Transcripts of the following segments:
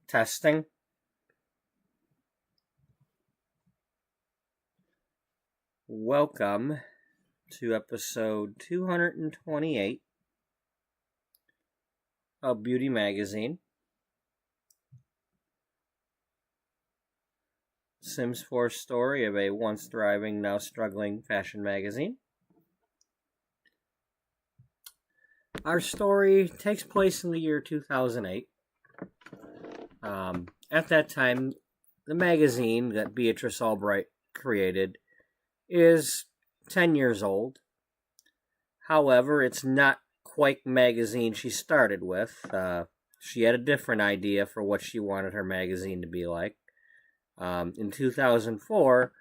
Testing. Welcome to episode 228 of Beauty Magazine. Sims 4 story of a once thriving, now struggling fashion magazine. Our story takes place in the year 2008. At that time, the magazine that Beatrice Ullbright created is 10 years old. However, it's not quite the magazine she started with. She had a different idea for what she wanted her magazine to be like. In 2004,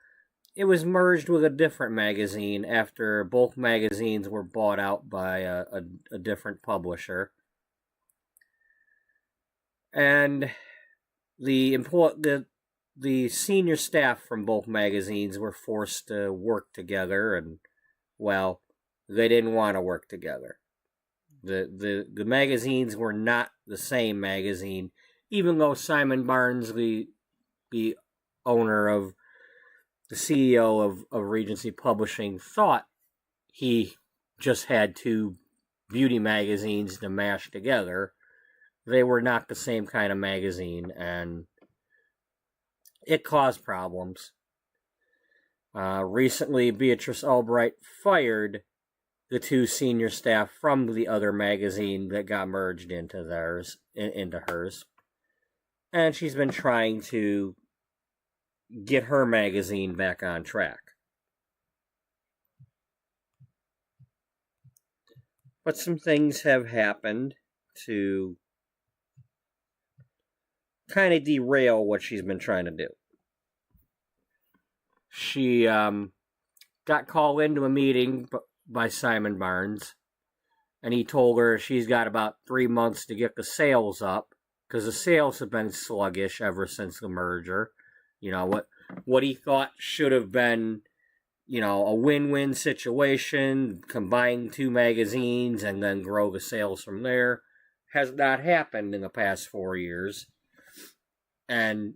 it was merged with a different magazine after both magazines were bought out by a different publisher. And the senior staff from both magazines were forced to work together, and, well, they didn't want to work together. The magazines were not the same magazine, even though Simon Barnes, the owner of the CEO of Regency Publishing, thought he just had two beauty magazines to mash together. They were not the same kind of magazine, and it caused problems. Recently, Beatrice Ullbright fired the two senior staff from the other magazine that got merged into hers. And she's been trying to get her magazine back on track. But some things have happened to kind of derail what she's been trying to do. She got called into a meeting by Simon Barnes, and he told her she's got about 3 months to get the sales up, because the sales have been sluggish ever since the merger. You know, what he thought should have been, a win-win situation, combine two magazines and then grow the sales from there, has not happened in the past 4 years. And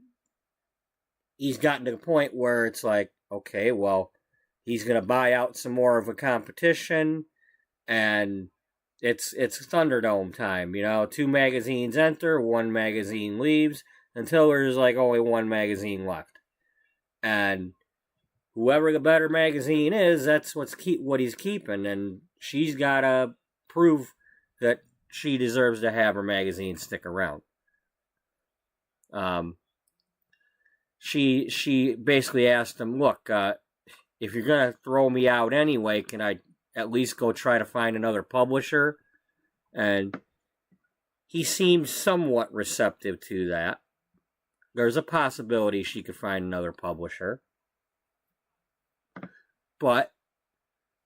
he's gotten to the point where it's like, okay, well, he's going to buy out some more of a competition, and it's Thunderdome time. Two magazines enter, one magazine leaves, until there's like only one magazine left. And whoever the better magazine is, that's what he's keeping, and she's got to prove that she deserves to have her magazine stick around. She basically asked him, look, if you're going to throw me out anyway, can I at least go try to find another publisher? And he seemed somewhat receptive to that. There's a possibility she could find another publisher. But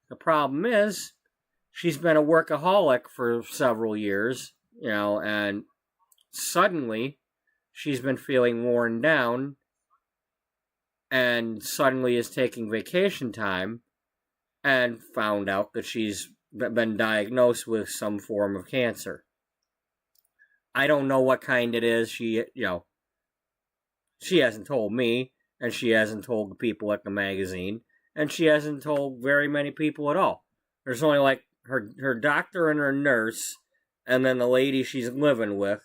the problem is, she's been a workaholic for several years, and suddenly she's been feeling worn down, and suddenly is taking vacation time, and found out that she's been diagnosed with some form of cancer. I don't know what kind it is. She hasn't told me, and she hasn't told the people at the magazine, and she hasn't told very many people at all. There's only like her doctor and her nurse, and then the lady she's living with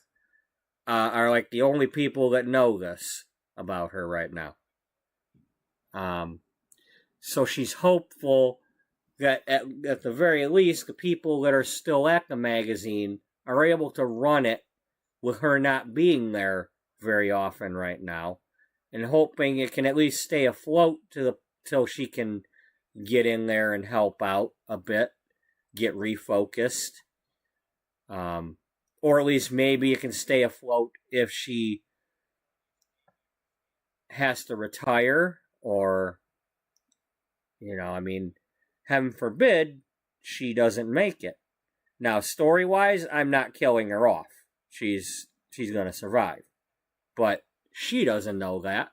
are like the only people that know this about her right now. So she's hopeful that at the very least, the people that are still at the magazine are able to run it with her not being there very often right now, and hoping it can at least stay afloat till she can get in there and help out a bit, get refocused, or at least maybe it can stay afloat if she has to retire, or heaven forbid she doesn't make it. Now, story-wise, I'm not killing her off. She's going to survive. But she doesn't know that.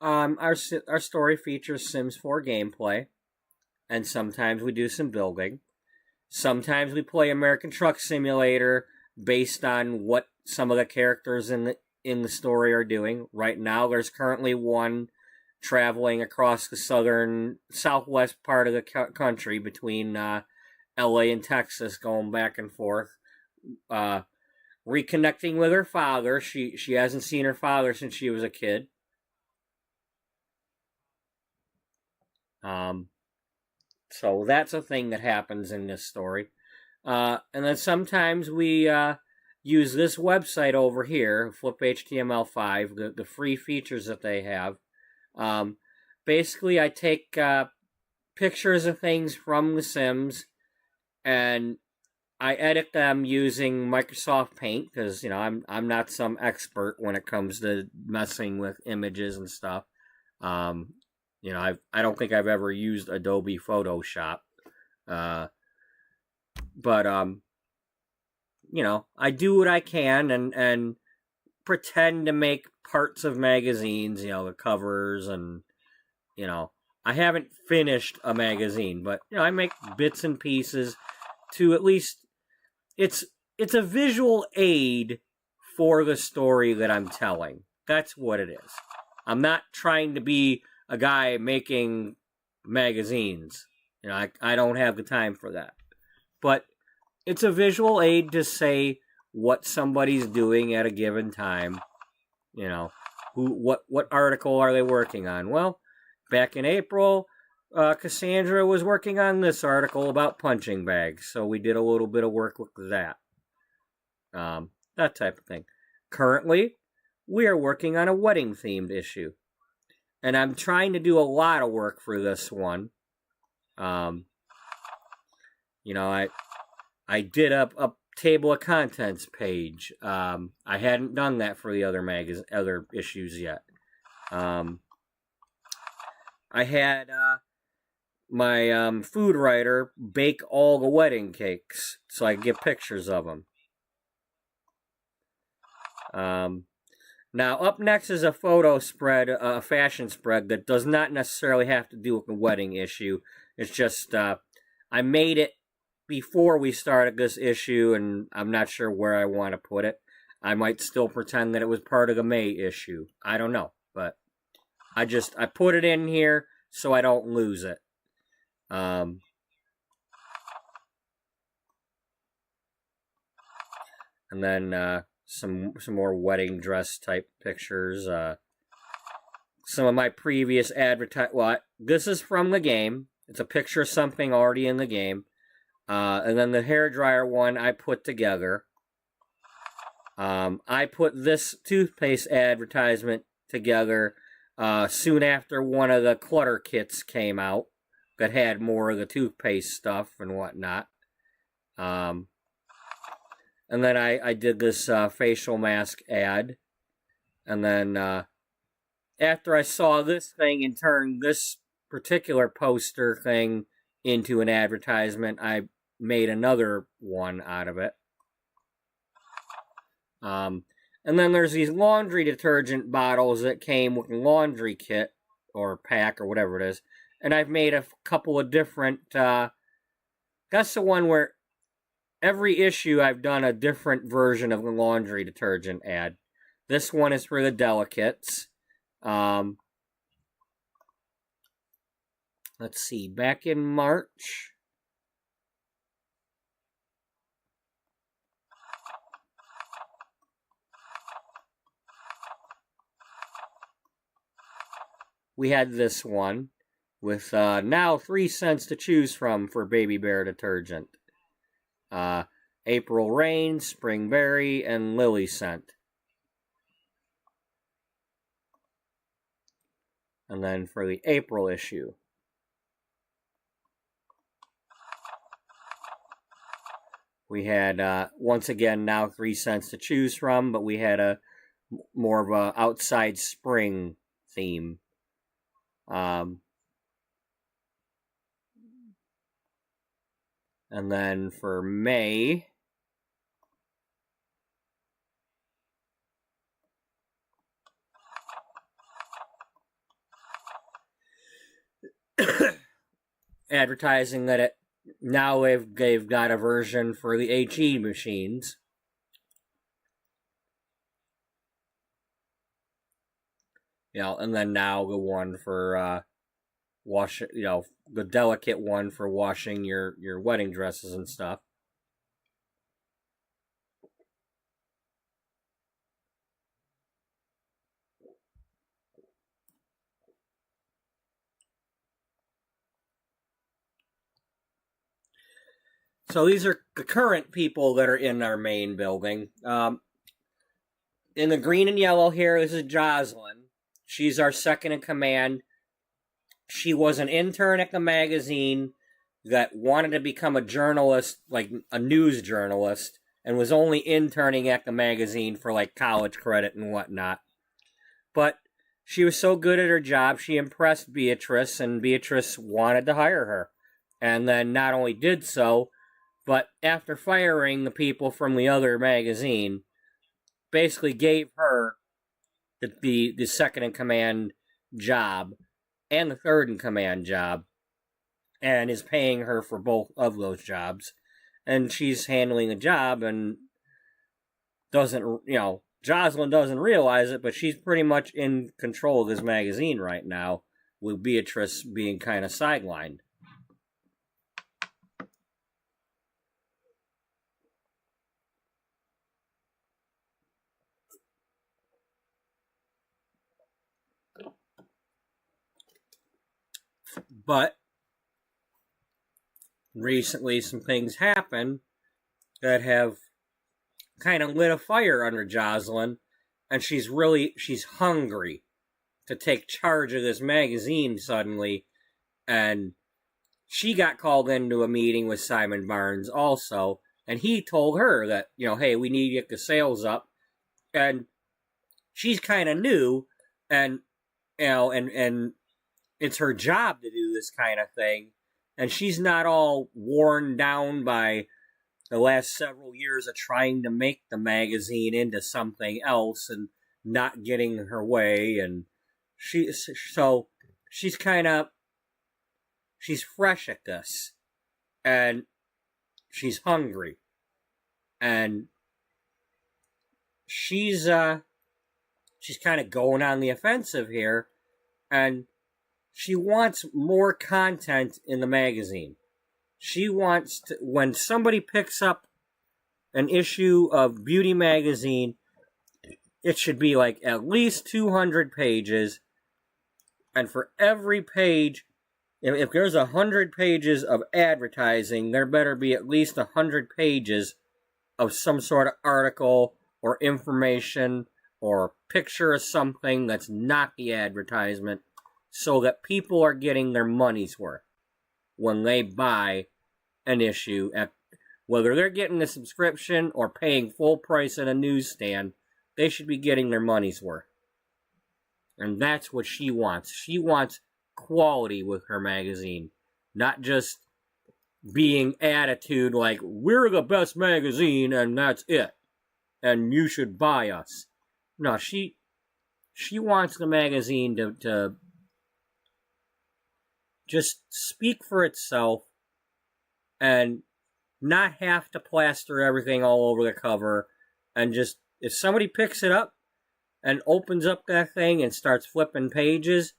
Our story features Sims 4 gameplay. and sometimes we do some building. Sometimes we play American Truck Simulator based on what some of the characters in the story are doing. Right now, there's currently one traveling across the southwest part of the country between LA and Texas, going back and forth, reconnecting with her father. She hasn't seen her father since she was a kid. So that's a thing that happens in this story. And then sometimes we use this website over here, Flip HTML5, the free features that they have. Basically, I take pictures of things from The Sims, and I edit them using Microsoft Paint, because I'm not some expert when it comes to messing with images and stuff. I don't think I've ever used Adobe Photoshop, but I do what I can and pretend to make parts of magazines, the covers, and I haven't finished a magazine, but I make bits and pieces to at least it's a visual aid for the story that I'm telling. That's what it is. I'm not trying to be a guy making magazines. I don't have the time for that. But it's a visual aid to say what somebody's doing at a given time. What article are they working on? Well, back in April, Cassandra was working on this article about punching bags, so we did a little bit of work with that. That type of thing. Currently, we are working on a wedding-themed issue. And I'm trying to do a lot of work for this one. I did a table of contents page. I hadn't done that for the other issues yet. I had my food writer bake all the wedding cakes so I could get pictures of them. Now, up next is a photo spread, a fashion spread that does not necessarily have to do with the wedding issue. It's just, I made it before we started this issue, and I'm not sure where I want to put it. I might still pretend that it was part of the May issue. I don't know, but I put it in here so I don't lose it. And then, some more wedding dress type pictures. Some of my previous this is from the game. It's a picture of something already in the game. And then the hairdryer one I put together. I put this toothpaste advertisement together soon after one of the clutter kits came out that had more of the toothpaste stuff and whatnot. And then I did this facial mask ad. And then after I saw this thing and turned this particular poster thing into an advertisement, I made another one out of it. And then there's these laundry detergent bottles that came with a laundry kit or pack or whatever it is. And I've made a couple of different... that's the one where every issue I've done a different version of the laundry detergent ad. This one is for the delicates. Let's see, back in March, we had this one with now 3 cents to choose from for baby bear detergent. April Rain, Spring Berry, and Lily Scent. And then for the April issue, we had, once again, now 3 cents to choose from, but we had a more of a outside spring theme. And then for May, advertising that now they've got a version for the HE machines. And then now the one for wash, the delicate one for washing your wedding dresses and stuff. So these are the current people that are in our main building. In the green and yellow here, this is Jocelyn. She's our second in command. She was an intern at the magazine that wanted to become a journalist, like a news journalist, and was only interning at the magazine for like college credit and whatnot. But she was so good at her job, she impressed Beatrice, and Beatrice wanted to hire her. And then not only did so, but after firing the people from the other magazine, basically gave her the second in command job and the third in command job, and is paying her for both of those jobs. And she's handling the job and doesn't, Jocelyn doesn't realize it, but she's pretty much in control of this magazine right now, with Beatrice being kind of sidelined. But recently some things happened that have kind of lit a fire under Jocelyn, and she's hungry to take charge of this magazine suddenly. And she got called into a meeting with Simon Barnes also, and he told her that, hey, we need to get the sales up. And she's kind of new, and and it's her job to do this kind of thing, and she's not all worn down by the last several years of trying to make the magazine into something else and not getting her way. And she's fresh at this, and she's hungry, and she's kind of going on the offensive here, and she wants more content in the magazine. She wants to, when somebody picks up an issue of Beauty magazine, it should be like at least 200 pages. And for every page, if there's 100 pages of advertising, there better be at least 100 pages of some sort of article or information or picture of something that's not the advertisement, so that people are getting their money's worth when they buy an issue, whether they're getting a subscription or paying full price at a newsstand. They should be getting their money's worth. And that's what she wants. She wants quality with her magazine, not just being attitude like, we're the best magazine and that's it, and you should buy us. No, she wants the magazine to just speak for itself and not have to plaster everything all over the cover. And just, if somebody picks it up and opens up that thing and starts flipping pages,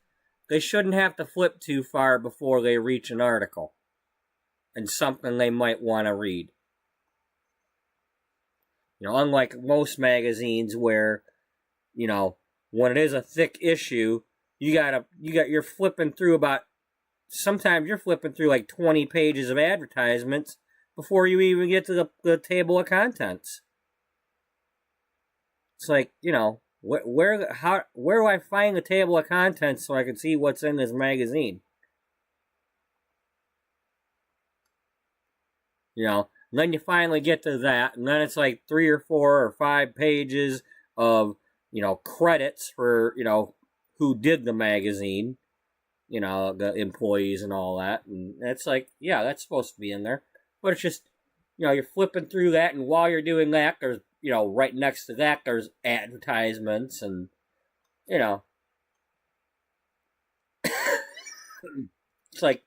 they shouldn't have to flip too far before they reach an article and something they might want to read. Unlike most magazines where, when it is a thick issue, you're flipping through sometimes you're flipping through like 20 pages of advertisements before you even get to the table of contents. It's like, where do I find the table of contents so I can see what's in this magazine? Then you finally get to that, and then it's like 3 or 4 or 5 pages of, credits for, who did the magazine. The employees and all that. And it's like, yeah, that's supposed to be in there. But it's just, you're flipping through that, and while you're doing that, there's, right next to that, there's advertisements, and, it's like,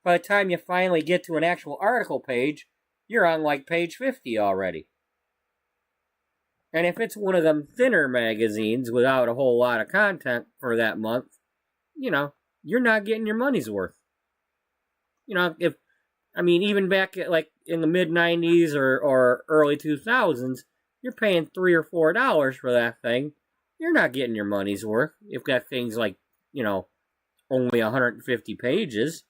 by the time you finally get to an actual article page, you're on like page 50 already. And if it's one of them thinner magazines without a whole lot of content for that month, you're not getting your money's worth. Even back at like in the mid 90s or early 2000s, you're paying $3 or $4 for that thing. You're not getting your money's worth. You've got things like, only 150 pages.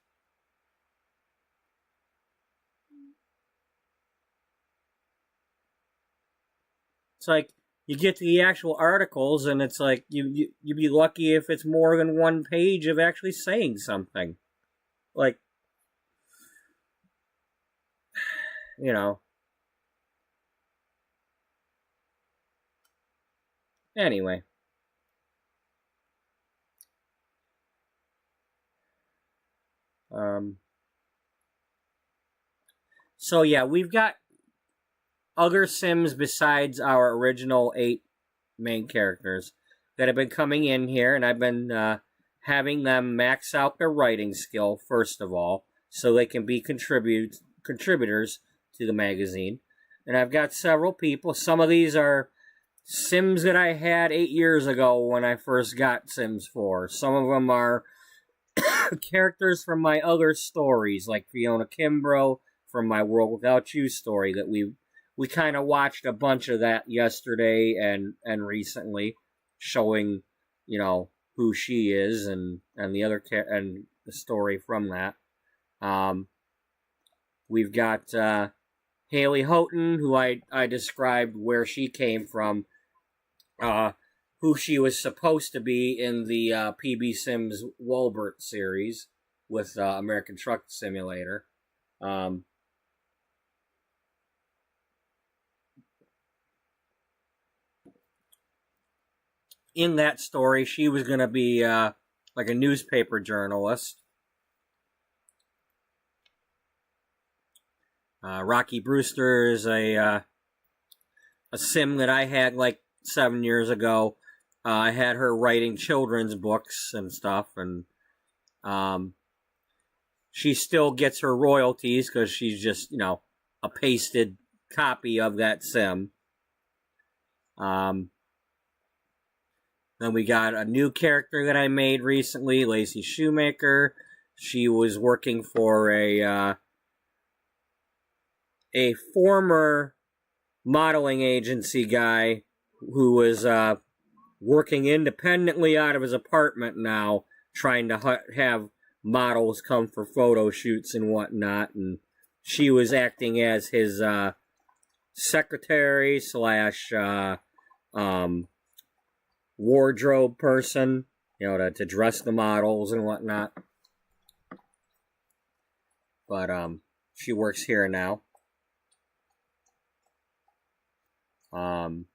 It's like you get to the actual articles, and it's like you'd be lucky if it's more than one page of actually saying something. Like, Anyway. So yeah, we've got other Sims besides our original 8 main characters that have been coming in here, and I've been having them max out their writing skill, first of all, so they can be contributors to the magazine. And I've got several people. Some of these are Sims that I had 8 years ago when I first got Sims 4. Some of them are characters from my other stories, like Fiona Kimbrough from my World Without You story that we kind of watched a bunch of that yesterday and recently, showing, who she is and the other and the story from that. We've got Haley Houghton, who I described where she came from, who she was supposed to be in the PB Sims Wolbert series with American Truck Simulator. In that story, she was going to be like a newspaper journalist. Rocky Brewster is a Sim that I had like 7 years ago. I had her writing children's books and stuff, and she still gets her royalties because she's just, a pasted copy of that Sim. Then we got a new character that I made recently, Lacey Shoemaker. She was working for a former modeling agency guy who was working independently out of his apartment now, trying to have models come for photo shoots and whatnot. And she was acting as his secretary / wardrobe person, to dress the models and whatnot. But she works here now. Then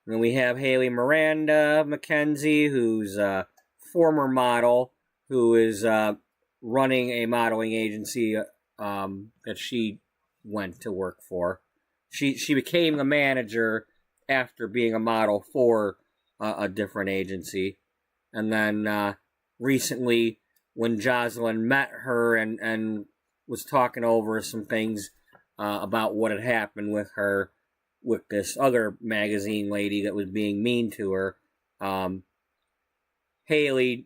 we have Haley Miranda McKenzie, who's a former model, who is running a modeling agency that she went to work for. She became a manager after being a model for a different agency. And then recently, when Jocelyn met her and was talking over some things about what had happened with her, with this other magazine lady that was being mean to her, Haley,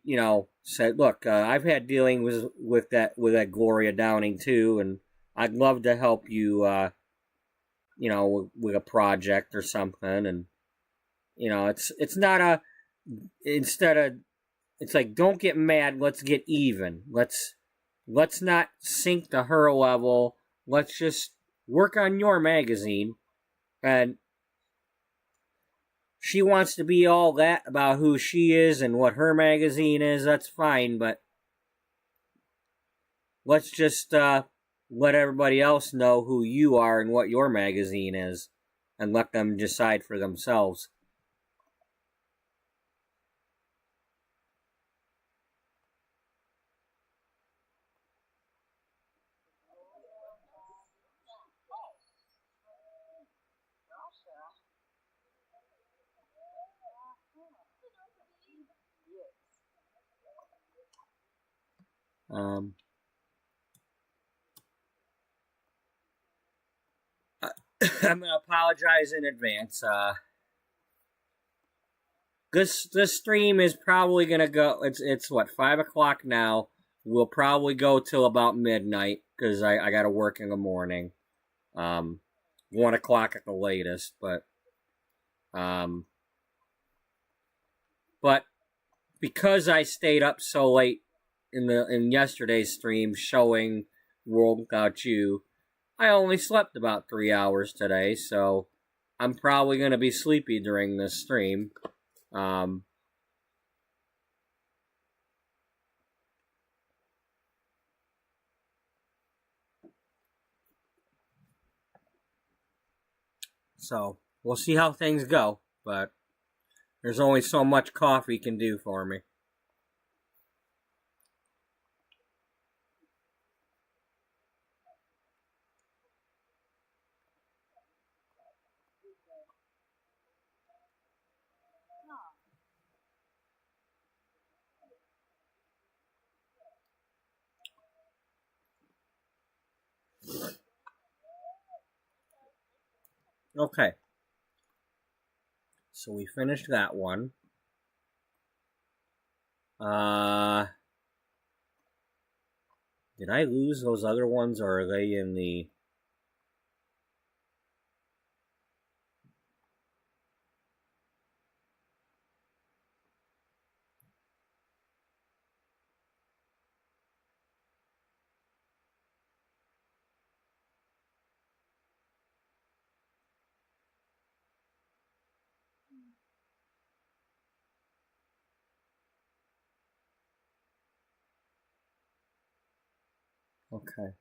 said, "Look, I've had dealing with that Gloria Downing too, and I'd love to help you, with a project or something." And it's not a it's like, don't get mad. Let's get even. Let's not sink to her level. Let's just work on your magazine. And she wants to be all that about who she is and what her magazine is. That's fine, but let's just let everybody else know who you are and what your magazine is, and let them decide for themselves. I'm gonna apologize in advance. This stream is probably gonna go. It's what, 5 o'clock now. We'll probably go till about midnight because I got to work in the morning. 1 o'clock at the latest, but because I stayed up so late in yesterday's stream showing World Without You, I only slept about 3 hours today, so I'm probably gonna be sleepy during this stream. So we'll see how things go, but there's only so much coffee can do for me. Okay. So we finished that one. Did I lose those other ones, or are they in the... Okay.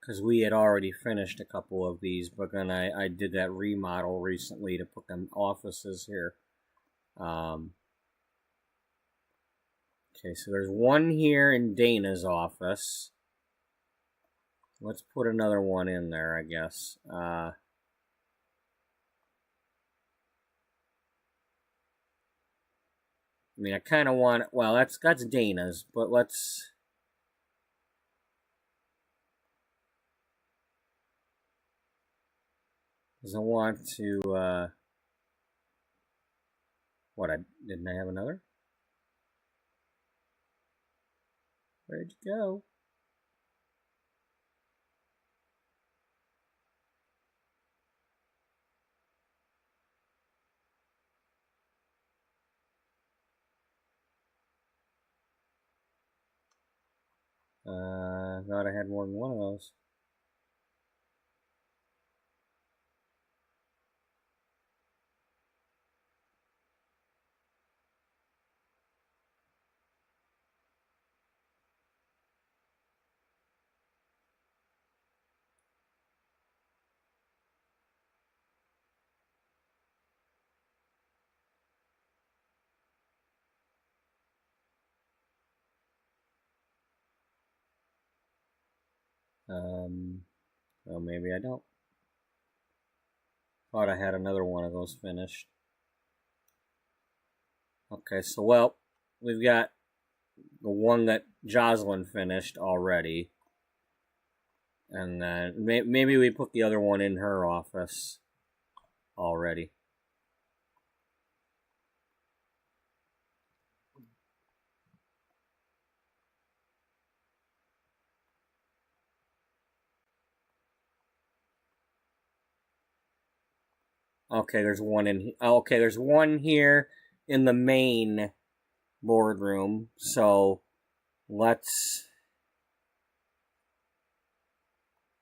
Because we had already finished a couple of these, but then I did that remodel recently to put them offices here. Okay, so there's one here in Dana's office. Let's put another one in there, I guess. I mean, I kind of want... Well, that's Dana's, but let's... Because I want to... What, didn't I have another? Where'd you go? I thought I had more than one of those. Well, maybe I don't. Thought I had another one of those finished. Okay, so, well, we've got the one that Jocelyn finished already. And then maybe we put the other one in her office already. Okay, there's one in... Okay, there's one here in the main boardroom. So, let's...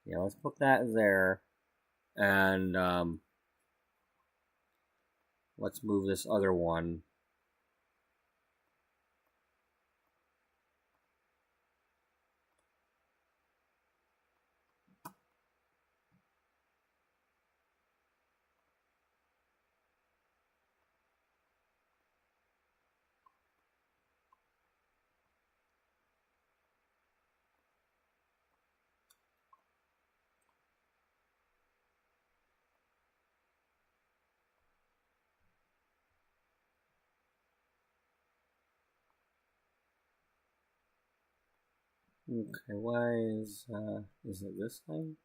Yeah, let's put that there. And, let's move this other one. Okay, why is it this thing?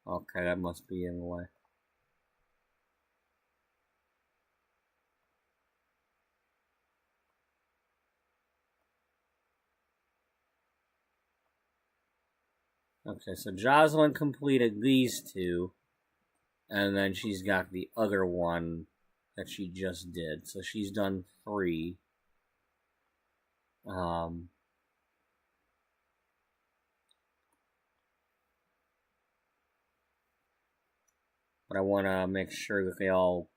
Okay, that must be in the way. Okay, so Jocelyn completed these two, and then she's got the other one that she just did. So she's done 3. But I want to make sure that they all.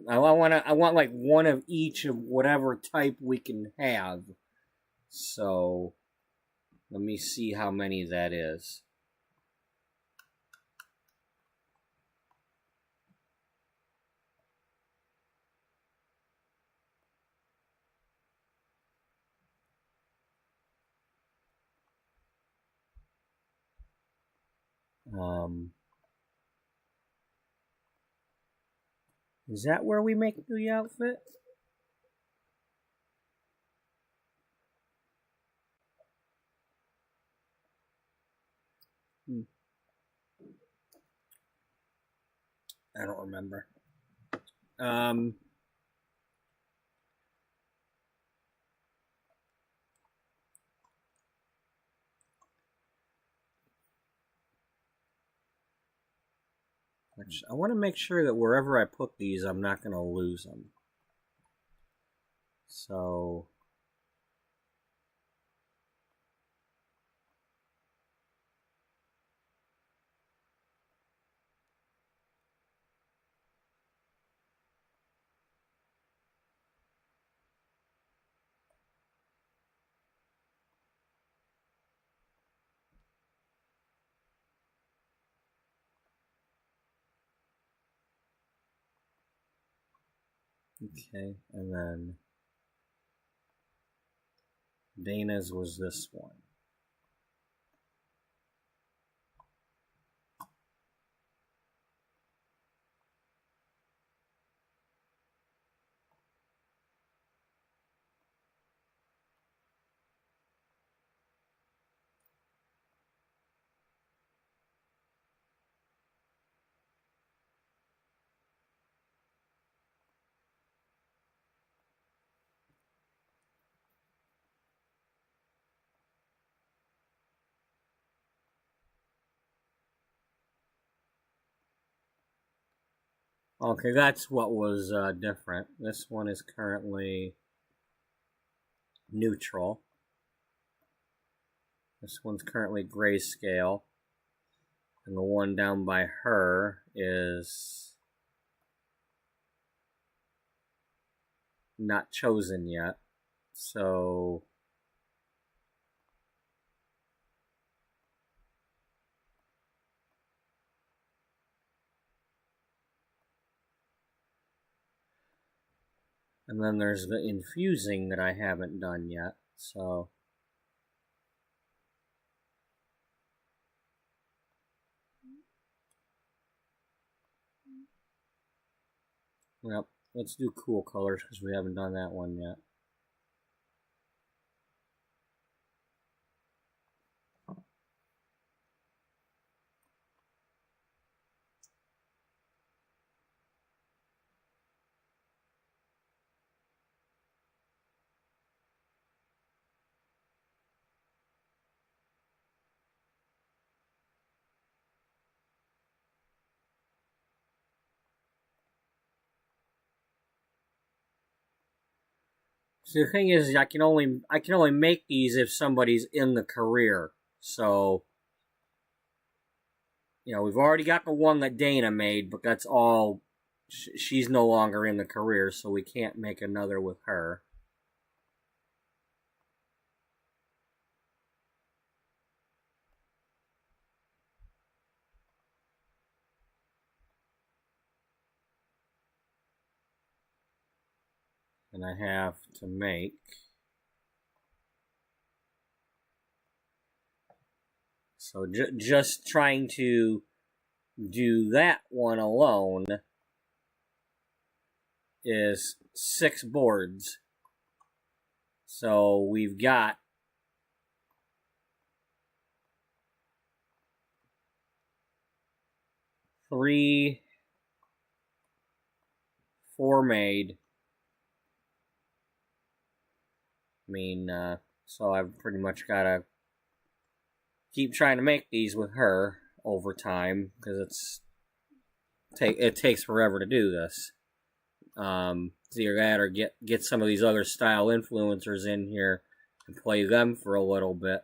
I want like one of each of whatever type we can have. So let me see how many that is. Is that where we make the outfit? I don't remember. Which I want to make sure that wherever I put these, I'm not going to lose them. So okay, and then Dana's was this one. Okay, that's what was different. This one is currently neutral. This one's currently grayscale. And the one down by her is not chosen yet. So and then there's the infusing that I haven't done yet. So yep, let's do cool colors because we haven't done that one yet. So the thing is, I can only make these if somebody's in the career. So we've already got the one that Dana made, but that's all. She's no longer in the career, so we can't make another with her. And I have to make so just trying to do that one alone is 6 boards. So we've got four made. I mean, so I've pretty much got to keep trying to make these with her over time because it takes forever to do this. It's either that or get some of these other style influencers in here and play them for a little bit.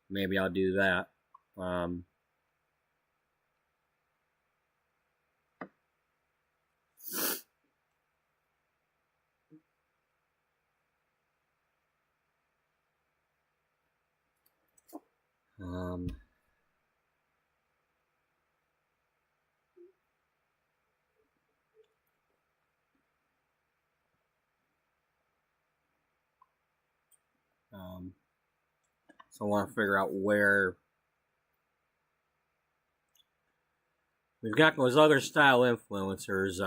Maybe I'll do that. So I want to figure out where we've got those other style influencers,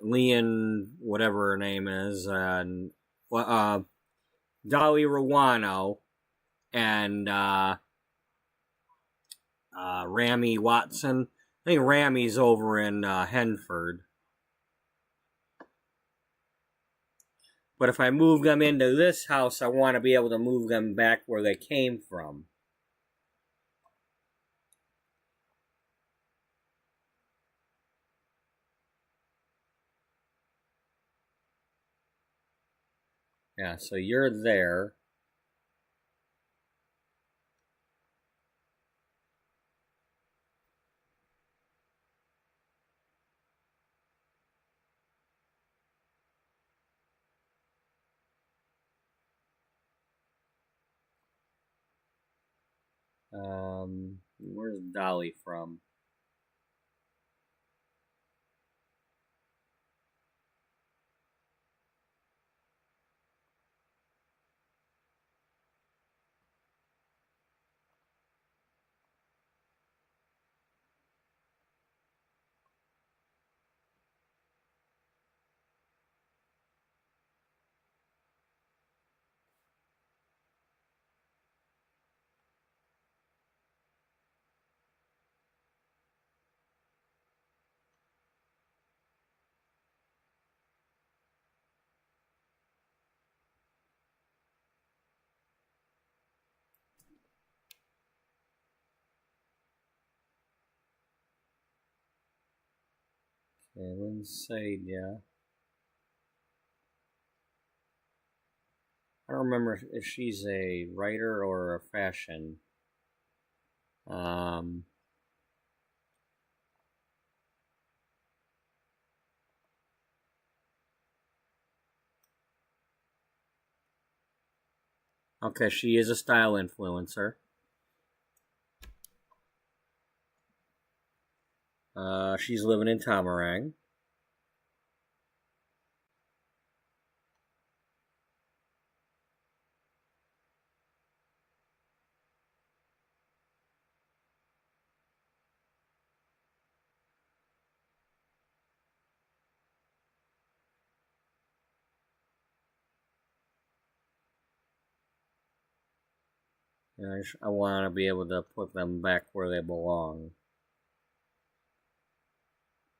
Leon, whatever her name is, and Dolly Ruano, and Rami Watson. I think Rami's over in Henford. But if I move them into this house, I want to be able to move them back where they came from. Yeah, so you're there. Where's Dolly from? Okay, Lindsay, yeah. I don't remember if she's a writer or a fashion. Okay, she is a style influencer. She's living in Tamarang. And I want to be able to put them back where they belong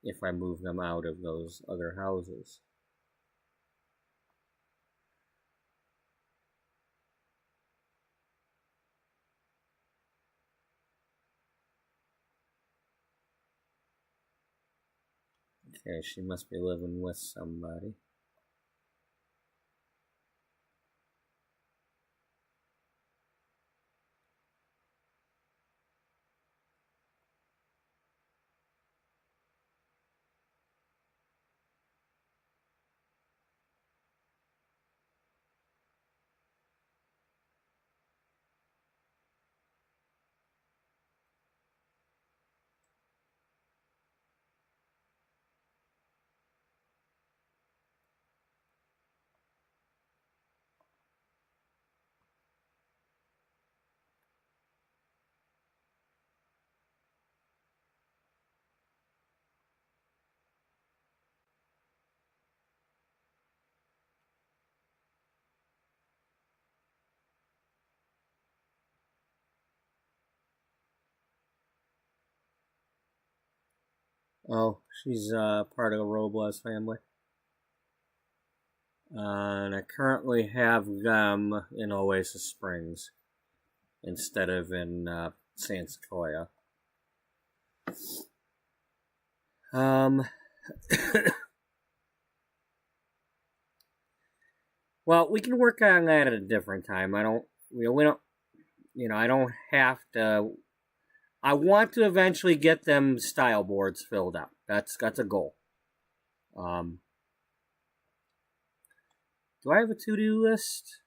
if I move them out of those other houses. Okay, she must be living with somebody. Oh, she's part of the Robles family. And I currently have them in Oasis Springs instead of in San Sequoia. Well, we can work on that at a different time. I don't, we don't, I don't have to. I want to eventually get them style boards filled out. That's a goal. Do I have a to-do list?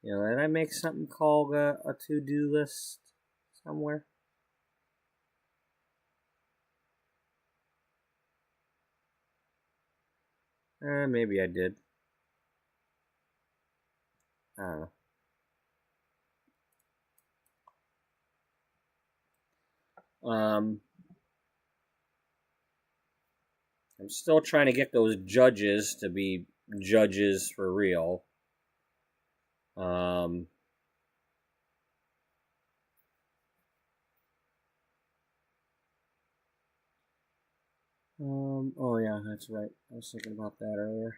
Did I make something called a to-do list somewhere? Maybe I did. I don't know. I'm still trying to get those judges to be judges for real. Oh yeah, that's right. I was thinking about that earlier.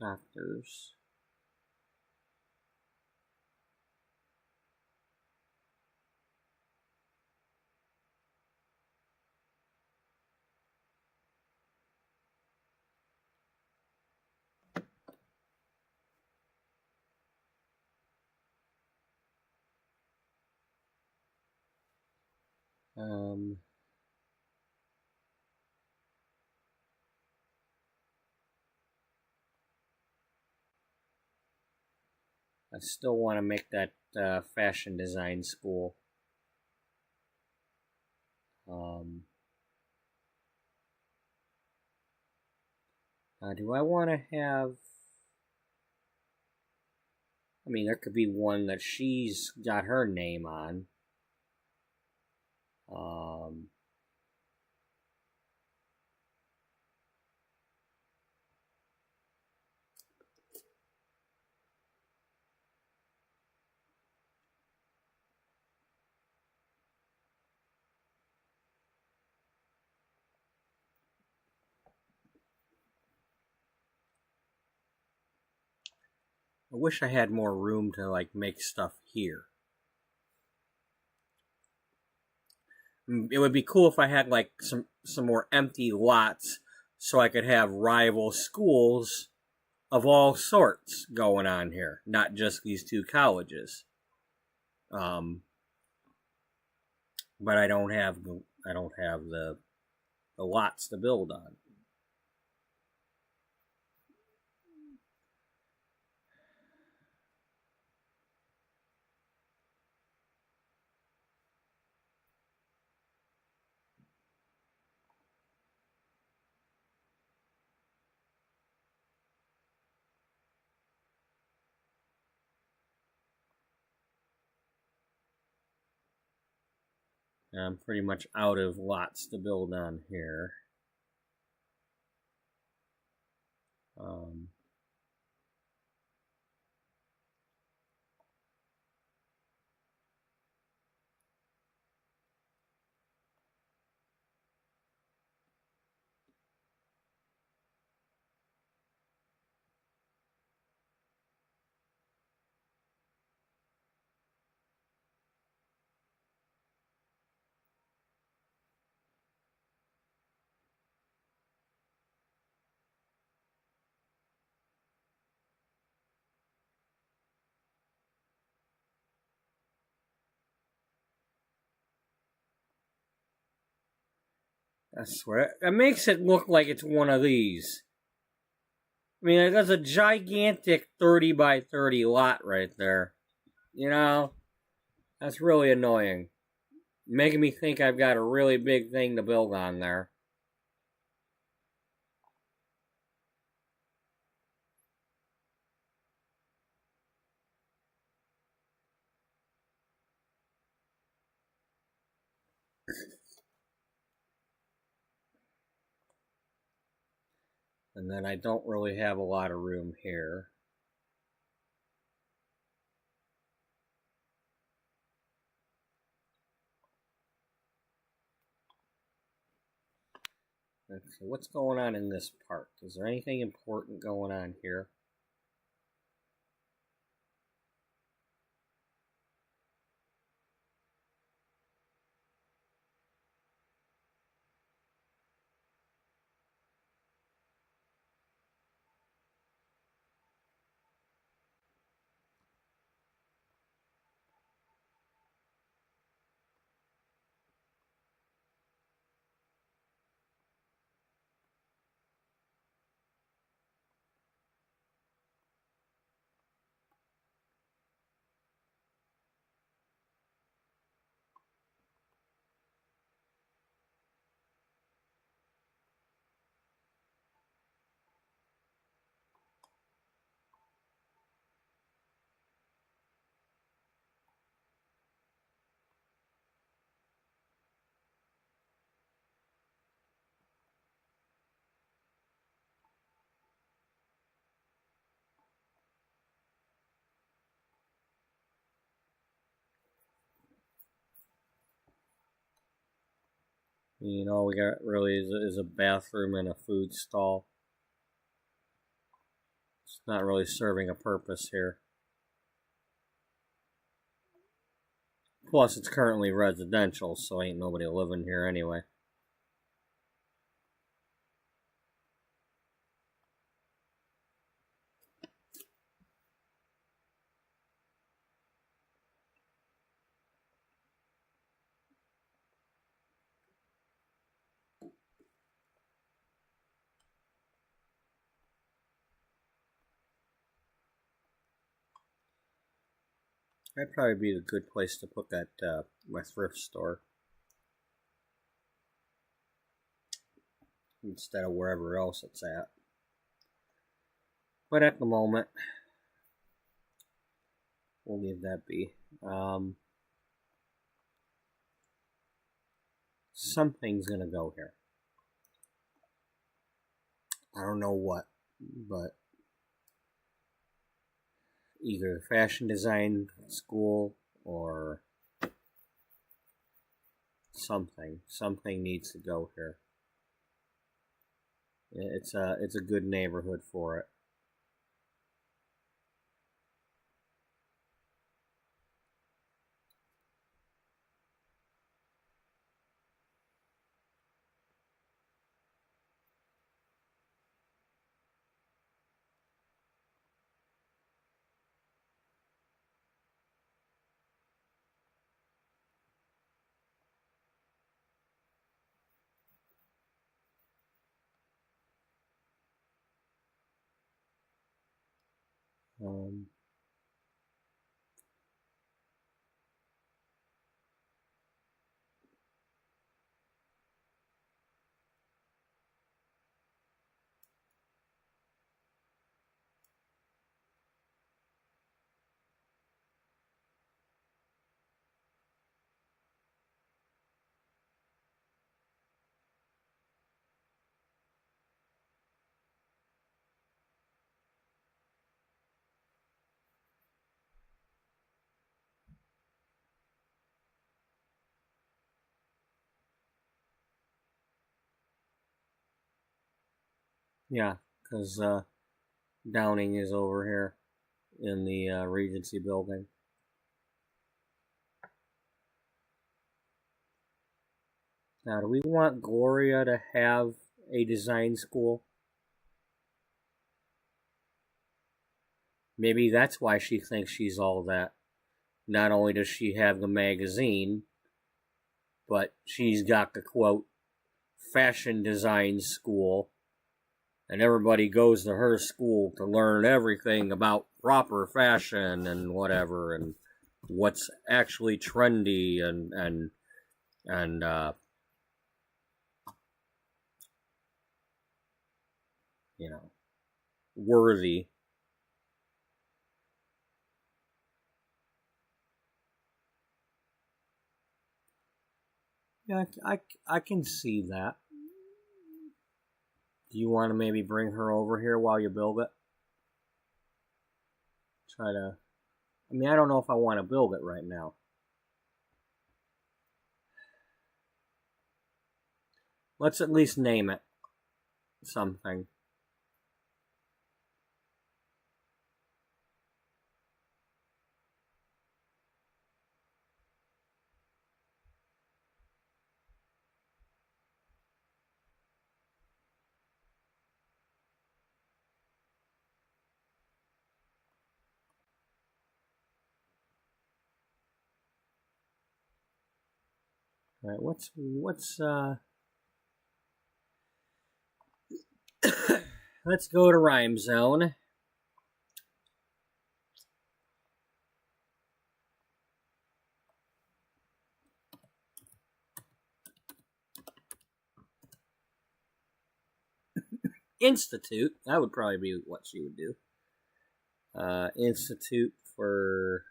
Doctors. Um, I still want to make that fashion design school. Do I want to have? I mean, there could be one that she's got her name on. Um, I wish I had more room to like make stuff here. It would be cool if I had like some more empty lots so I could have rival schools of all sorts going on here, not just these two colleges. Um, but I don't have the lots to build on. I'm pretty much out of lots to build on here. Um, I swear, it makes it look like it's one of these. I mean, that's a gigantic 30 by 30 lot right there. That's really annoying. Making me think I've got a really big thing to build on there. And then I don't really have a lot of room here. Okay, what's going on in this part? Is there anything important going on here? You know, we got really is a bathroom and a food stall. It's not really serving a purpose here. Plus, it's currently residential, so ain't nobody living here anyway. That'd probably be a good place to put that, my thrift store. Instead of wherever else it's at. But at the moment, we'll leave that be. Something's gonna go here. I don't know what, but either fashion design school or something. Something needs to go here. It's a good neighborhood for it. Um, yeah, because Downing is over here in the Regency building. Now, do we want Gloria to have a design school? Maybe that's why she thinks she's all that. Not only does she have the magazine, but she's got the quote fashion design school, and everybody goes to her school to learn everything about proper fashion and whatever, and what's actually trendy and you know, worthy. Yeah, I can see that. Do you want to maybe bring her over here while you build it? Try to... I mean, I don't know if I want to build it right now. Let's at least name it something. All right, what's let's go to Rhyme Zone. Institute. That would probably be what she would do. Institute for...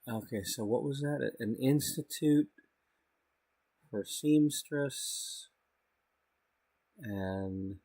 Okay, so what was that? An institute for seamstress and...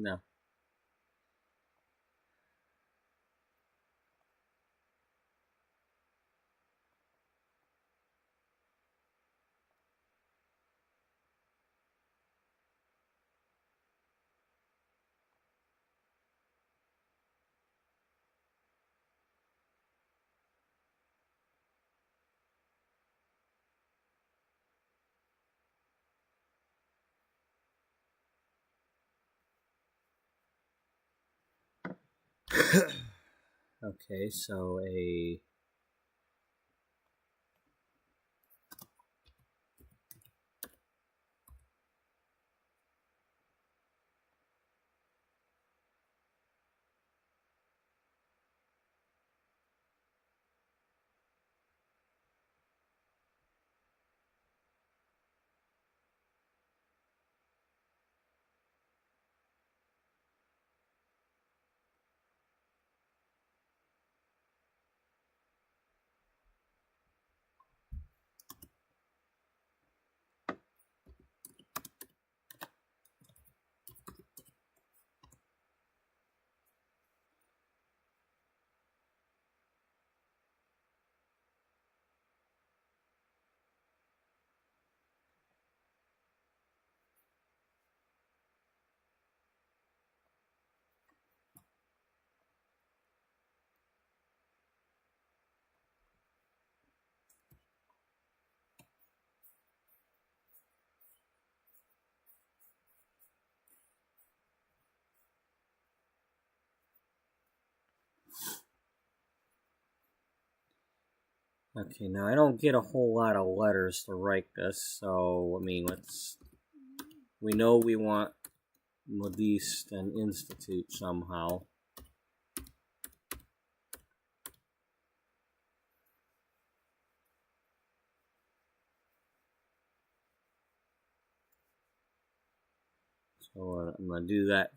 No. Okay, so a okay, now I don't get a whole lot of letters to write this, so I mean, we know we want Modiste and Institute somehow. So I'm going to do that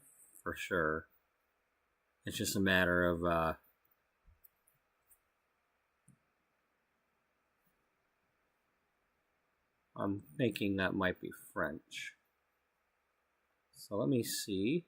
for sure. It's just a matter of I'm thinking that might be French. So let me see.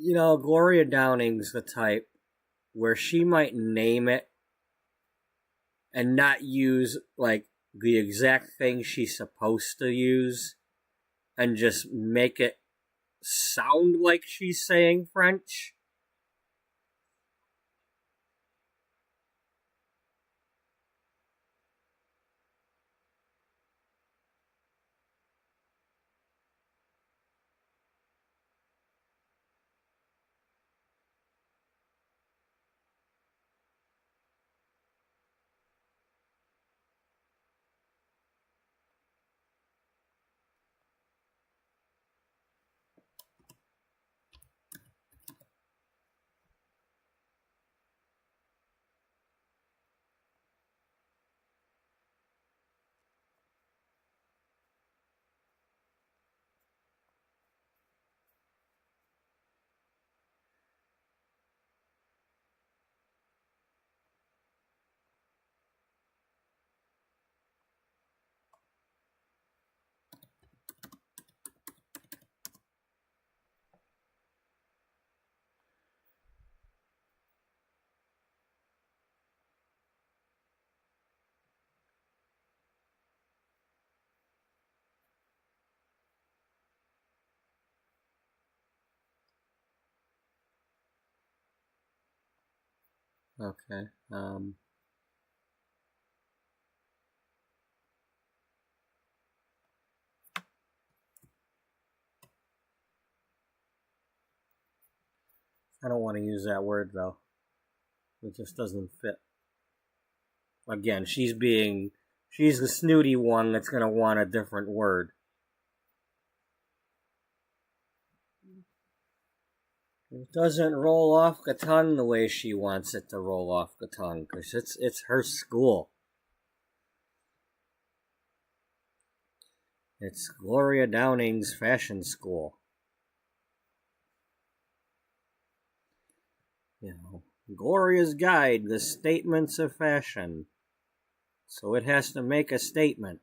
You know, Gloria Downing's the type where she might name it and not use, like, the exact thing she's supposed to use and just make it sound like she's saying French. Okay. I don't want to use that word though. It just doesn't fit. Again, she's the snooty one that's going to want a different word. It doesn't roll off the tongue the way she wants it to roll off the tongue, because it's her school. It's Gloria Downing's fashion school. You know, Gloria's Guide, the statements of fashion. So it has to make a statement.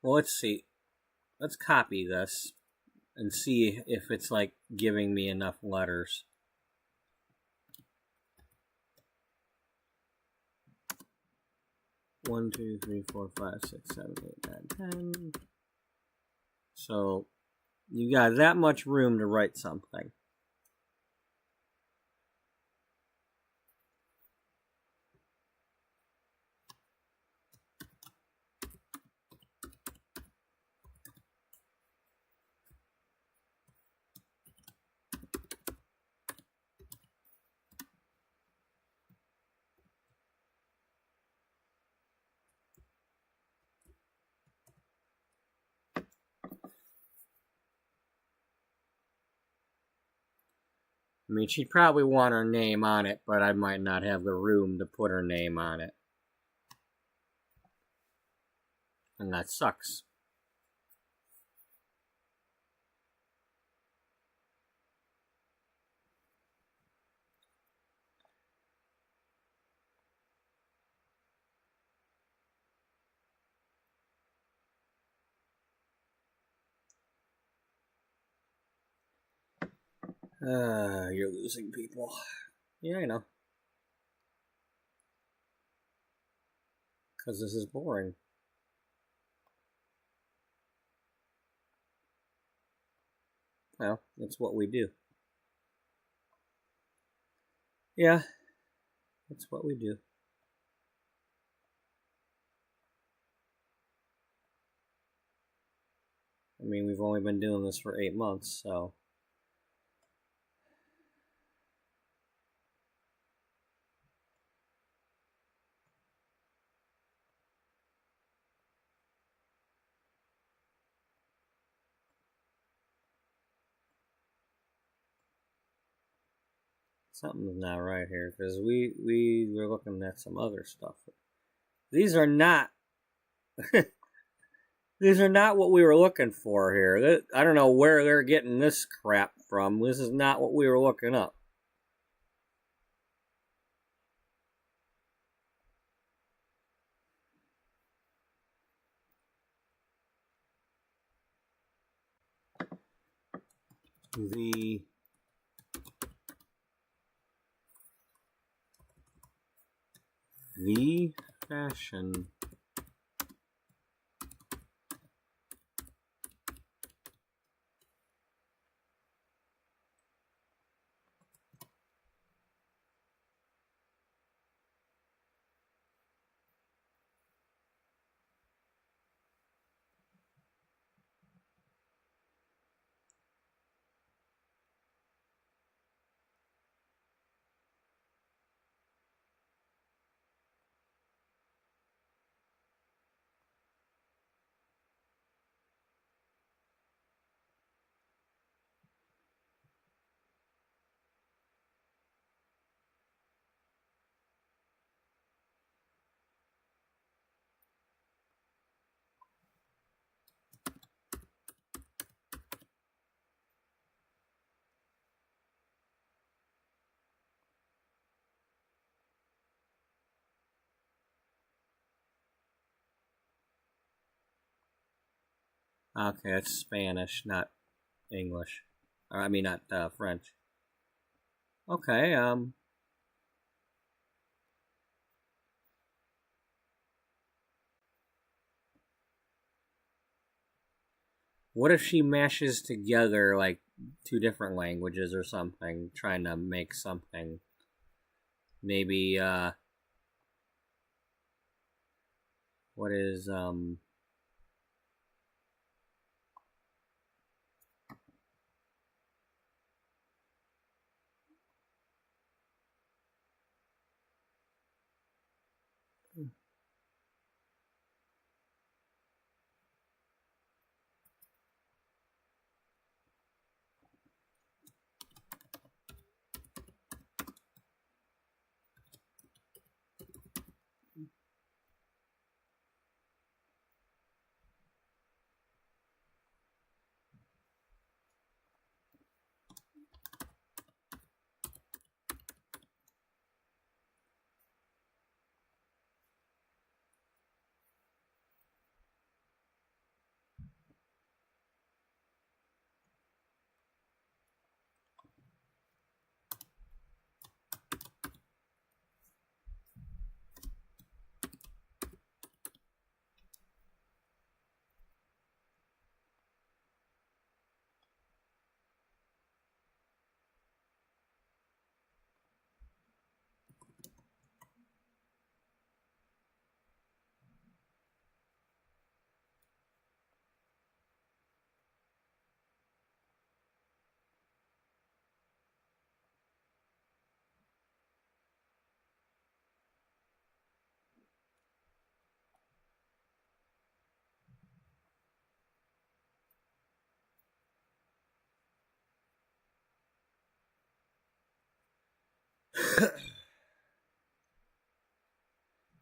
Well, let's see. Let's copy this and see if it's like giving me enough letters. 1, 2, 3, 4, 5, 6, 7, 8, 9, 10. So you got that much room to write something. I mean, she'd probably want her name on it, but I might not have the room to put her name on it. And that sucks. You're losing people. Yeah, I know. Because this is boring. Well, it's what we do. Yeah, it's what we do. I mean, we've only been doing this for 8 months, so. Something's not right here, because we were looking at some other stuff. These are not these are not what we were looking for here. I don't know where they're getting this crap from. This is not what we were looking up. The fashion. Okay, that's Spanish, not English. Or, I mean, not French. Okay, what if she mashes together like 2 different languages or something, trying to make something? Maybe, what is,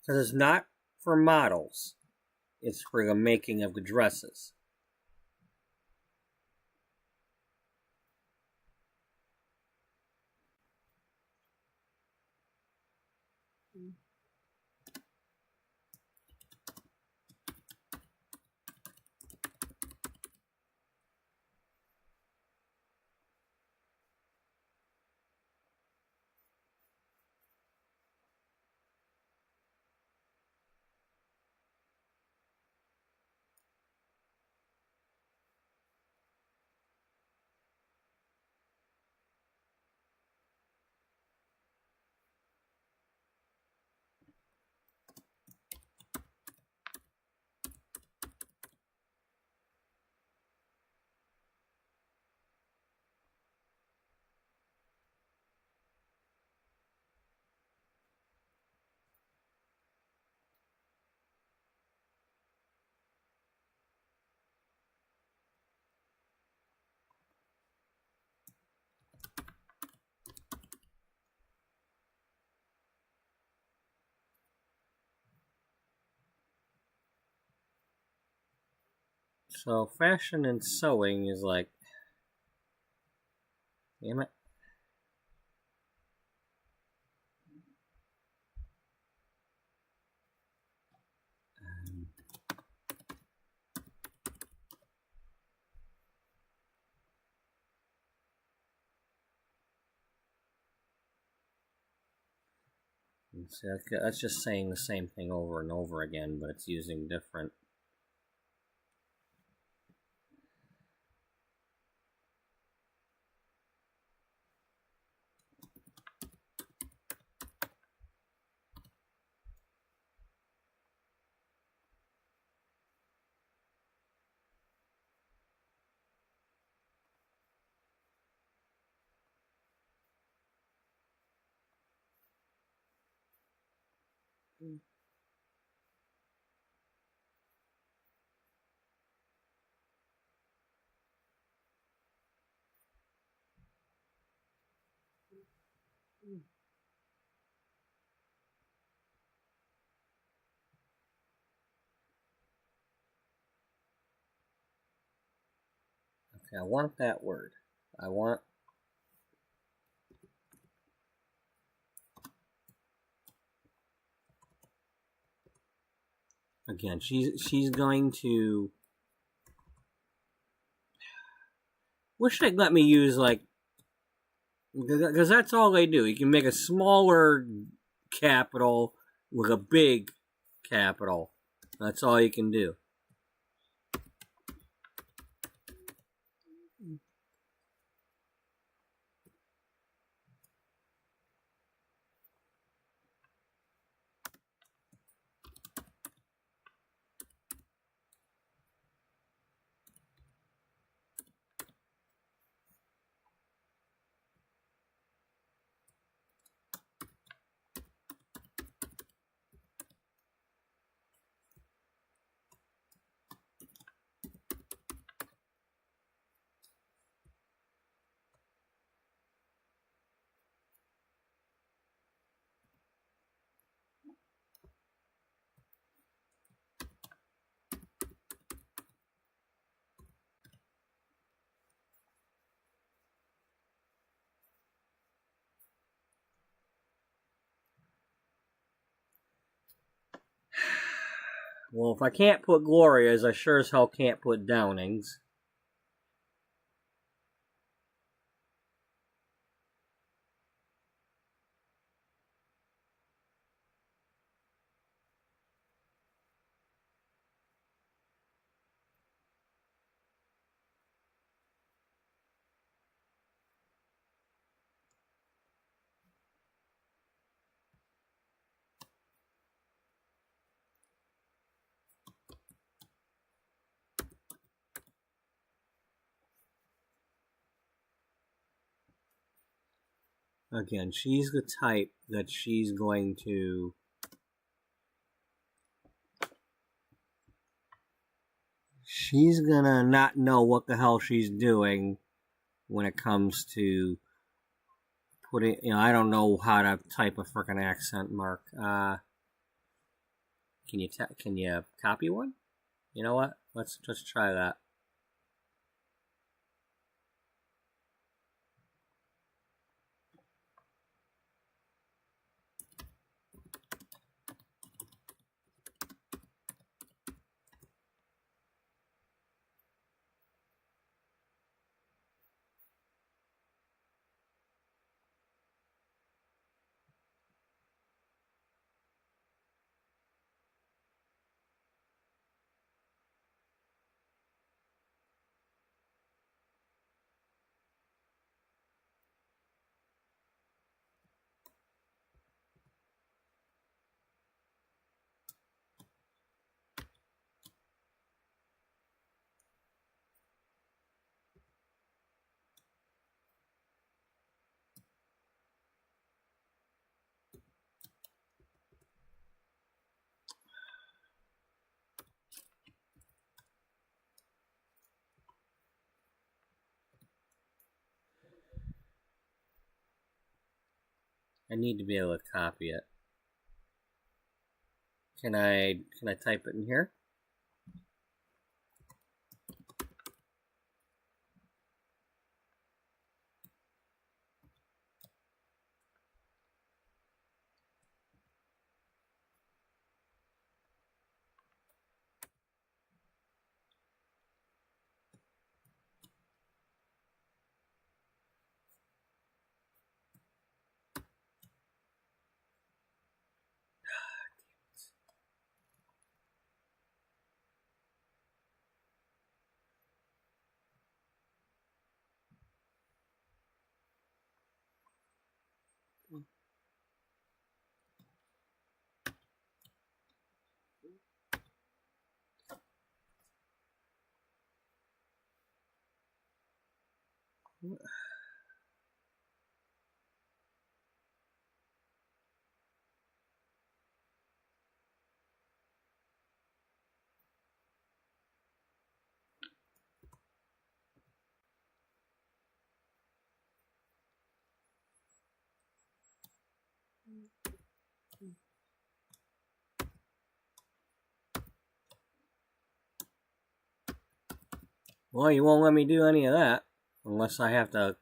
because it's not for models. It's for the making of the dresses. So fashion and sewing is like, damn it. See, that's just saying the same thing over and over again, but it's using different. Okay, I want that word. I want. Again, she's going to. Wish they'd let me use like, because that's all they do. You can make a smaller capital with a big capital. That's all you can do. Well, if I can't put Gloria's, I sure as hell can't put Downing's. Again, she's the type that she's going to. She's gonna not know what the hell she's doing when it comes to putting. I don't know how to type a frickin' accent mark. Can you copy one? You know what? Let's just try that. I need to be able to copy it. Can I type it in here? Well, you won't let me do any of that unless I have to.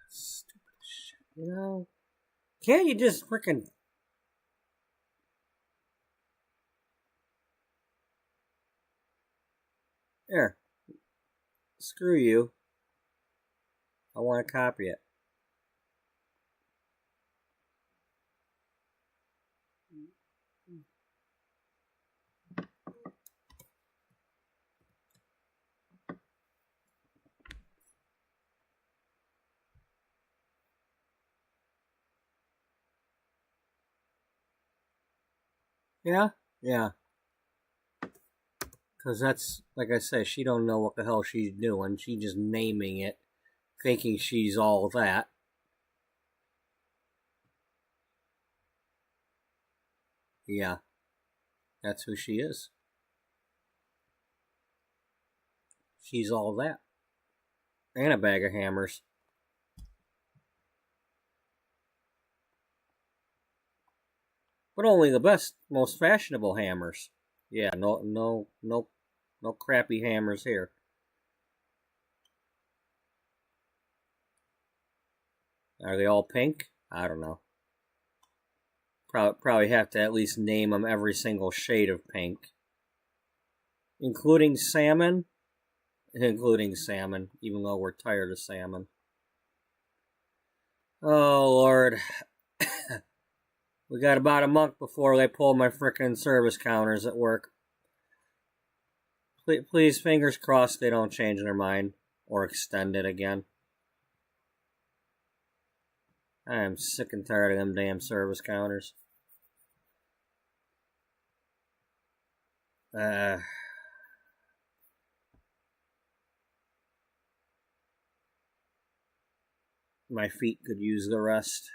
Stupid shit, you know? Can't you just freaking. Here. Screw you. I want to copy it. Yeah? Yeah. Because that's, like I say, she don't know what the hell she's doing. She's just naming it, thinking she's all that. Yeah. That's who she is. She's all that. And a bag of hammers. But only the best, most fashionable hammers. Yeah, no crappy hammers here. Are they all pink? I don't know. Probably have to at least name them every single shade of pink. Including salmon? Including salmon, even though we're tired of salmon. Oh, Lord. We got about a month before they pull my frickin' service counters at work. Please, fingers crossed they don't change their mind or extend it again. I am sick and tired of them damn service counters. My feet could use the rest.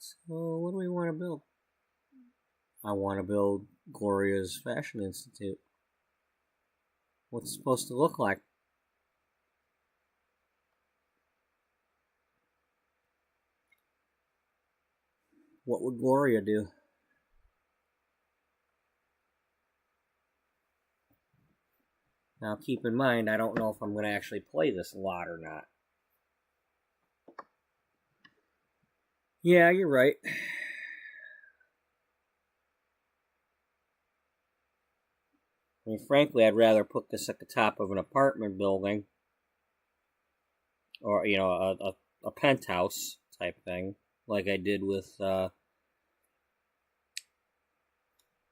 So what do we want to build? I want to build Gloria's Fashion Institute. What's it supposed to look like? What would Gloria do? Now keep in mind, I don't know if I'm going to actually play this lot or not. Yeah, you're right. I mean, frankly, I'd rather put this at the top of an apartment building, or a penthouse type thing, like I did with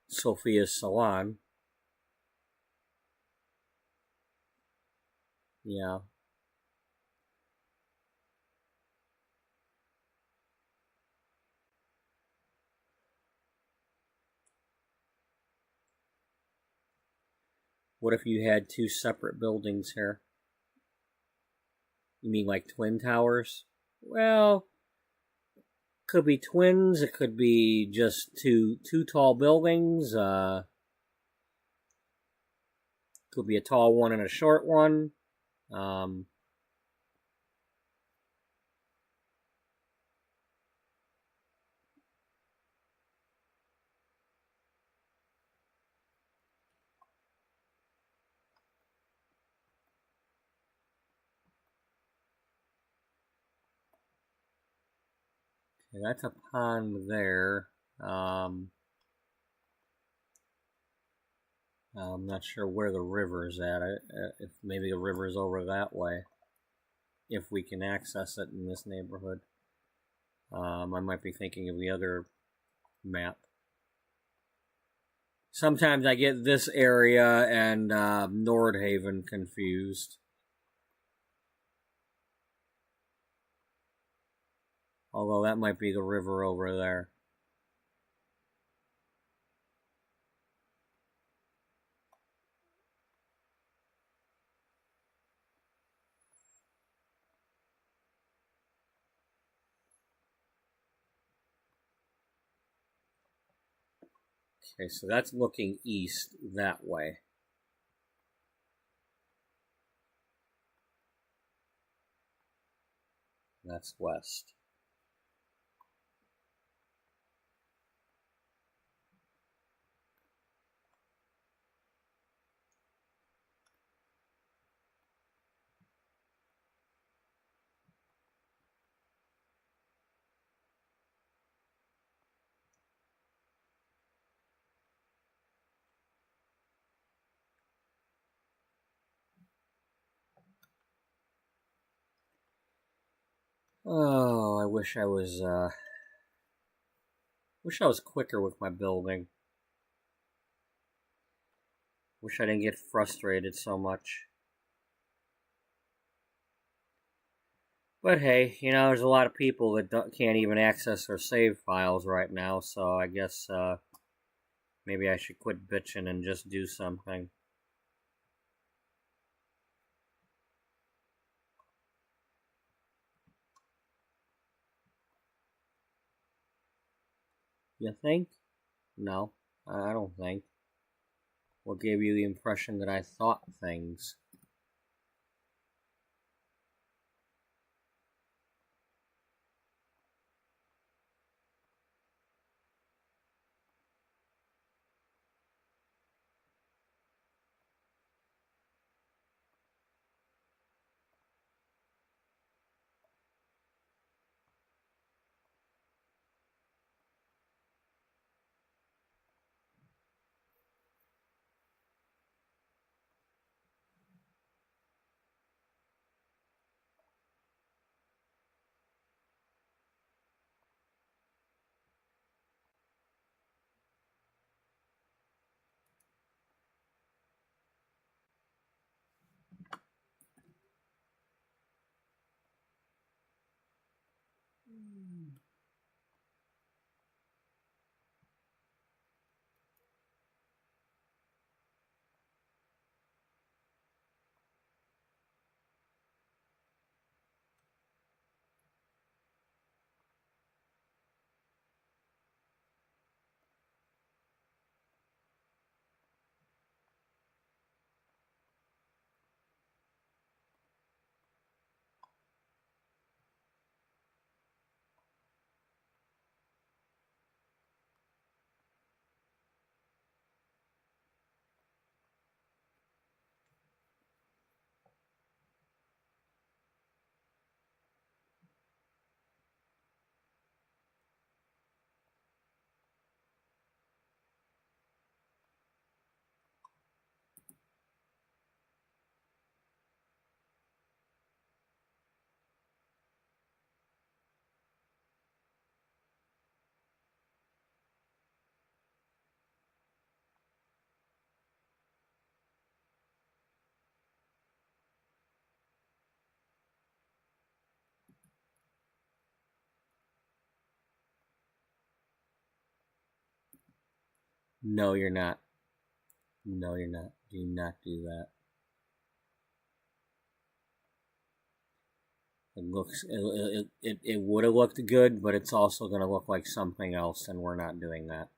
Sophia's salon. Yeah. What if you had two separate buildings here? You mean like twin towers? Well, could be twins. It could be just two tall buildings. Could be a tall one and a short one. Um, okay, that's a pond there. I'm not sure where the river is at. If maybe the river's over that way. If we can access it in this neighborhood. I might be thinking of the other map. Sometimes I get this area and Nordhaven confused. Although that might be the river over there. Okay, so that's looking east that way. That's west. Oh, I wish I was quicker with my building. Wish I didn't get frustrated so much. But hey, there's a lot of people that can't even access their save files right now, so I guess maybe I should quit bitching and just do something. You think? No, I don't think. What gave you the impression that I thought things? No, you're not. No, you're not. Do not do that. It looks, it would have looked good, but it's also going to look like something else, and we're not doing that.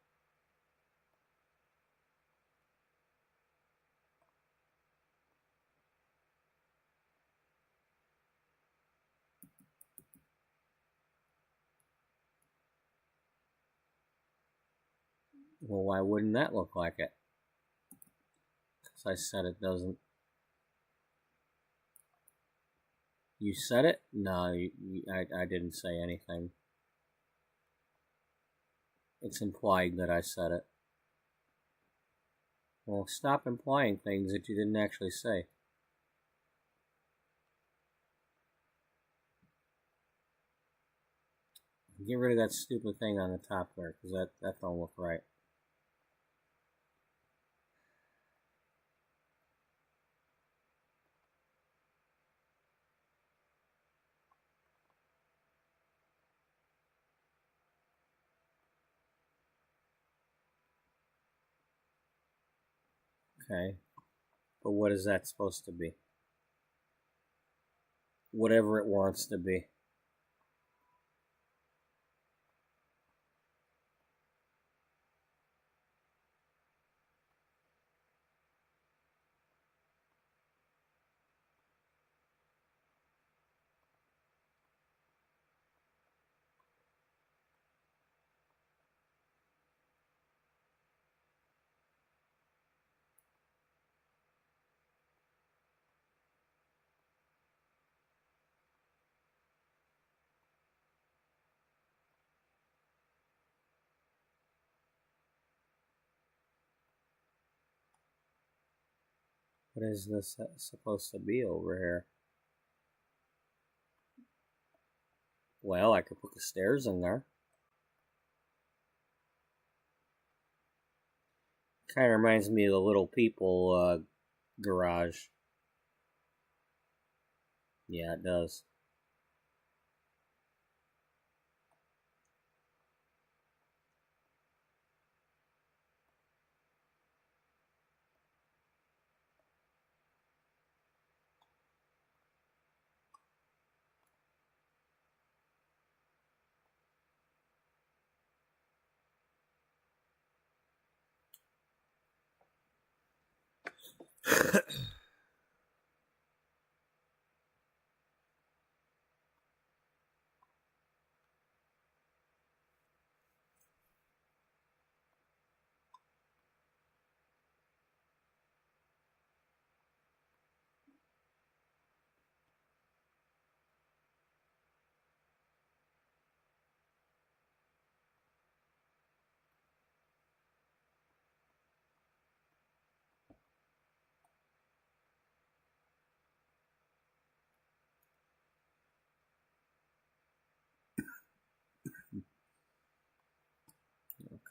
Well, why wouldn't that look like it? Because I said it doesn't. You said it? No, I didn't say anything. It's implied that I said it. Well, stop implying things that you didn't actually say. Get rid of that stupid thing on the top there, because that don't look right. Okay. But what is that supposed to be? Whatever it wants to be. What is this supposed to be over here? Well, I could put the stairs in there. Kind of reminds me of the Little People garage. Yeah, it does.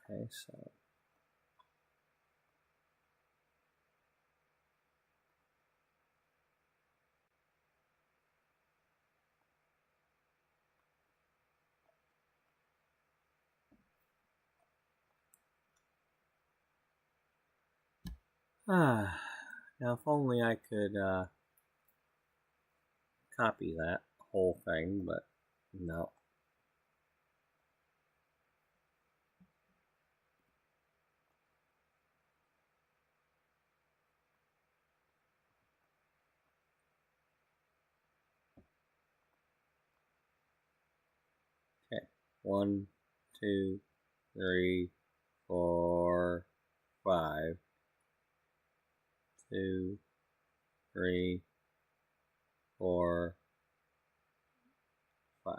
Okay, so now if only I could copy that whole thing, but no. Okay, 1, 2, 3, 4, 5. 2, 3, 4, 5.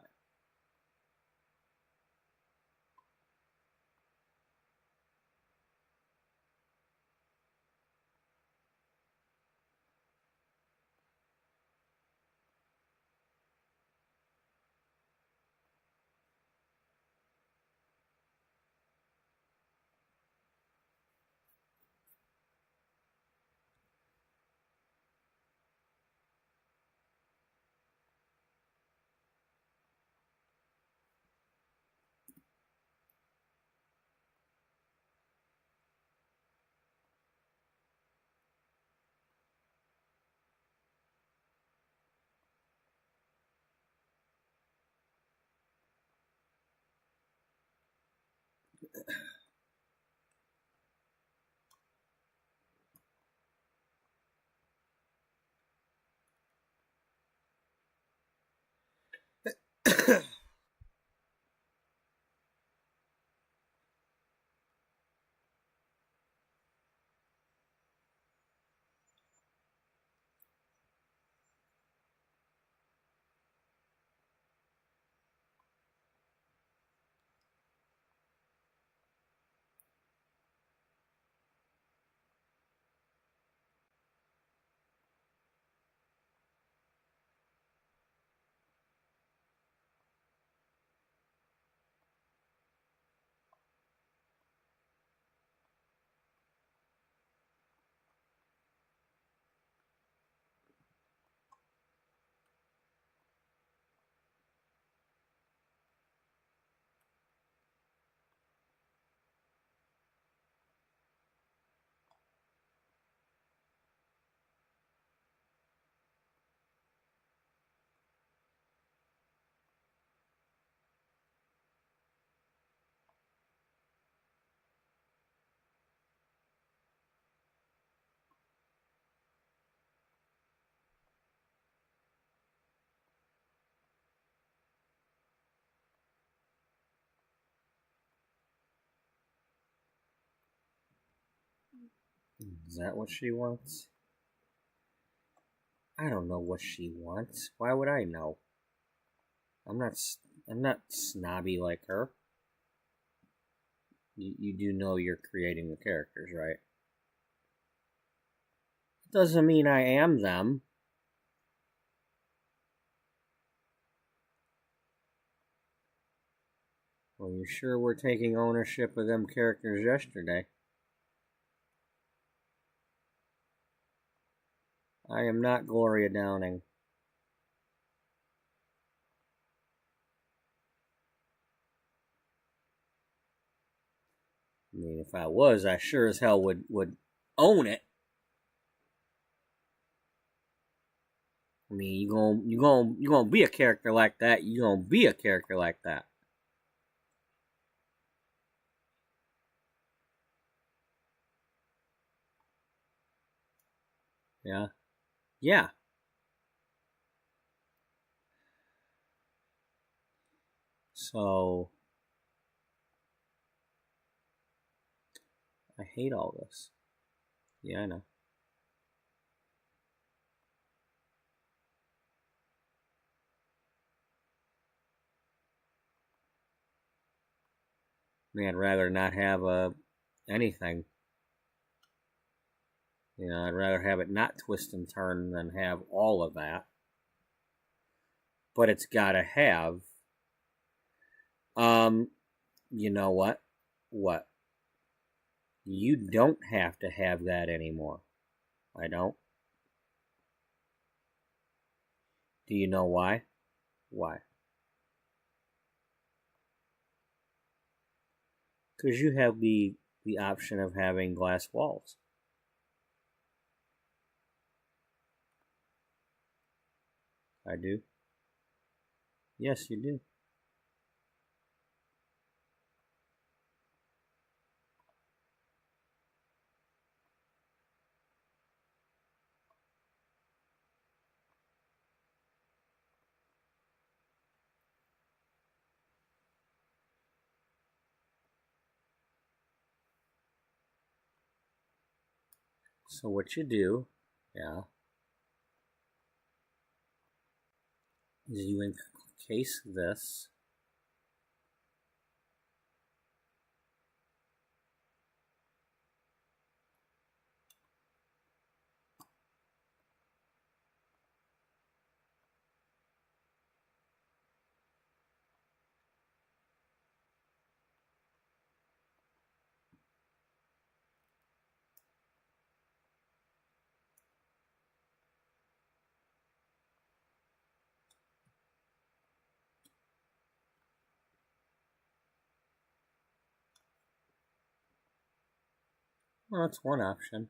Is that what she wants? I don't know what she wants. Why would I know? I'm not snobby like her. You do know you're creating the characters, right? It doesn't mean I am them. Well, you sure were taking ownership of them characters yesterday. I am not Gloria Downing. I mean, if I was, I sure as hell would own it. I mean, you gonna be a character like that. You gonna be a character like that. Yeah, yeah. So I hate all this. Yeah, I know. I mean, I'd rather not have anything. You know, I'd rather have it not twist and turn than have all of that. But it's gotta have. Um, you know what? What? You don't have to have that anymore. I don't. Do you know why? Why? Because you have the option of having glass walls. I do. Yes, you do. So what you do, yeah, is you encase this. Well, that's one option.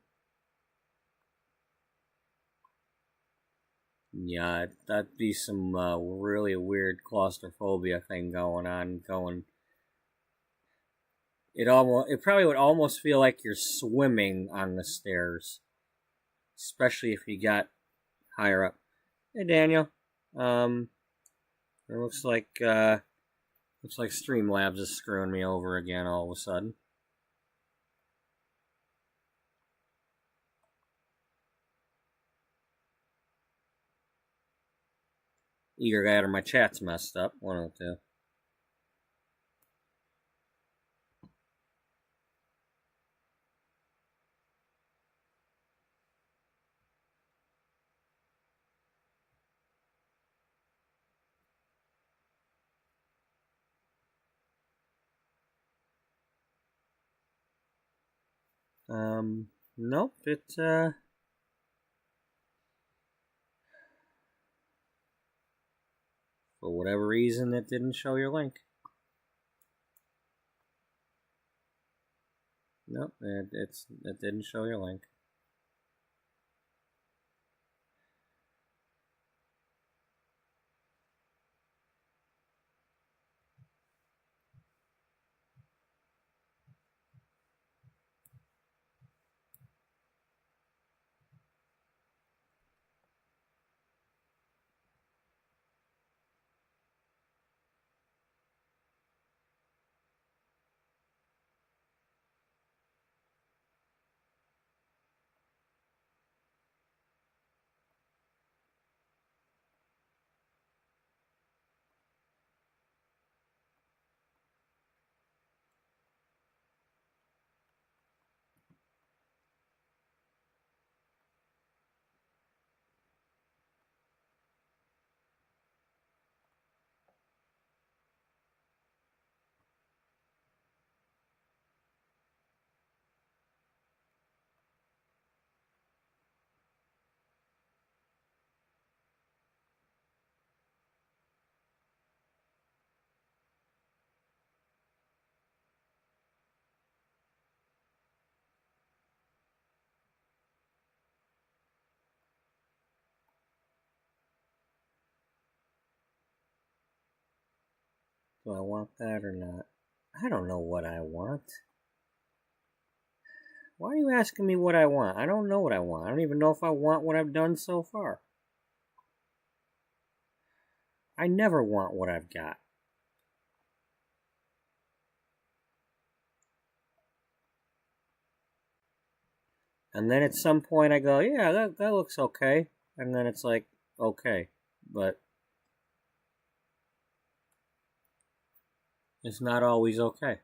Yeah, that'd be some really weird claustrophobia thing going on. It probably would almost feel like you're swimming on the stairs, especially if you got higher up. Hey, Daniel. Um, it looks like Streamlabs is screwing me over again all of a sudden. Either that or my chat's messed up. One of the two. Nope. For whatever reason, it didn't show your link. Nope, it didn't show your link. Do I want that or not? I don't know what I want. Why are you asking me what I want? I don't know what I want. I don't even know if I want what I've done so far. I never want what I've got. And then at some point I go, yeah, that looks okay. And then it's like, okay. But it's not always okay.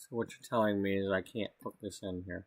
So what you're telling me is I can't put this in here.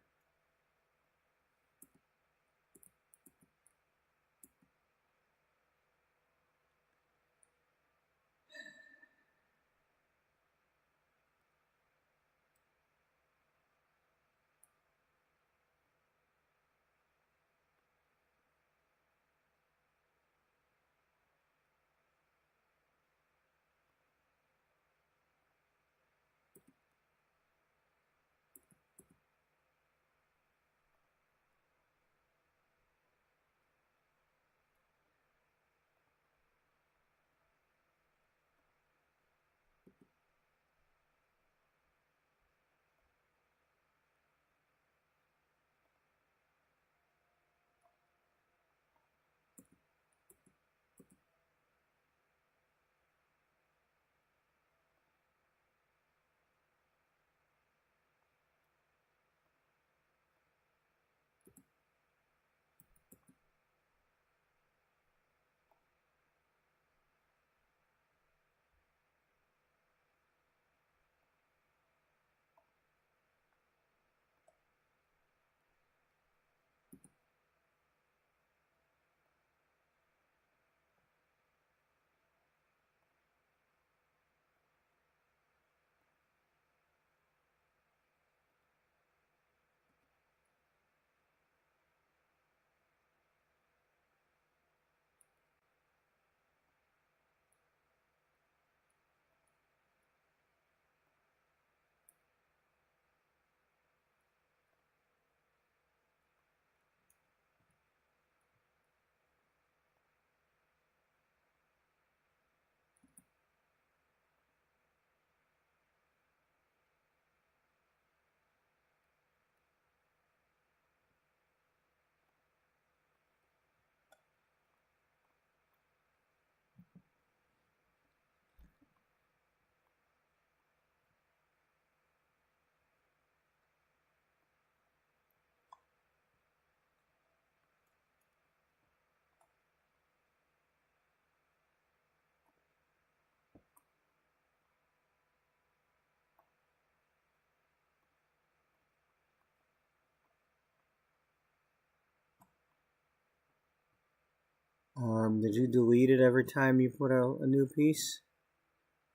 Did you delete it every time you put a new piece?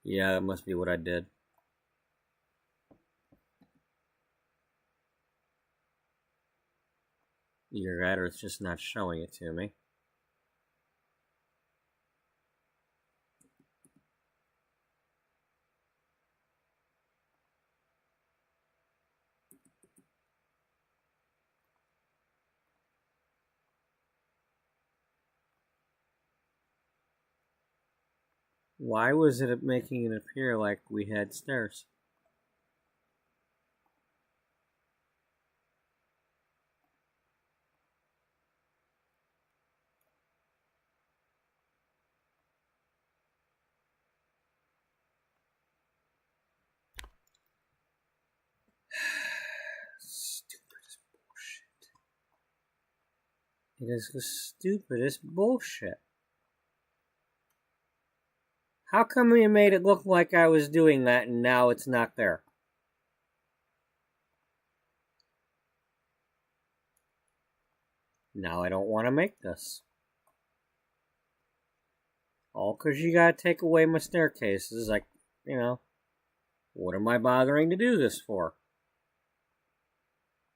Yeah, that must be what I did. Either that or it's just not showing it to me. Why was it making it appear like we had stairs? Stupidest bullshit. It is the stupidest bullshit. How come you made it look like I was doing that and now it's not there? Now I don't want to make this. All because you gotta take away my staircases. Like, you know, what am I bothering to do this for?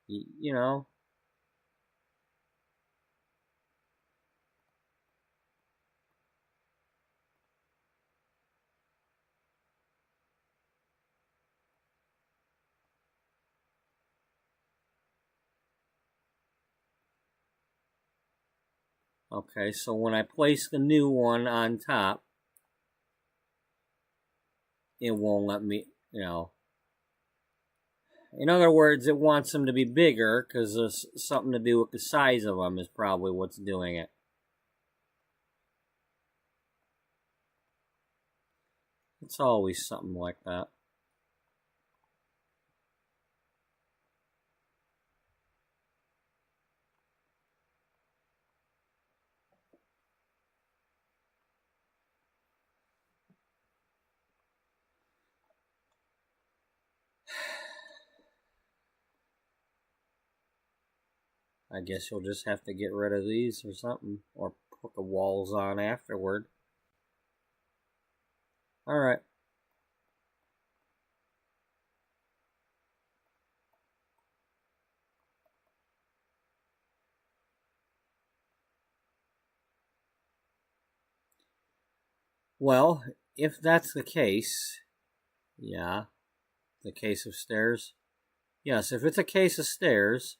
You know. Okay, so when I place the new one on top, it won't let me, you know. In other words, it wants them to be bigger because there's something to do with the size of them is probably what's doing it. It's always something like that. I guess you'll just have to get rid of these or something, or put the walls on afterward. Alright. Well, if that's the case, yeah, the case of stairs. Yes, if it's a case of stairs,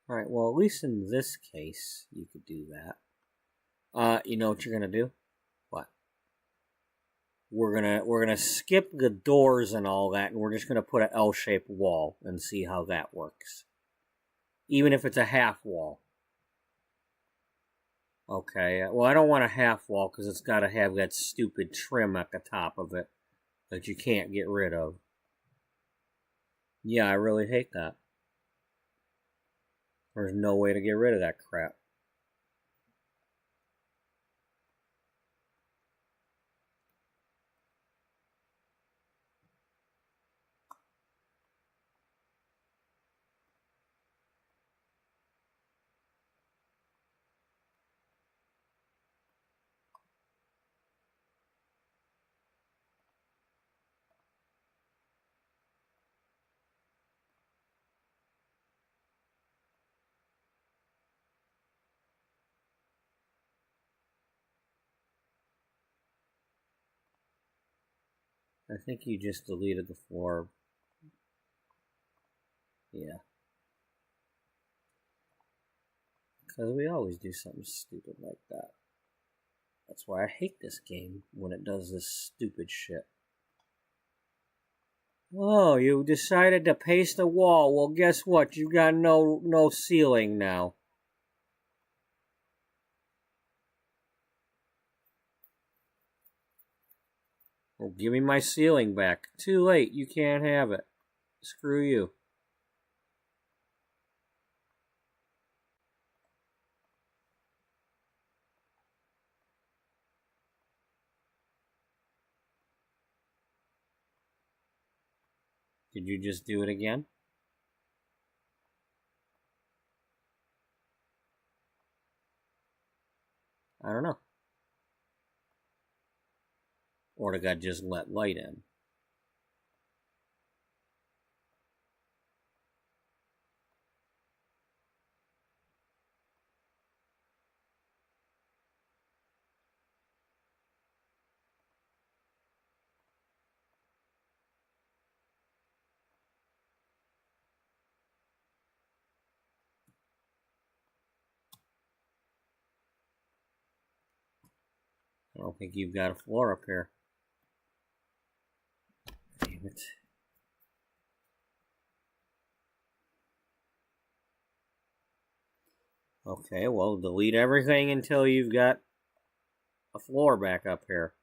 alright, well, at least in this case, you could do that. You know what you're gonna do? What? We're gonna skip the doors and all that, and we're just gonna put an L-shaped wall and see how that works. Even if it's a half wall. Okay, well, I don't want a half wall because it's got to have that stupid trim at the top of it that you can't get rid of. Yeah, I really hate that. There's no way to get rid of that crap. I think you just deleted the floor. Yeah. Because we always do something stupid like that. That's why I hate this game when it does this stupid shit. Oh, you decided to paste a wall. Well, guess what? You got no ceiling now. Well, give me my ceiling back. Too late. You can't have it. Screw you. Did you just do it again? I don't know. Or did I just let light in? I don't think you've got a floor up here. Damn it. Okay, well, delete everything until you've got a floor back up here.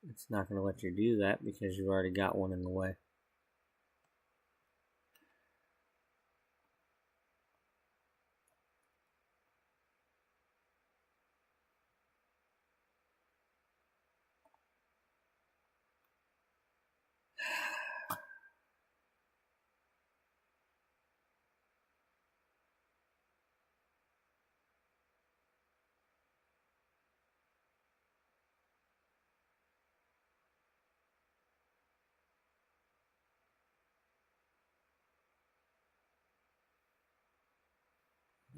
It's not going to let you do that because you've already got one in the way.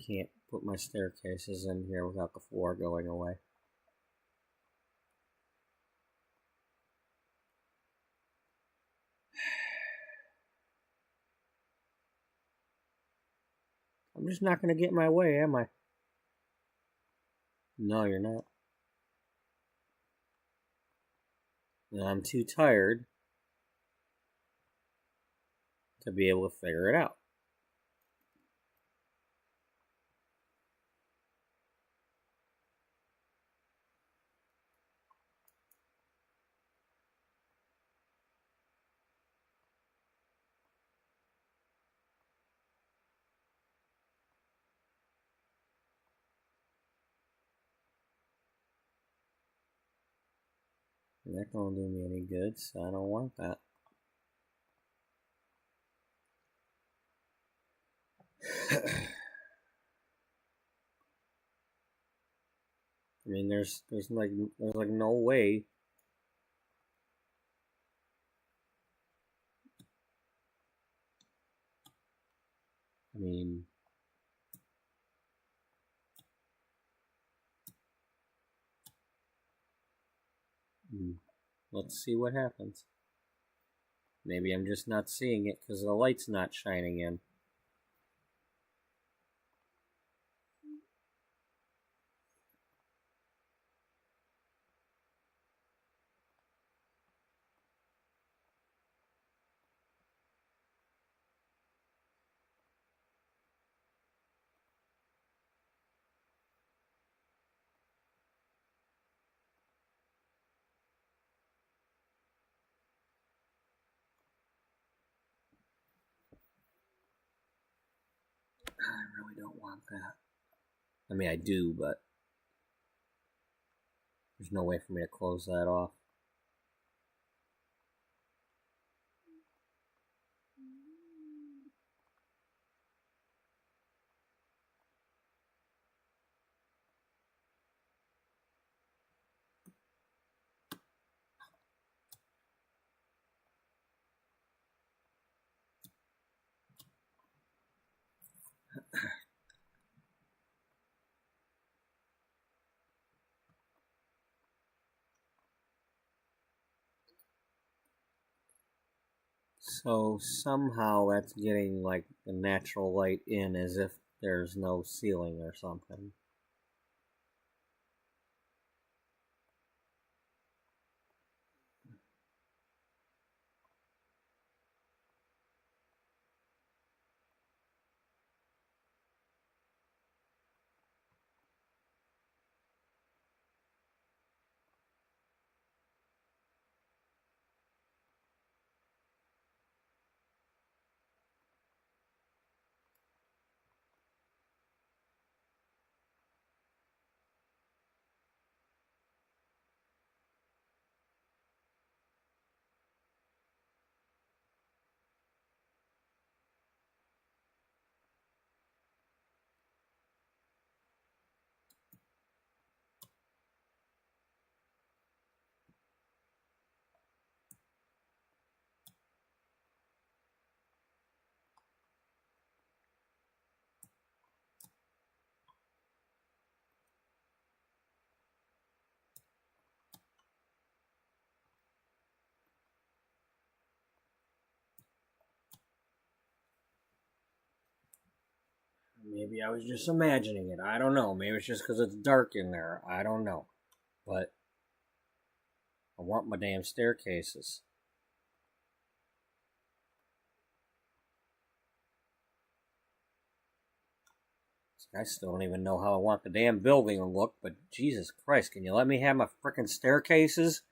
Can't put my staircases in here without the floor going away. I'm just not going to get in my way, am I? No, you're not. And I'm too tired to be able to figure it out. That don't do me any good, so I don't want that. I mean, there's like no way. I mean, let's see what happens. Maybe I'm just not seeing it because the light's not shining in. I don't want that. I mean, I do, but there's no way for me to close that off. So somehow that's getting like the natural light in as if there's no ceiling or something. Maybe I was just imagining it. I don't know. Maybe it's just because it's dark in there. I don't know. But I want my damn staircases. I still don't even know how I want the damn building to look, but Jesus Christ, can you let me have my frickin' staircases?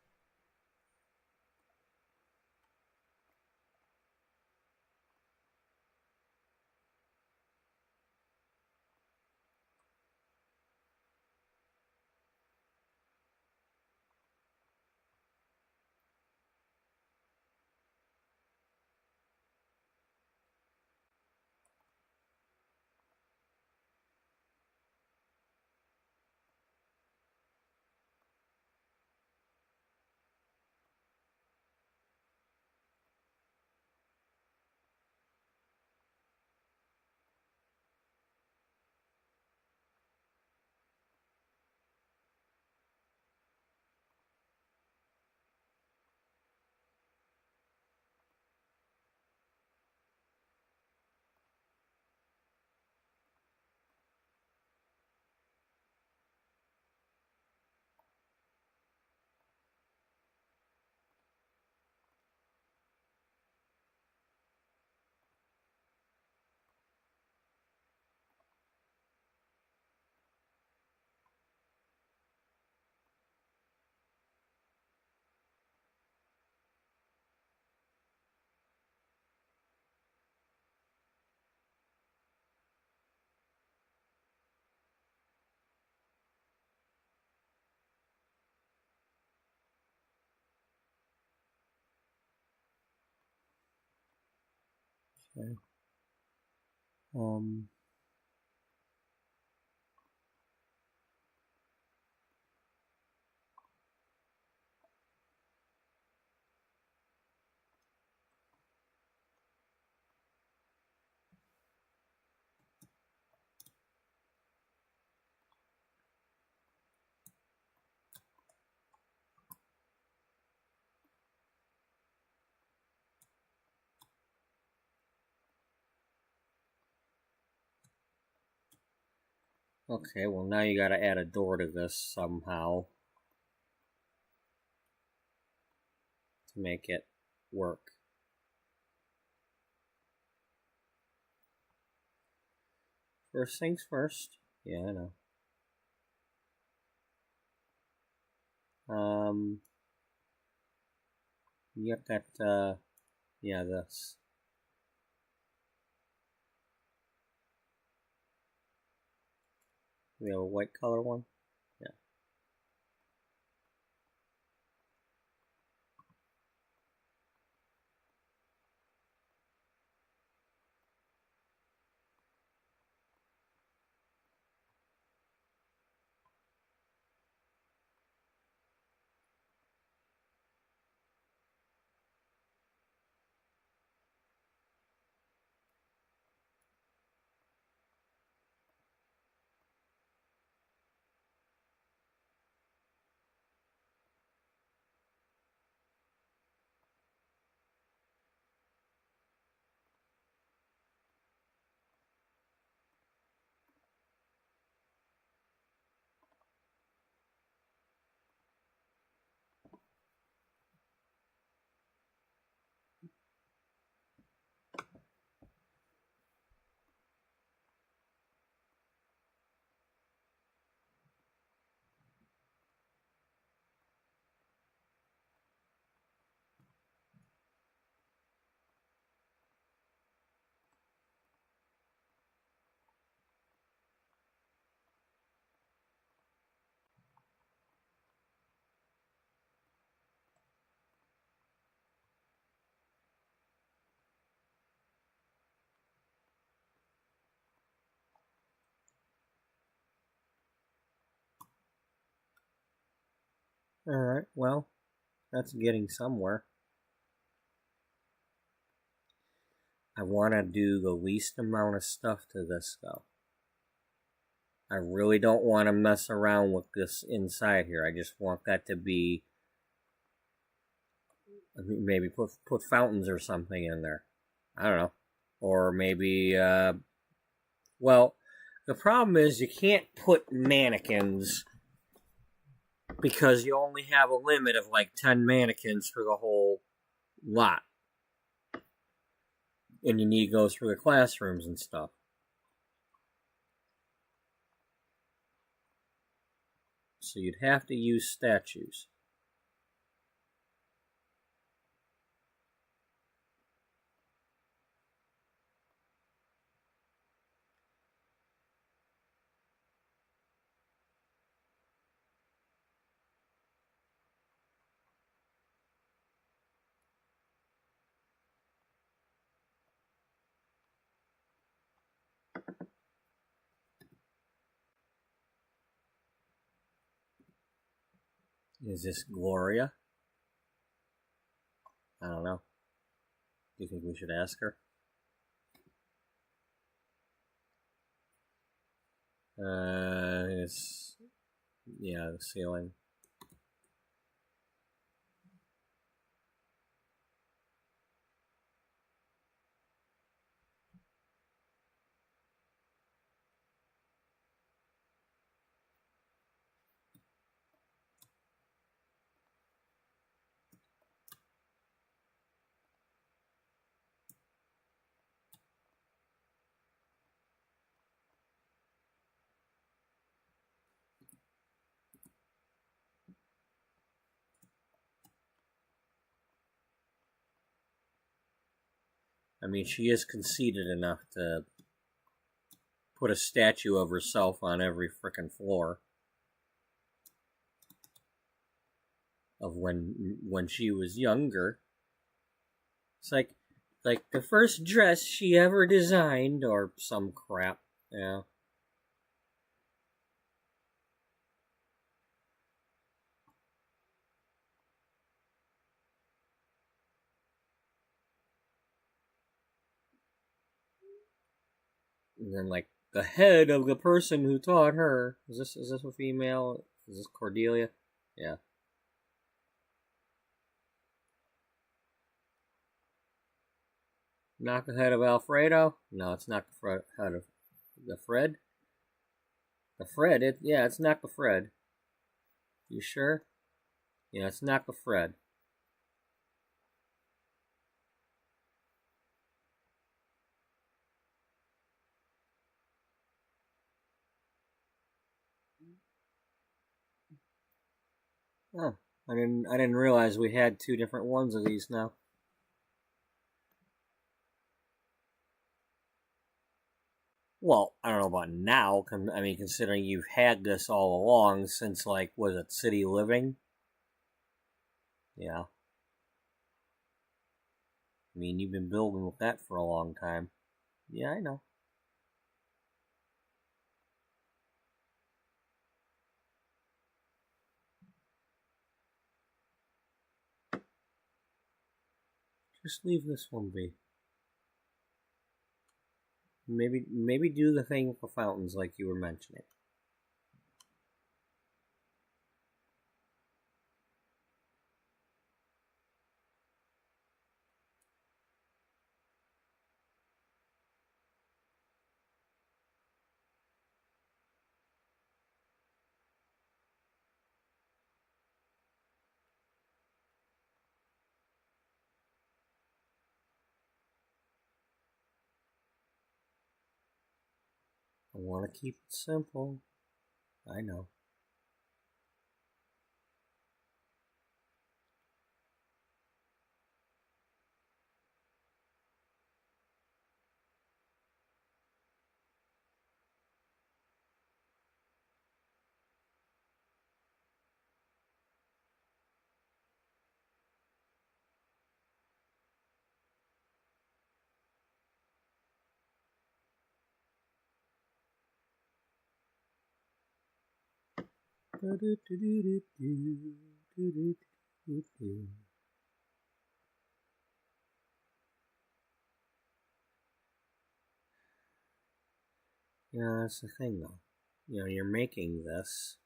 Okay. Okay, well now you gotta add a door to this somehow to make it work. First things first. Yeah, I know. You got that, yeah, this. We have a white color one. Yeah. Alright, well, that's getting somewhere. I want to do the least amount of stuff to this, though. I really don't want to mess around with this inside here. I just want that to be... maybe put fountains or something in there. I don't know. Or maybe... well, the problem is you can't put mannequins... because you only have a limit of like 10 mannequins for the whole lot. And you need to go through the classrooms and stuff. So you'd have to use statues. Is this Gloria? I don't know. Do you think we should ask her? It's... yeah, the ceiling. I mean, she is conceited enough to put a statue of herself on every frickin' floor. Of when she was younger. It's like the first dress she ever designed, or some crap. Yeah. And then like the head of the person who taught her. Is this a female? Is this Cordelia? Yeah. Knock the head of Alfredo? No, it's not the head of the Fred. The Fred? Yeah, it's not the Fred. You sure? Yeah, it's not the Fred. Oh, I didn't realize we had two different ones of these now. Well, I don't know about now. I mean, considering you've had this all along since, like, was it City Living? Yeah. I mean, you've been building with that for a long time. Yeah, I know. Just leave this one be. Maybe do the thing with the fountains like you were mentioning. I want to keep it simple. I know. Yeah, that's the thing, though. You know, you're making this.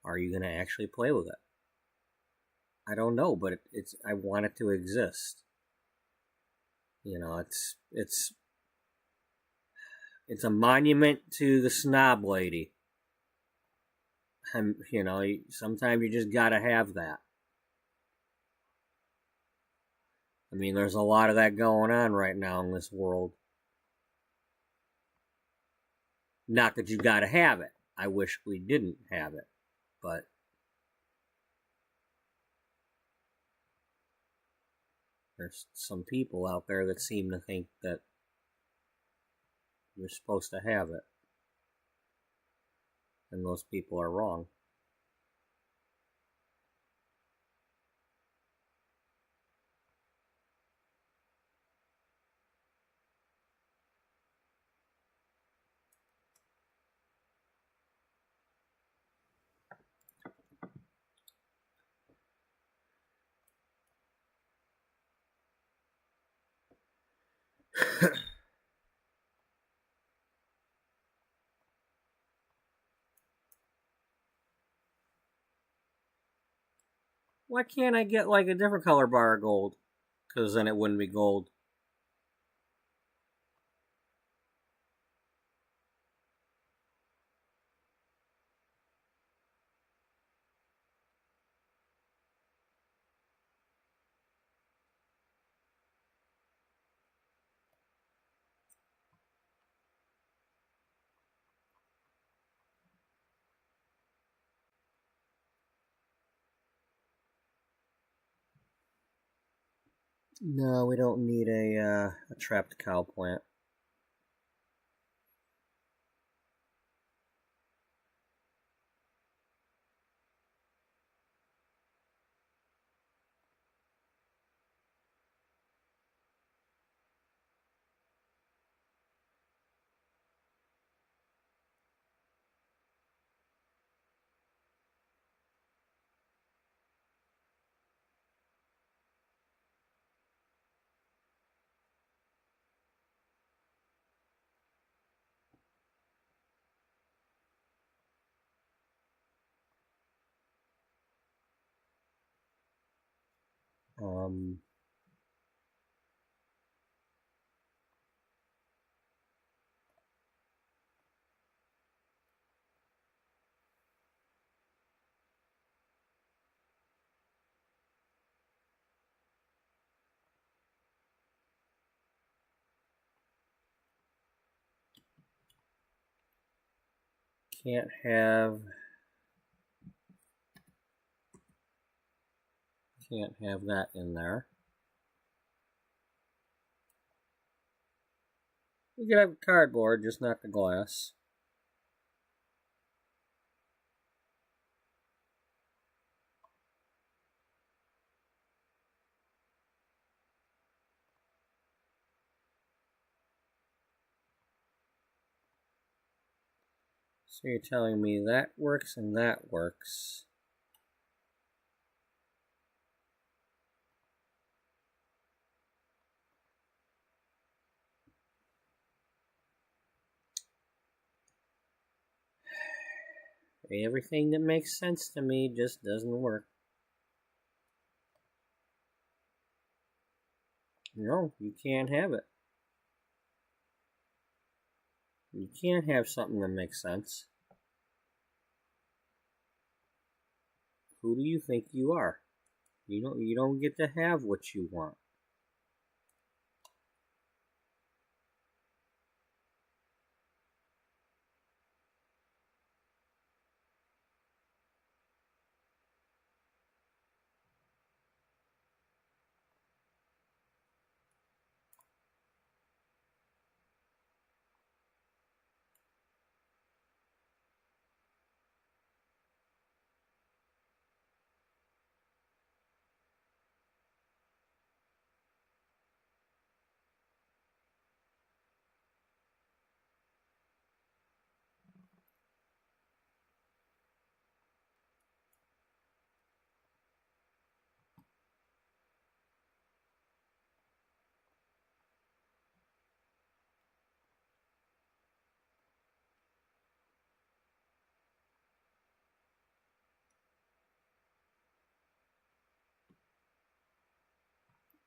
Are you going to actually play with it? I don't know, but it's. I want it to exist. You know, it's a monument to the snob lady. And, you know, sometimes you just gotta have that. I mean, there's a lot of that going on right now in this world. Not that you gotta have it. I wish we didn't have it, but there's some people out there that seem to think that you're supposed to have it, and those people are wrong. Why can't I get like a different color bar of gold? Because then it wouldn't be gold. No, we don't need a trapped cow plant. Um, can't have that in there. You could have cardboard, just not the glass. So you're telling me that works and that works. Everything that makes sense to me just doesn't work. No, you can't have it. You can't have something that makes sense. Who do you think you are? You don't get to have what you want.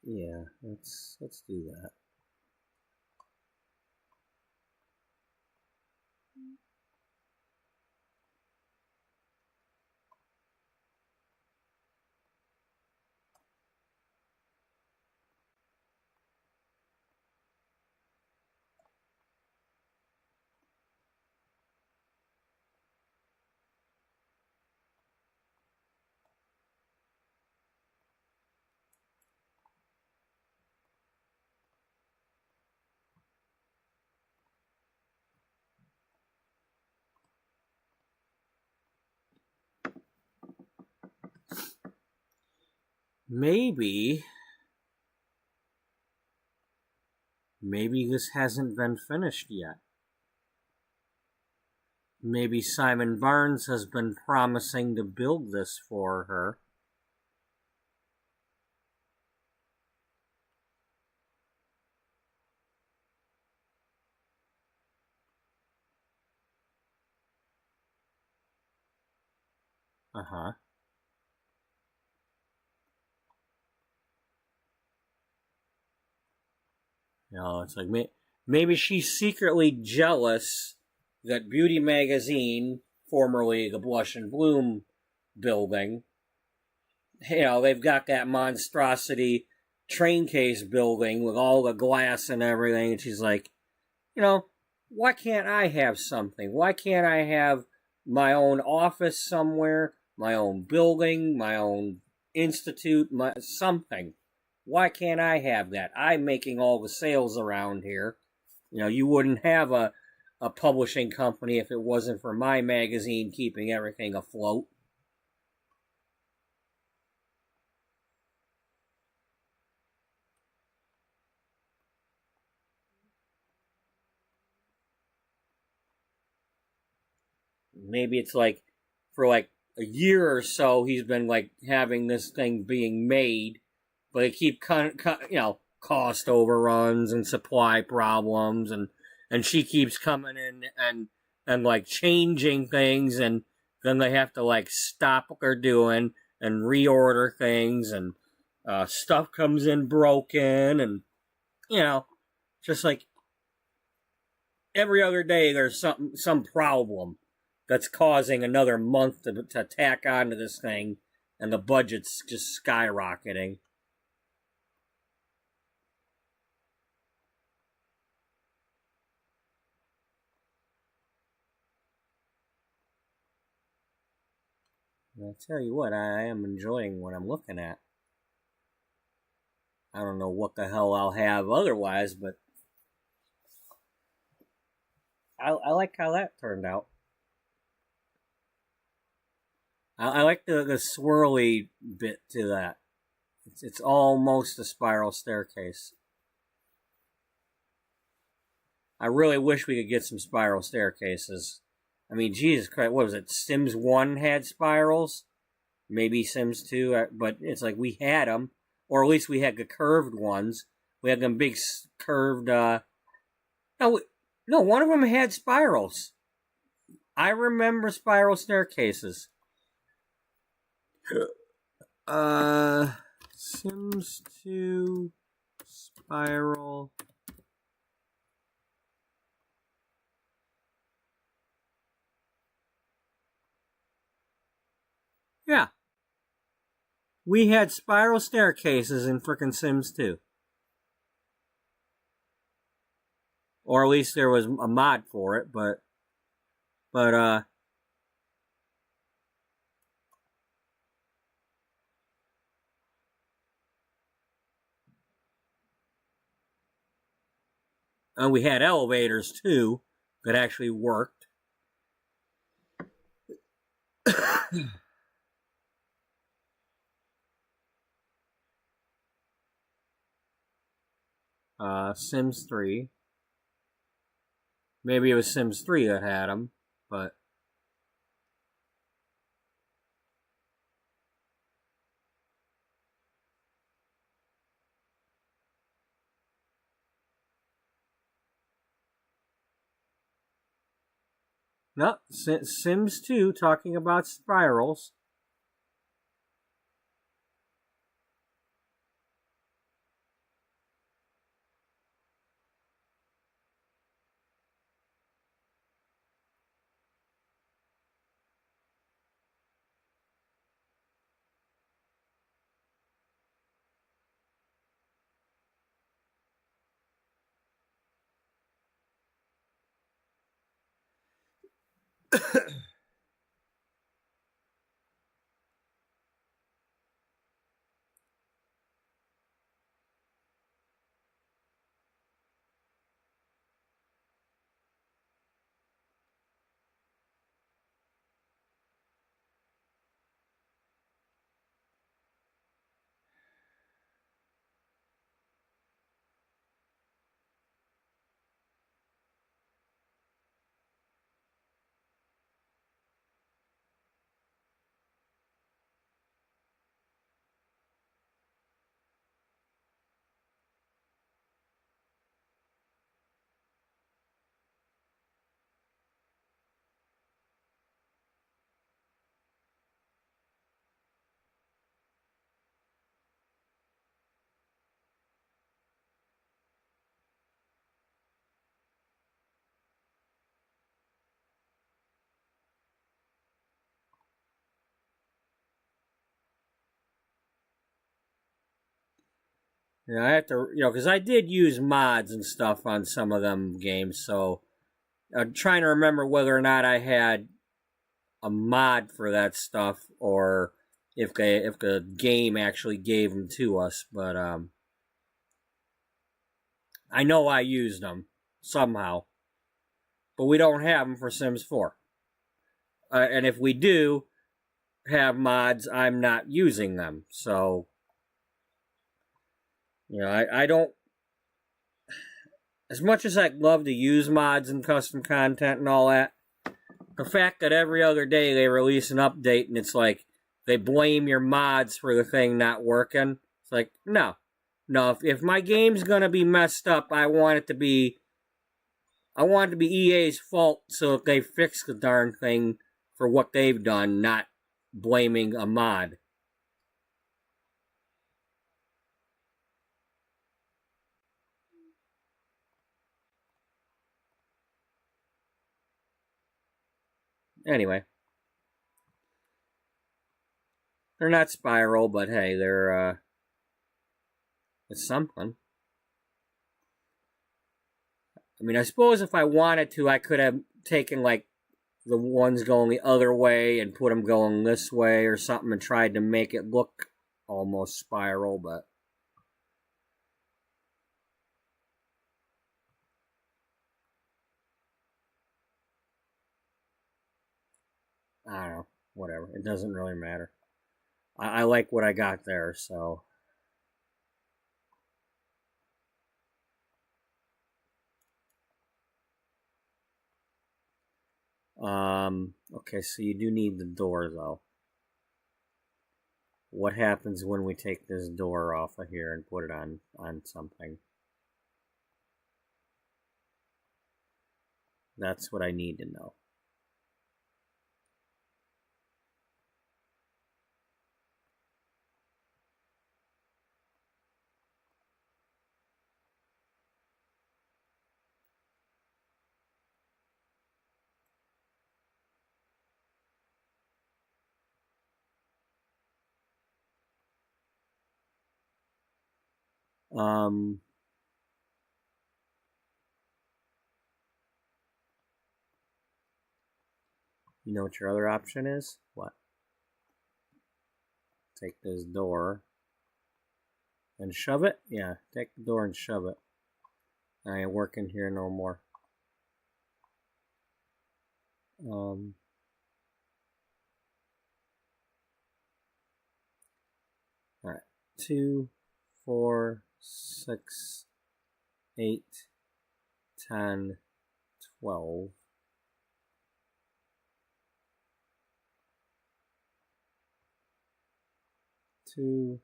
Yeah, let's do that. Maybe this hasn't been finished yet. Maybe Simon Barnes has been promising to build this for her. Uh-huh. It's like maybe she's secretly jealous that Beauty Magazine, formerly the Blush and Bloom building, they've got that monstrosity train case building with all the glass and everything, and she's like, why can't I have something? Why can't I have my own office somewhere, my own building, my own institute, something? Why can't I have that? I'm making all the sales around here. You wouldn't have a publishing company if it wasn't for my magazine keeping everything afloat. Maybe it's like for like a year or so he's been like having this thing being made, but they keep cost overruns and supply problems, and she keeps coming in and like changing things, and then they have to like stop what they're doing and reorder things, and stuff comes in broken, and just like every other day there's some problem that's causing another month to tack onto this thing, and the budget's just skyrocketing. And I tell you what, I am enjoying what I'm looking at. I don't know what the hell I'll have otherwise, but I like how that turned out. I like the swirly bit to that. It's almost a spiral staircase. I really wish we could get some spiral staircases. I mean, Jesus Christ, what was it? Sims 1 had spirals? Maybe Sims 2, but it's like we had them. Or at least we had the curved ones. We had them big curved, no, one of them had spirals. I remember spiral staircases. Sims 2 spiral. Yeah. We had spiral staircases in frickin' Sims 2. Or at least there was a mod for it, but and we had elevators too that actually worked. Sims 3. Maybe it was Sims 3 that had them, but no, Sims 2 talking about spirals. Yeah, I have to, because I did use mods and stuff on some of them games, so I'm trying to remember whether or not I had a mod for that stuff or if the game actually gave them to us. But I know I used them somehow, but we don't have them for Sims 4. And if we do have mods, I'm not using them. So, I don't. As much as I'd love to use mods and custom content and all that, the fact that every other day they release an update and it's like they blame your mods for the thing not working. It's like, no. If my game's gonna be messed up, I want it to be EA's fault, so if they fix the darn thing for what they've done, not blaming a mod. Anyway. They're not spiral, but hey, they're it's something. I mean, I suppose if I wanted to, I could have taken like the ones going the other way and put them going this way or something and tried to make it look almost spiral, but I don't know, whatever. It doesn't really matter. I like what I got there, so. Okay, so you do need the door, though. What happens when we take this door off of here and put it on something? That's what I need to know. Um, you know what your other option is? What? Take this door and shove it? Yeah, take the door and shove it. I ain't working here no more. All right. 2, 4, 6, 8, 10, 12. 2,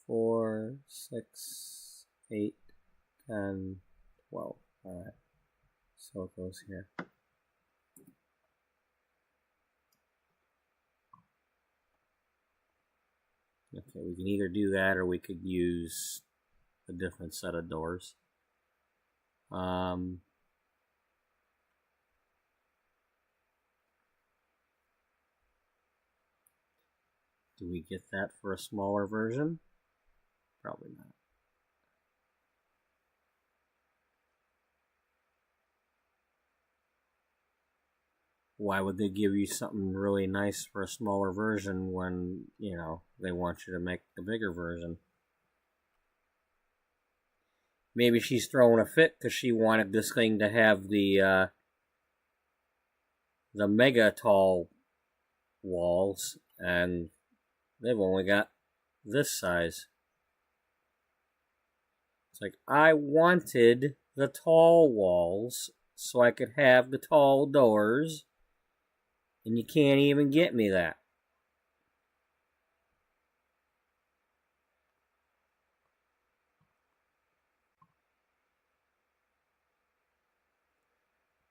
4, 6, 8, 10, 12. All right. So it goes here. Okay, we can either do that or we could use a different set of doors. Do we get that for a smaller version? Probably not. Why would they give you something really nice for a smaller version when, you know, they want you to make the bigger version? Maybe she's throwing a fit because she wanted this thing to have the mega tall walls, and they've only got this size. It's like, I wanted the tall walls so I could have the tall doors, and you can't even get me that.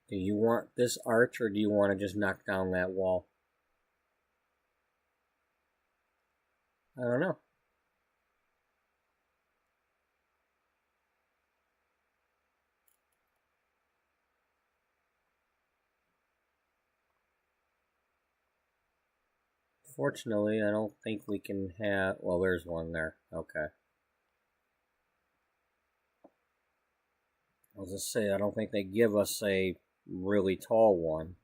Do you want this arch, or do you want to just knock down that wall? I don't know. Fortunately, I don't think we can have... Well, there's one there. Okay. I was just say, I don't think they give us a really tall one.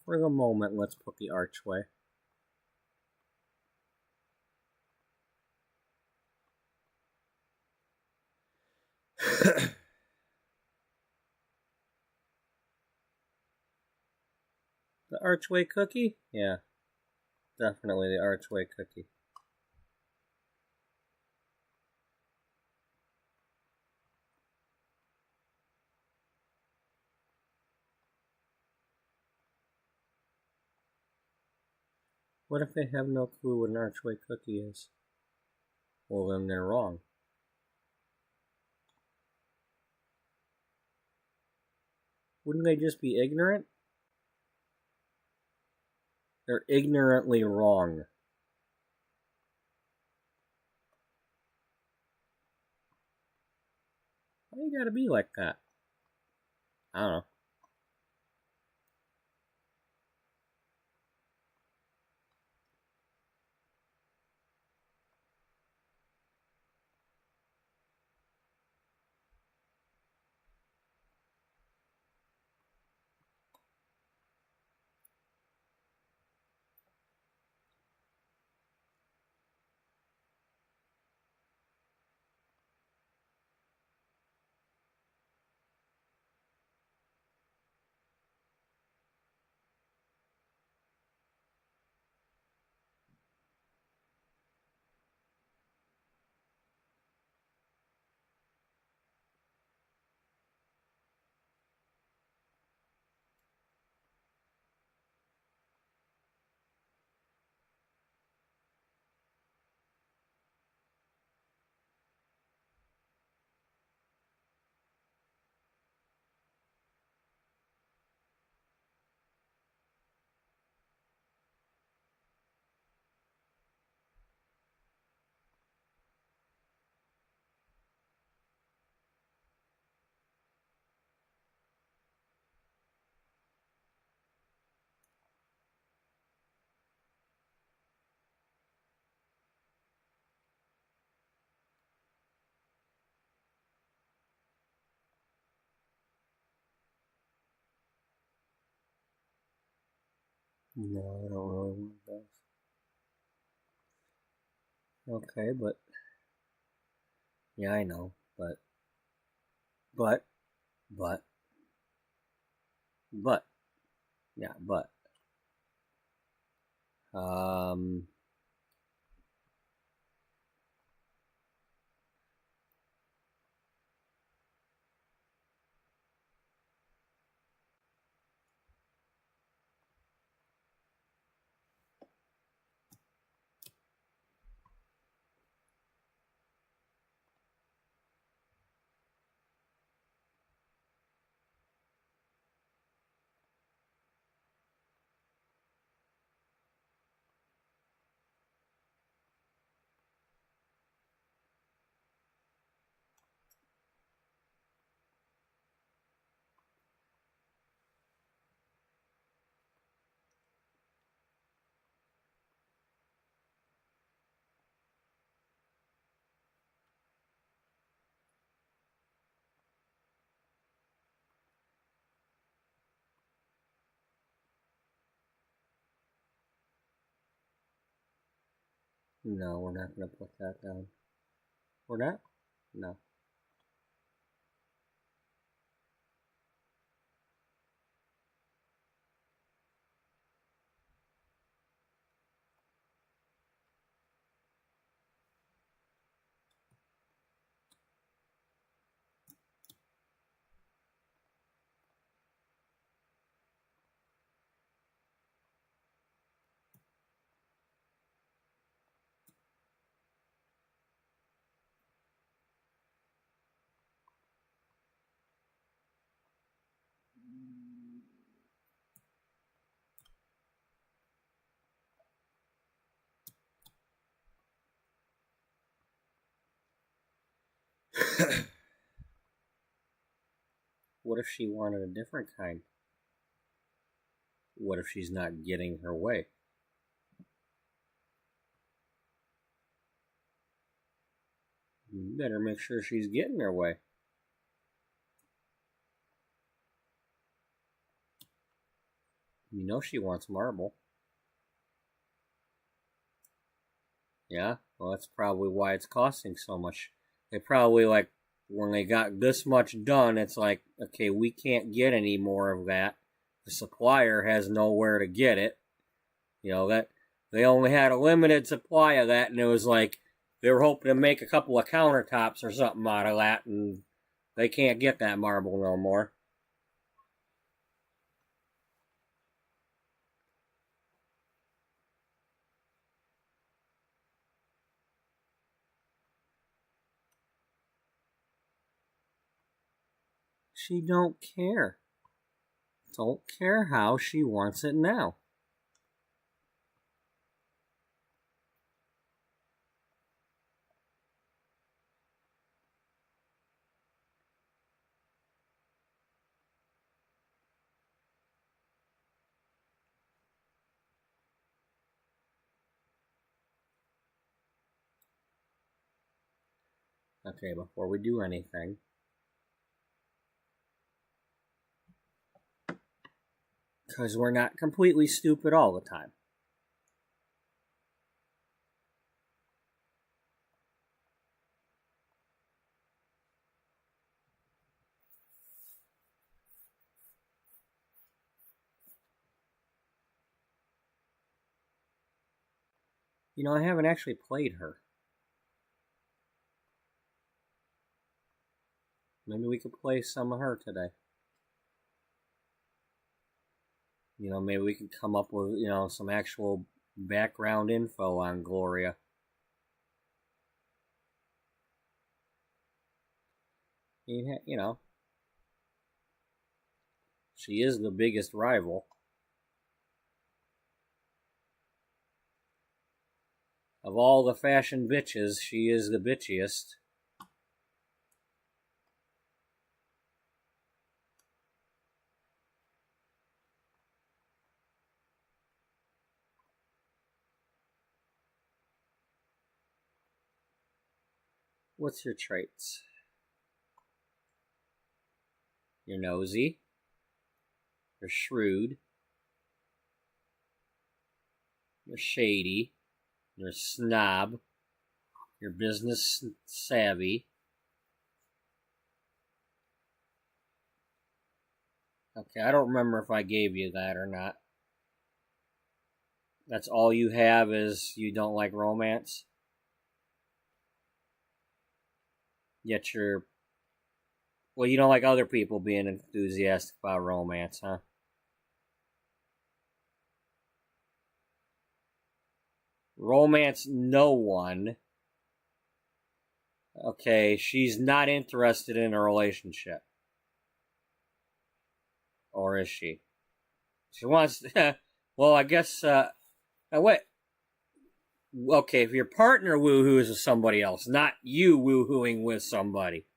For the moment, let's put the archway. The archway cookie? Yeah, definitely the archway cookie. What if they have no clue what an archway cookie is? Well, then they're wrong. Wouldn't they just be ignorant? They're ignorantly wrong. Why you gotta be like that? I don't know. No, I don't really want those. Okay, but yeah, I know, but but but but yeah, but um no, we're not gonna put that down. We're not? No. What if she wanted a different kind? What if she's not getting her way? You better make sure she's getting her way. You know she wants marble. Yeah? Well, that's probably why it's costing so much. They probably, like, when they got this much done, it's like, okay, we can't get any more of that. The supplier has nowhere to get it. You know, that they only had a limited supply of that, and it was like they were hoping to make a couple of countertops or something out of that, and they can't get that marble no more. She don't care. Don't care how she wants it now. Okay, before we do anything, because we're not completely stupid all the time. You know, I haven't actually played her. Maybe we could play some of her today. You know, maybe we could come up with, you know, some actual background info on Gloria. You know, she is the biggest rival. Of all the fashion bitches, she is the bitchiest. What's your traits? You're nosy. You're shrewd. you're shady, you're a snob, you're business savvy. Okay, I don't remember if I gave you that or not. That's all you have is you don't like romance? Yet you're... Well, you don't like other people being enthusiastic about romance, huh? Romance no one. Okay, she's not interested in a relationship. Or is she? She wants... well, I guess... wait. Okay, if your partner woohoos with somebody else, not you woohooing with somebody.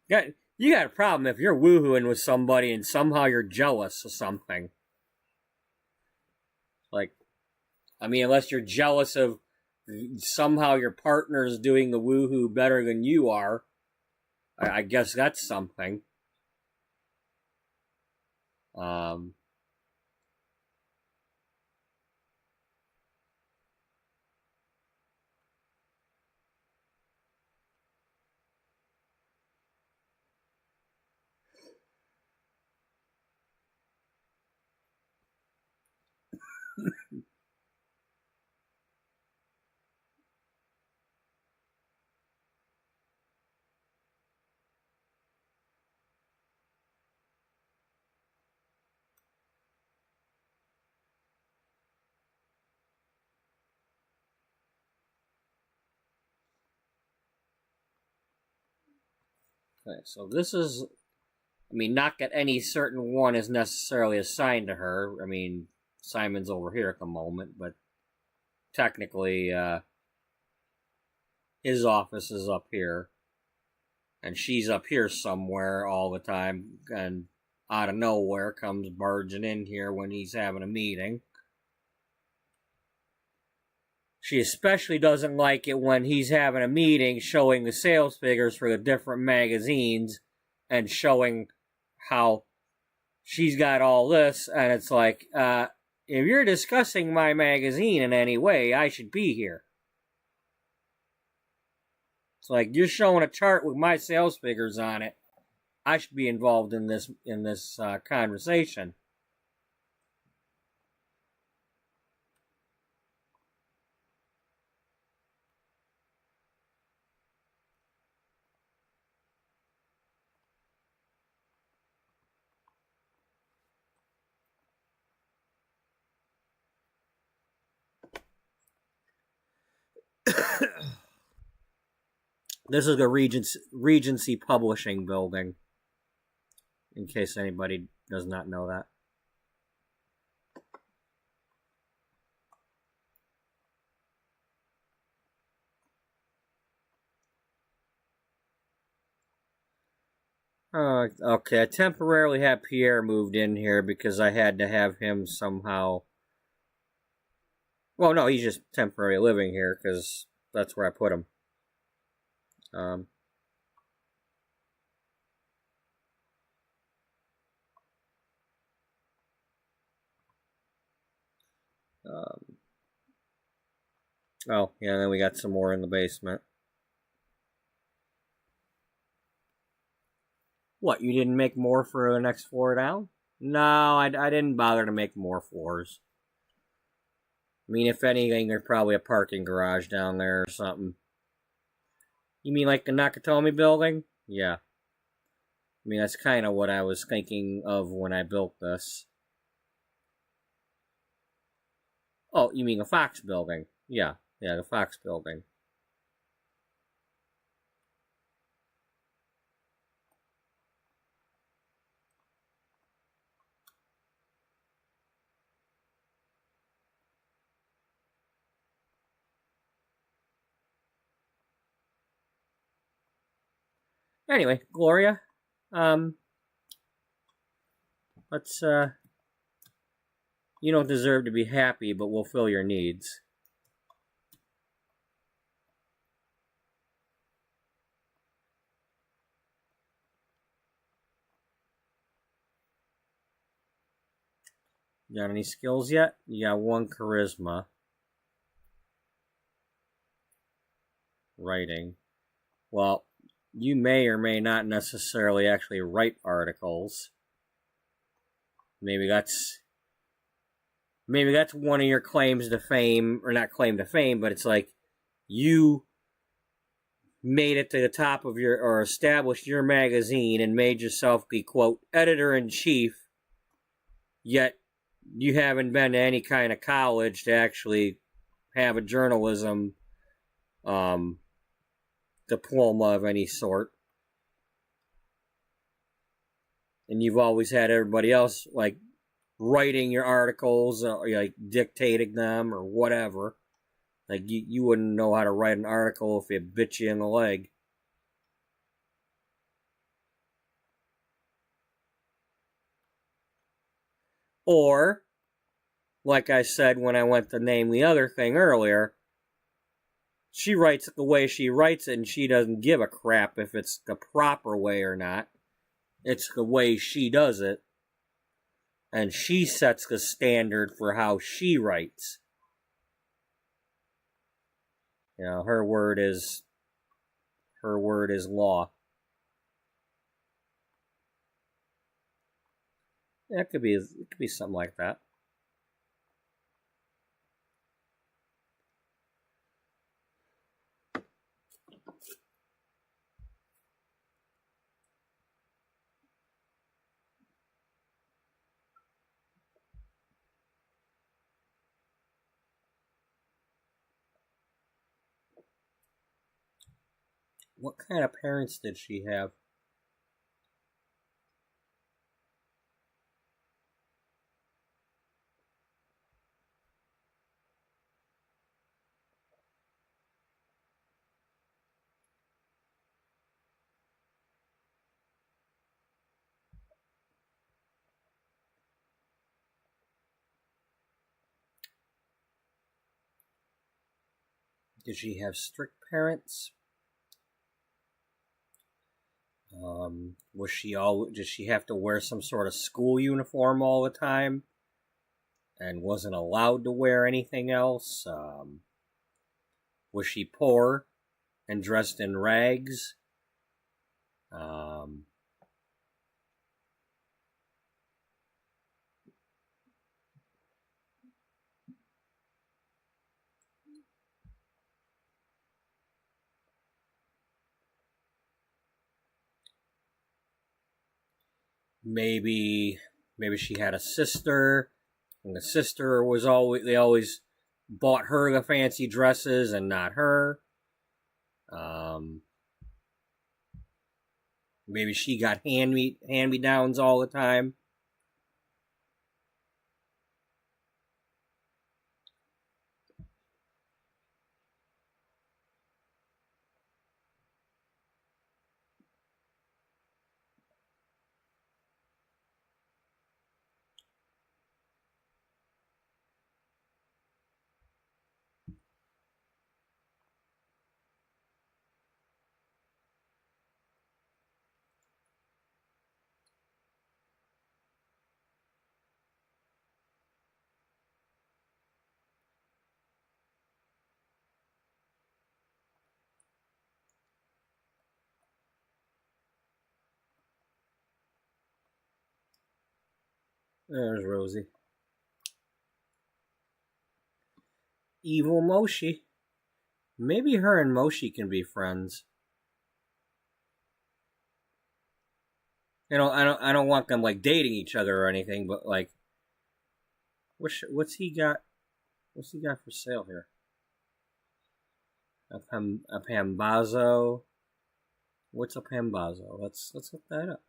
You got a problem if you're woohooing with somebody and somehow you're jealous of something. Like, I mean, unless you're jealous of somehow your partner is doing the woohoo better than you are, I guess that's something. Okay, so this is... I mean, not that any certain one is necessarily assigned to her. I mean, Simon's over here at the moment, but technically, his office is up here. And she's up here somewhere all the time, and out of nowhere comes barging in here when he's having a meeting. She especially doesn't like it when he's having a meeting showing the sales figures for the different magazines and showing how she's got all this, and it's like, if you're discussing my magazine in any way, I should be here. It's like, you're showing a chart with my sales figures on it. I should be involved in this conversation. This is the Regency Publishing building, in case anybody does not know that. Okay, I temporarily had Pierre moved in here because I had to have him somehow... Well, no, he's just temporarily living here because that's where I put him. Oh, yeah, then we got some more in the basement. What, you didn't make more for the next floor down? No, I didn't bother to make more floors. I mean, if anything, there's probably a parking garage down there or something. You mean like the Nakatomi building? Yeah. I mean, that's kind of what I was thinking of when I built this. Oh, you mean the Fox building? Yeah, the Fox building. Anyway, Gloria, let's, you don't deserve to be happy, but we'll fill your needs. You got any skills yet? You got 1 charisma. writing. Well, you may or may not necessarily actually write articles. Maybe that's one of your claims to fame, or not claim to fame, but it's like you made it to the top of your, or established your magazine and made yourself the, quote, editor-in-chief, yet you haven't been to any kind of college to actually have a journalism diploma of any sort. And you've always had everybody else, like, writing your articles, or like dictating them or whatever. Like, you wouldn't know how to write an article if it bit you in the leg. Or, like I said when I went to name the other thing earlier, she writes it the way she writes it, and she doesn't give a crap if it's the proper way or not. It's the way she does it. And she sets the standard for how she writes. You know, her word is law. Yeah, it could be something like that. What kind of parents did she have? Did she have strict parents? Did she have to wear some sort of school uniform all the time and wasn't allowed to wear anything else? Was she poor and dressed in rags? Maybe she had a sister, and the sister they always bought her the fancy dresses and not her. Maybe she got hand-me-downs all the time. There's Rosie. Evil Moshi. Maybe her and Moshi can be friends. I don't want them like dating each other or anything, but like, what's he got? What's he got for sale here? A Pambazo. What's a Pambazo? Let's look that up.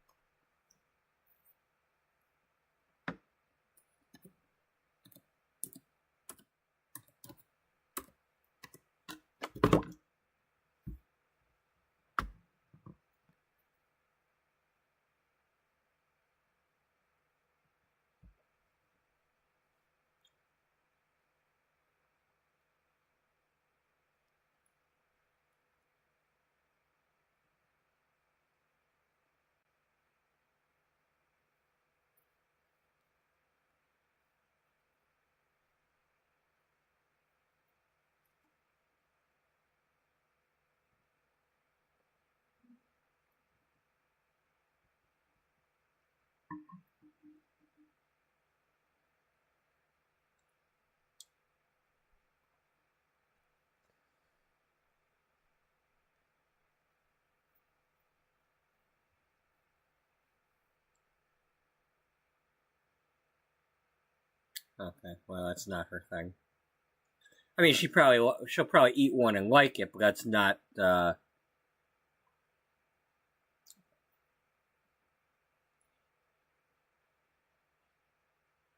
Okay, well, that's not her thing. I mean, she'll probably eat one and like it, but that's not.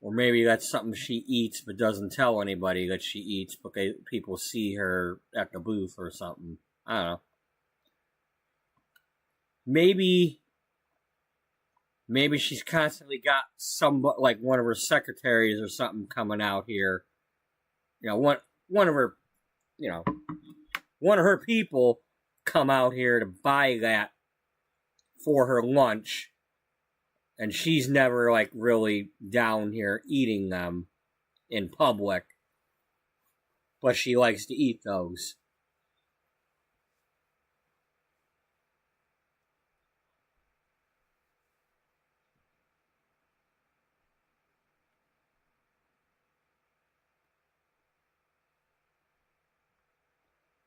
Or maybe that's something she eats but doesn't tell anybody that she eats, but people see her at the booth or something. I don't know. Maybe she's constantly got like one of her secretaries or something coming out here. You know, one of her, you know, one of her people come out here to buy that for her lunch, and she's never like really down here eating them in public, but she likes to eat those.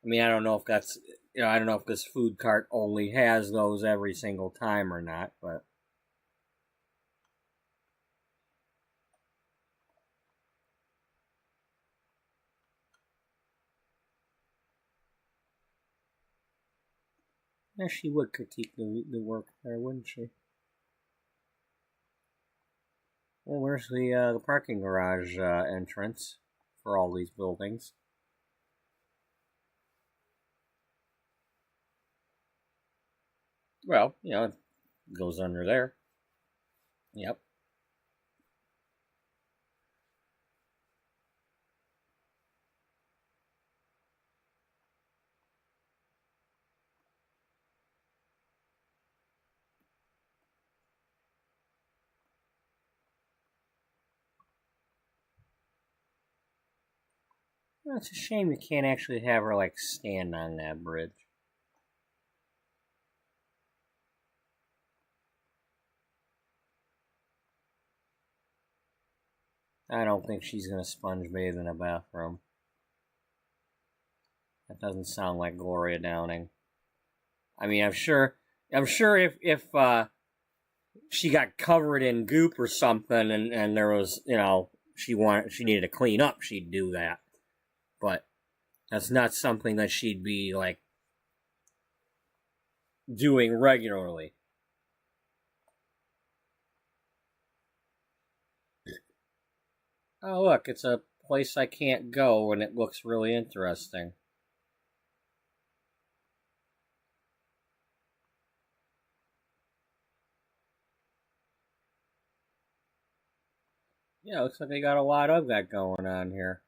I mean, I don't know if that's, I don't know if this food cart only has those every single time or not, but. Yeah, she would critique the work there, wouldn't she? Well, where's the parking garage entrance for all these buildings? Well, it goes under there. Yep. Well, it's a shame you can't actually have her like stand on that bridge. I don't think she's gonna sponge bathe in a bathroom. That doesn't sound like Gloria Downing. I mean, I'm sure if she got covered in goop or something, and there was, she needed to clean up, she'd do that. But that's not something that she'd be like doing regularly. Oh, look, it's a place I can't go, and it looks really interesting. Yeah, looks like they got a lot of that going on here.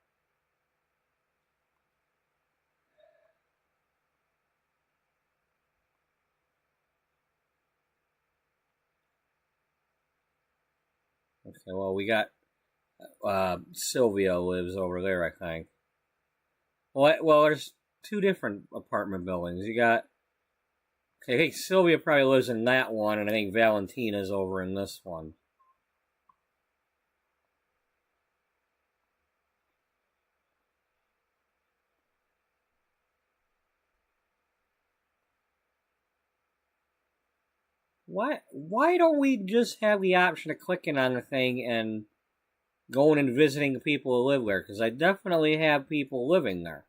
Okay, well, we got Sylvia lives over there, I think. Well, there's two different apartment buildings. You got, okay, I think Sylvia probably lives in that one, and I think Valentina's over in this one. Why don't we just have the option of clicking on the thing and going and visiting the people who live there? Because I definitely have people living there.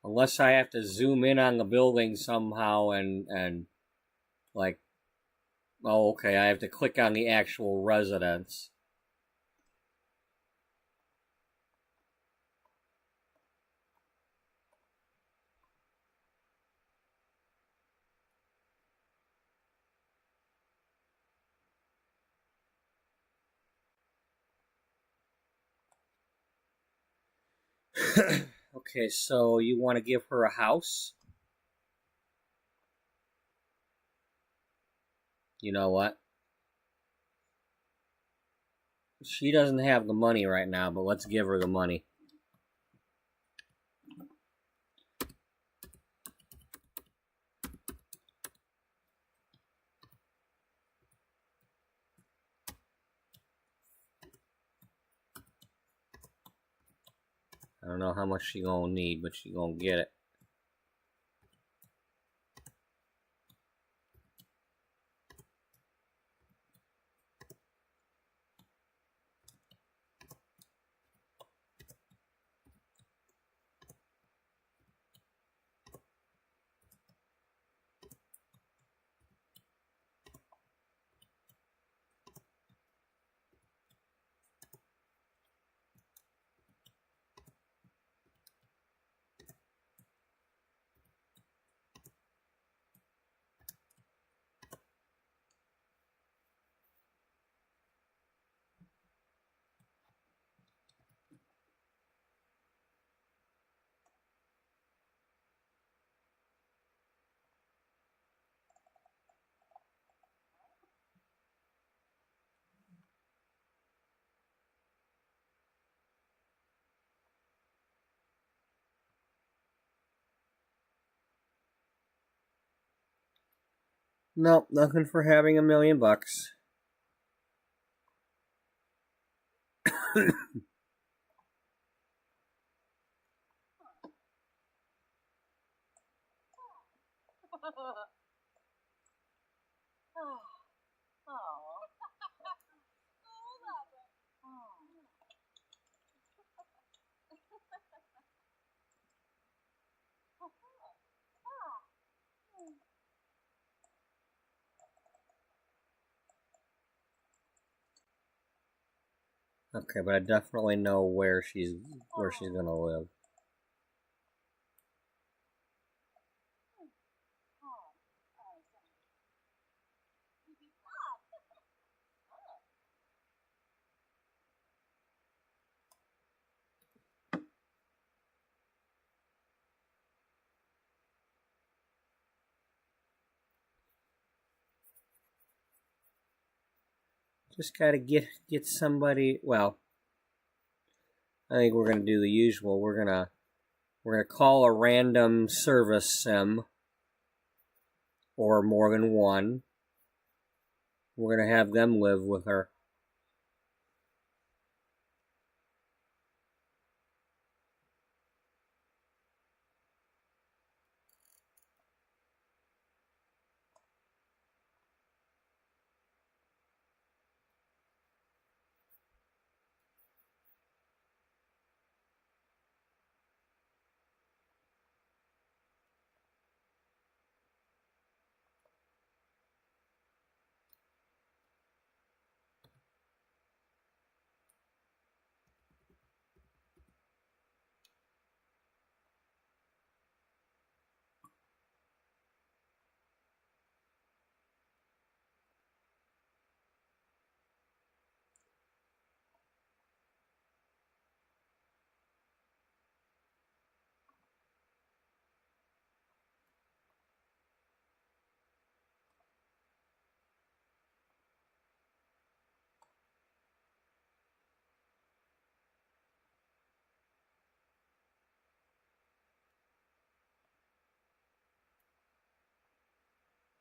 Unless I have to zoom in on the building somehow and like, oh, okay, I have to click on the actual residence. Okay, so you want to give her a house? You know what? She doesn't have the money right now, but let's give her the money. don't know how much she gonna need, but she gonna get it. Nope, nothing for having $1 million. Okay, but I definitely know where she's gonna live. Just gotta get somebody. Well, I think we're gonna do the usual. We're gonna call a random service sim, or more than one. We're gonna have them live with her.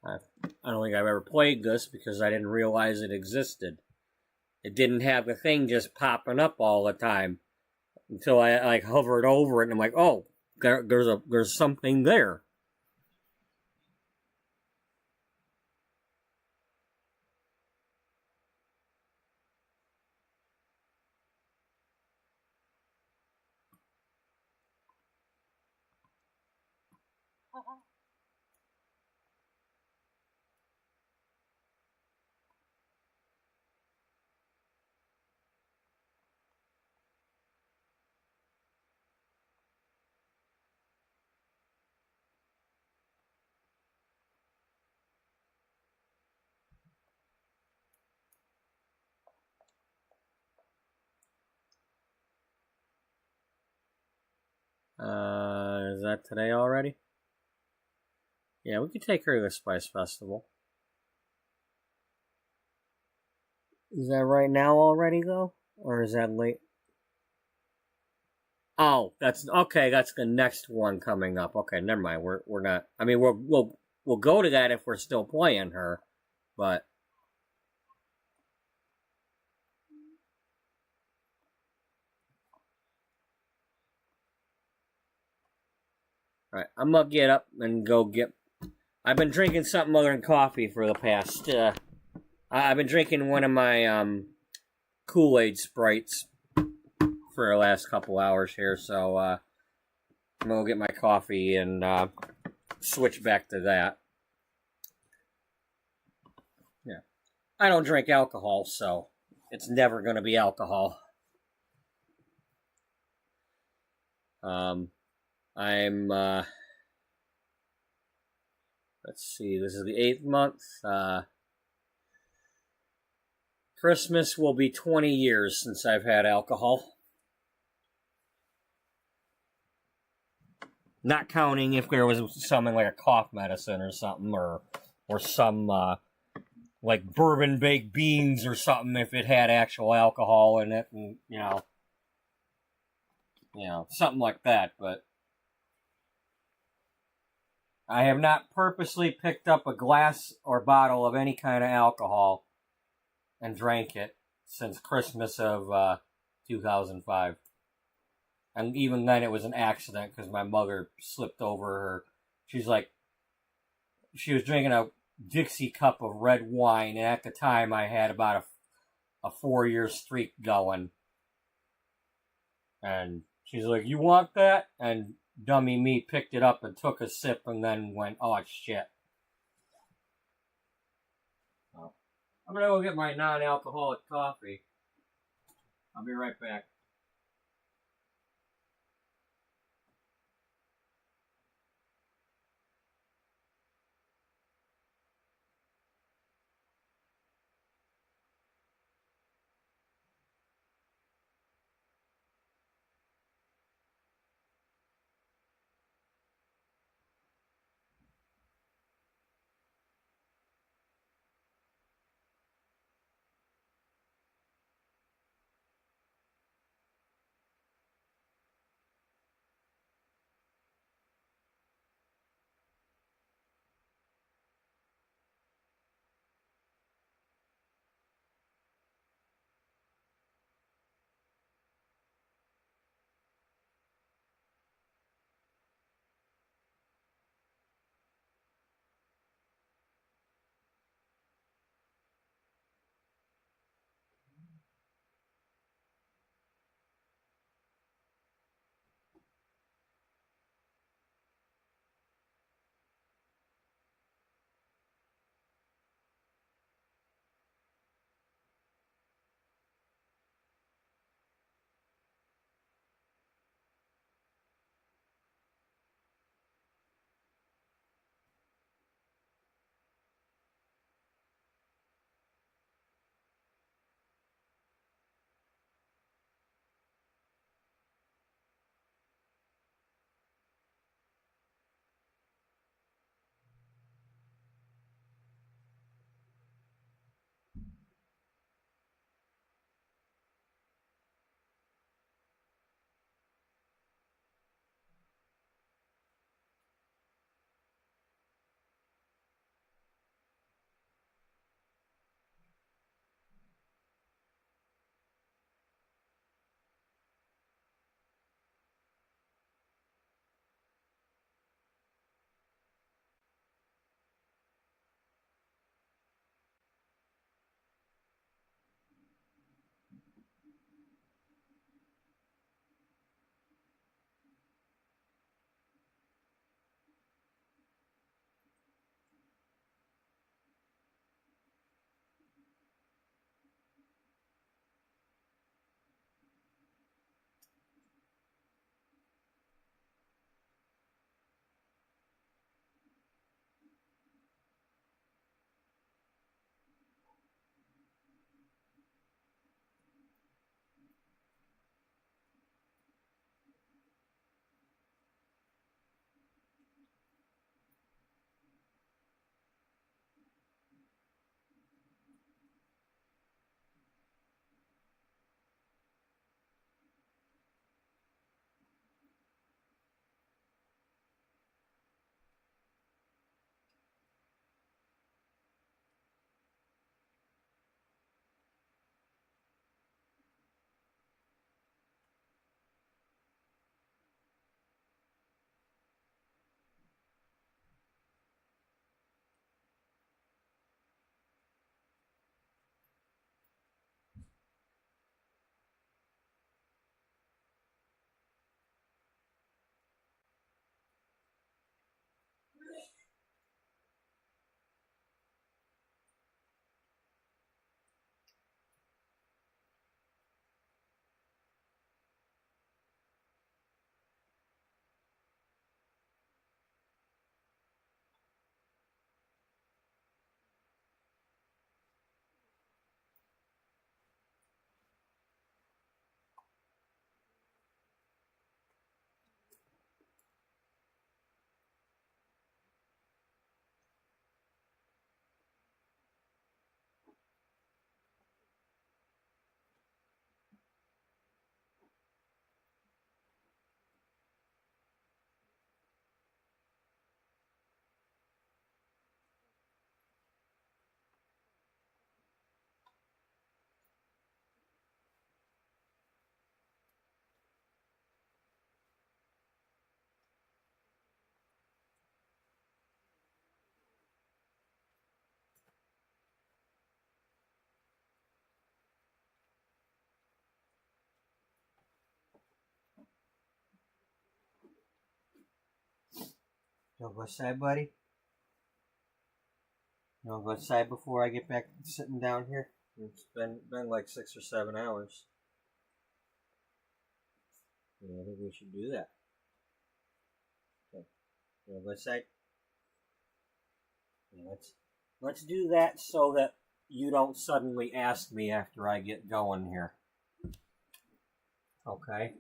I don't think I've ever played this because I didn't realize it existed. It didn't have the thing just popping up all the time until I like hovered over it and I'm like, oh, there's something there. Is that today already? Yeah, we could take her to the Spice Festival. Is that right now already though, or is that late? Oh, that's okay. That's the next one coming up. Okay, never mind. We're not. I mean, we'll go to that if we're still playing her, but Alright, I'm gonna get up and go get... I've been drinking something other than coffee for the past... I've been drinking one of my Kool-Aid Sprites for the last couple hours here, so I'm gonna go get my coffee and switch back to that. Yeah. I don't drink alcohol, so it's never gonna be alcohol. I'm, let's see, this is the 8th month. Christmas will be 20 years since I've had alcohol. Not counting if there was something like a cough medicine or something, or some, like bourbon baked beans or something if it had actual alcohol in it, and, you know, something like that, but I have not purposely picked up a glass or bottle of any kind of alcohol and drank it since Christmas of 2005. And even then it was an accident because my mother slipped over her. She was drinking a Dixie cup of red wine, and at the time I had about a 4-year streak going. And she's like, "You want that?" And dummy me picked it up and took a sip and then went, "Oh, shit." So, I'm gonna go get my non-alcoholic coffee. I'll be right back. You wanna go outside, buddy? You wanna go outside before I get back to sitting down here? It's been like 6 or 7 hours. Yeah, I think we should do that. Okay. You wanna go outside? Yeah, let's do that so that you don't suddenly ask me after I get going here. Okay?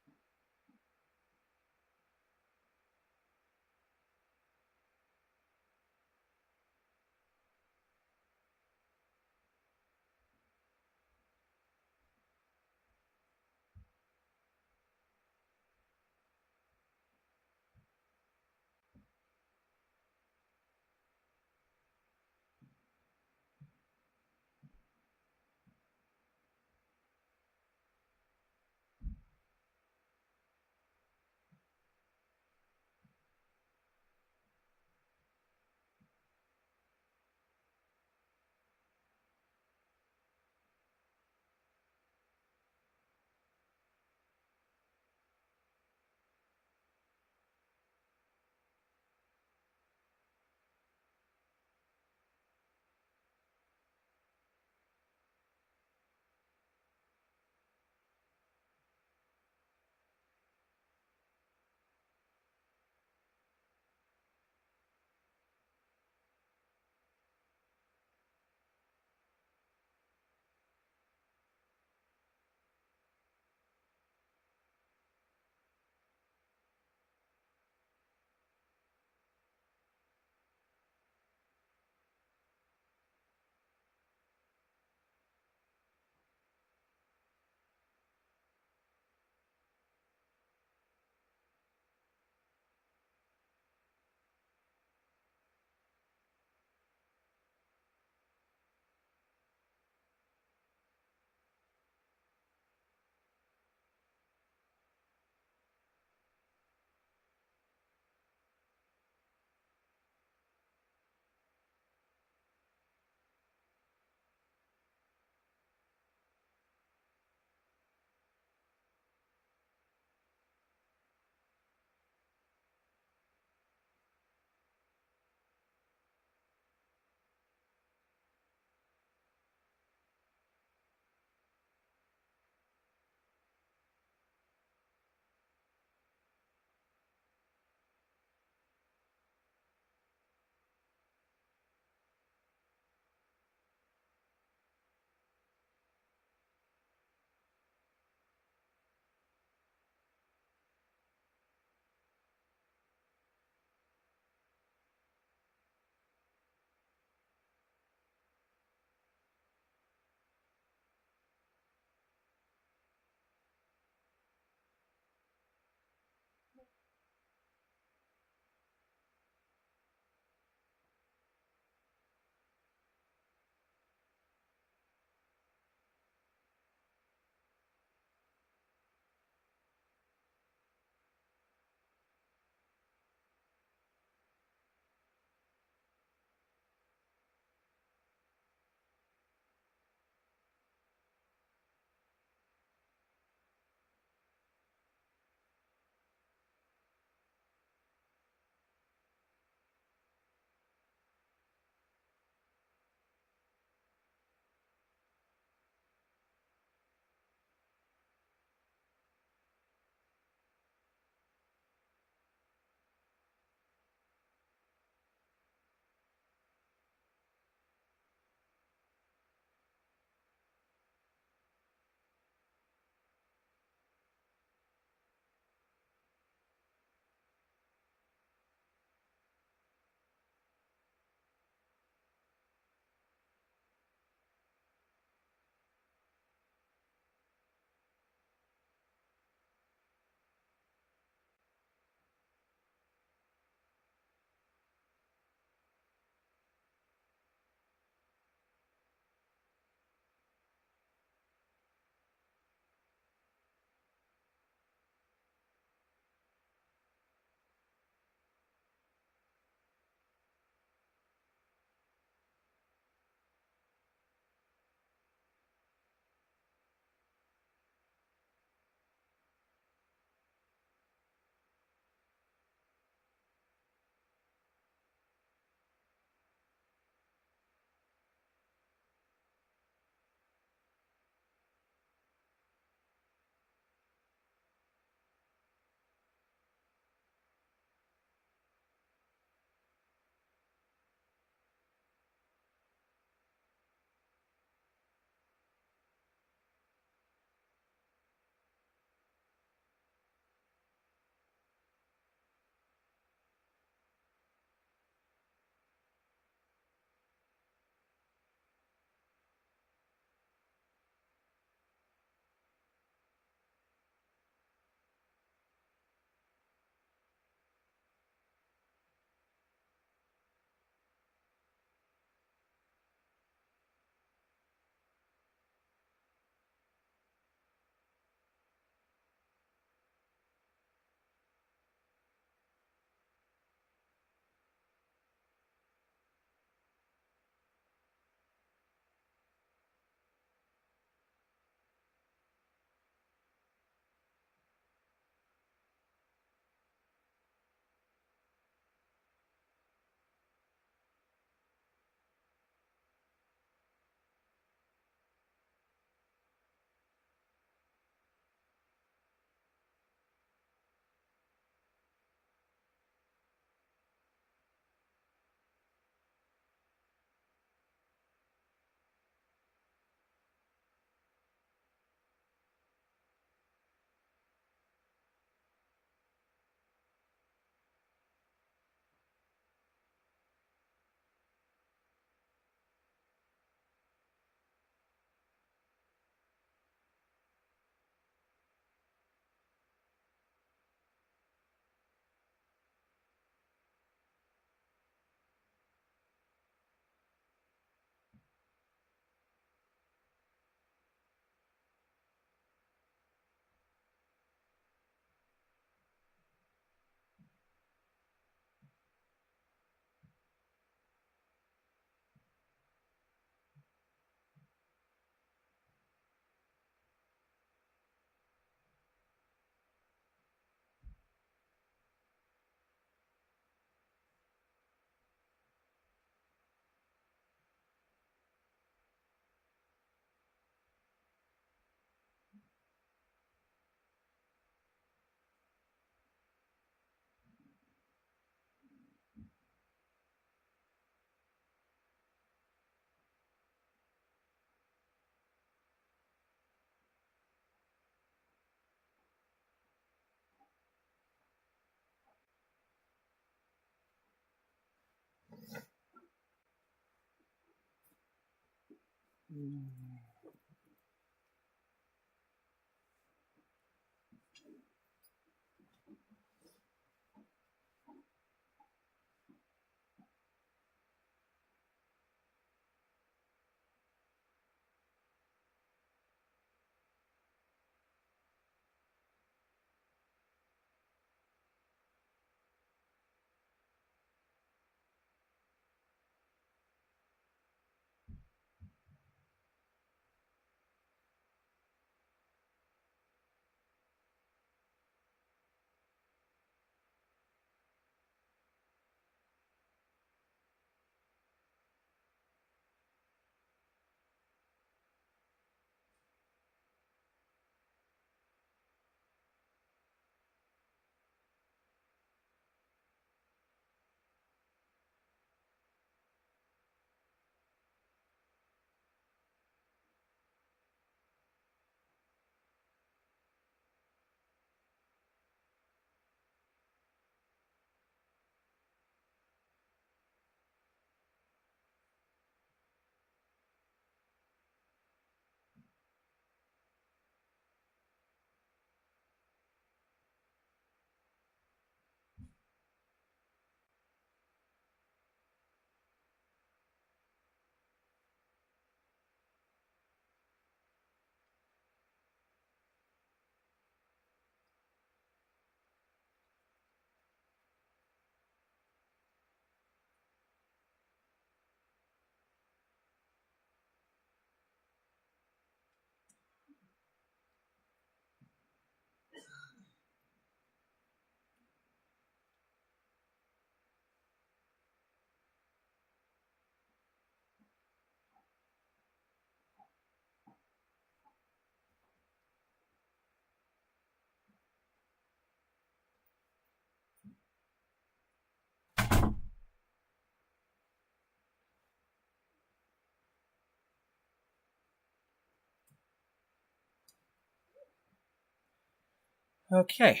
Okay.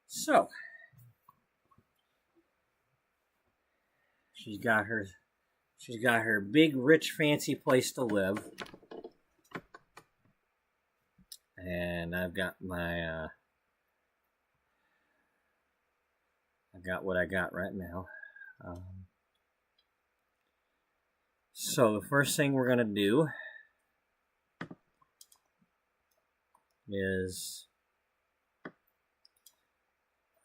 So, she's got her big, rich, fancy place to live. And I've got my, I got what I got right now. So the first thing we're going to do is,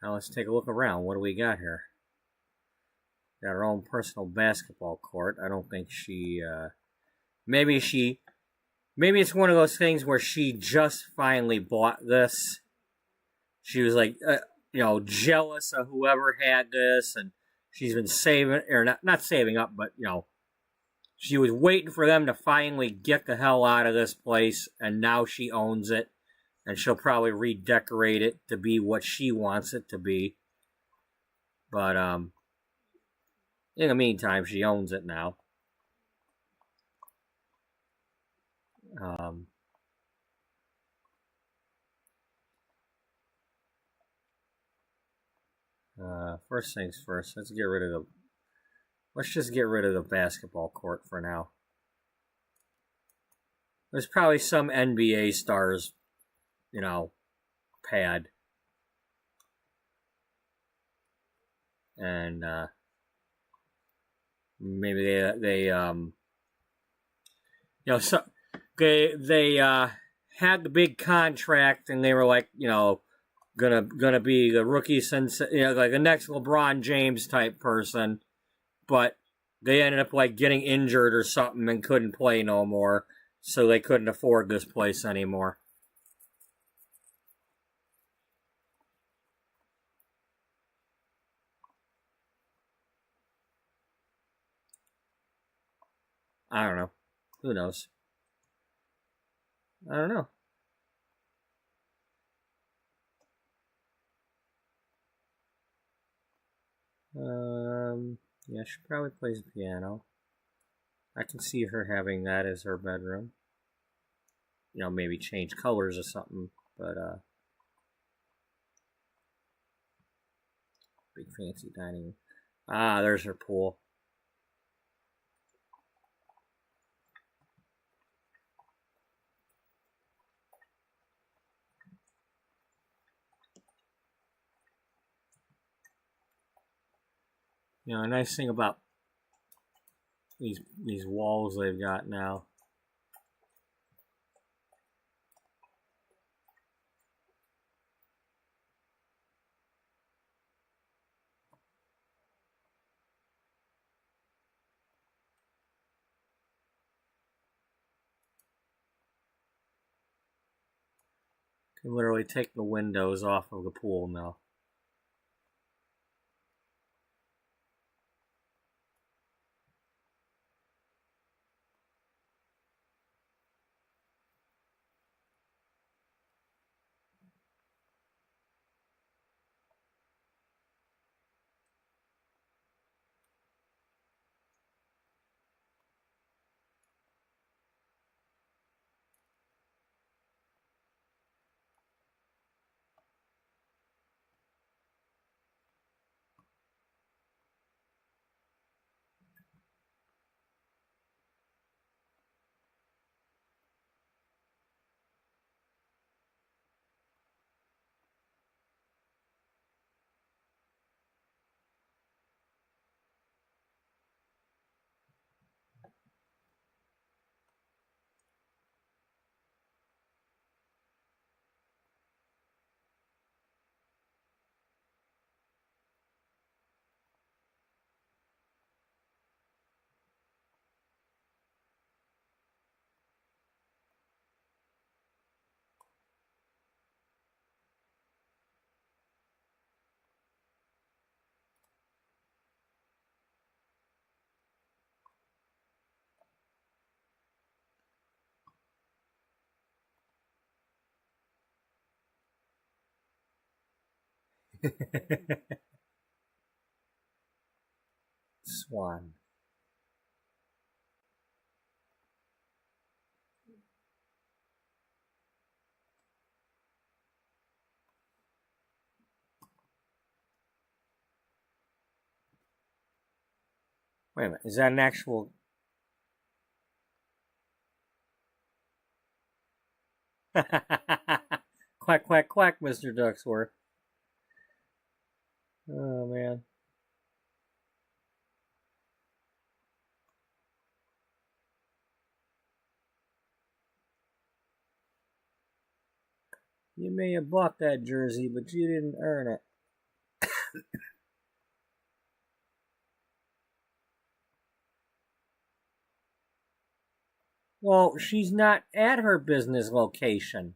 now let's take a look around. What do we got here? Got her own personal basketball court. I don't think she, maybe it's one of those things where she just finally bought this. She was like, jealous of whoever had this, and she's been saving, or not saving up, but, she was waiting for them to finally get the hell out of this place, and now she owns it, and she'll probably redecorate it to be what she wants it to be. But, in the meantime, she owns it now. First things first, let's just get rid of the basketball court for now. There's probably some NBA stars, pad. And, maybe they so they had the big contract, and they were like, gonna be the rookie like the next LeBron James type person, but they ended up like getting injured or something and couldn't play no more, so they couldn't afford this place anymore. I don't know. Who knows? I don't know. Yeah, she probably plays piano. I can see her having that as her bedroom. Maybe change colors or something, but, big fancy dining. Ah, there's her pool. You know, a nice thing about these walls they've got now. You can literally take the windows off of the pool now. Swan. Wait a minute, is that an actual... Quack, quack, quack, Mr. Ducksworth. Oh, man. You may have bought that jersey, but you didn't earn it. Well, she's not at her business location.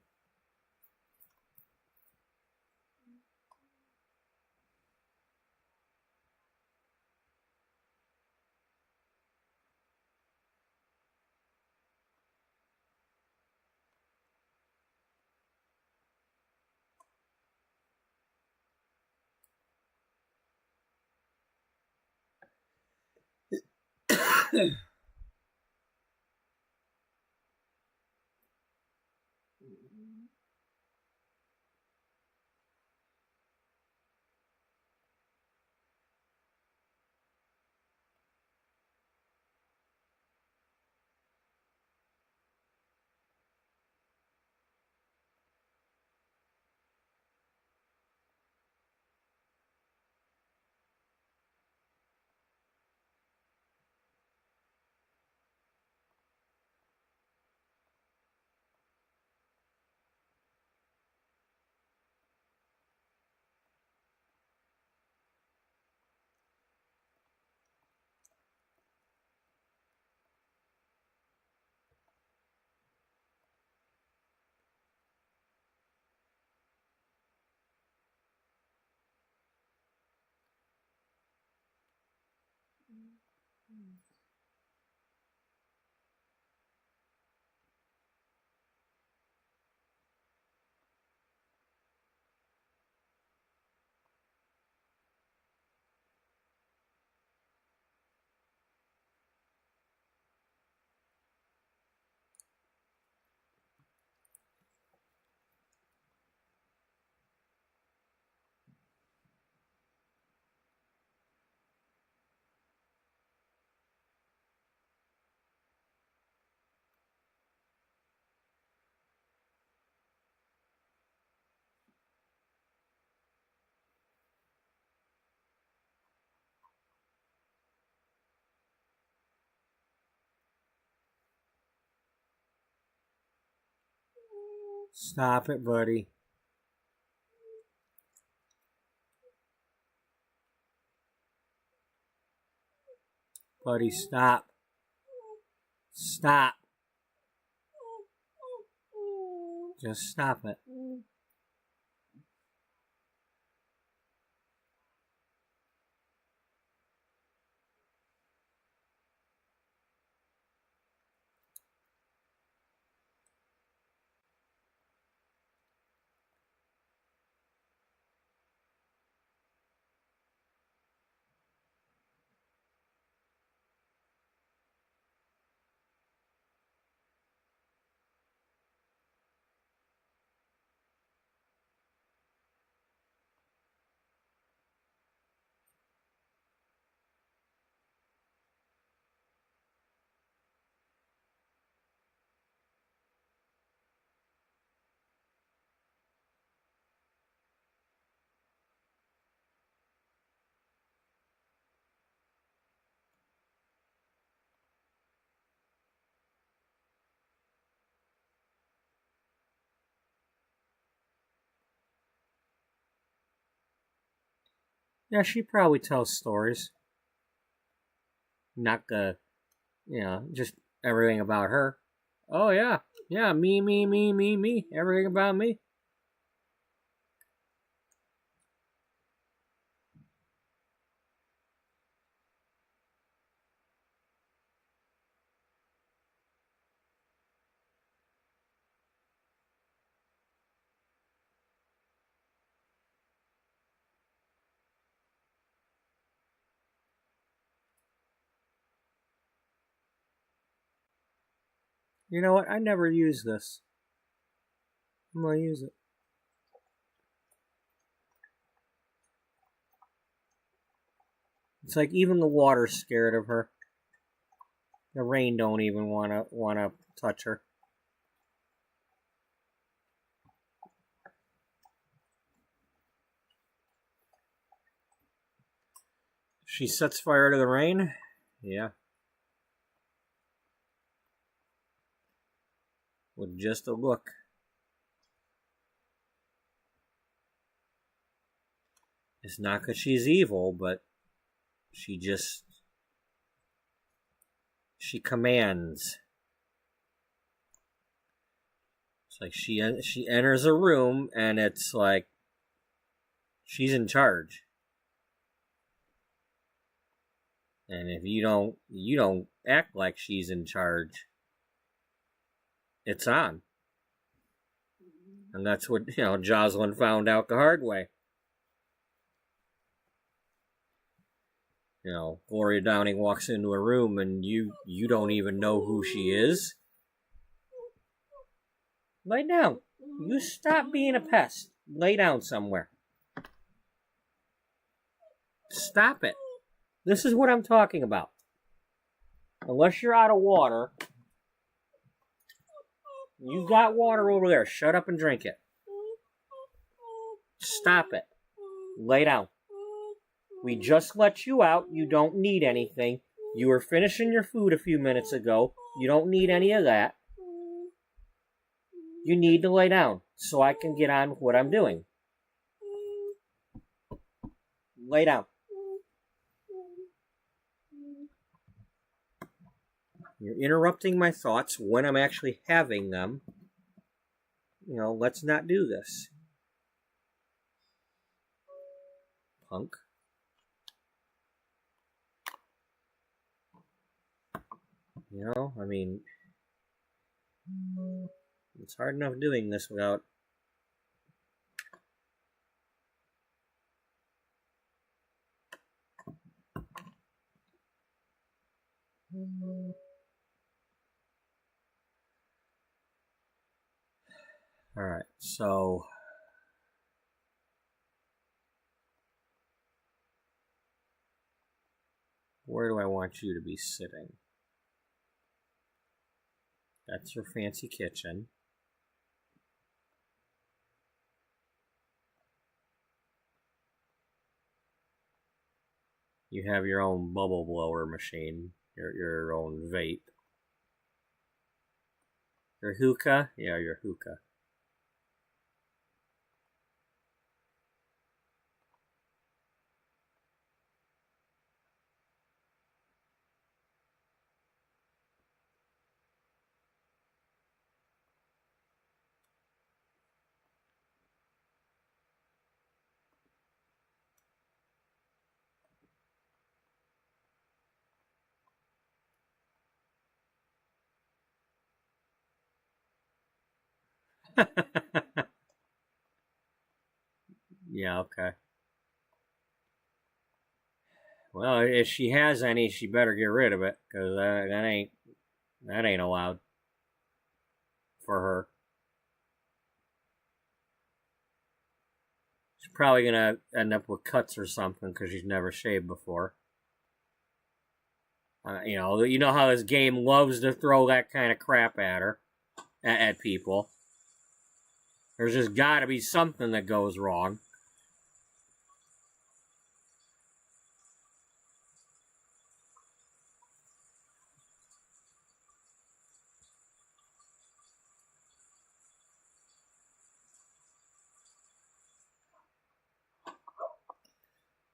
Stop it, buddy. Buddy, stop. Stop. Just stop it. Yeah, she probably tells stories. Not just everything about her. Oh, yeah. Yeah, me, me, me, me, me. Everything about me. You know what? I never use this. I'm going to use it. It's like even the water's scared of her. The rain don't even wanna touch her. She sets fire to the rain. Yeah. With just a look. It's not because she's evil, but she commands. It's like she enters a room and it's like she's in charge. And if you don't act like she's in charge, it's on. And that's what, Jocelyn found out the hard way. Gloria Downing walks into a room and you don't even know who she is. Lay down. You stop being a pest. Lay down somewhere. Stop it. This is what I'm talking about. Unless you're out of water, you got water over there. Shut up and drink it. Stop it. Lay down. We just let you out. You don't need anything. You were finishing your food a few minutes ago. You don't need any of that. You need to lay down so I can get on with what I'm doing. Lay down. You're interrupting my thoughts when I'm actually having them. Let's not do this. Punk. It's hard enough doing this without... Alright, so... where do I want you to be sitting? That's your fancy kitchen. You have your own bubble blower machine, your own vape. Your hookah? Yeah, your hookah. Yeah, okay. Well, if she has any, she better get rid of it, because that ain't allowed for her. She's probably gonna end up with cuts or something because she's never shaved before. You know how this game loves to throw that kind of crap at her, at people. There's just got to be something that goes wrong.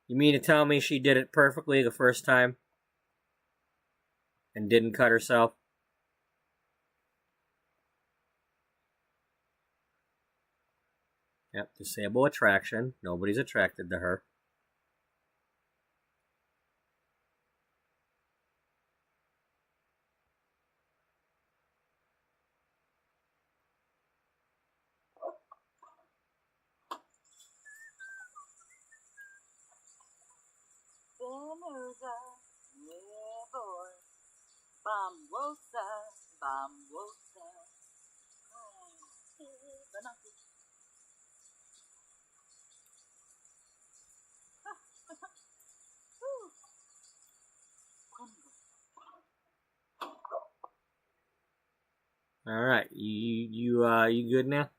You mean to tell me she did it perfectly the first time and didn't cut herself? Yep, disable attraction. Nobody's attracted to her. Venusa, yeah boy. Bambosa, bambosa. All right, you good now?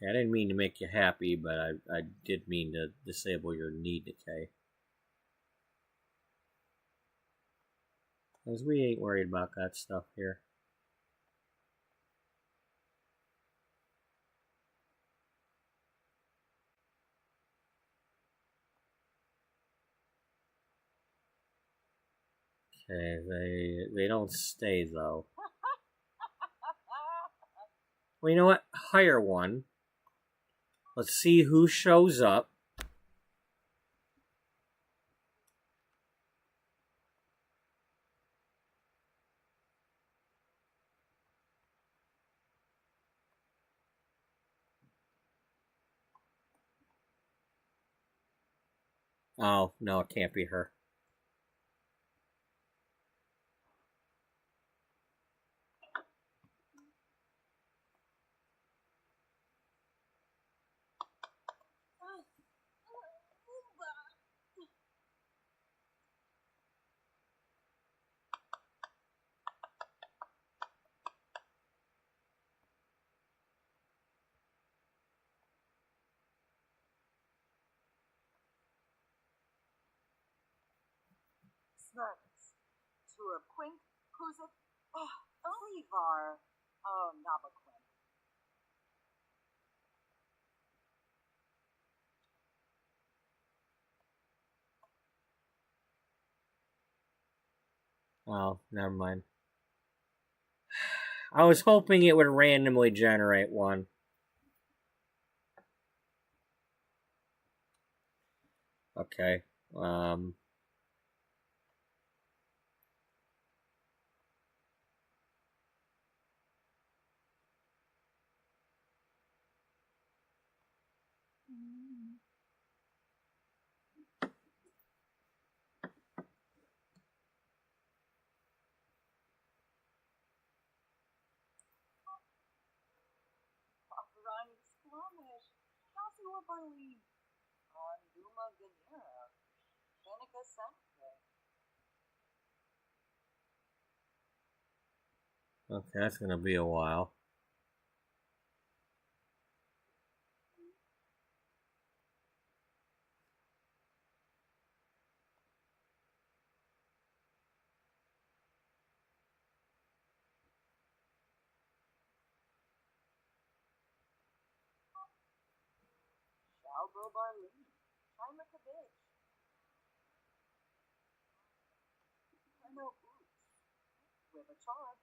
Okay, I didn't mean to make you happy, but I did mean to disable your knee decay. Because we ain't worried about that stuff here. Okay, they don't stay though. Well, you know what? Hire one. Let's see who shows up. Oh, no, it can't be her. Snurks. To a quink, who's it? Oh, Olivar. Oh, Nabaquin. Oh, never mind. I was hoping it would randomly generate one. Okay. Rani Squamish. Nasi Wabarli. Anduma Ganira. Kenika Sanke. Okay, that's gonna be a while. Shalbo Barli. Chima Kadej. I know Oops. With a chod.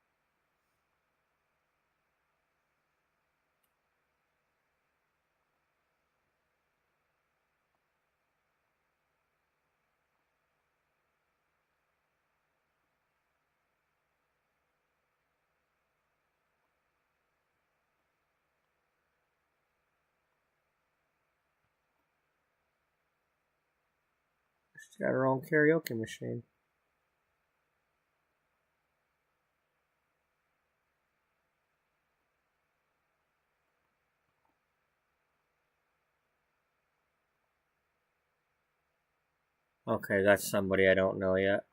She's got her own karaoke machine. Okay, that's somebody I don't know yet.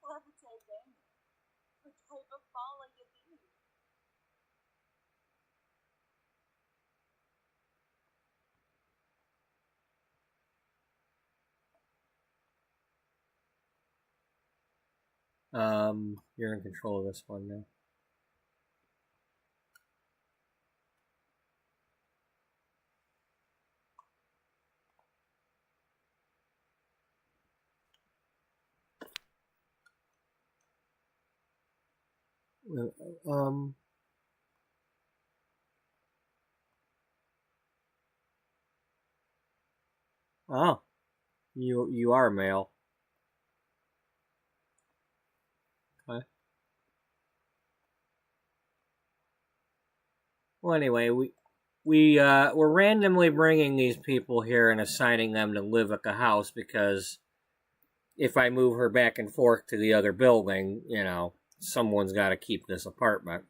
Levitate Damien. What type of folly you be? You're in control of this one now. Um, oh, you are male. Okay. Well, anyway, we're randomly bringing these people here and assigning them to live at the house because if I move her back and forth to the other building, someone's got to keep this apartment.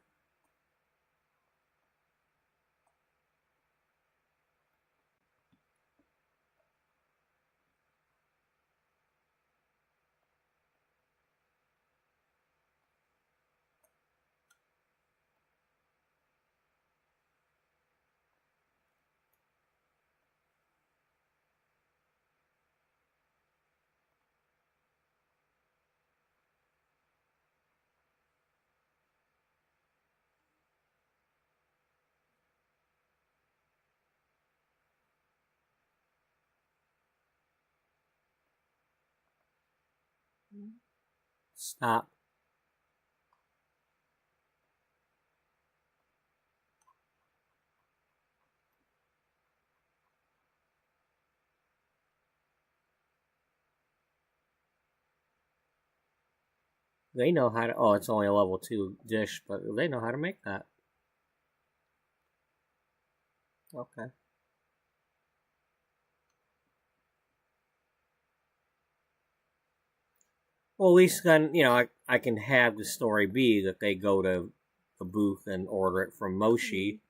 Stop. They know how to. Oh, it's only a level 2 dish, but they know how to make that. Okay. Well, at least then, I can have the story be that they go to the booth and order it from Moshi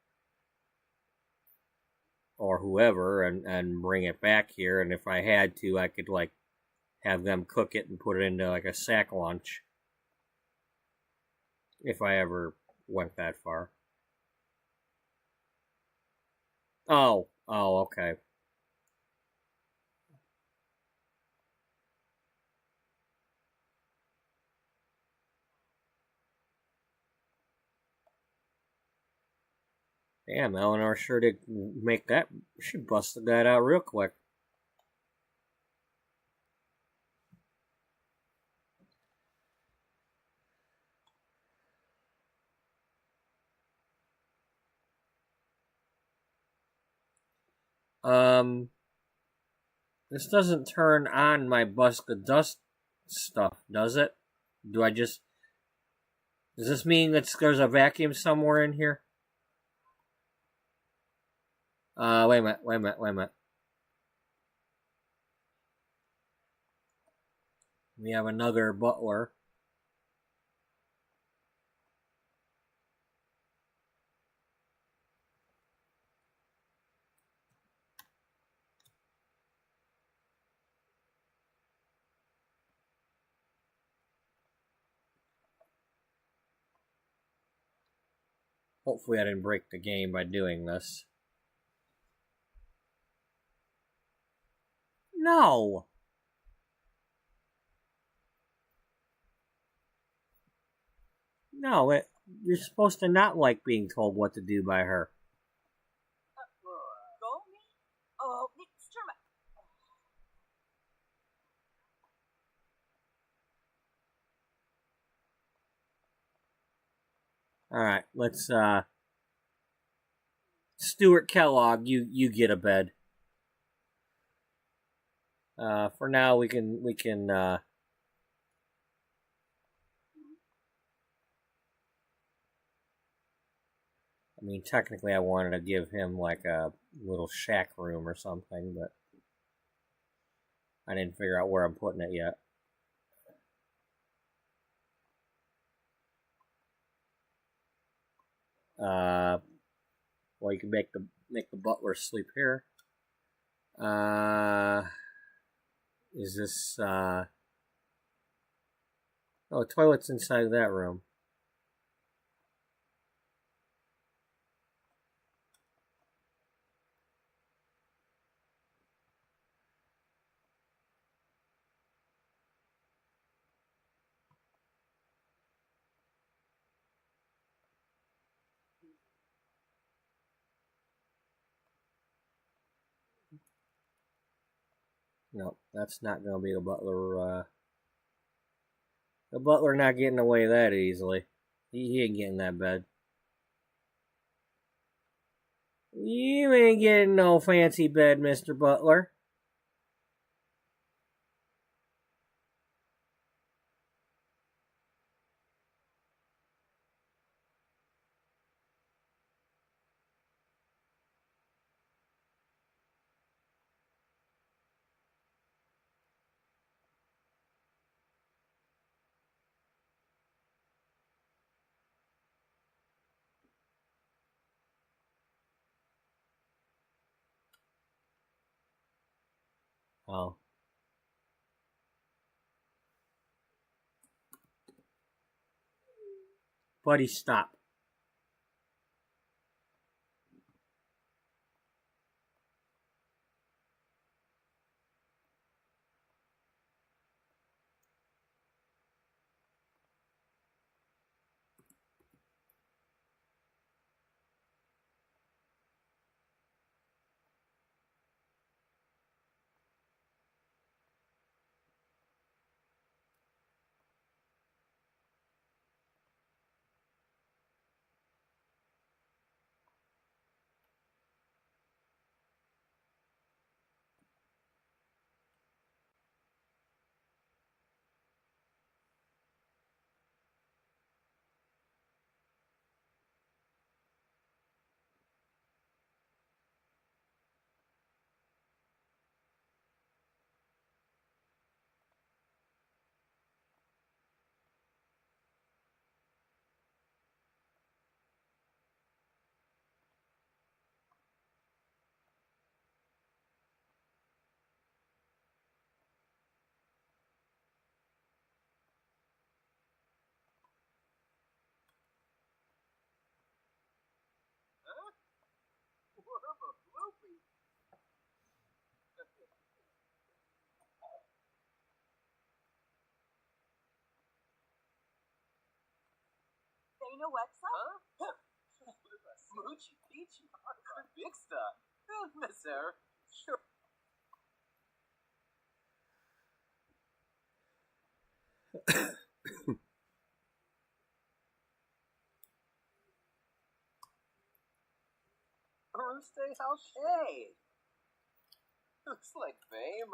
or whoever and bring it back here. And if I had to, I could, have them cook it and put it into, a sack lunch. If I ever went that far. Oh, okay. Damn, Eleanor sure did make that. She busted that out real quick. Um, this doesn't turn on my busk of dust stuff, does it? Do I just? Does this mean that there's a vacuum somewhere in here? Wait a minute, wait a minute, wait a minute. We have another butler. Hopefully I didn't break the game by doing this. No! No, You're supposed to not like being told what to do by her. Go me? Oh, Mr. All right, let's. Stuart Kellogg, you get a bed. For now, we can. I mean, technically, I wanted to give him like a little shack room or something, but I didn't figure out where I'm putting it yet. Well, you can make the butler sleep here. Is this? Oh, toilet's inside of that room. No, that's not going to be the butler. The butler not getting away that easily. He ain't getting that bed. You ain't getting no fancy bed, Mr. Butler. Oh. Buddy, stop. They know what's up? Huh? Smoochy peachy. Big stuff. Miss Sarah. Sure. Stay okay. Looks like fame,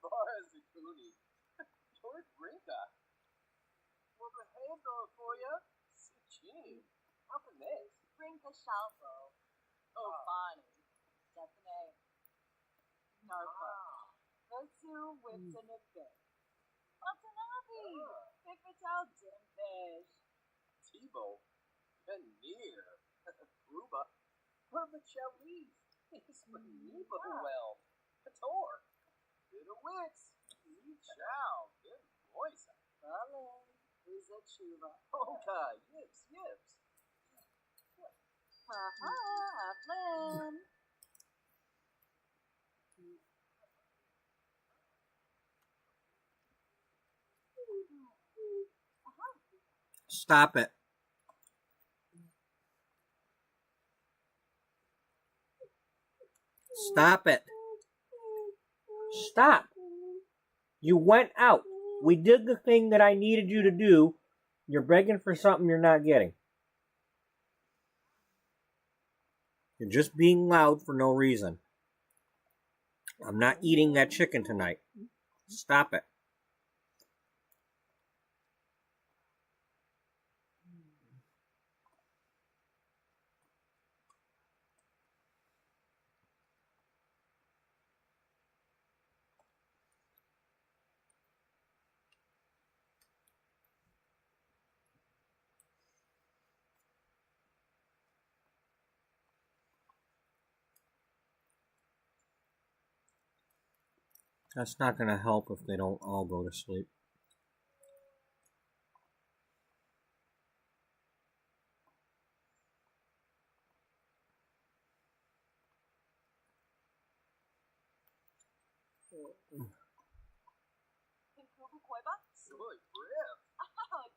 Bars and Cooney. George Brinka. Well, the handle for you. Gene. How can this? Brinca Shalvo. Oh, Bonnie. Stephanie. Narco. Vasu whips in a bit. Watanabe. Big Patel Dimfish. Tebow. Veneer. Ruba. Vermicelli. Ismaneva well. Couture. Bit of wits. Yi Chow. Good voice. Berlin. Who's a chuva? Oka. Yips. Yips. Haha, Flynn. Stop it. Stop it. Stop. You went out. We did the thing that I needed you to do. You're begging for something you're not getting. You're just being loud for no reason. I'm not eating that chicken tonight. Stop it. That's not going to help if they don't all go to sleep. Soy Rip. Oh,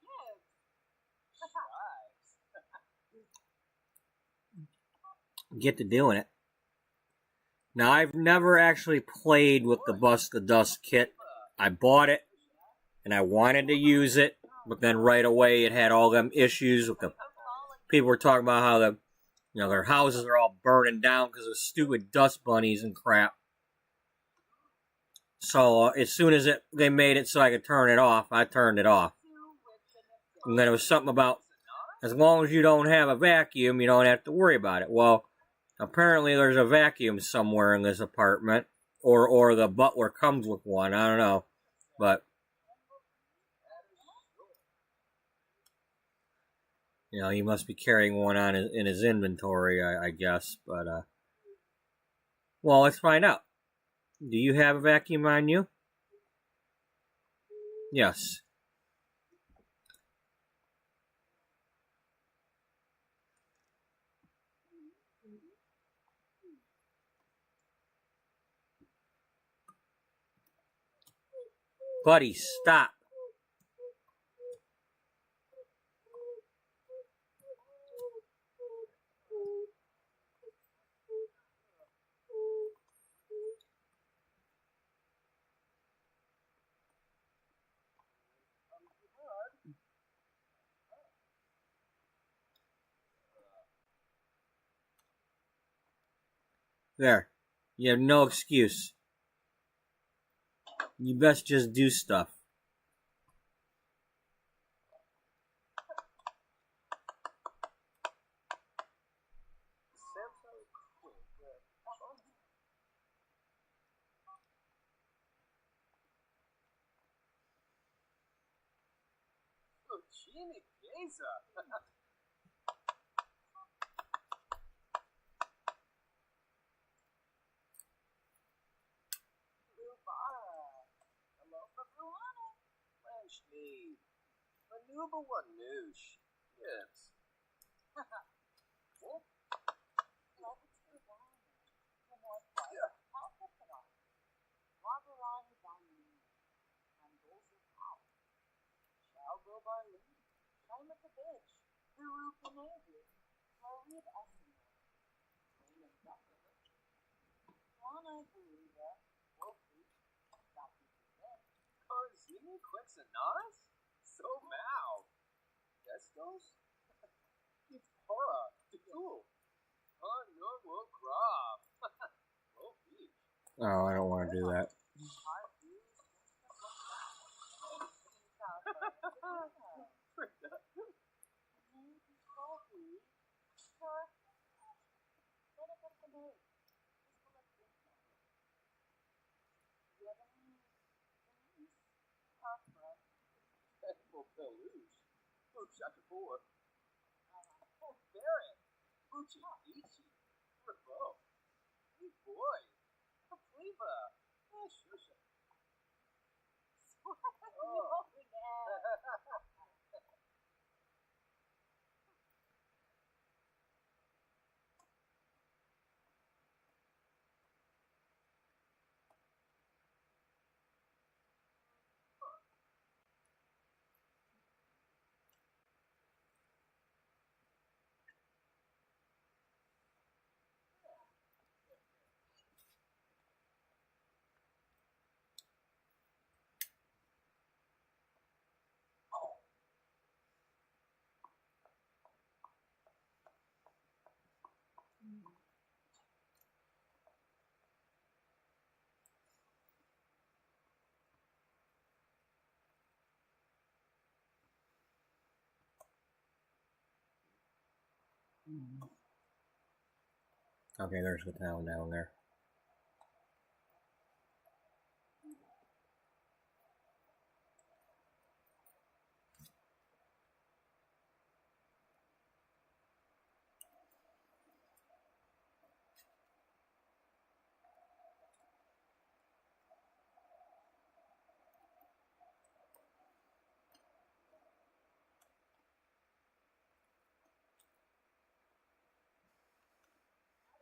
yes. Get to doing it. Now, I've never actually played with the Bust the Dust kit. I bought it, and I wanted to use it, but then right away it had all them issues with the people were talking about how their houses are all burning down because of stupid dust bunnies and crap. So as soon as they made it so I could turn it off, I turned it off. And then it was something about as long as you don't have a vacuum, you don't have to worry about it. Well, apparently there's a vacuum somewhere in this apartment, or the butler comes with one. I don't know, but he must be carrying one on in his inventory, I guess. But well, let's find out. Do you have a vacuum on you? Yes. Buddy, stop. There. You have no excuse. You best just do stuff. Jimmy Geza. Hello, Luana. French me. Manuba one noosh. Yes. Oh, yeah. I'll go by Lee. I'm at the bitch. Guru Pinegu. Marid Esimo. Raymond Ducker. Lana Guruda. Wofi. Daki Pimet. Kozini Quixanas? So Mao. Destos? It's Hora. Cool. Oh, no, we'll crop. Wofi. Oh, I don't want to do that. Belush. Buchakapur. Oh, Barrett. Buchi Ichi. Bravo. Hey, boy. Kapliva. Shusha. Oh. Okay, there's the town down there.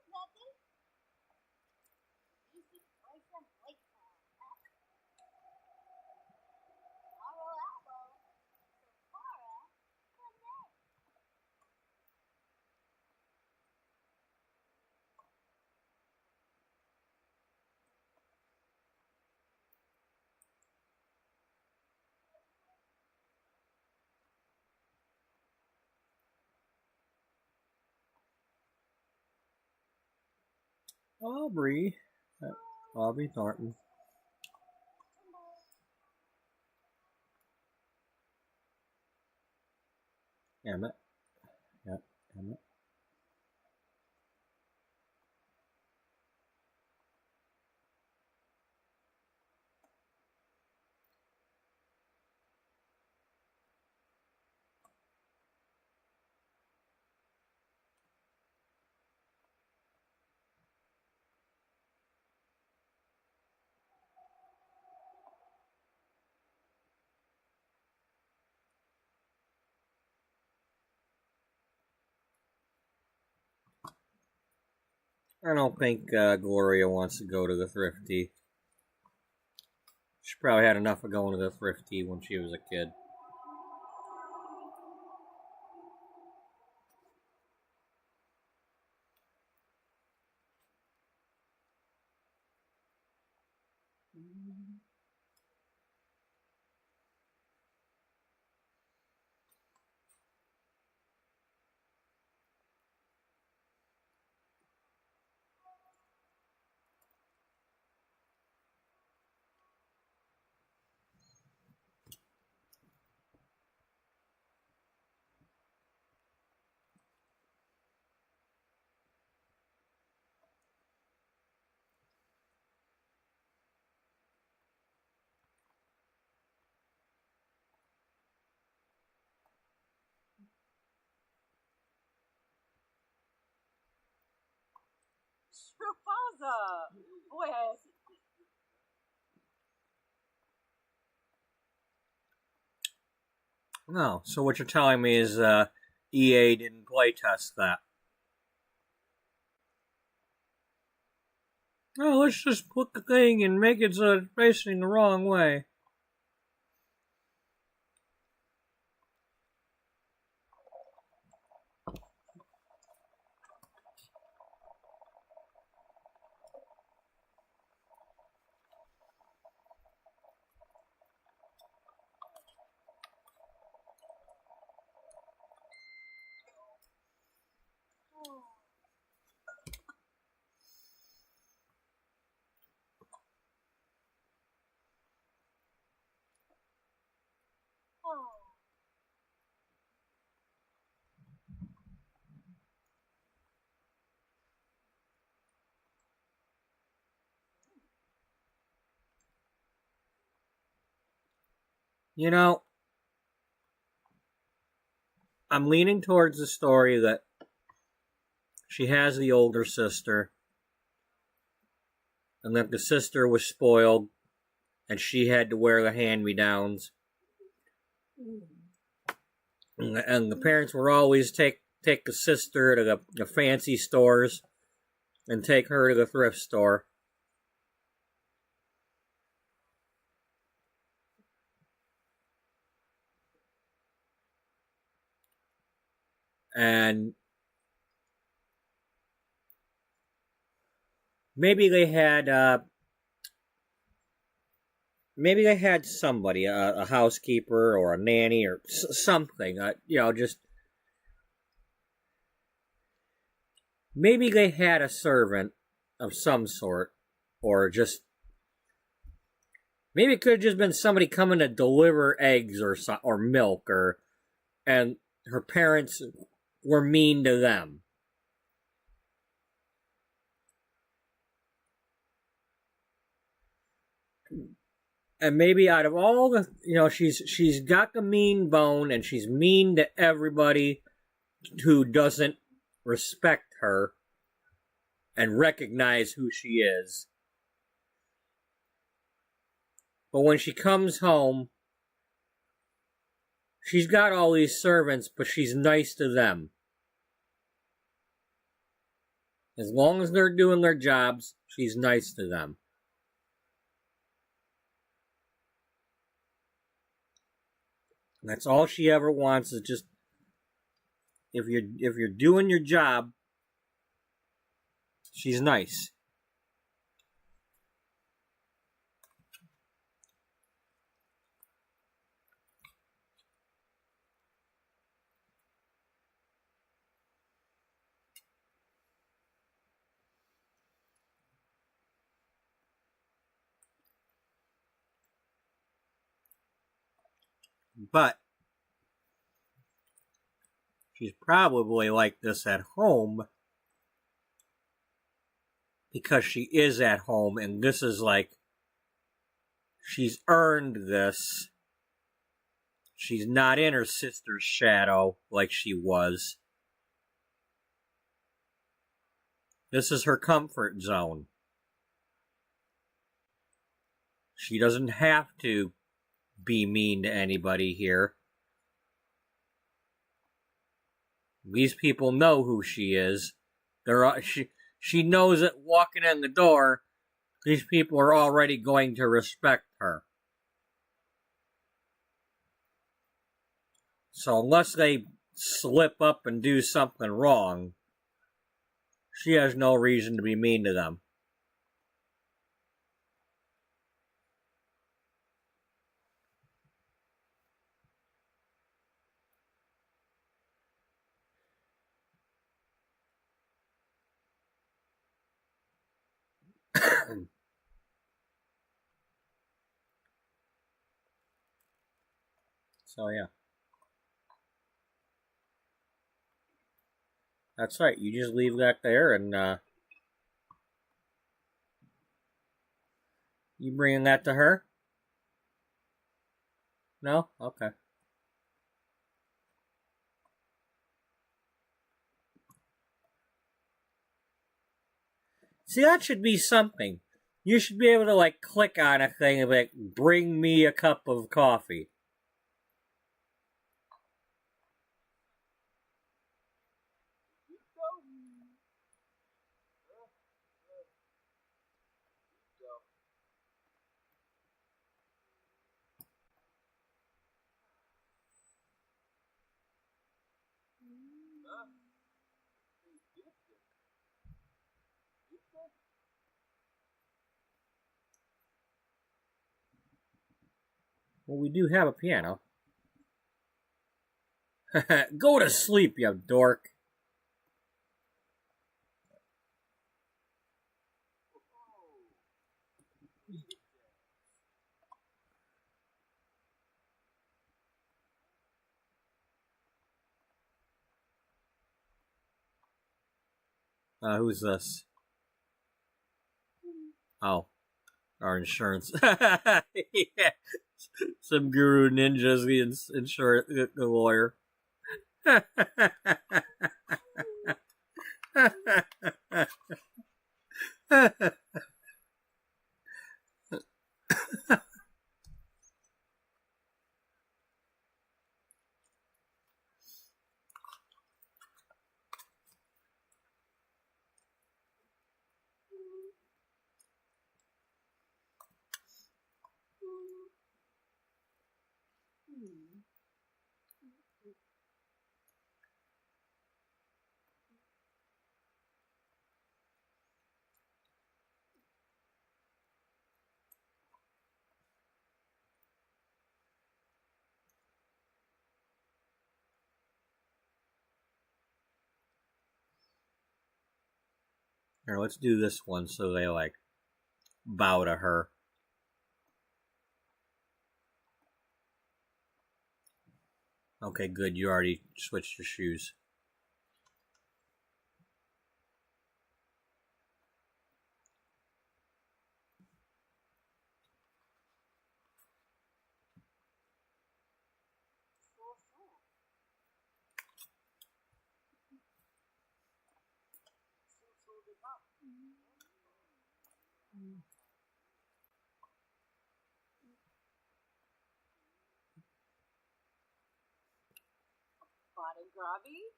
Nothing. Easy boyfriend like that. Tomorrow apple. Safara. Connect. Aubrey. Aubrey Thornton. Emmett. Yep, Emmett. I don't think Gloria wants to go to the thrifty. She probably had enough of going to the thrifty when she was a kid. Pausa. Pues. No, so what you're telling me is EA didn't playtest that. Oh, let's just put the thing and make it so it's facing the wrong way. You know, I'm leaning towards the story that she has the older sister, and that the sister was spoiled, and she had to wear the hand-me-downs. And the parents were always take the sister to the fancy stores and take her to the thrift store. And maybe they had somebody, a housekeeper or a nanny or something, just maybe they had a servant of some sort, or just maybe it could have just been somebody coming to deliver eggs or milk, and her parents were mean to them. And maybe out of all the, she's got the mean bone, and she's mean to everybody who doesn't respect her and recognize who she is. But when she comes home, she's got all these servants, but she's nice to them. As long as they're doing their jobs, she's nice to them. That's all she ever wants, is just, if you're doing your job, she's nice. But she's probably like this at home because she is at home, and this is like, she's earned this. She's not in her sister's shadow like she was. This is her comfort zone. She doesn't have to be mean to anybody here. These people know who she is. She knows that walking in the door, these people are already going to respect her. So unless they slip up and do something wrong, she has no reason to be mean to them. So yeah. That's right, you just leave that there, and you bringing that to her? No? Okay. See, that should be something. You should be able to, like, click on a thing and be like, bring me a cup of coffee. Well, we do have a piano. Go to sleep, you dork. Who's this? Oh, our insurance. Yeah. Some guru ninjas, the insurance, the lawyer. Here, let's do this one so they, like, bow to her. Okay, good. You already switched your shoes. Fun and grubby?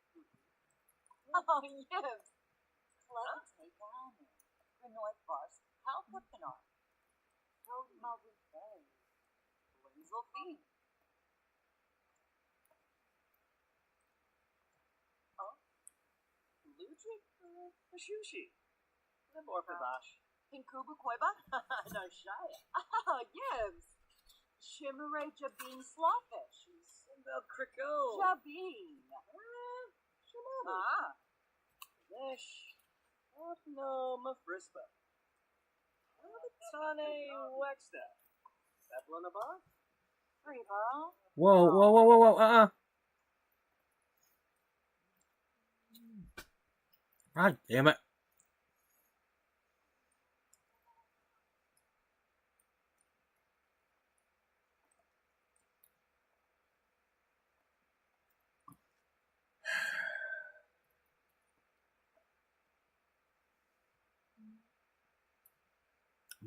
Oh, yes. Clever take on it. Renoit bars. How pepinor. Road mother bay. Blinzel feet. Oh. Ludwig Bashushi. Lemorphabash. Pinkuba Koiba? No shy. Oh, yes. Shimmeray Jabin Slawfish. Simbel Crico. Jabin. Shimano. Ah. Nesh. No Mafrispa. Tane Wexta. Eplonaba. Freeborough. Whoa, whoa, whoa, whoa, whoa, God damn it.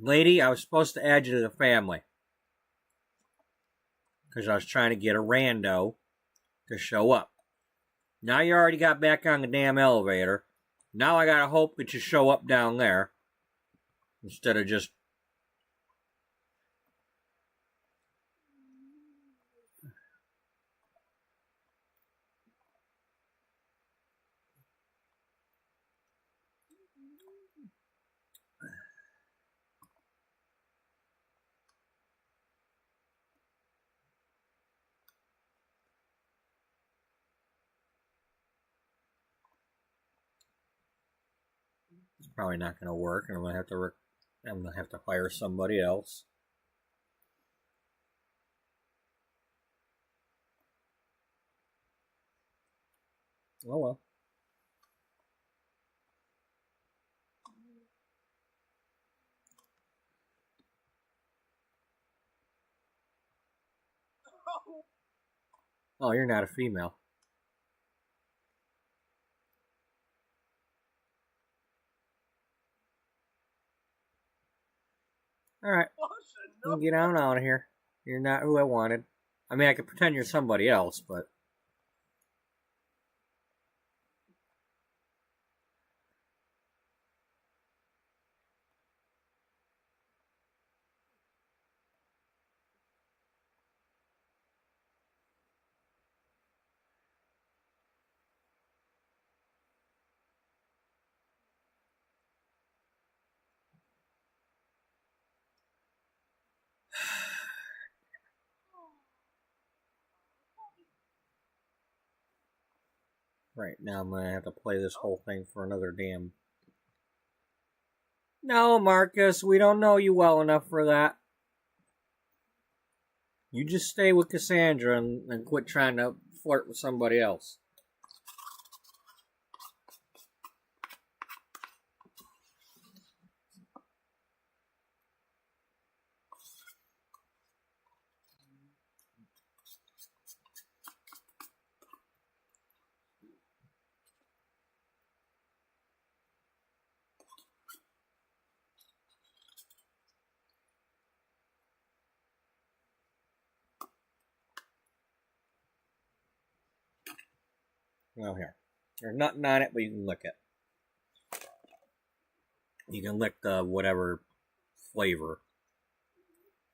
Lady, I was supposed to add you to the family. Because I was trying to get a rando to show up. Now you already got back on the damn elevator. Now I gotta hope that you show up down there. Instead of just... It's probably not gonna work, and I'm gonna have to hire somebody else. Oh well. Oh, you're not a female. Alright. You can get on out of here. You're not who I wanted. I mean, I could pretend you're somebody else, but... Right, now I'm gonna have to play this whole thing for another damn... No, Marcus, we don't know you well enough for that. You just stay with Cassandra and quit trying to flirt with somebody else. Well, here. There's nothing on it, but you can lick it. You can lick the whatever flavor.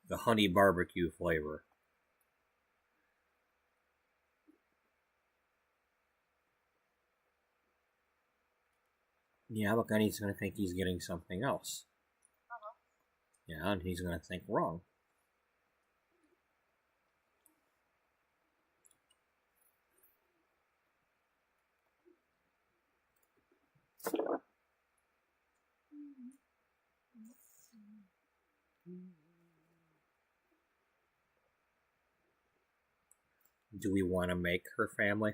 The honey barbecue flavor. Yeah, but then he's going to think he's getting something else. Yeah, and he's going to think wrong. Do we want to make her family?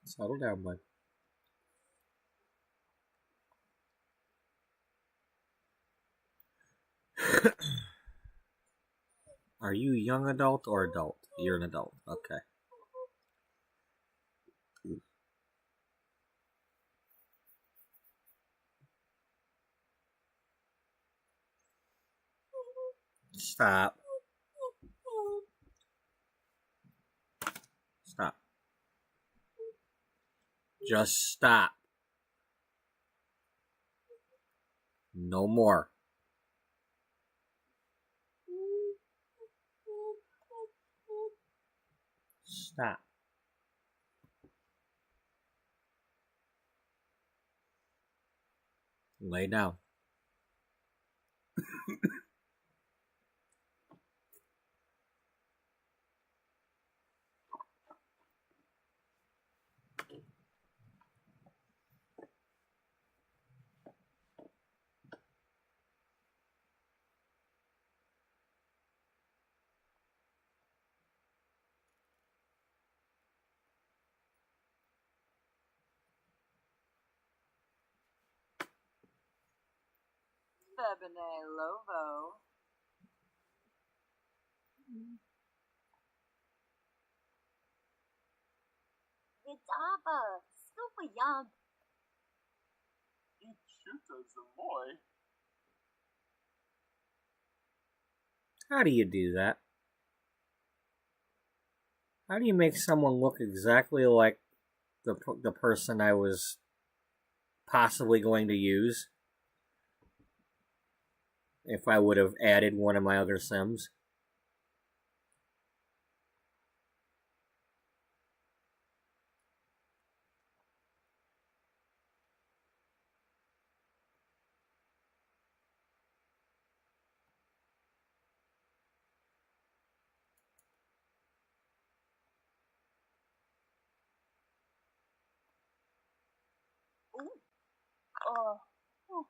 Settle down, bud. Are you young adult or adult? You're an adult. Okay. Stop. Stop. Just stop. No more. Stop. Lay down. Febine Lovo. Vidaba. Super young. Ichuta Zamoy. How do you do that? How do you make someone look exactly like the person I was possibly going to use if I would have added one of my other Sims? Ooh. Oh. Oh.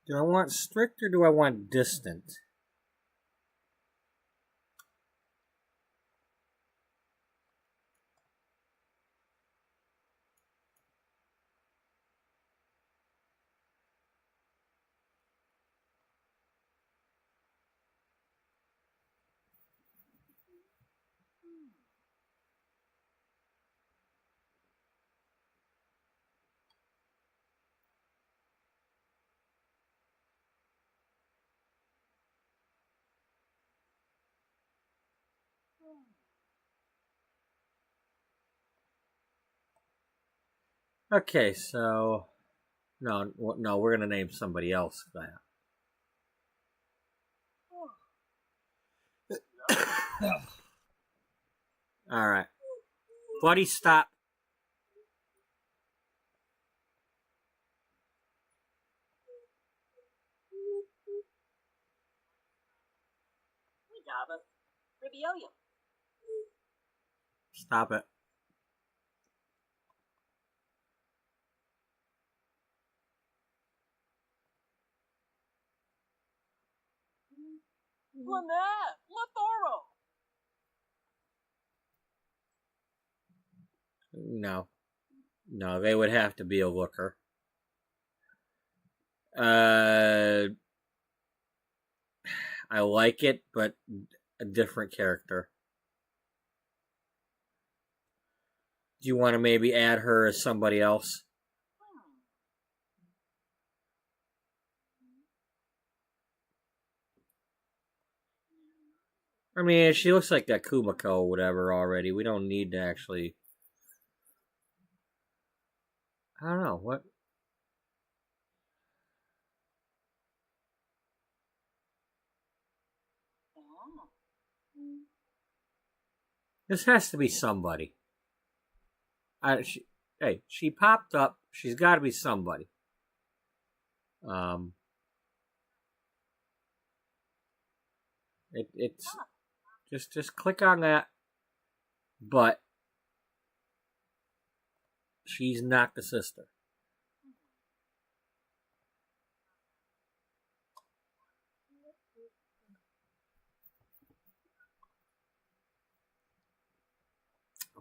Do I want strict or do I want distant? Okay, so no, we're gonna name somebody else that. All right, buddy, stop. Vidaba. Ribioya. Stop it. Lynette. Lithoro. No, they would have to be a looker. I like it, but a different character. Do you want to maybe add her as somebody else? I mean, she looks like that Kumiko or whatever already. We don't need to actually. I don't know what. This has to be somebody. She popped up. She's got to be somebody. It's just click on that. But she's not the sister.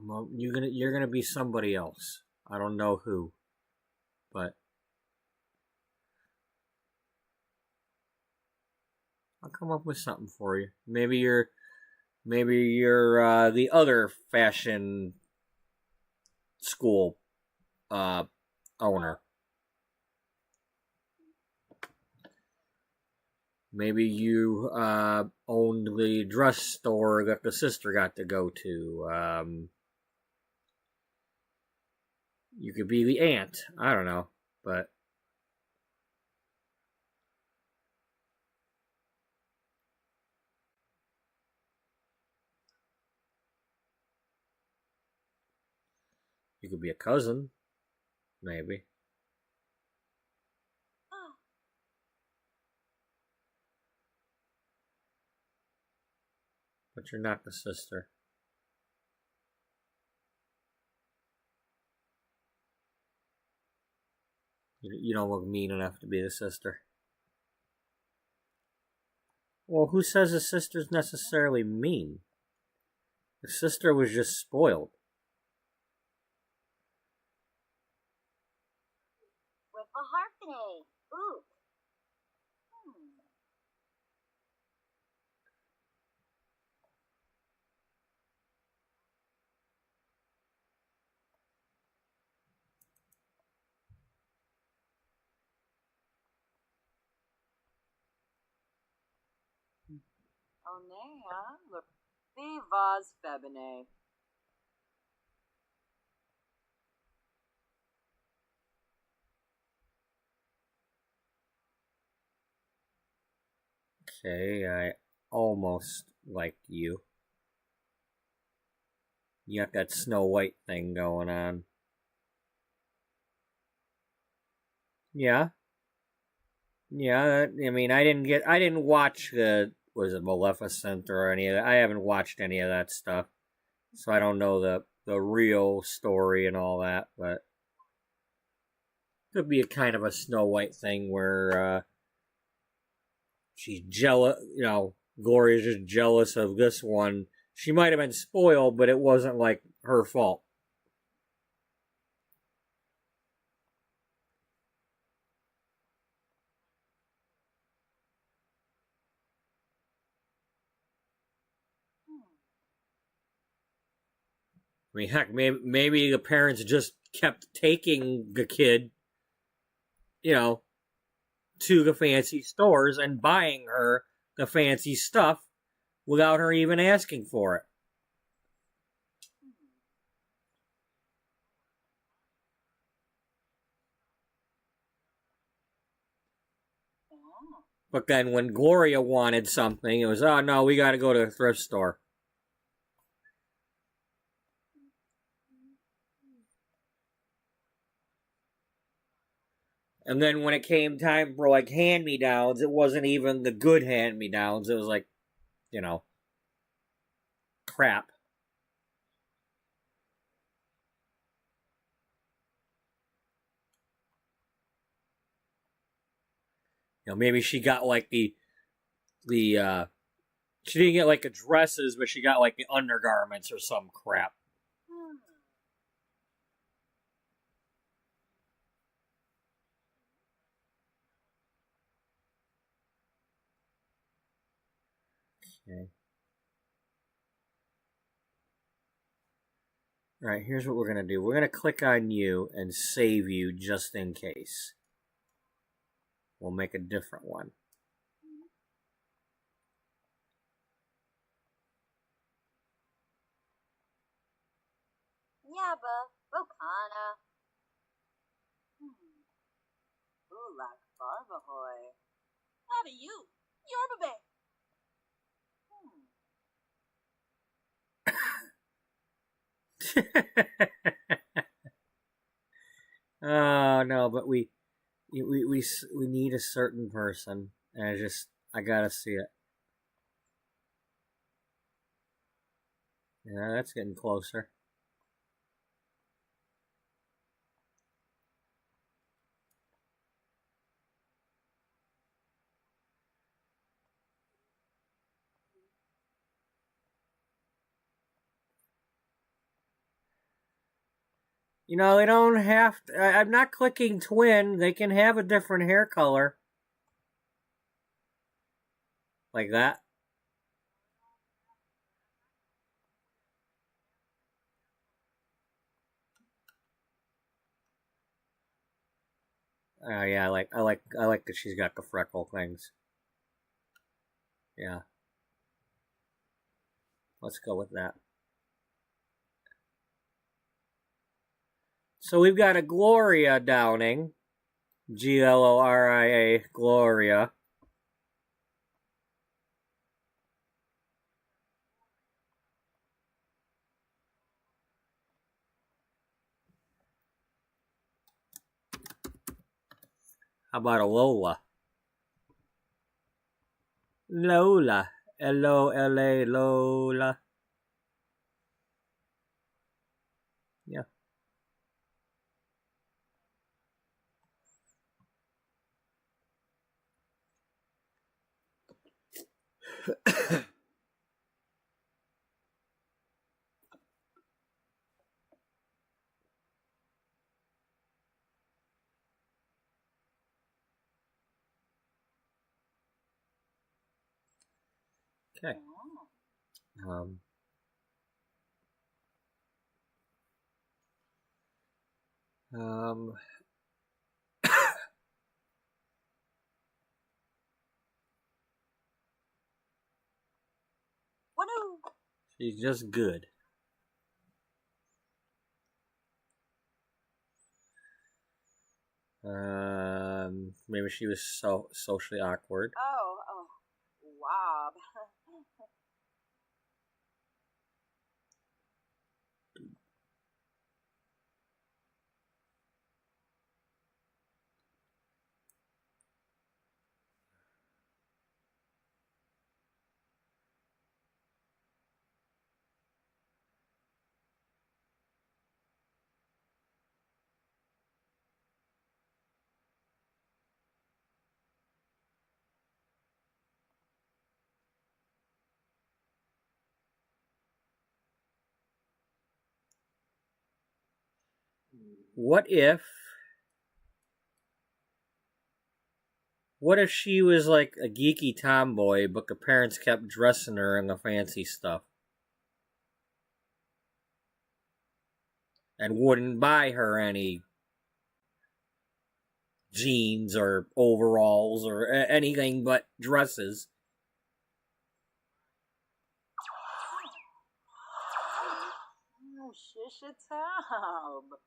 Well, you're gonna be somebody else. I don't know who, but I'll come up with something for you. Maybe you're the other fashion school owner. Maybe you owned the dress store that the sister got to go to. You could be the aunt. I don't know, but you could be a cousin, maybe. But you're not the sister. You don't look mean enough to be the sister. Well, who says a sister's necessarily mean? The sister was just spoiled. With a harpene. Ooh. Onea, look. The vase febine. Okay, I almost like you. You got that Snow White thing going on. Yeah. Yeah, I mean, I didn't watch was it Maleficent or any of that. I haven't watched any of that stuff. So I don't know the real story and all that, but could be a kind of a Snow White thing where she's jealous, Gloria's just jealous of this one. She might have been spoiled, but it wasn't like her fault. I mean, heck, maybe the parents just kept taking the kid, you know, to the fancy stores and buying her the fancy stuff without her even asking for it. But then when Gloria wanted something, it was, oh no, we got to go to the thrift store. And then when it came time for like hand me downs, it wasn't even the good hand me downs. It was like, you know, crap. Maybe she got like the she didn't get like the dresses, but she got like the undergarments or some crap. Okay. All right, here's what we're gonna do. We're gonna click on you and save you just in case. We'll make a different one. Yabba, Bocana. Ulak Barbahoy. How do you? Yorba Oh no, but we need a certain person, and I gotta see it. Yeah, that's getting closer. You know, they don't have to, I'm not clicking twin. They can have a different hair color. Like that. Yeah, I like that she's got the freckle things. Yeah. Let's go with that. So we've got a Gloria Downing. Gloria. Gloria. How about a Lola? Lola. Lola. Lola. Yeah. Okay. Um, um, Woo! she's just good. Maybe she was so socially awkward. Oh, Wob. What if? What if she was like a geeky tomboy, but the parents kept dressing her in the fancy stuff and wouldn't buy her any jeans or overalls or anything but dresses? Oh, shish a tab.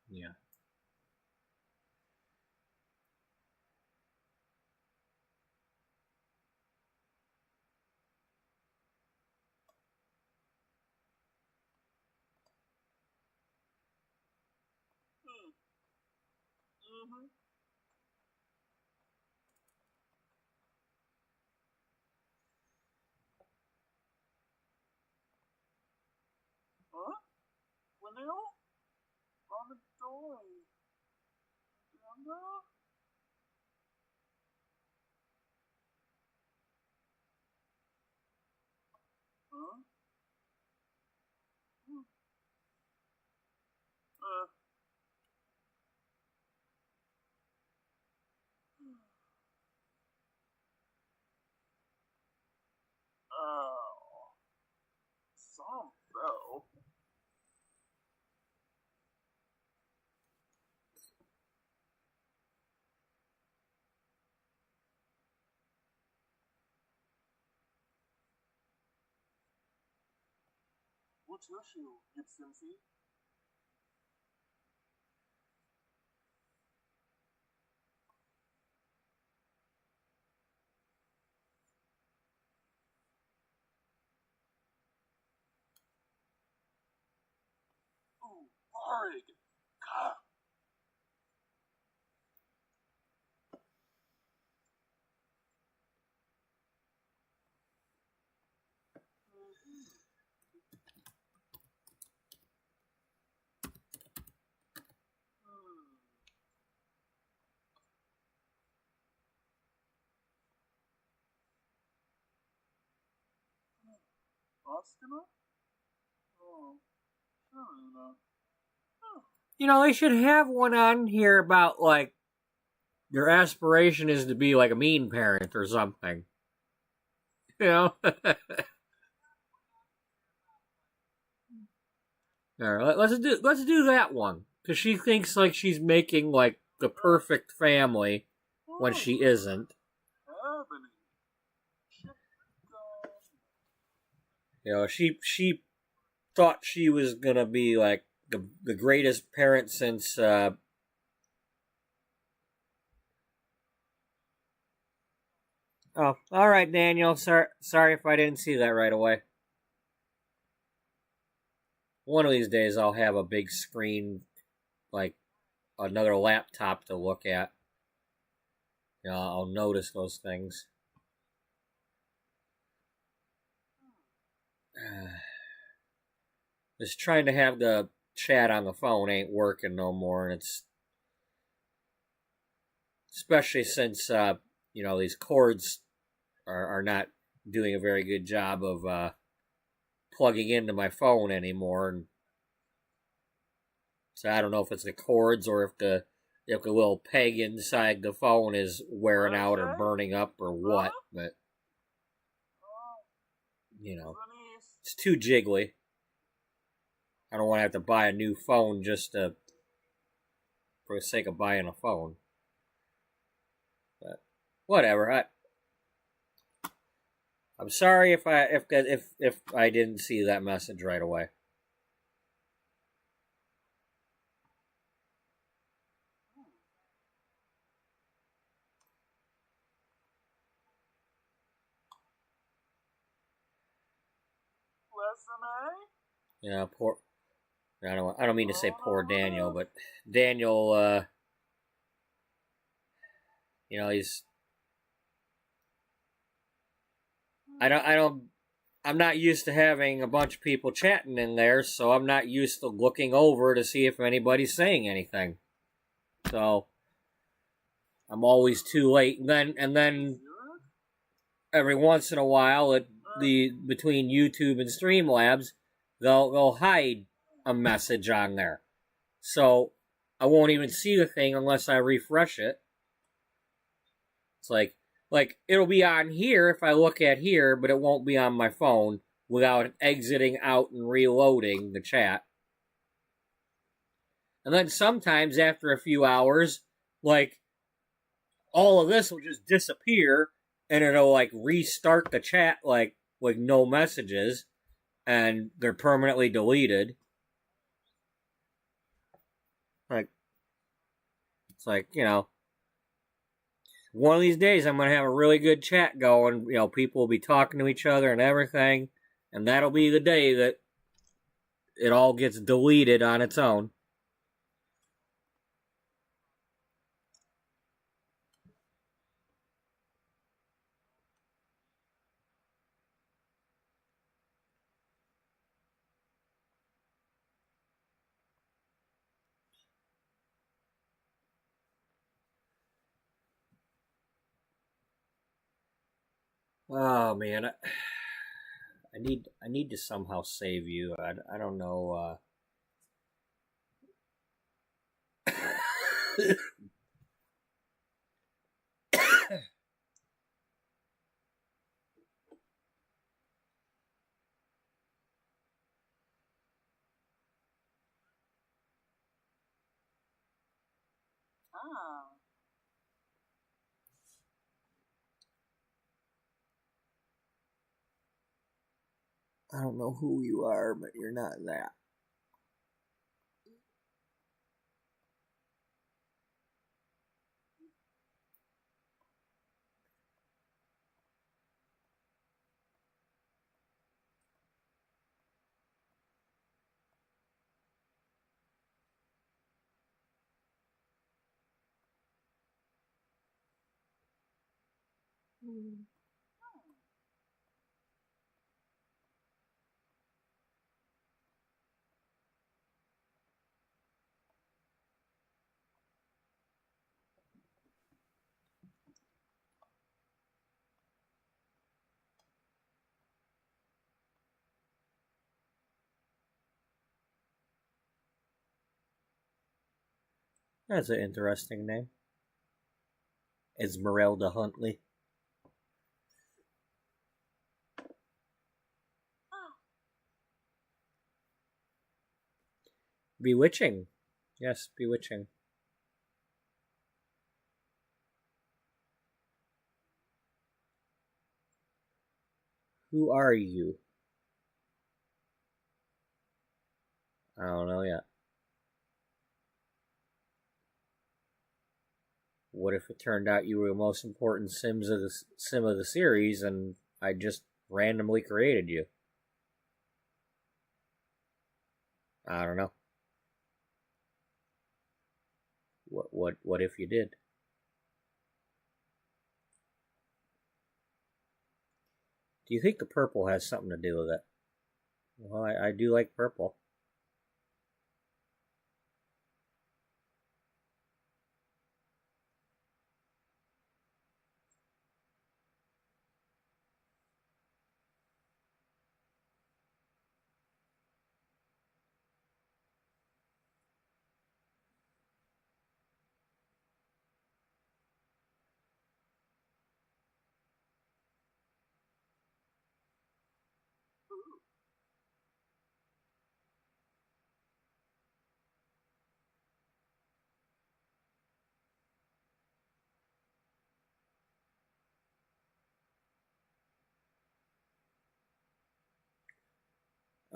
Yeah. Huh? Winnow? On the door. Remember? Huh? Wow. Some though. What's your issue, Gibsoncy? Ooh, Varig! Gah! Oscar? Oh, sure. You know, they should have one on here about, like, your aspiration is to be like a mean parent or something. You know? All right, let's do that one. Because she thinks like she's making like the perfect family when she isn't. You know, she thought she was gonna be like the greatest parent since Oh, all right, Daniel. Sorry if I didn't see that right away. One of these days I'll have a big screen, like another laptop to look at. You know, I'll notice those things. Just trying to have the chat on the phone ain't working no more, and it's especially since you know, these cords are not doing a very good job of plugging into my phone anymore, and so I don't know if it's the cords or if the little peg inside the phone is wearing out or burning up or what, but you know, it's too jiggly. I don't want to have to buy a new phone just for the sake of buying a phone. But whatever. I'm sorry if I didn't see that message right away. Yeah, poor. I don't mean to say poor Daniel, but Daniel, you know, I'm not used to having a bunch of people chatting in there, so I'm not used to looking over to see if anybody's saying anything. So I'm always too late, and then every once in a while, between YouTube and Streamlabs, they'll hide a message on there, so I won't even see the thing unless I refresh it. It's like it'll be on here if I look at here, but it won't be on my phone without exiting out and reloading the chat. And then sometimes after a few hours, like all of this will just disappear and it'll like restart the chat like with no messages and they're permanently deleted. Like it's like, you know, one of these days I'm going to have a really good chat going. You know, people will be talking to each other and everything. And that'll be the day that it all gets deleted on its own. Oh man, I need to somehow save you. I don't know. Ah. I don't know who you are, but you're not that. That's an interesting name. Esmeralda Huntley. Bewitching. Yes, bewitching. Who are you? I don't know yet. What if it turned out you were the most important sim of the series, and I just randomly created you? I don't know. What if you did? Do you think the purple has something to do with it? Well, I do like purple.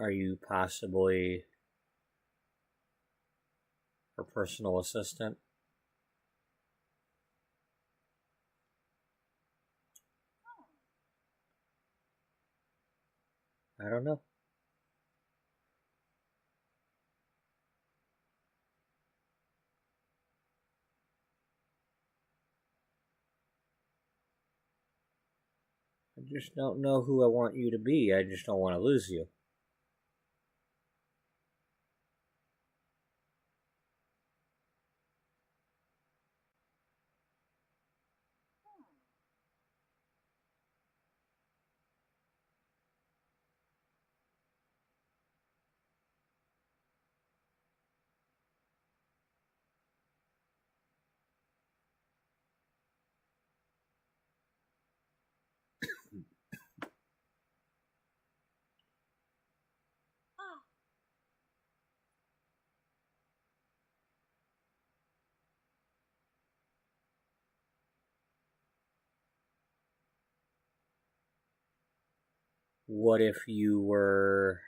Are you possibly her personal assistant? I don't know. I just don't know who I want you to be. I just don't want to lose you. What if you were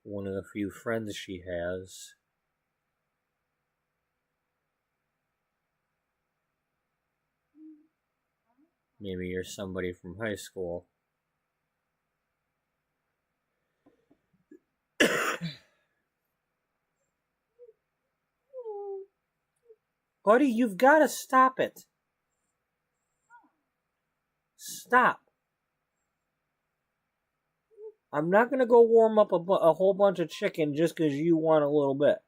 one of the few friends she has? Maybe you're somebody from high school. Buddy, you've got to stop it. Stop. I'm not going to go warm up a whole bunch of chicken just because you want a little bit.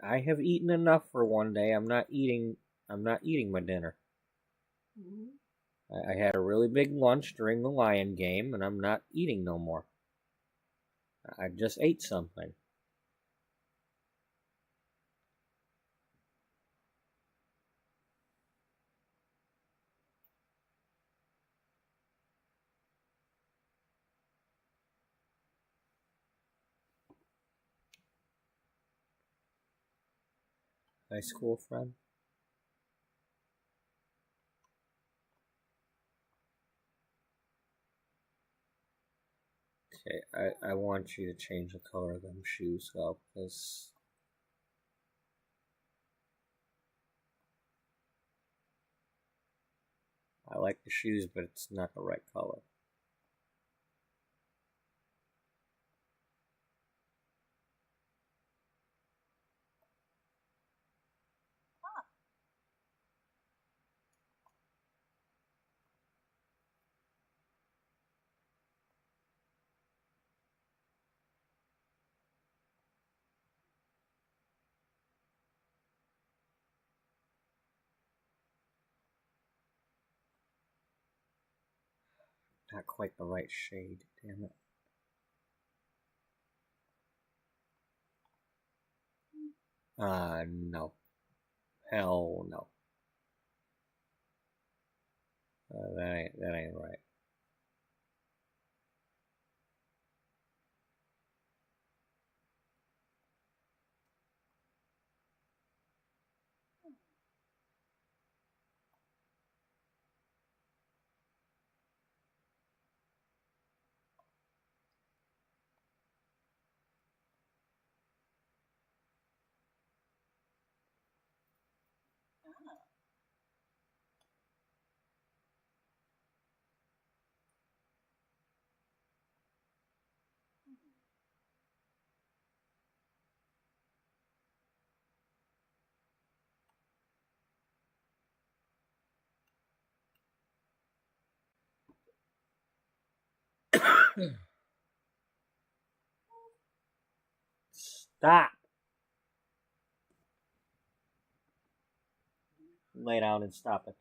I have eaten enough for one day. I'm not eating my dinner. I had a really big lunch during the Lion game, and I'm not eating no more. I just ate something. High school friend? Okay, I want you to change the color of them shoes though, because I like the shoes, but it's not the right color. Not quite the right shade, damn it. No. Hell no. That ain't right. Stop! Lay down and stop it.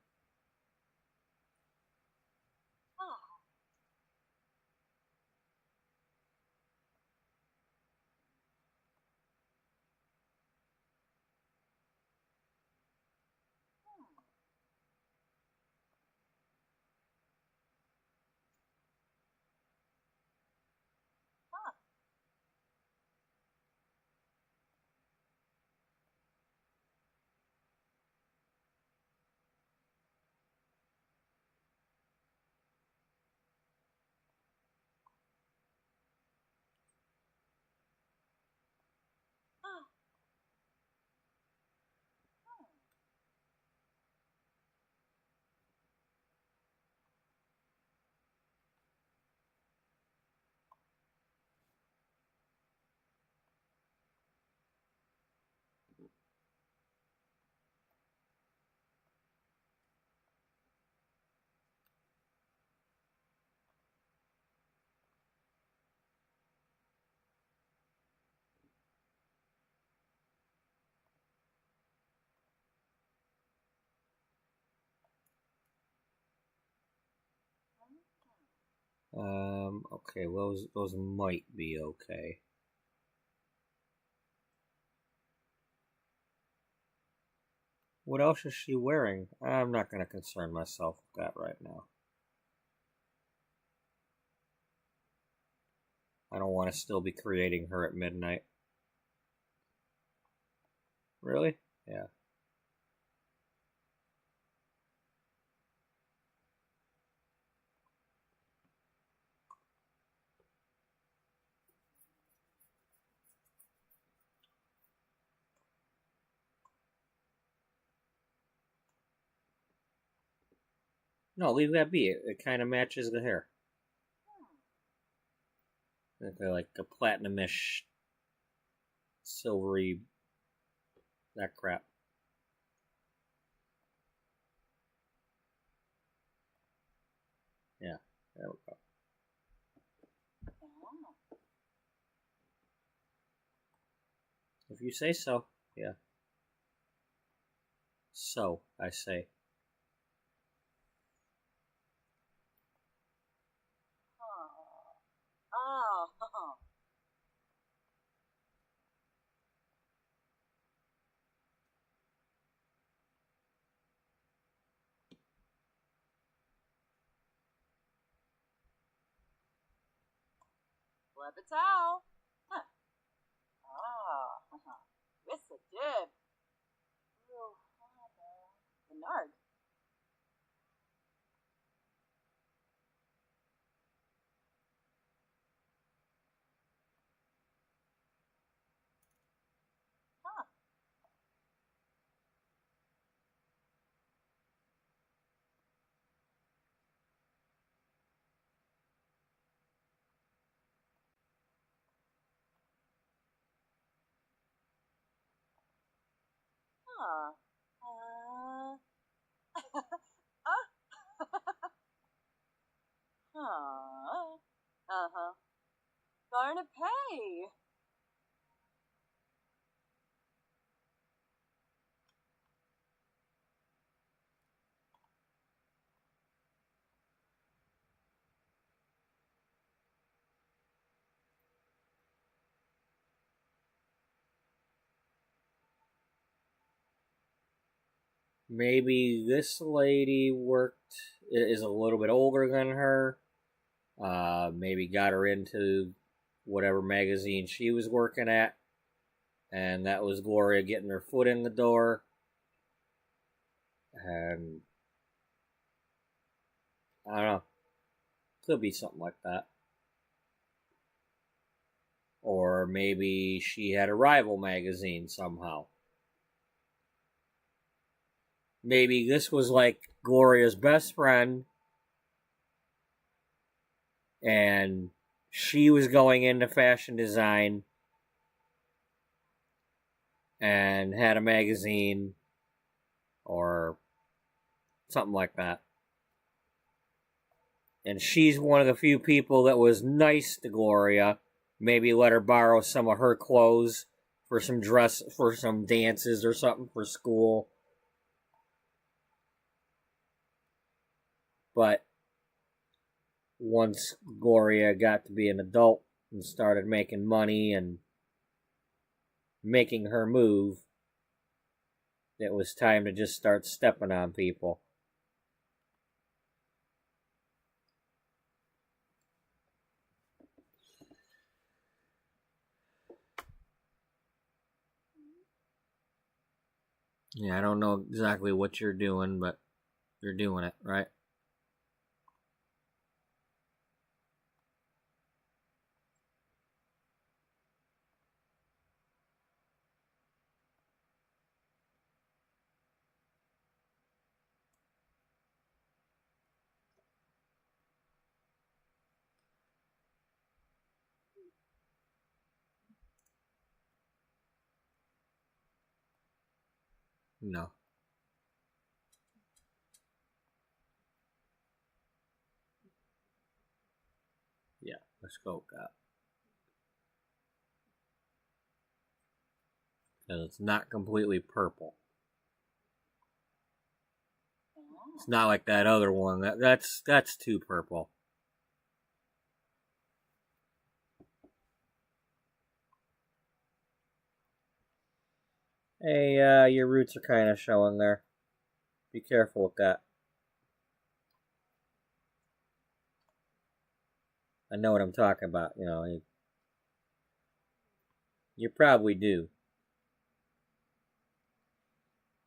Okay, well, those might be okay. What else is she wearing? I'm not going to concern myself with that right now. I don't want to still be creating her at midnight. Really? Yeah. No, leave that be. It kind of matches the hair. Like a platinum-ish, silvery, that crap. Yeah, there we go. If you say so, yeah. So, I say. Flip it out. With a dip. yard. Huh. Huh. Huh. Uh-huh. Gonna pay. Maybe this lady is a little bit older than her. Maybe got her into whatever magazine she was working at. And that was Gloria getting her foot in the door. And I don't know. Could be something like that. Or maybe she had a rival magazine somehow. Maybe this was like Gloria's best friend, and she was going into fashion design and had a magazine or something like that. And she's one of the few people that was nice to Gloria. Maybe let her borrow some of her clothes for some dances or something for school. But once Gloria got to be an adult and started making money and making her move, it was time to just start stepping on people. Yeah, I don't know exactly what you're doing, but you're doing it, right? No. Yeah, let's go, God. Because it's not completely purple. It's not like that other one. That's too purple. Hey, your roots are kind of showing there. Be careful with that. I know what I'm talking about. You probably do.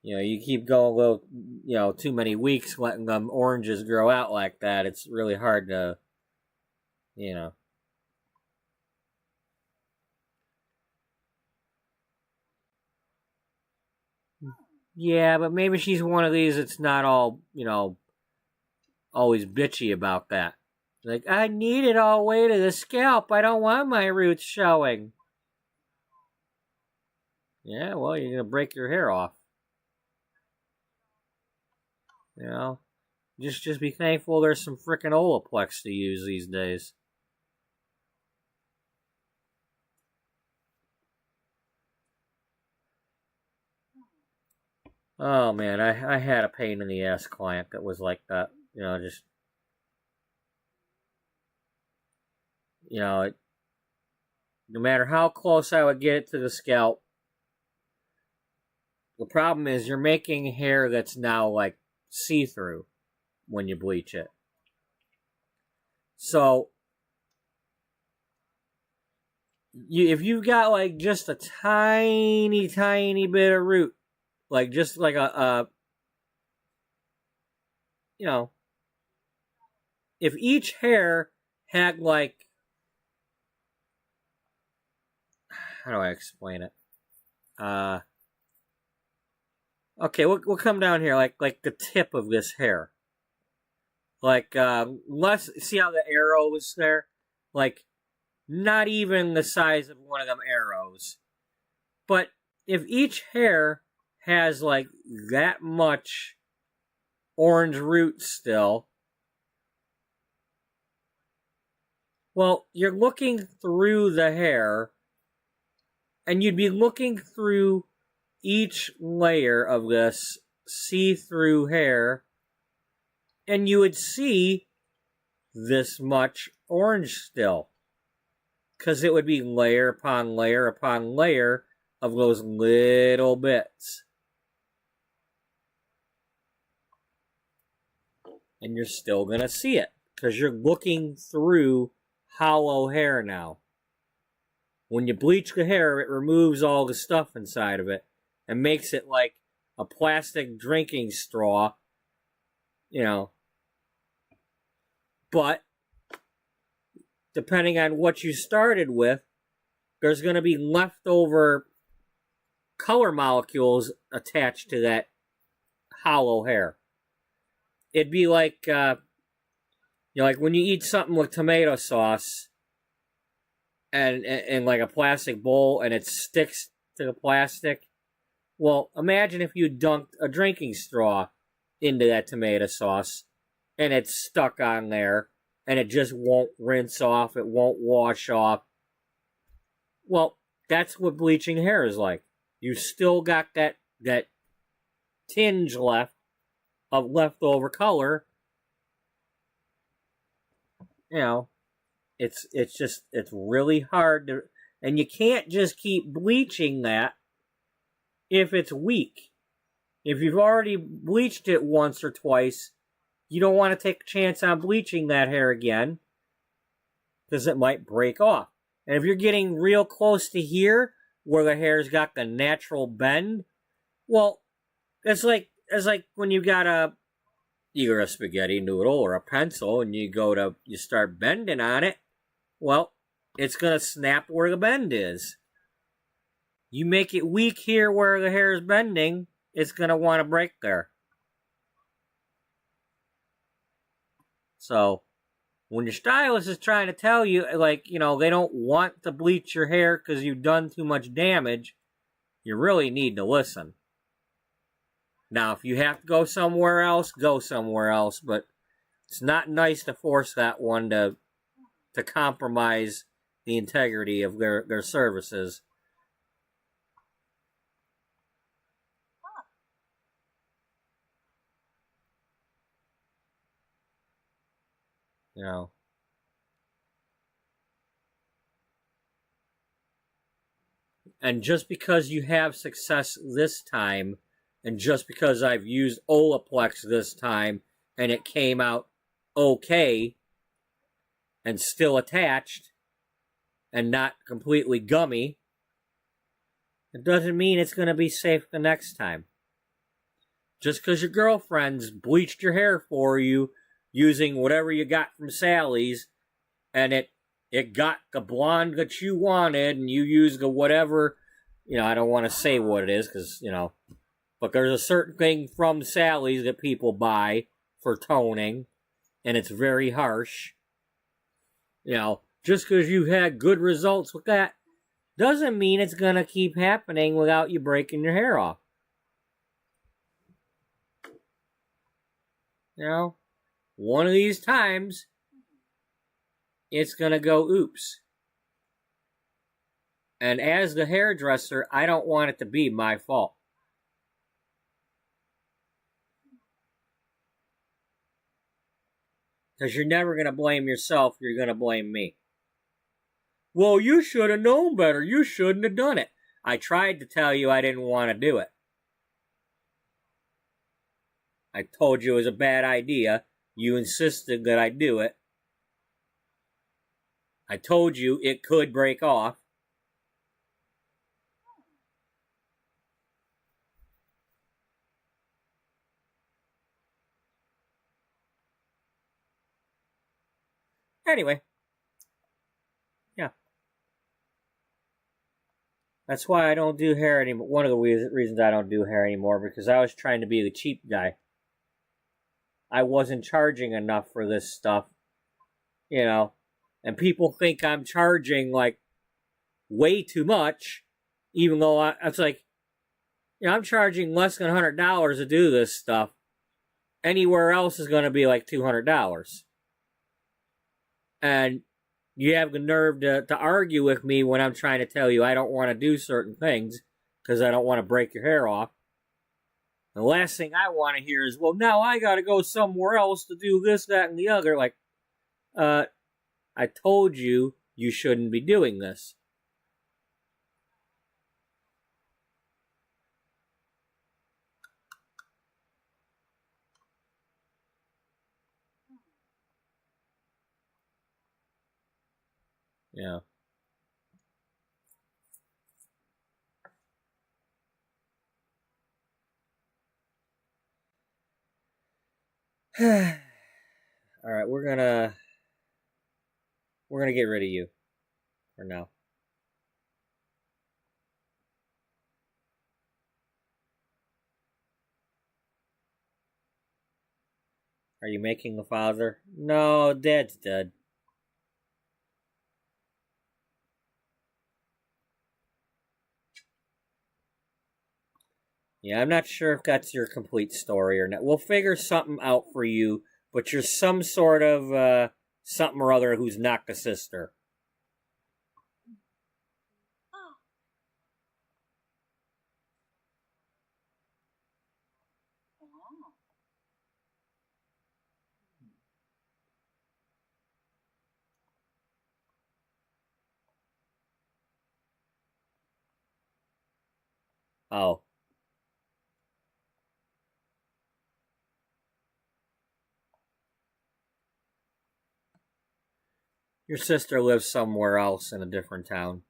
You keep going a little, too many weeks letting them oranges grow out like that. It's really hard to, you know. Yeah, but maybe she's one of these that's not all, always bitchy about that. Like, I need it all the way to the scalp. I don't want my roots showing. Yeah, well, you're going to break your hair off. You know? Just be thankful there's some frickin' Olaplex to use these days. Oh, man, I had a pain in the ass client that was like that. Just, no matter how close I would get it to the scalp, the problem is you're making hair that's now, like, see-through when you bleach it. So, if you've got, like, just a tiny, tiny bit of root, like, just like you know, if each hair had like, how do I explain it? Okay, we'll come down here, like the tip of this hair. Like, less, see how the arrow is there? Like, not even the size of one of them arrows. But if each hair has like that much orange root still, well, you're looking through the hair, and you'd be looking through each layer of this see-through hair, and you would see this much orange still. Because it would be layer upon layer upon layer of those little bits. And you're still going to see it. Because you're looking through hollow hair now. When you bleach the hair, it removes all the stuff inside of it. And makes it like a plastic drinking straw. You know. But, depending on what you started with, there's going to be leftover color molecules attached to that hollow hair. It'd be like, like when you eat something with tomato sauce and like a plastic bowl and it sticks to the plastic. Well, imagine if you dunked a drinking straw into that tomato sauce and it's stuck on there and it just won't rinse off, it won't wash off. Well, that's what bleaching hair is like. You still got that tinge left of leftover color. You know, it's really hard to, and you can't just keep bleaching that if it's weak. If you've already bleached it once or twice, you don't want to take a chance on bleaching that hair again because it might break off. And if you're getting real close to here, where the hair's got the natural bend, well, it's like when you got either a spaghetti noodle or a pencil, and you start bending on it. Well, it's gonna snap where the bend is. You make it weak here where the hair is bending, it's gonna want to break there. So, when your stylist is trying to tell you, like, they don't want to bleach your hair because you've done too much damage, you really need to listen. Now, if you have to go somewhere else, but it's not nice to force that one to compromise the integrity of their services. You know. And just because you have success this time, and just because I've used Olaplex this time, and it came out okay, and still attached, and not completely gummy, it doesn't mean it's going to be safe the next time. Just because your girlfriend's bleached your hair for you using whatever you got from Sally's, and it got the blonde that you wanted, and you used the whatever, I don't want to say what it is, because, but there's a certain thing from Sally's that people buy for toning, and it's very harsh. Just because you've had good results with that, doesn't mean it's going to keep happening without you breaking your hair off. One of these times, it's going to go oops. And as the hairdresser, I don't want it to be my fault. Because you're never going to blame yourself, you're going to blame me. Well, you should have known better. You shouldn't have done it. I tried to tell you I didn't want to do it. I told you it was a bad idea. You insisted that I do it. I told you it could break off. Anyway. Yeah. That's why I don't do hair anymore. One of the reasons I don't do hair anymore, because I was trying to be the cheap guy. I wasn't charging enough for this stuff, you know. And people think I'm charging, like, way too much, even though it's like, you know, I'm charging less than $100 to do this stuff. Anywhere else is going to be like $200. And you have the nerve to argue with me when I'm trying to tell you I don't want to do certain things because I don't want to break your hair off. The last thing I want to hear is, well, now I got to go somewhere else to do this, that, and the other. Like, I told you you shouldn't be doing this. Yeah. All right, we're gonna get rid of you for now. Are you making a father? No, Dad's dead. Yeah, I'm not sure if that's your complete story or not. We'll figure something out for you, but you're some sort of something or other who's not the sister. Oh. Your sister lives somewhere else in a different town.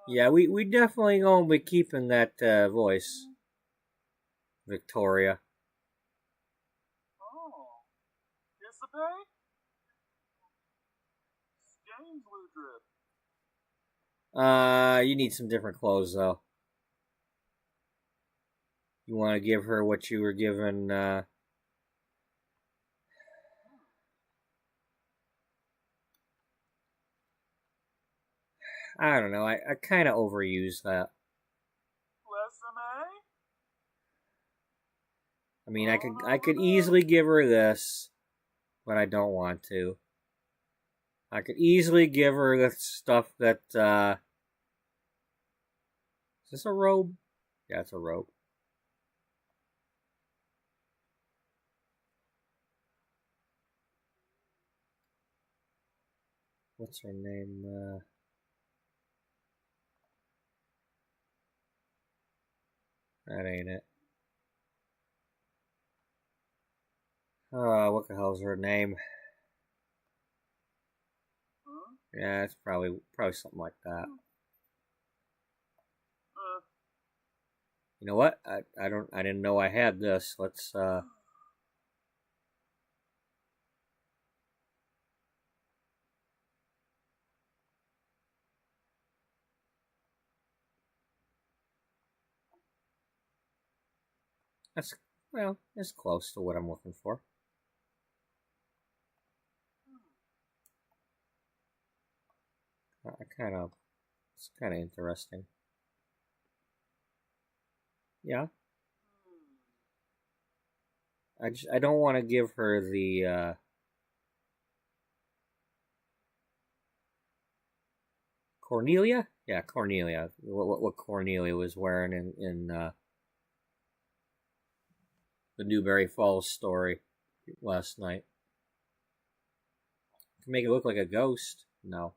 Yeah, we definitely gonna be keeping that voice, Victoria. You need some different clothes though. You want to give her what you were given. I don't know. I kind of overuse that. I mean, I could easily give her this, but I don't want to. I could easily give her the stuff that. Is this a robe? Yeah, it's a robe. What's her name? That ain't it. What the hell's her name? Yeah, it's probably something like that. You know what? I didn't know I had this. Let's that's it's close to what I'm looking for. It's kind of interesting. Yeah. I don't want to give her the Cornelia? Yeah, Cornelia. What Cornelia was wearing in the Newberry Falls story last night. Make it look like a ghost? No.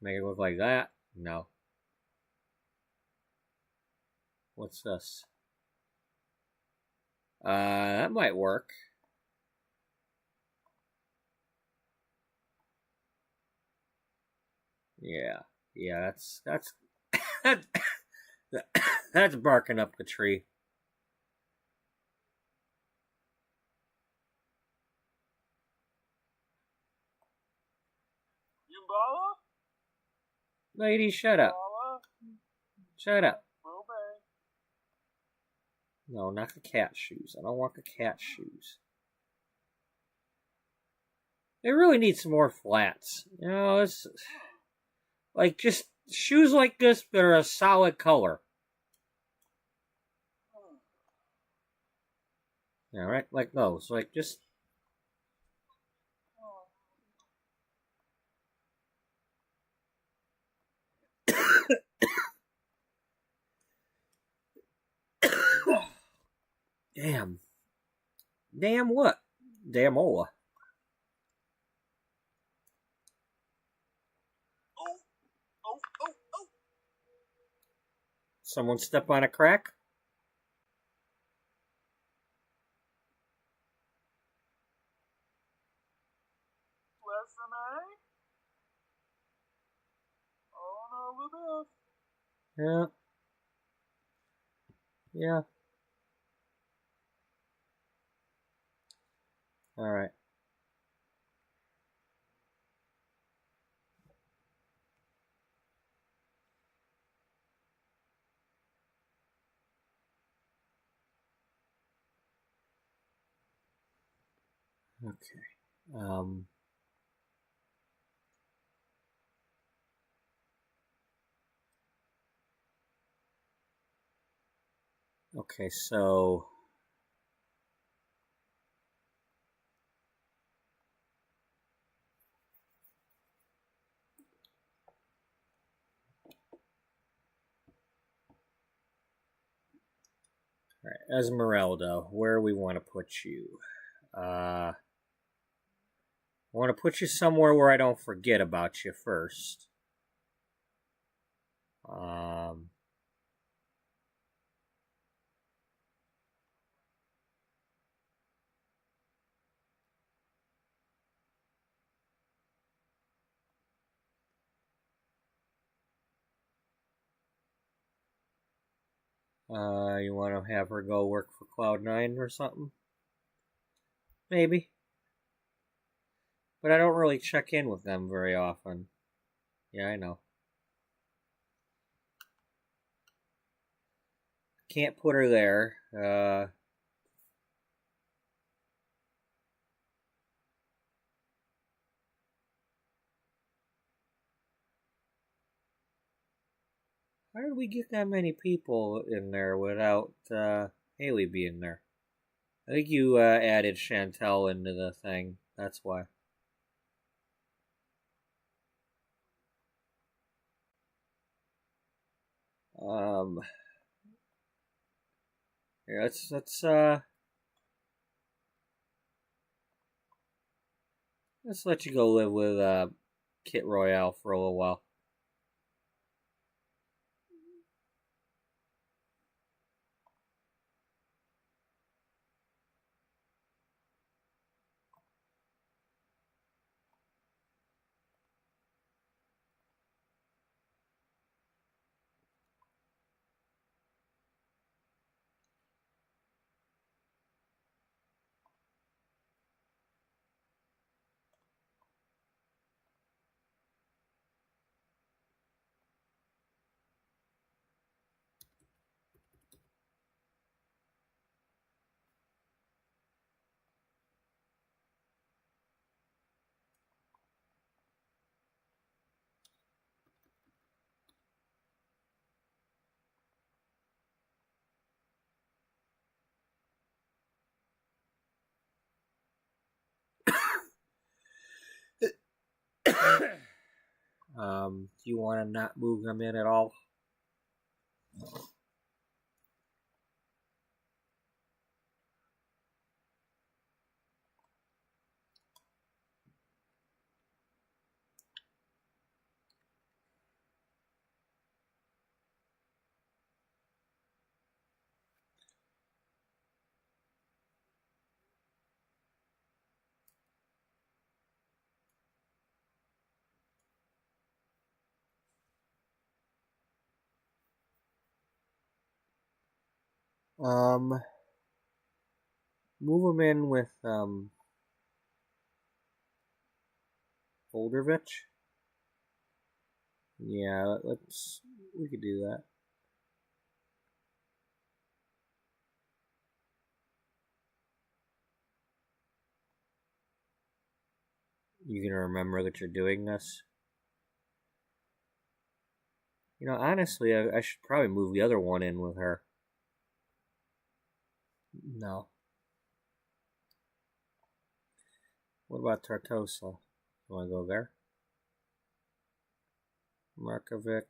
Make it look like that? No. What's this? That might work. Yeah, that's that's barking up the tree. Yumbala? Lady, shut up. Yumbala? Shut up. Obey. No, not the cat shoes. I don't want the cat shoes. They really need some more flats. You know, it's like just shoes like this that are a solid color. Yeah, right? Like those. Like just damn. Damn what? Damola. Oh, oh, oh, oh. Someone step on a crack? Resume? Oh no, with this. Yeah. Yeah. Alright. Okay. Okay, so alright, Esmeralda, where we want to put you? I want to put you somewhere where I don't forget about you first. You want to have her go work for Cloud9 or something? Maybe. But I don't really check in with them very often. Yeah, I know. Can't put her there. How did we get that many people in there without Haley being there? I think you added Chantel into the thing. That's why. Here, let's let you go live with Kit Royale for a little while. Do you want to not move them in at all? Move him in with Ullbright. Yeah, we could do that. You gonna remember that you're doing this? You know, honestly, I should probably move the other one in with her. No. What about Tartosa? You want to go there? Markovic,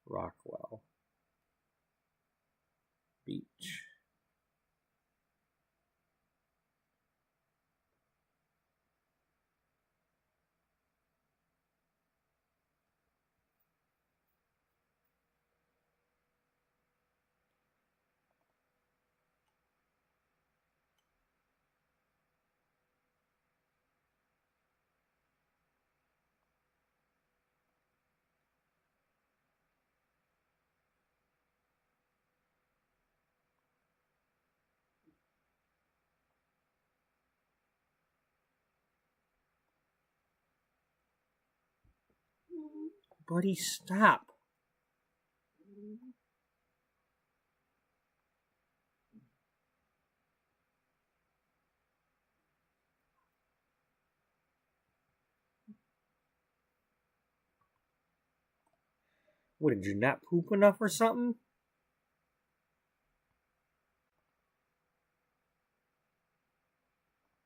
Rockwell, Beach. Buddy, stop. What, did you not poop enough or something?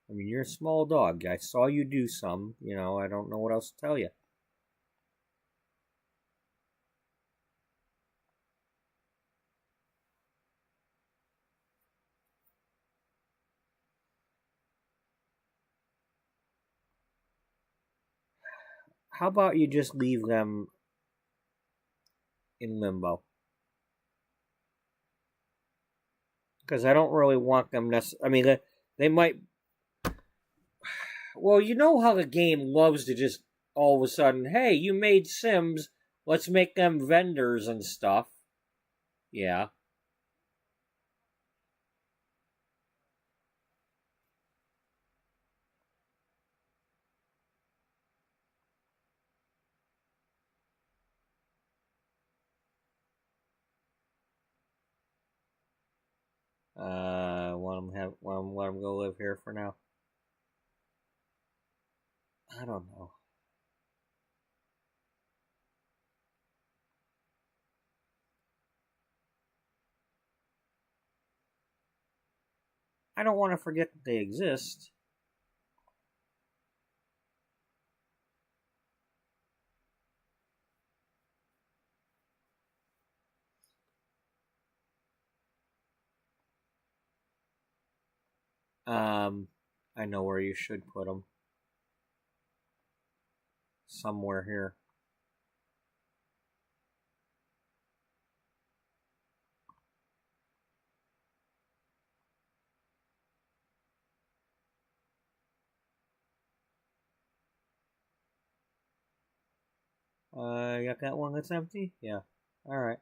I mean, you're a small dog. I saw you do some. You know, I don't know what else to tell you. How about you just leave them in limbo? Because I don't really want them I mean, they might... Well, you know how the game loves to just all of a sudden, hey, you made Sims, let's make them vendors and stuff. Yeah. Let them go live here for now. I don't know. I don't want to forget that they exist. I know where you should put them. Somewhere here. You got that one that's empty? Yeah. Alright.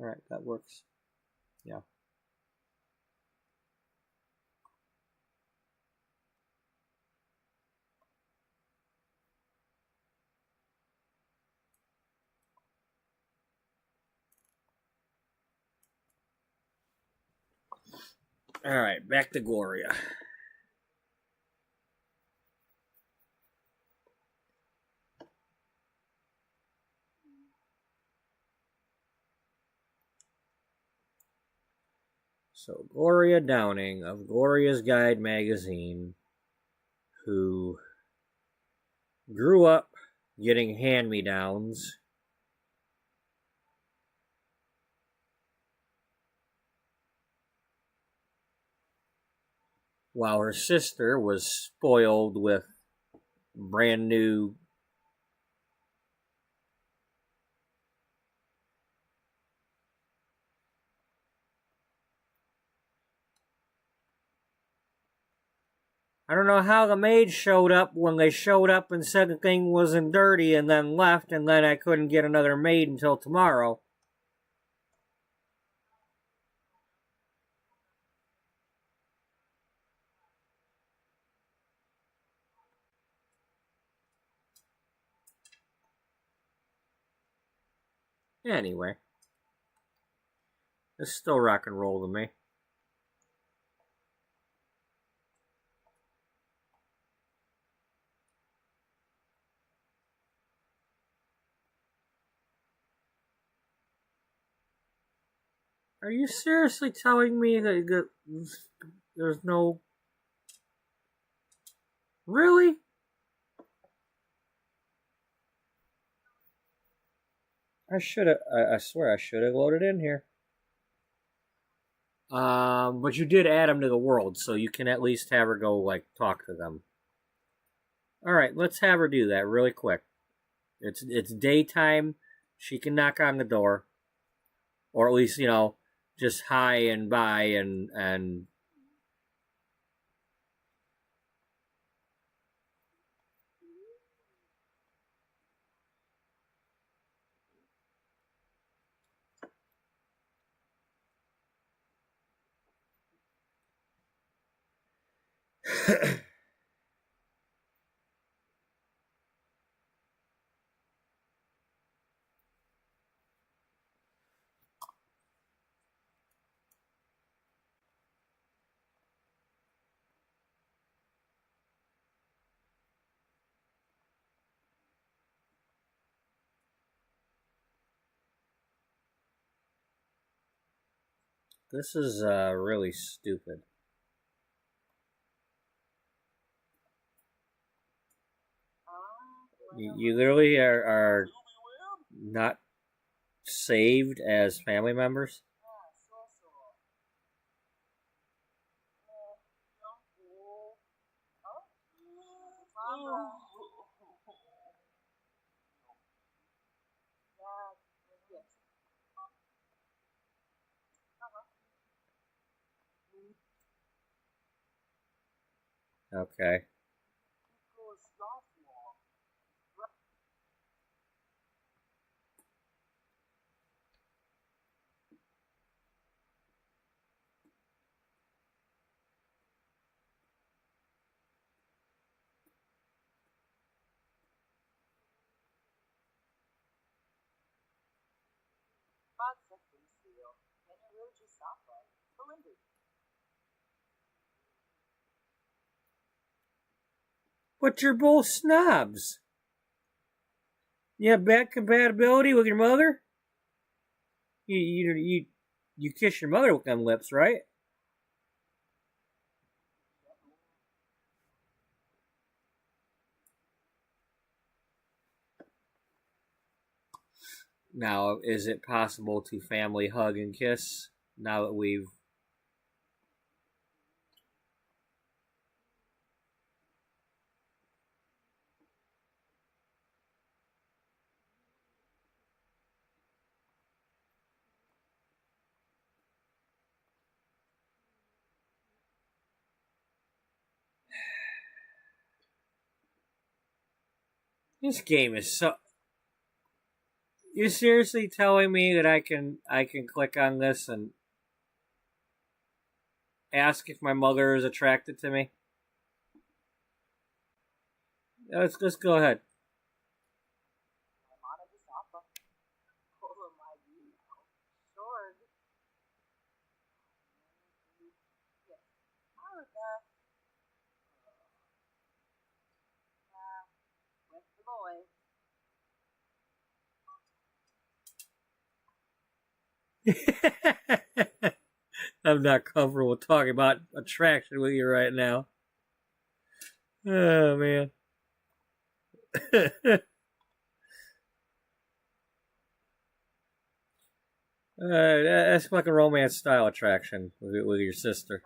Alright, that works. Yeah. Alright, back to Gloria. So, Gloria Downing of Gloria's Guide magazine, who grew up getting hand-me-downs, while her sister was spoiled with brand new I don't know how the maid showed up when they showed up and said the thing wasn't dirty and then left, and then I couldn't get another maid until tomorrow. Anyway, it's still rock and roll to me. Are you seriously telling me that there's no... Really? I swear I should have loaded in here. But you did add them to the world, so you can at least have her go, like, talk to them. Alright, let's have her do that really quick. It's daytime. She can knock on the door. Or at least, just hi and bye and this is really stupid. You literally are not saved as family members? Okay. But you're both snobs. You have bad compatibility with your mother? You kiss your mother with them lips, right? Now, is it possible to family hug and kiss now that we've... This game is so... You're seriously telling me that I can click on this and ask if my mother is attracted to me? Let's go ahead. I'm not comfortable talking about attraction with you right now. Oh, man. That's like a romance style attraction with your sister.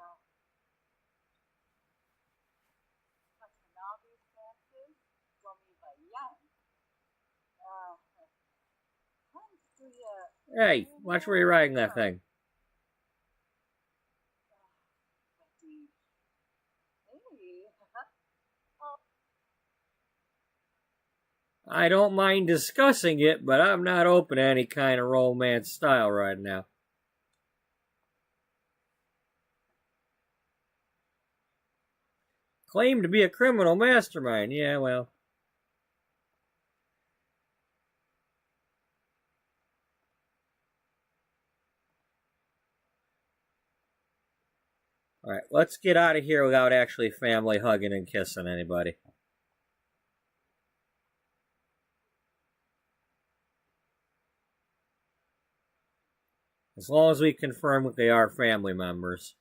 Hey, watch where you're riding that thing. I don't mind discussing it, but I'm not open to any kind of romance style right now. Claimed to be a criminal mastermind. Yeah, well. Alright, let's get out of here without actually family hugging and kissing anybody. As long as we confirm that they are family members.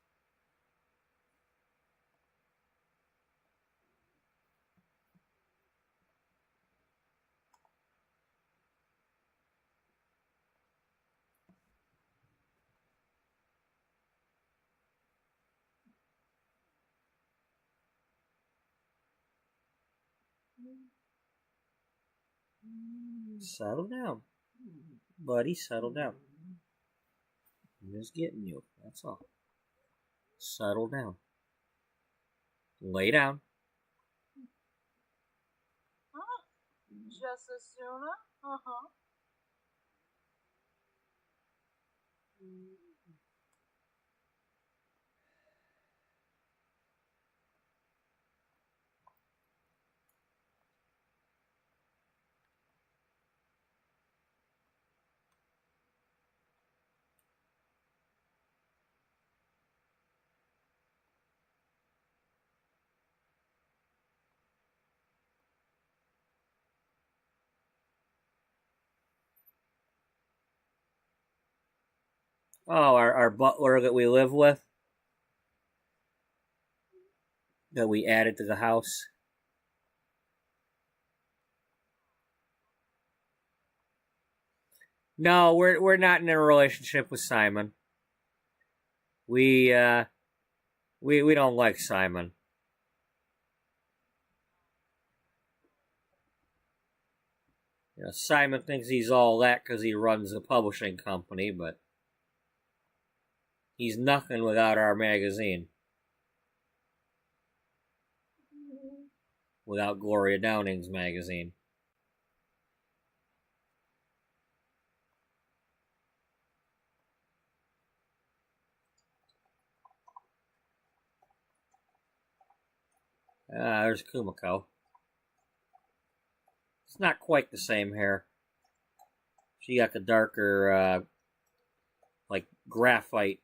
Settle down. Buddy, settle down. I'm just getting you. That's all. Settle down. Lay down. Huh? Just as sooner? Uh-huh. Oh, our butler that we live with? That we added to the house? No, we're not in a relationship with Simon. We don't like Simon. You know, Simon thinks he's all that because he runs a publishing company, but he's nothing without our magazine. Without Gloria Downing's magazine. There's Kumiko. It's not quite the same hair. She got the darker, like, graphite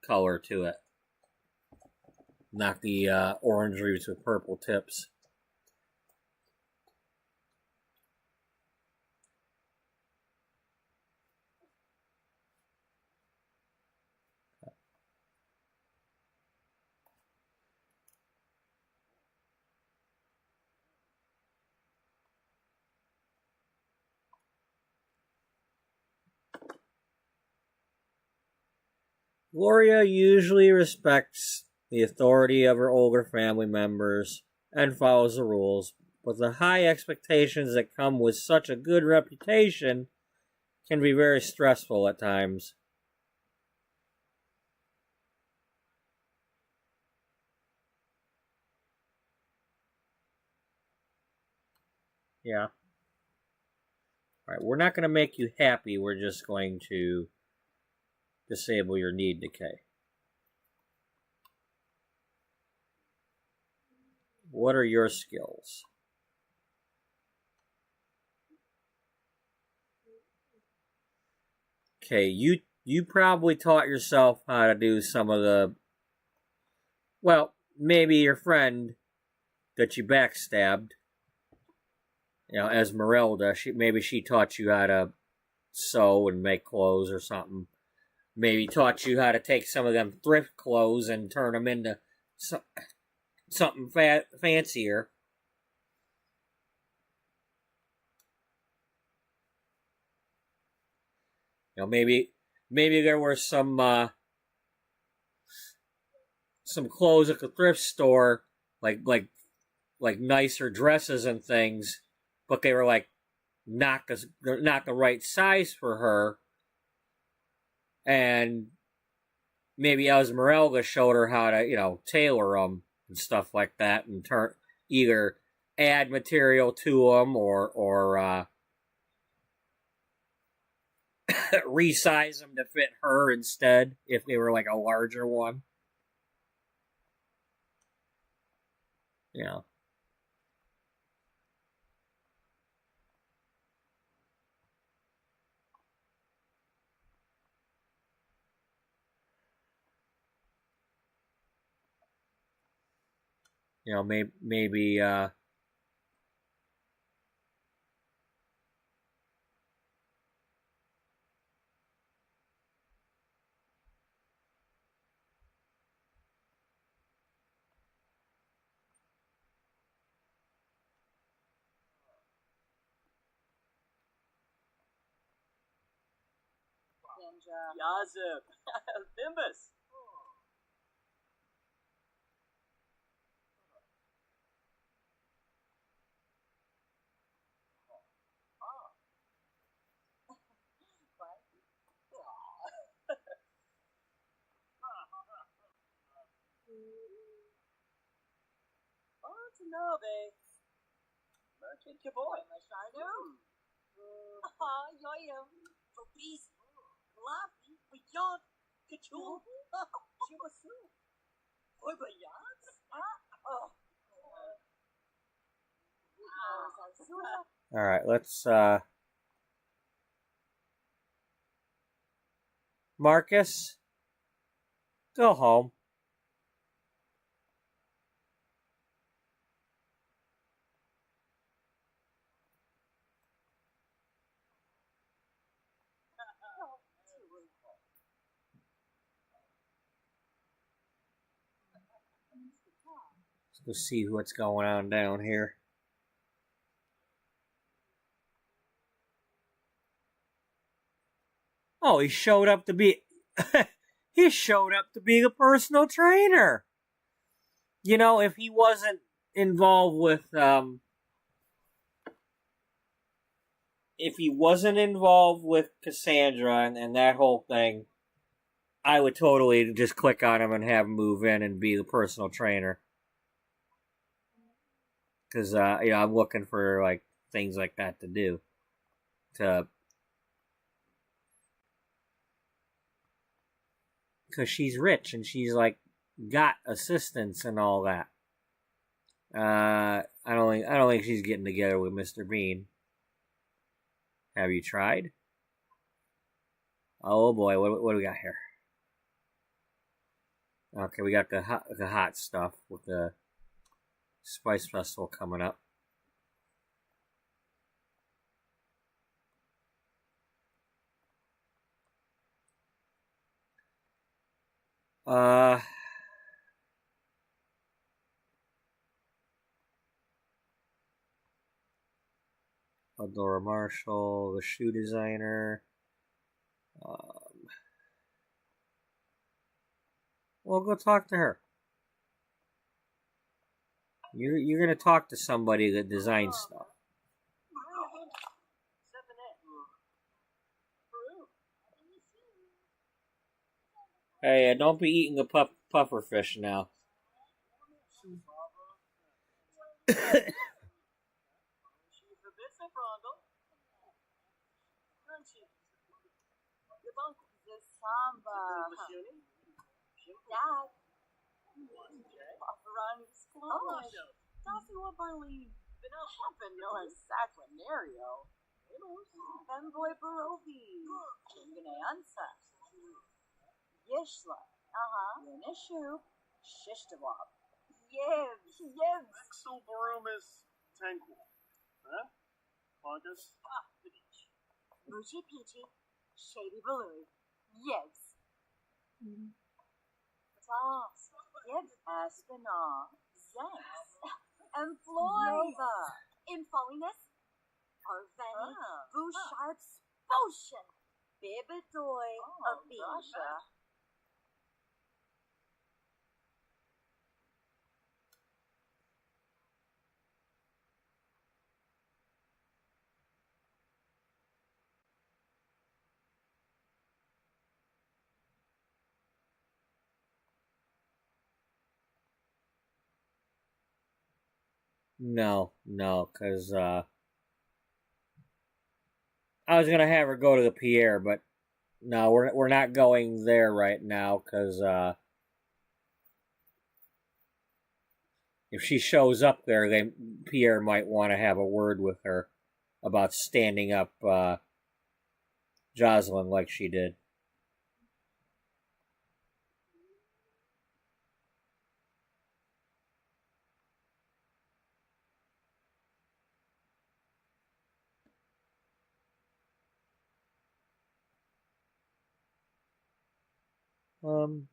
color to it. Not the orange roots with purple tips. Gloria usually respects the authority of her older family members and follows the rules, but the high expectations that come with such a good reputation can be very stressful at times. Yeah. Alright, we're not going to make you happy, we're just going to disable your need decay. What are your skills? Okay, you probably taught yourself how to do some of the... Well, maybe your friend that you backstabbed, you know, Esmeralda, maybe she taught you how to sew and make clothes or something. Maybe taught you how to take some of them thrift clothes and turn them into something fancier. You know, maybe there were some clothes at the thrift store, like nicer dresses and things, but they were like not the right size for her. And maybe Esmeralda showed her how to, you know, tailor them and stuff like that, and either add material to them or resize them to fit her instead if they were like a larger one. You know. You know, maybe Yazip. Thimbus. Nave. Merkin Kaboy. Mashardo. Yoyum. Obese. Laffy. Beyond. Kachul. Shimasu. Oybayans. Oh. all right, let's Marcus, go home. Let's go see what's going on down here. Oh, he showed up to be he showed up to be the personal trainer. You know, if he wasn't involved with Cassandra and that whole thing, I would totally just click on him and have him move in and be the personal trainer. Because you know, I'm looking for like things like that to do. Because she's rich and she's like got assistants and all that. I don't think she's getting together with Mr. Bean. Have you tried? Oh boy, what do we got here? Okay, we got the hot stuff with the Spice Festival coming up. Adora Marshall, the shoe designer. Well, go talk to her. You're gonna talk to somebody that designs stuff. Hey, don't be eating the puffer fish now. Dad. Paparani's close. Darcy will believe Habanero Sacranario. Femboy Barovi. Chinganansa. Yishla. Yenishu. Shishtawab. Yevs. Axel Barumas Tanku. Huh? August? Moochie Peachy. Shady Baloo. Yevs. Toss. Yevs. Aspinall. Zanks. And Florida. Infoliness. Arveni. Bouchard's Potion. Bibidoy. Abisha. No, because I was gonna have her go to the Pierre, but no, we're not going there right now because if she shows up there, Pierre might want to have a word with her about standing up Jocelyn like she did. Um.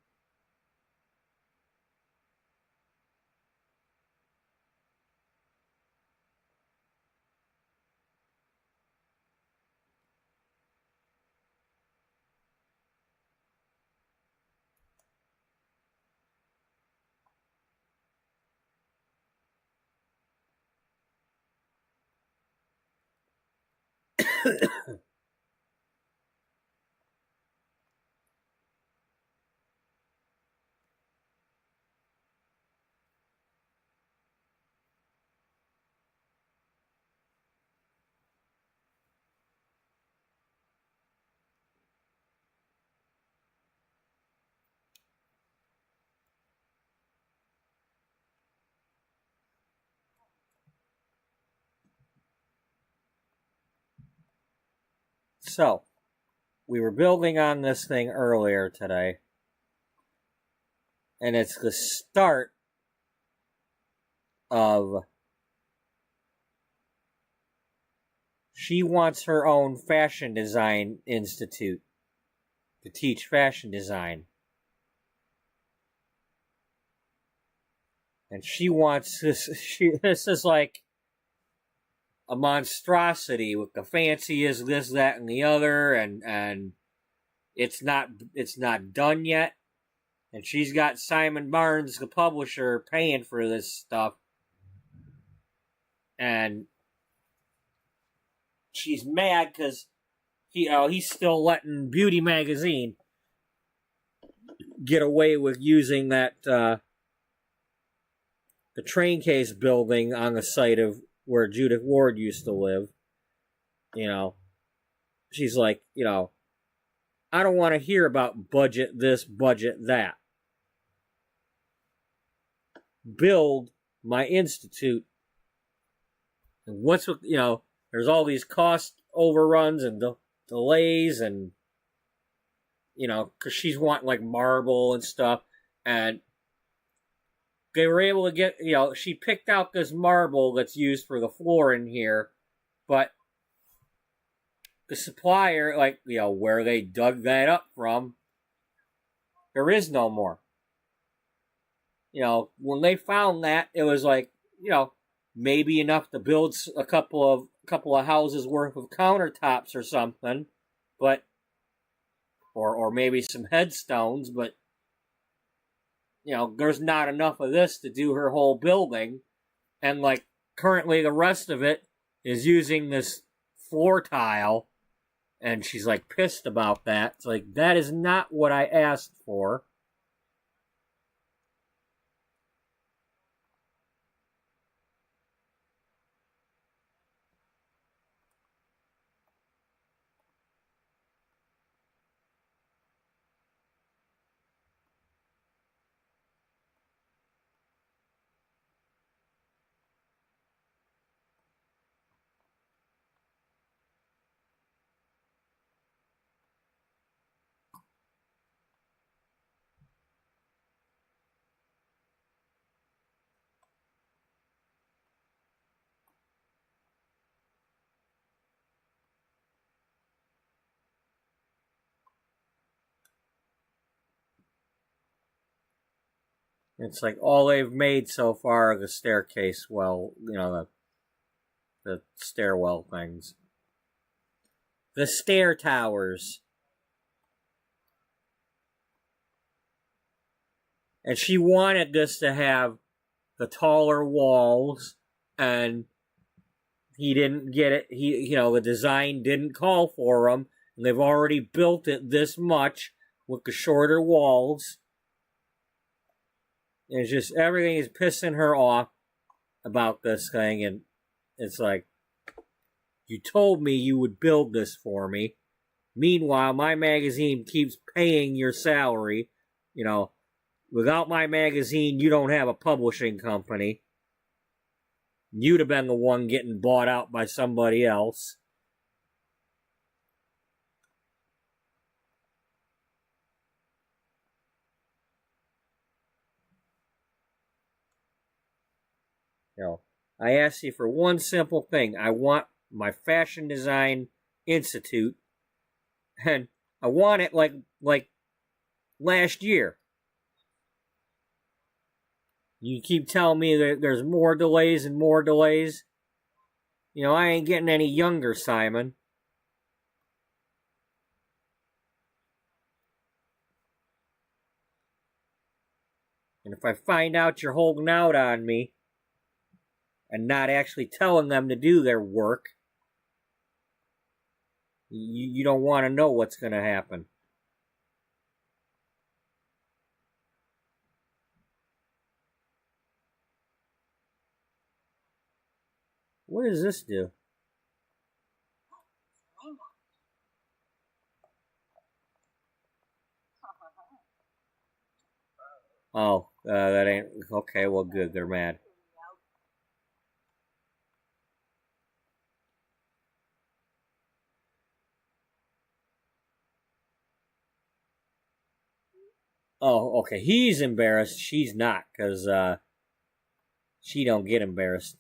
So, we were building on this thing earlier today, and it's the start of she wants her own fashion design institute to teach fashion design. And she wants this. This is like a monstrosity with the fanciest this, that, and the other, and it's not done yet. And she's got Simon Barnes, the publisher, paying for this stuff, and she's mad because he's still letting Beauty Magazine get away with using that the train case building on the site of where Judith Ward used to live. She's like, I don't want to hear about budget this, budget that. Build my institute. And what's with, there's all these cost overruns and delays and, because she's wanting like marble and stuff. And they were able to get, she picked out this marble that's used for the floor in here, but the supplier, where they dug that up from, there is no more. When they found that, it was like, maybe enough to build a couple of houses worth of countertops or something, but, or maybe some headstones, but, there's not enough of this to do her whole building. And currently the rest of it is using this floor tile. And she's pissed about that. It's that is not what I asked for. It's all they've made so far are the staircase, the stairwell things. The stair towers. And she wanted this to have the taller walls, and he didn't get it. The design didn't call for them, and they've already built it this much with the shorter walls. And it's just, everything is pissing her off. about this thing, and it's like, you told me you would build this for me. Meanwhile, my magazine keeps paying your salary. You know, without my magazine, you don't have a publishing company. You'd have been the one getting bought out by somebody else. You know, I asked you for one simple thing. I want my fashion design institute, and I want it like last year. You keep telling me that there's more delays and more delays. You know, I ain't getting any younger, Simon. And if I find out you're holding out on me and not actually telling them to do their work, you don't want to know what's going to happen. What does this do? Oh, that ain't... Okay, well, good. They're mad. Oh, okay. He's embarrassed. She's not, because she don't get embarrassed.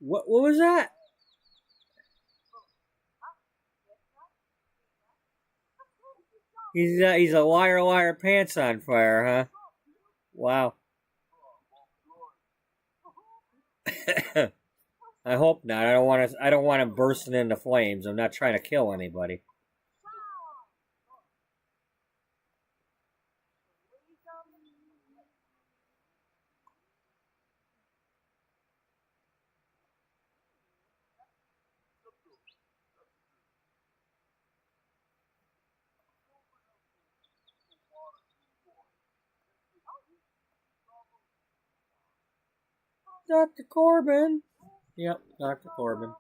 What was that? He's a liar, pants on fire, huh? Wow. I hope not. I don't want him bursting into flames. I'm not trying to kill anybody. Dr. Corbin. Yep, Dr. Corbin.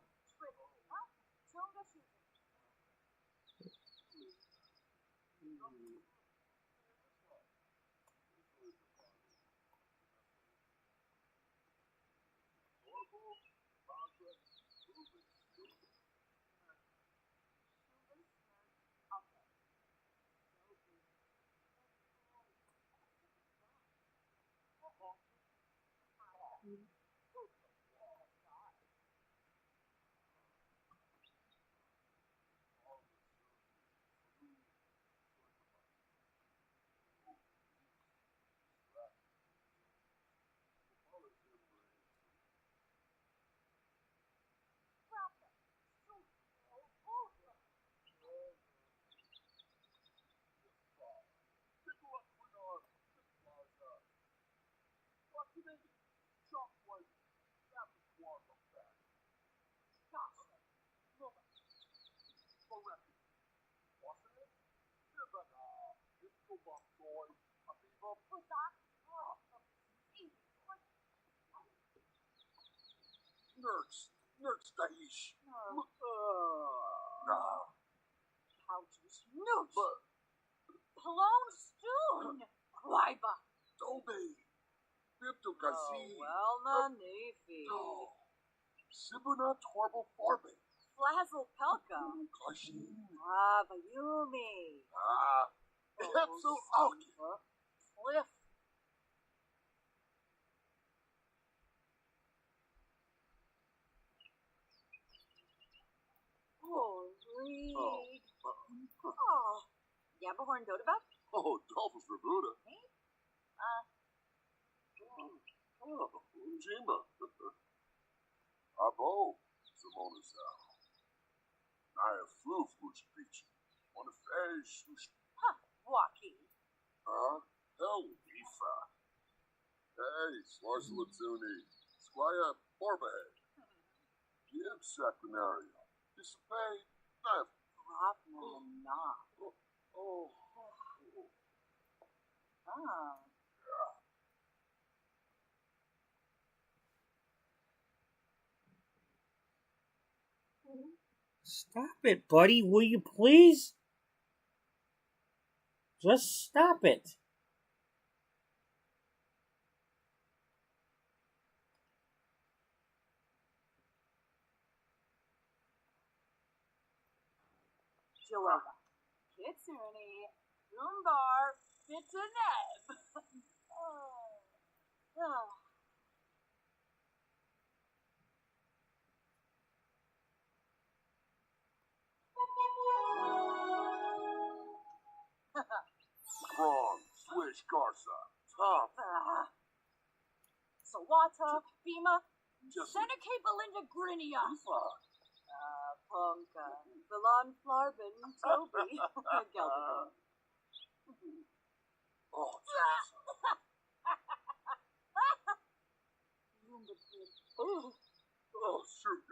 Nerds daish. Pouches, nooch, Palone Stoon, Quaiba. Toby. Bipto Oh, kasi. well, Nanifi. Sibuna Torbo Farbe. Flazzle Pelka. Kashi. Bayumi. Hepso Alki. Cliff. Reed. Yabahorn Dodaba? Dolphus Rebuda. Me? Unjima. Abo. Simona Sao. Naya Floof Gucci Peach. On the face. Waki. Hell, Ifa. Hey, Slarsalatsuni. Squire Borbehead. Give Sacranario. Dissipate. Knife. Rapna. Oh. Stop it, buddy. Will you please? Just stop it. Joella. Kitsune. Goombar. Fitaneb. Prawn. Swish Garza. Tom. Sawata. Bima. Just. Seneca Belinda Grinia. Ifa. Punka. Villan Flarbin. Toby. Gelbin. Oh, shoot.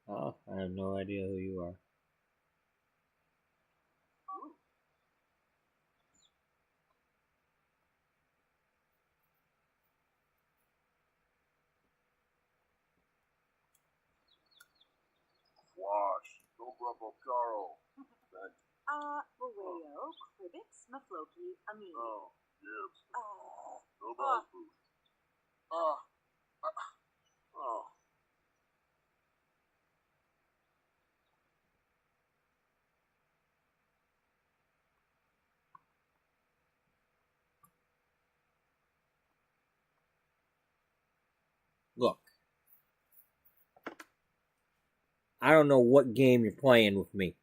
Oh, I have no idea who you are. Wash. Dobro Caro. Boweo, Cribix, Mafloki, Amelie. Oh, Gibbs. No bad food. Oh. Look. I don't know what game you're playing with me.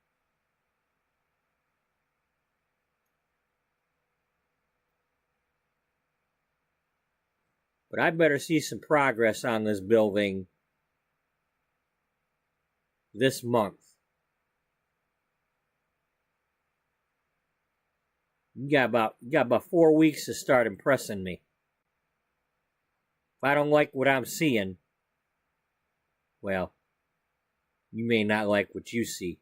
But I better see some progress on this building this month. You got about 4 weeks to start impressing me. If I don't like what I'm seeing, well, you may not like what you see.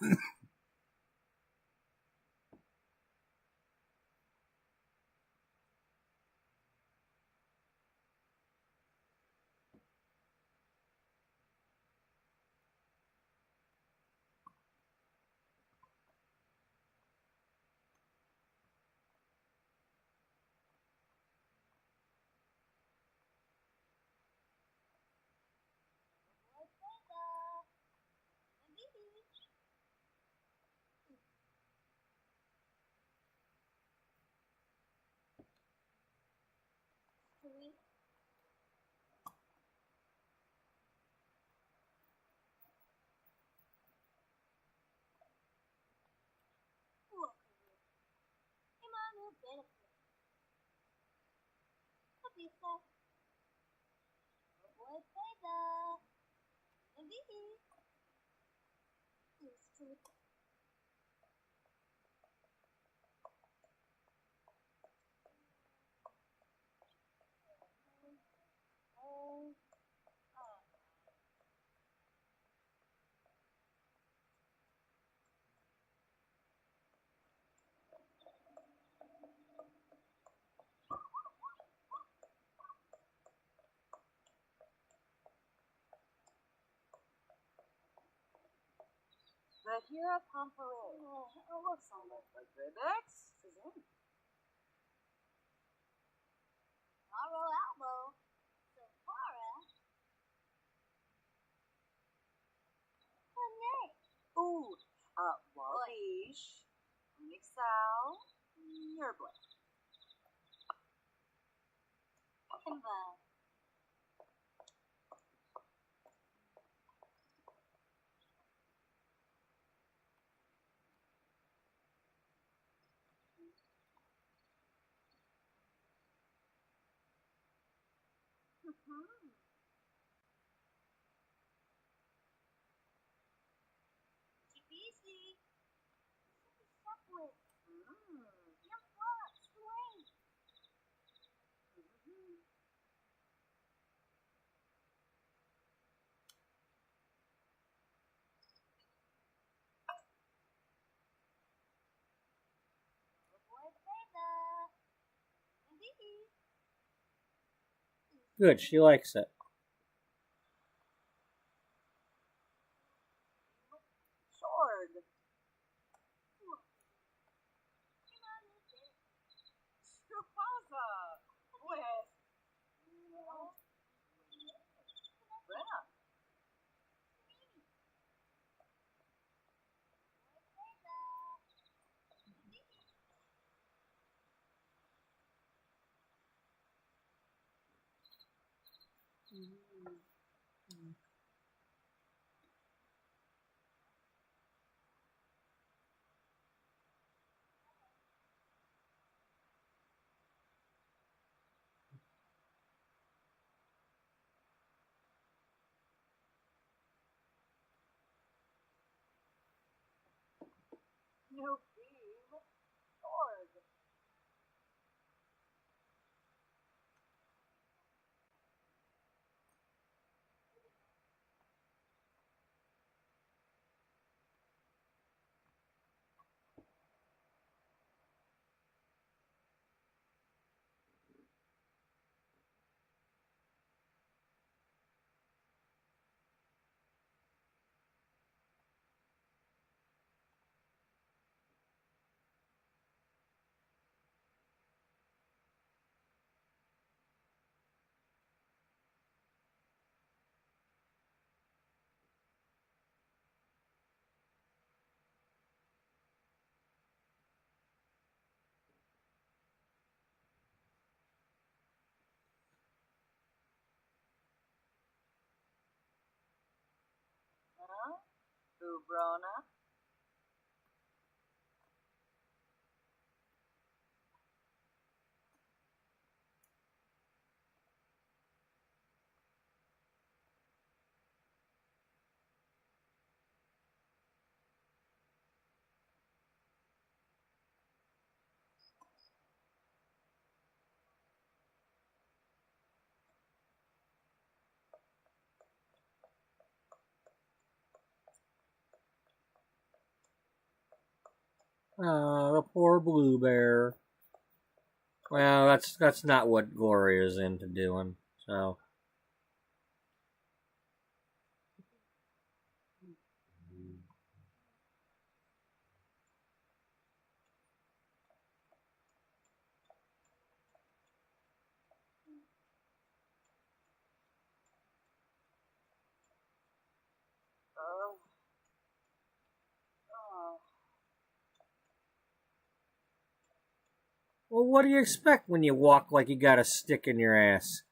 But here at Pompeii, what's on the Bribix? Aro elbow, Sephora, Monet. Ooh, Wabish, Mixal, Yerblin. Canva. TBC. Separate. Yum plus. Wait. Good, she likes it. Sword. Chupaza. With. Brenna. No beam. Sword. Ubrona. Oh, the poor blue bear. Well, that's not what Gloria's into doing. So. Uh, uh, Well, what do you expect when you walk like you got a stick in your ass?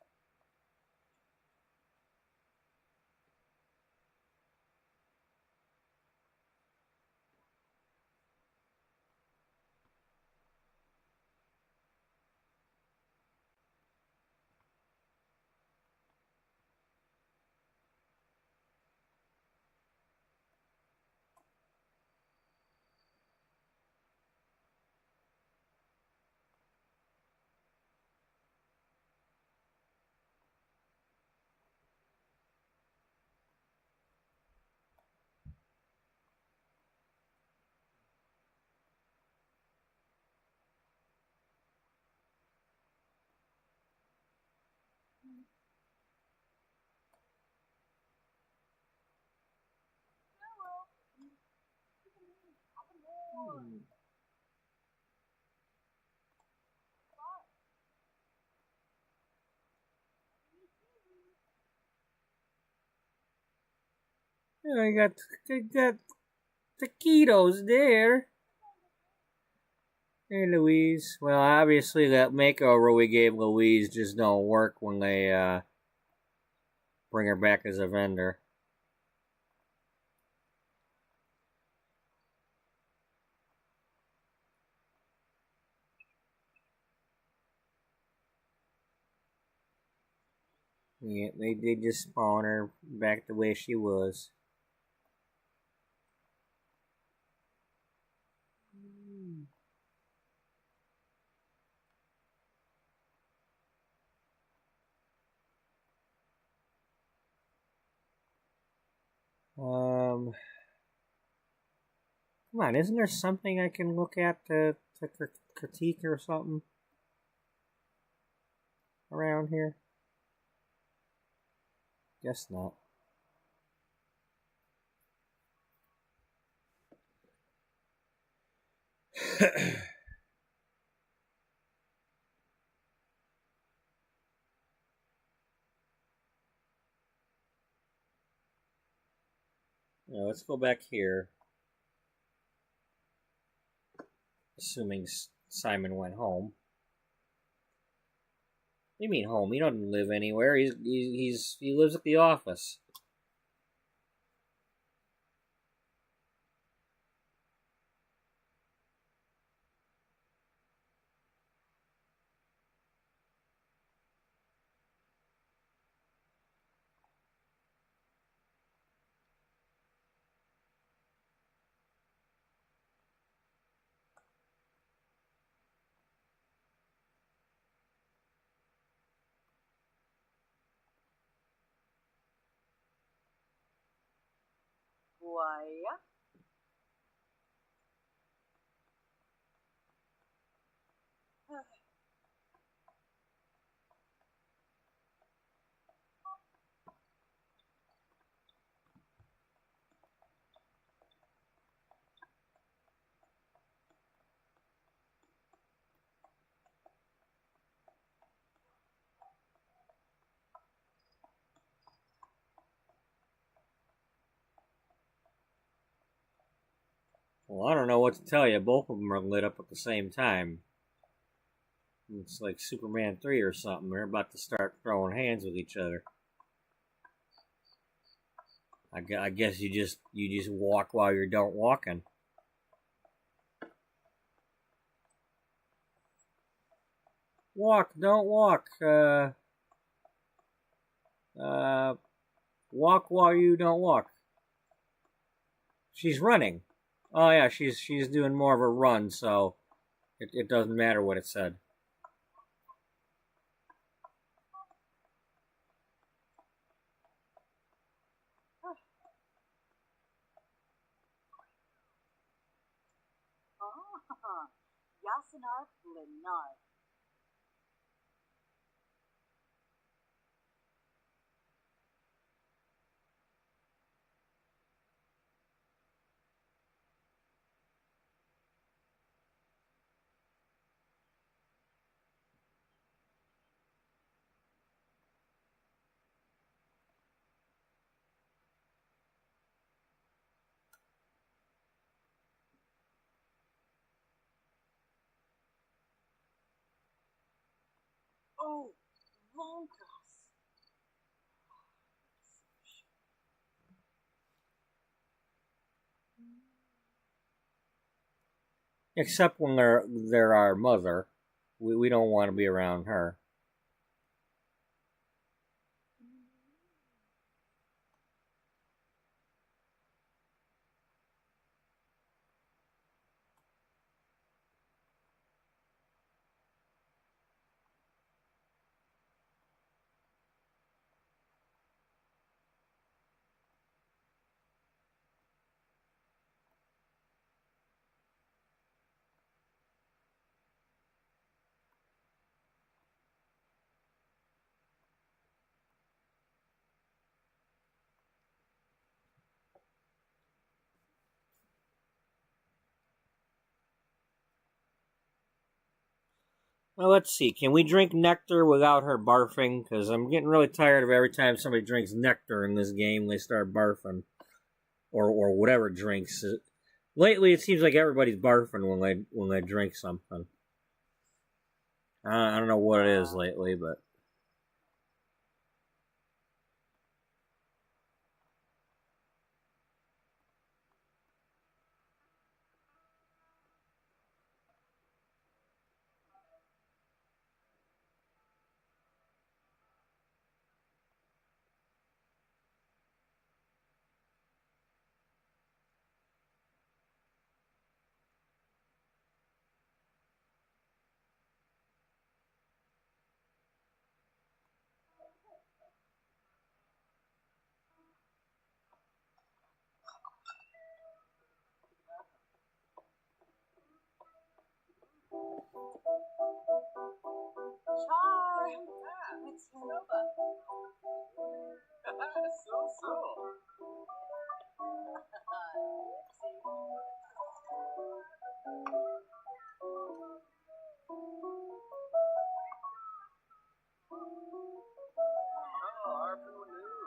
farewell. Allure. Bye. Yeah, I got taquitos there. Hey, Louise. Well, obviously that makeover we gave Louise just don't work when they bring her back as a vendor. Yeah, they just spawn her back the way she was. Um, Come on, isn't there something I can look at to critique or something around here? Guess not. Now, let's go back here. Assuming Simon went home. What do you mean home? He doesn't live anywhere. He lives at the office. Why? Well, I don't know what to tell you. Both of them are lit up at the same time. It's like Superman 3 or something. They're about to start throwing hands with each other. I guess you just walk while you don't walking. Walk, don't walk. Walk while you don't walk. She's running. Oh yeah, she's doing more of a run, so it doesn't matter what it said. Ah. Yasenar Blinar. Oh, Lonkas. Except when they're our mother. We don't want to be around her. Well, let's see. Can we drink nectar without her barfing? Because I'm getting really tired of every time somebody drinks nectar in this game, they start barfing. Or whatever drinks. Lately, it seems like everybody's barfing when they drink something. I don't know what it is lately, but... Char. It's Nova. So. Oh, Arpu knew.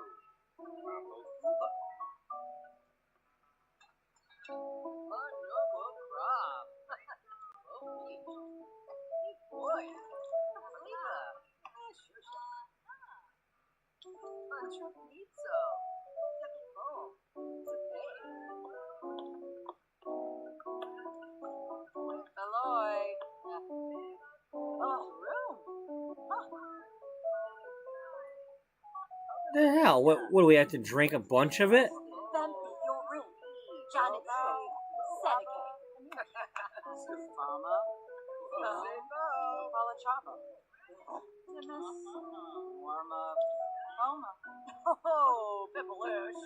Novo crop. Oh, neat. Neat boy. Leva. Sure. Pancho pizza. Oh, Aloy. Oh, room. The hell? What do we have to drink a bunch of it? Then your room. Janet. Seneca. Mama. Paula Chapa. Warm up. Mama. Oh, Pippalush.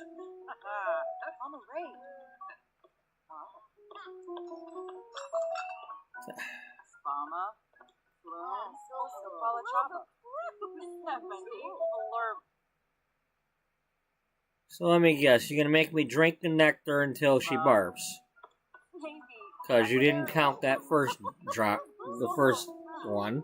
Mama Ray. Spama. Bloom. Paula Chapa. Allure. So let me guess. You're going to make me drink the nectar until she barfs. Maybe. Because you didn't count that first drop. The first one.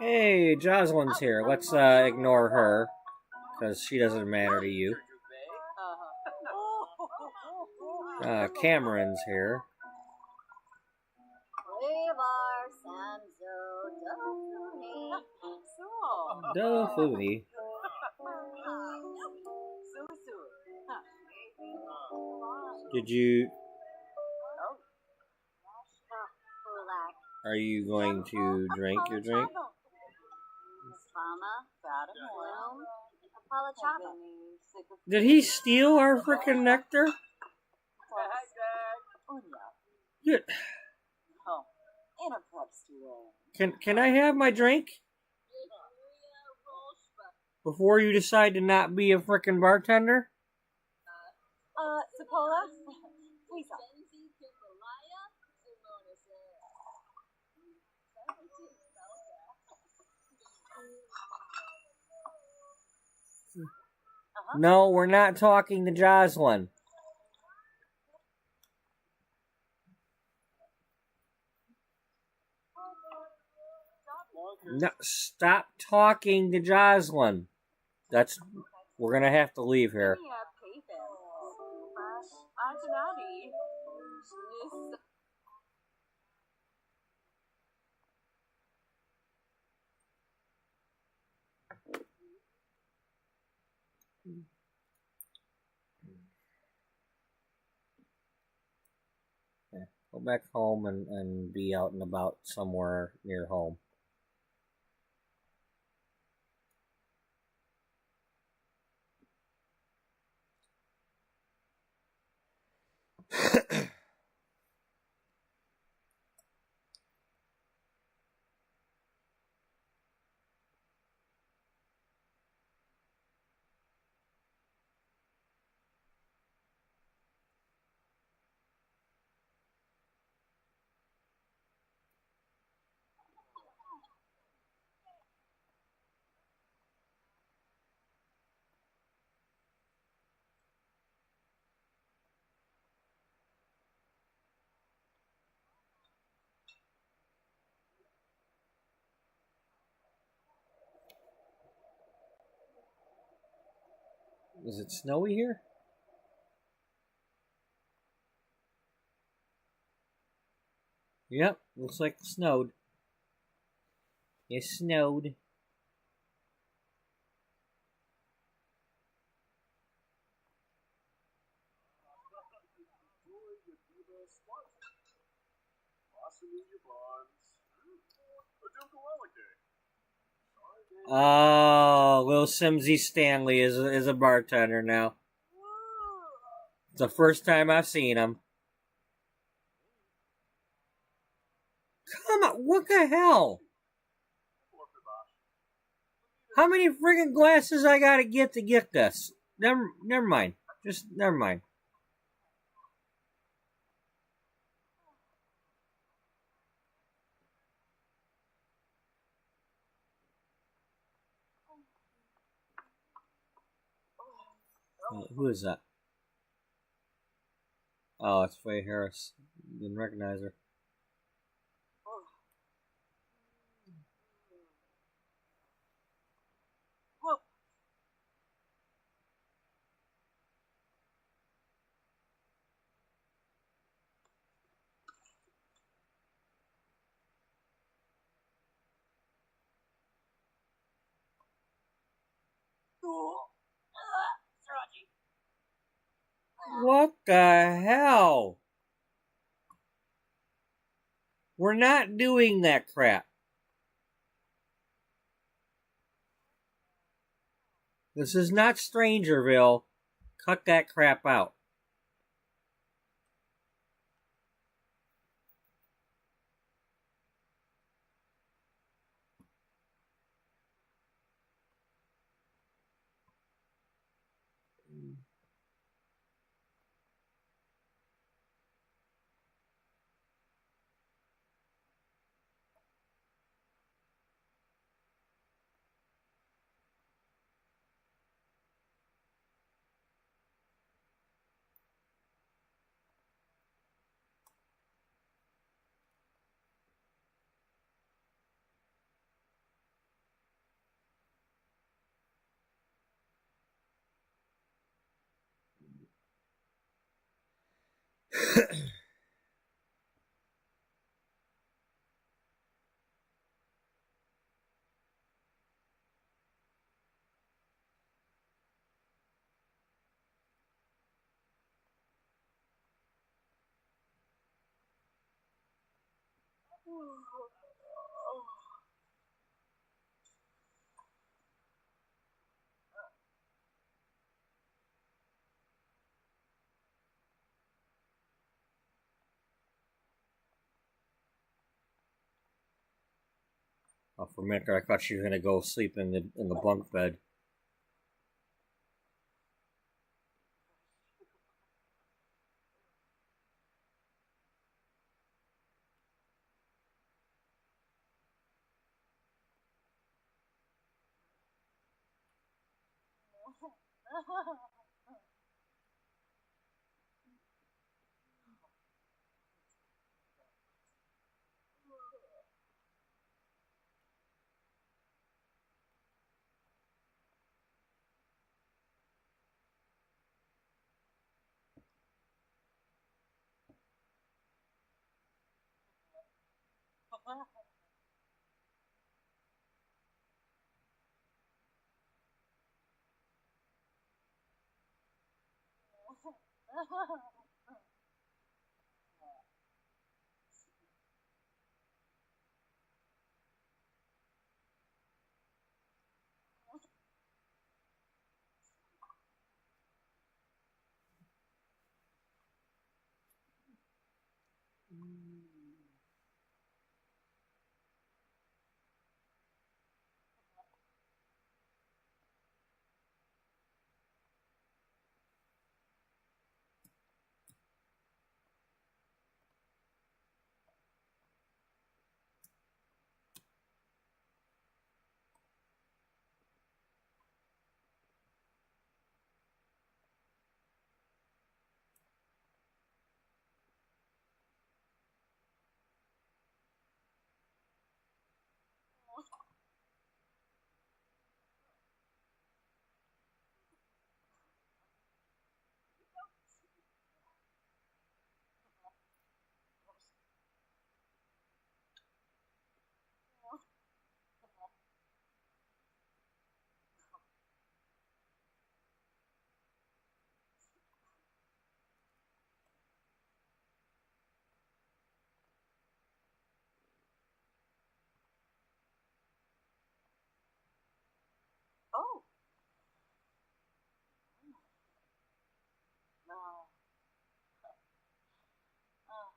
Hey, Jocelyn's here. Let's ignore her. Because she doesn't matter to you. Cameron's here. Dofuni. Did you... Are you going to drink your drink? Did he steal our frickin' nectar? Good. Can I have my drink? Before you decide to not be a frickin' bartender? Zapola? Please help. No, we're not talking to Jocelyn. No, stop talking to Jocelyn. We're gonna have to leave here. Go back home and be out and about somewhere near home. Is it snowy here? Yep, looks like it snowed. It snowed. Oh, little Simsy Stanley is a bartender now. It's the first time I've seen him. Come on, what the hell? How many friggin' glasses I gotta get to get this? Never mind. Just never mind. Who is that? Oh, it's Faye Harris. Didn't recognize her. What the hell? We're not doing that crap. This is not Strangerville. Cut that crap out. Oh, for a minute I thought she was gonna go sleep in the bunk bed. Oh. No. Uh,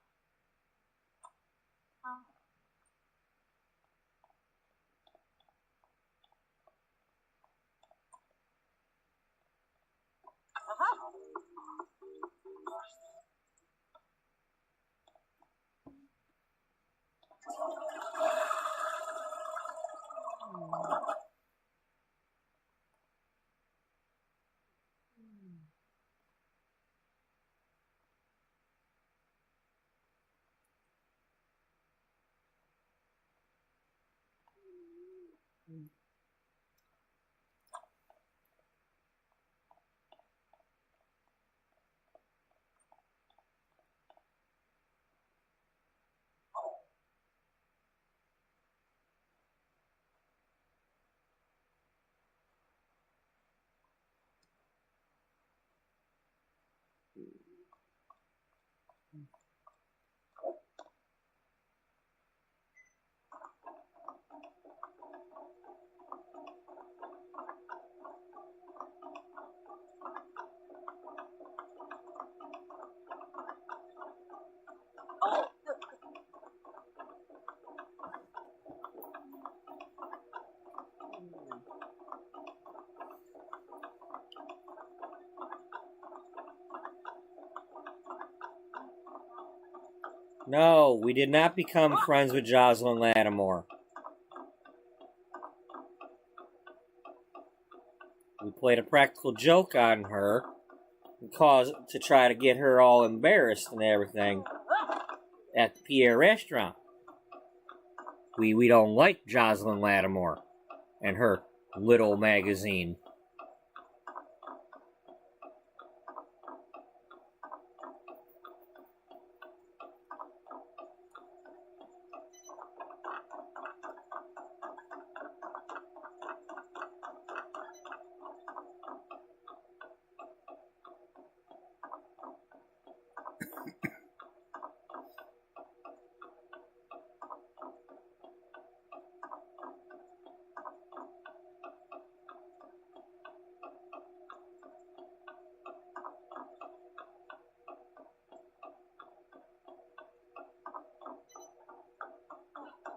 oh. No, we did not become friends with Jocelyn Lattimore. We played a practical joke on her to try to get her all embarrassed and everything at the Pierre restaurant. We don't like Jocelyn Lattimore and her little magazine.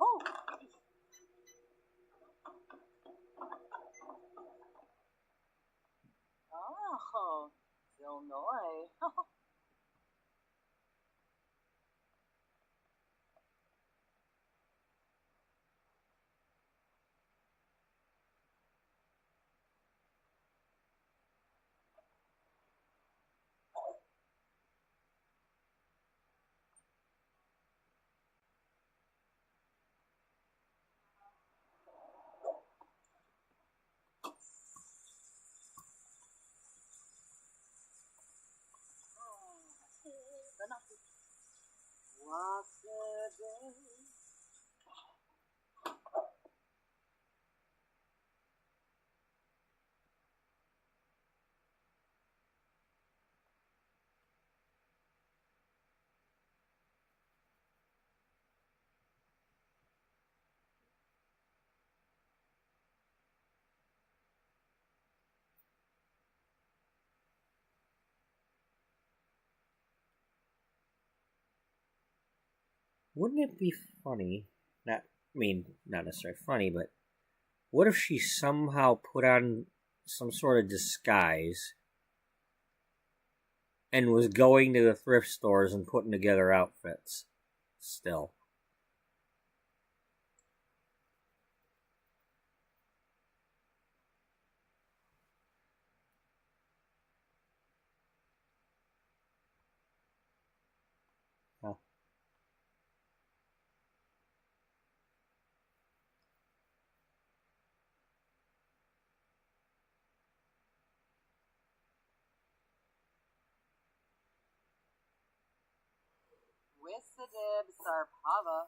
Oh. Oh. Illinois. Wouldn't it be funny? Not necessarily funny, but what if she somehow put on some sort of disguise and was going to the thrift stores and putting together outfits still? Huh. Wisadib Sarpava.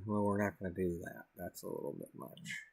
Well, we're not going to do that. That's a little bit much.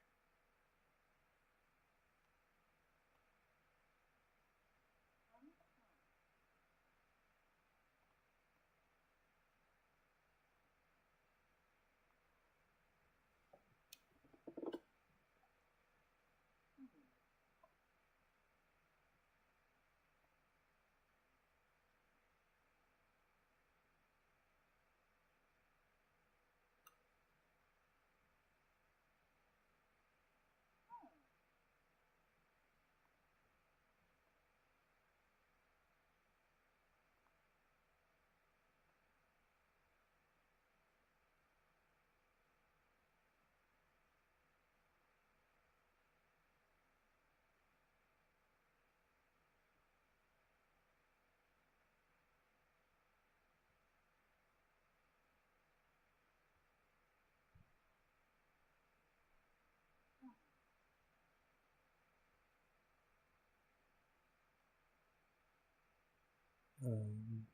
Um,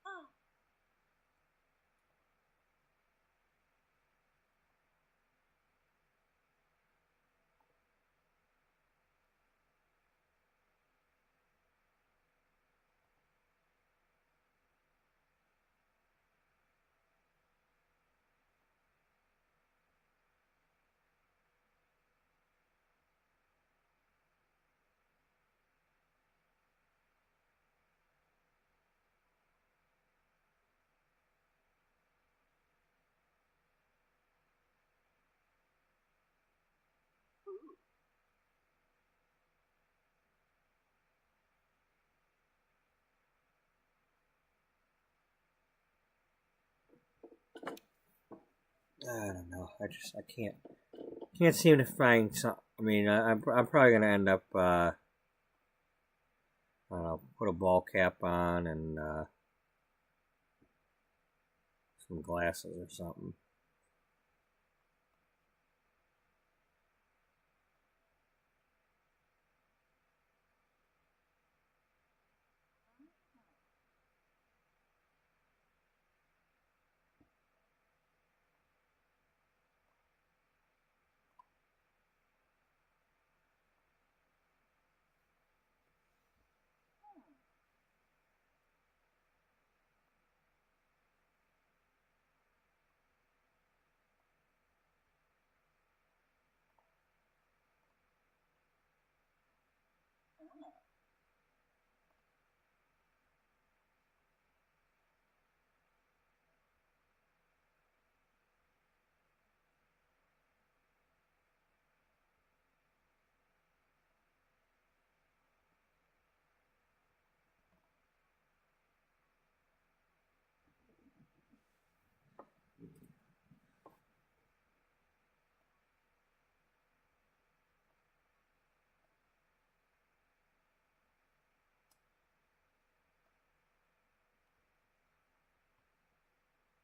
Oh, ooh. I don't know. I can't seem to find some. I mean, I'm probably gonna end up I don't know, put a ball cap on and some glasses or something.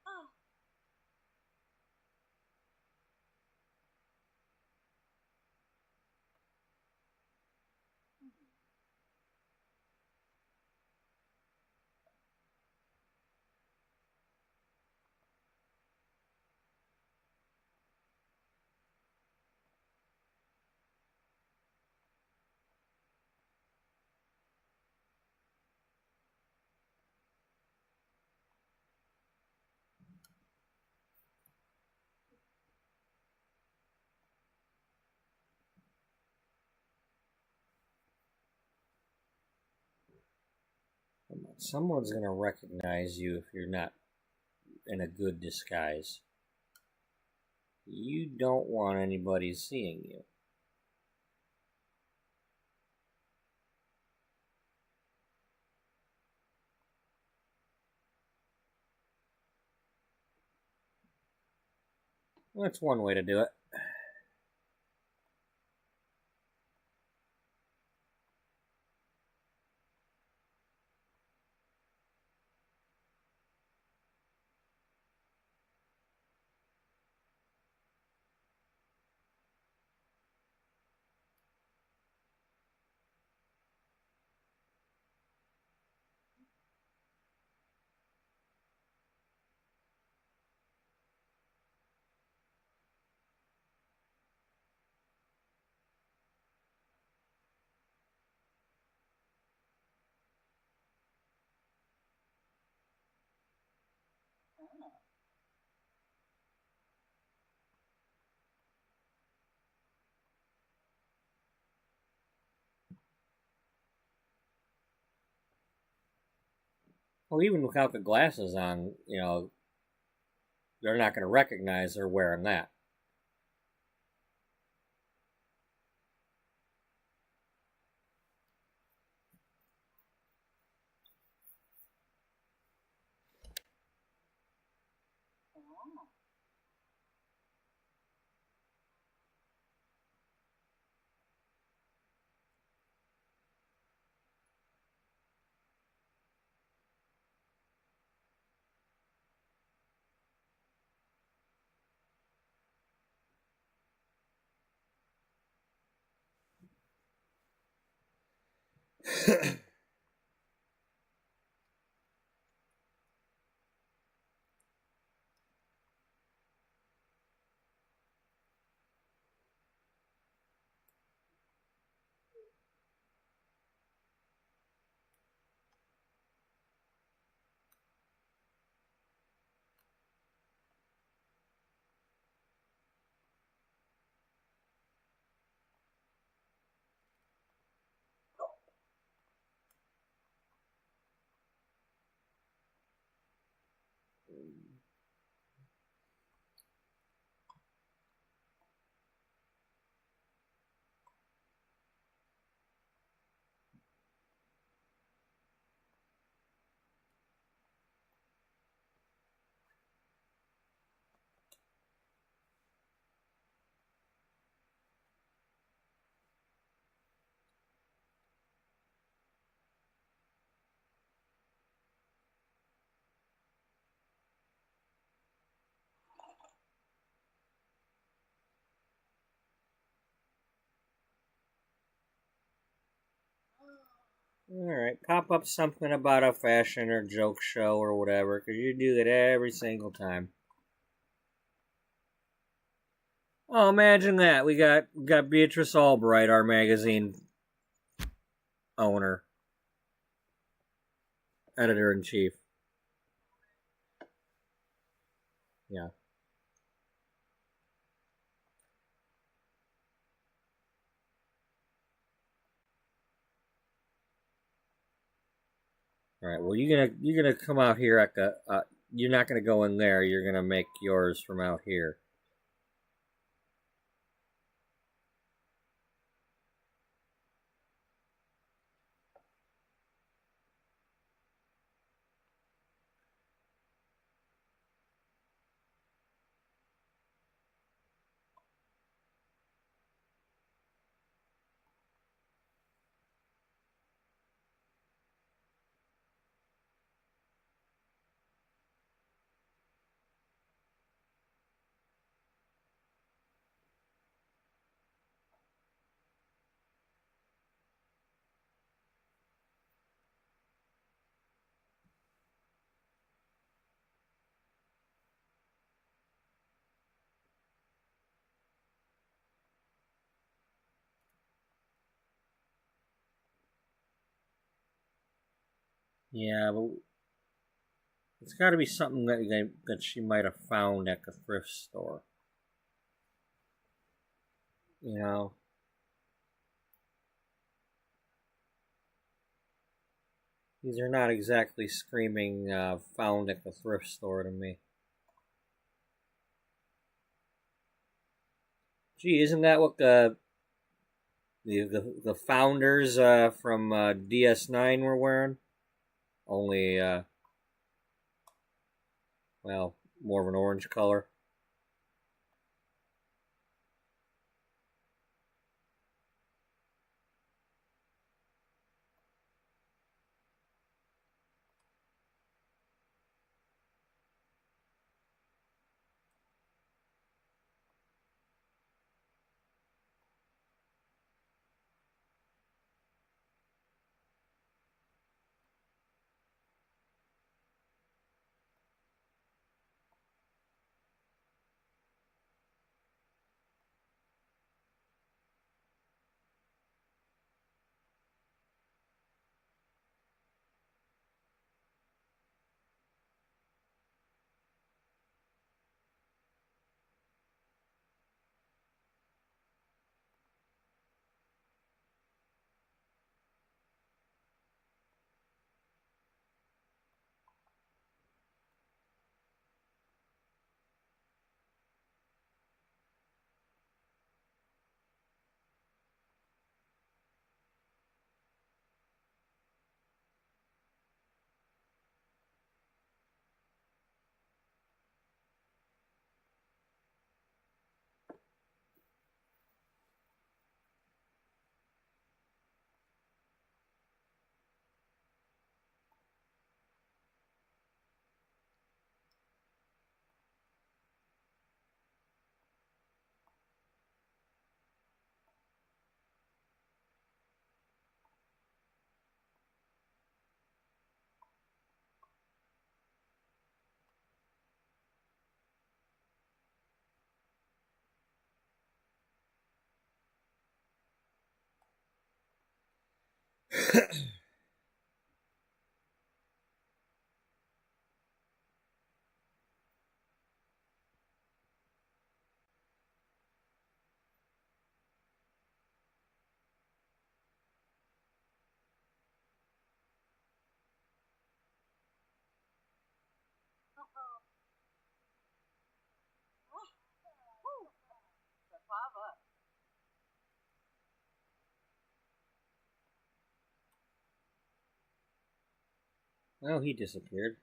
Oh, Someone's gonna recognize you if you're not in a good disguise. You don't want anybody seeing you. That's one way to do it. Well, even without the glasses on, they're not going to recognize they're wearing that. Oh. Alright, pop up something about a fashion or joke show or whatever, because you do that every single time. Oh, imagine that. We got Beatrice Ullbright, our magazine owner, editor-in-chief. Yeah. All right. Well, you're gonna come out here at the. You're not gonna go in there. You're gonna make yours from out here. Yeah, but it's got to be something that she might have found at the thrift store. You know. These are not exactly screaming found at the thrift store to me. Gee, isn't that what the founders from DS9 were wearing? Only, well, more of an orange color. Papa. Oh, he disappeared.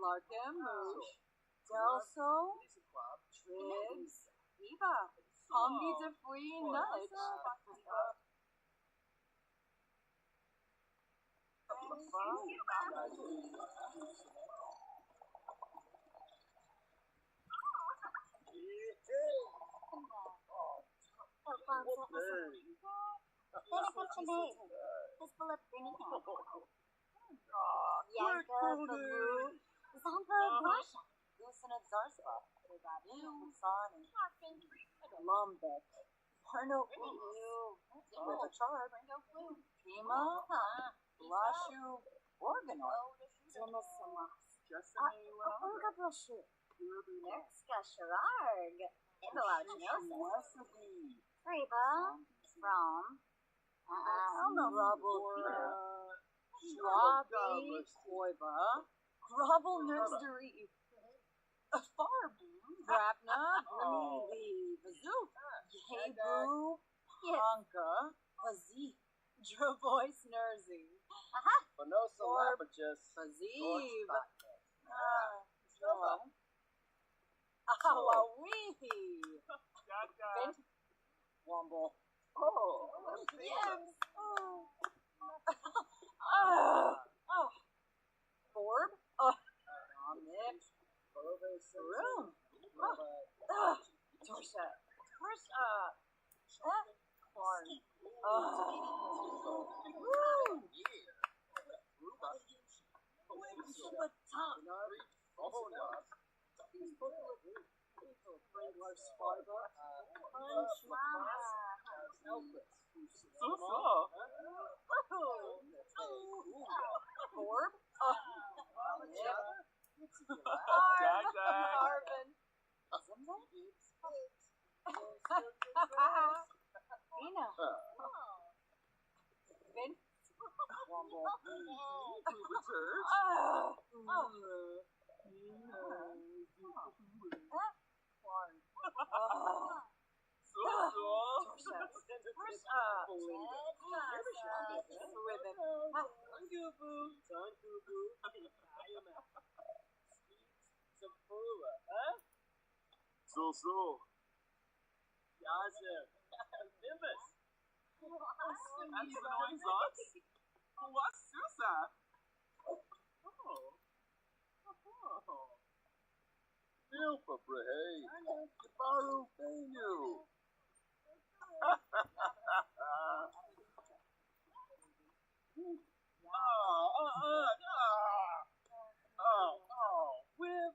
Larkin, Moosh, Delso, Triggs, Eva, Combi de Free Nudge. Yanka, Fabu, Zampa, Grasha, Lucina Zarspa, Sani, Lumbek, Parno Ulu, with a chart, Pima, Lashu, Organoid, Olga Broshu, Nerska Shararg, Ibelau Reba, Rom, Rubble, Schwabi, Koiba, Grovel Nursery, Farb, Grabna, Lee, Bazoo, Yebu, Honka, Bazi, Drovois Nursey, Vanosa Lapagis. Bazeeb, Awawihi, Vent, Womble. Oh, yes. Forb, Omnip, Room, Torsha, Corn, Orb, Arvin, Ina, Vin, Womble, Corn, So. Yazim. Nimbus. That's annoying socks. What's Susa? Milpa Brehey. Baru Fenu. With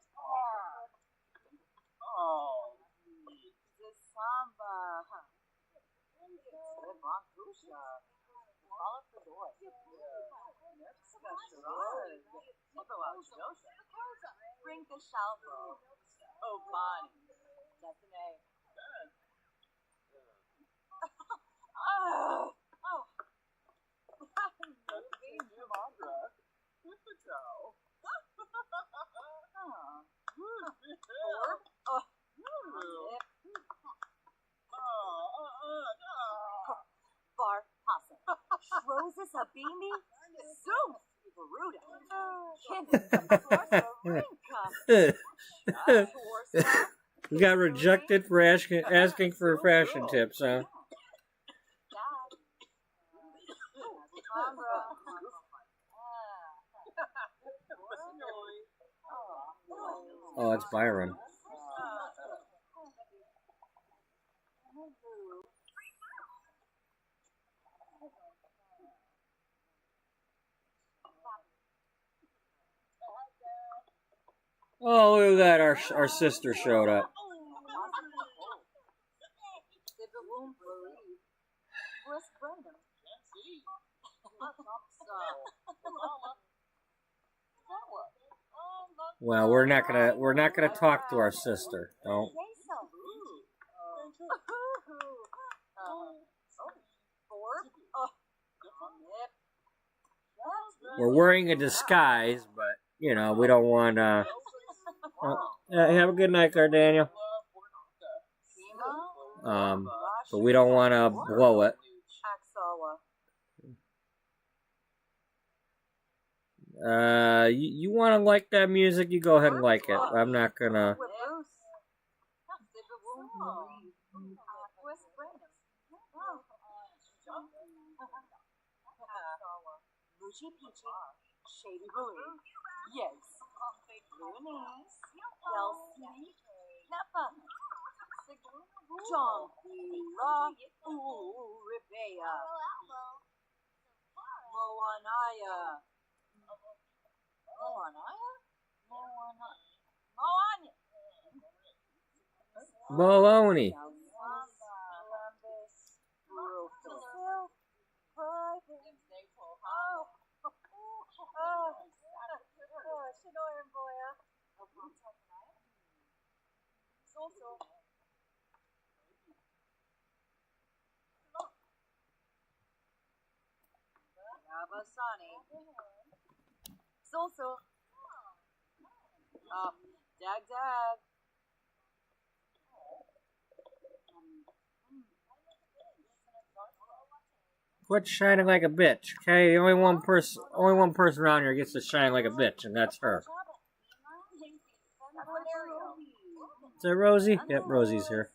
the Samba, Levantusha, Follow for Door, Nerska Sherard, Ibelau Joseph, Bring the Shalvo, Obani, Destiny. Bar Possum, Roses Abimi, Zoom, Baruda, You got rejected for asking for fashion tips, huh? Oh, it's Byron. Oh, look at that! Our sister showed up. Well, we're not gonna talk to our sister. Don't. We're wearing a disguise, but you know we don't want to. Have a good night, there, Daniel. But we don't want to blow it. You want to like that music? You go ahead and like it. I'm not gonna. Bushy Peachy, Shady Blue, Yes, Lunis, Yelsi, Nappa, John, Rock, Bea, Moanaya, Baloney. So, Dag. Quit shining like a bitch, okay? Only one person around here gets to shine like a bitch, and that's her. Is that Rosie? Yep, Rosie's here.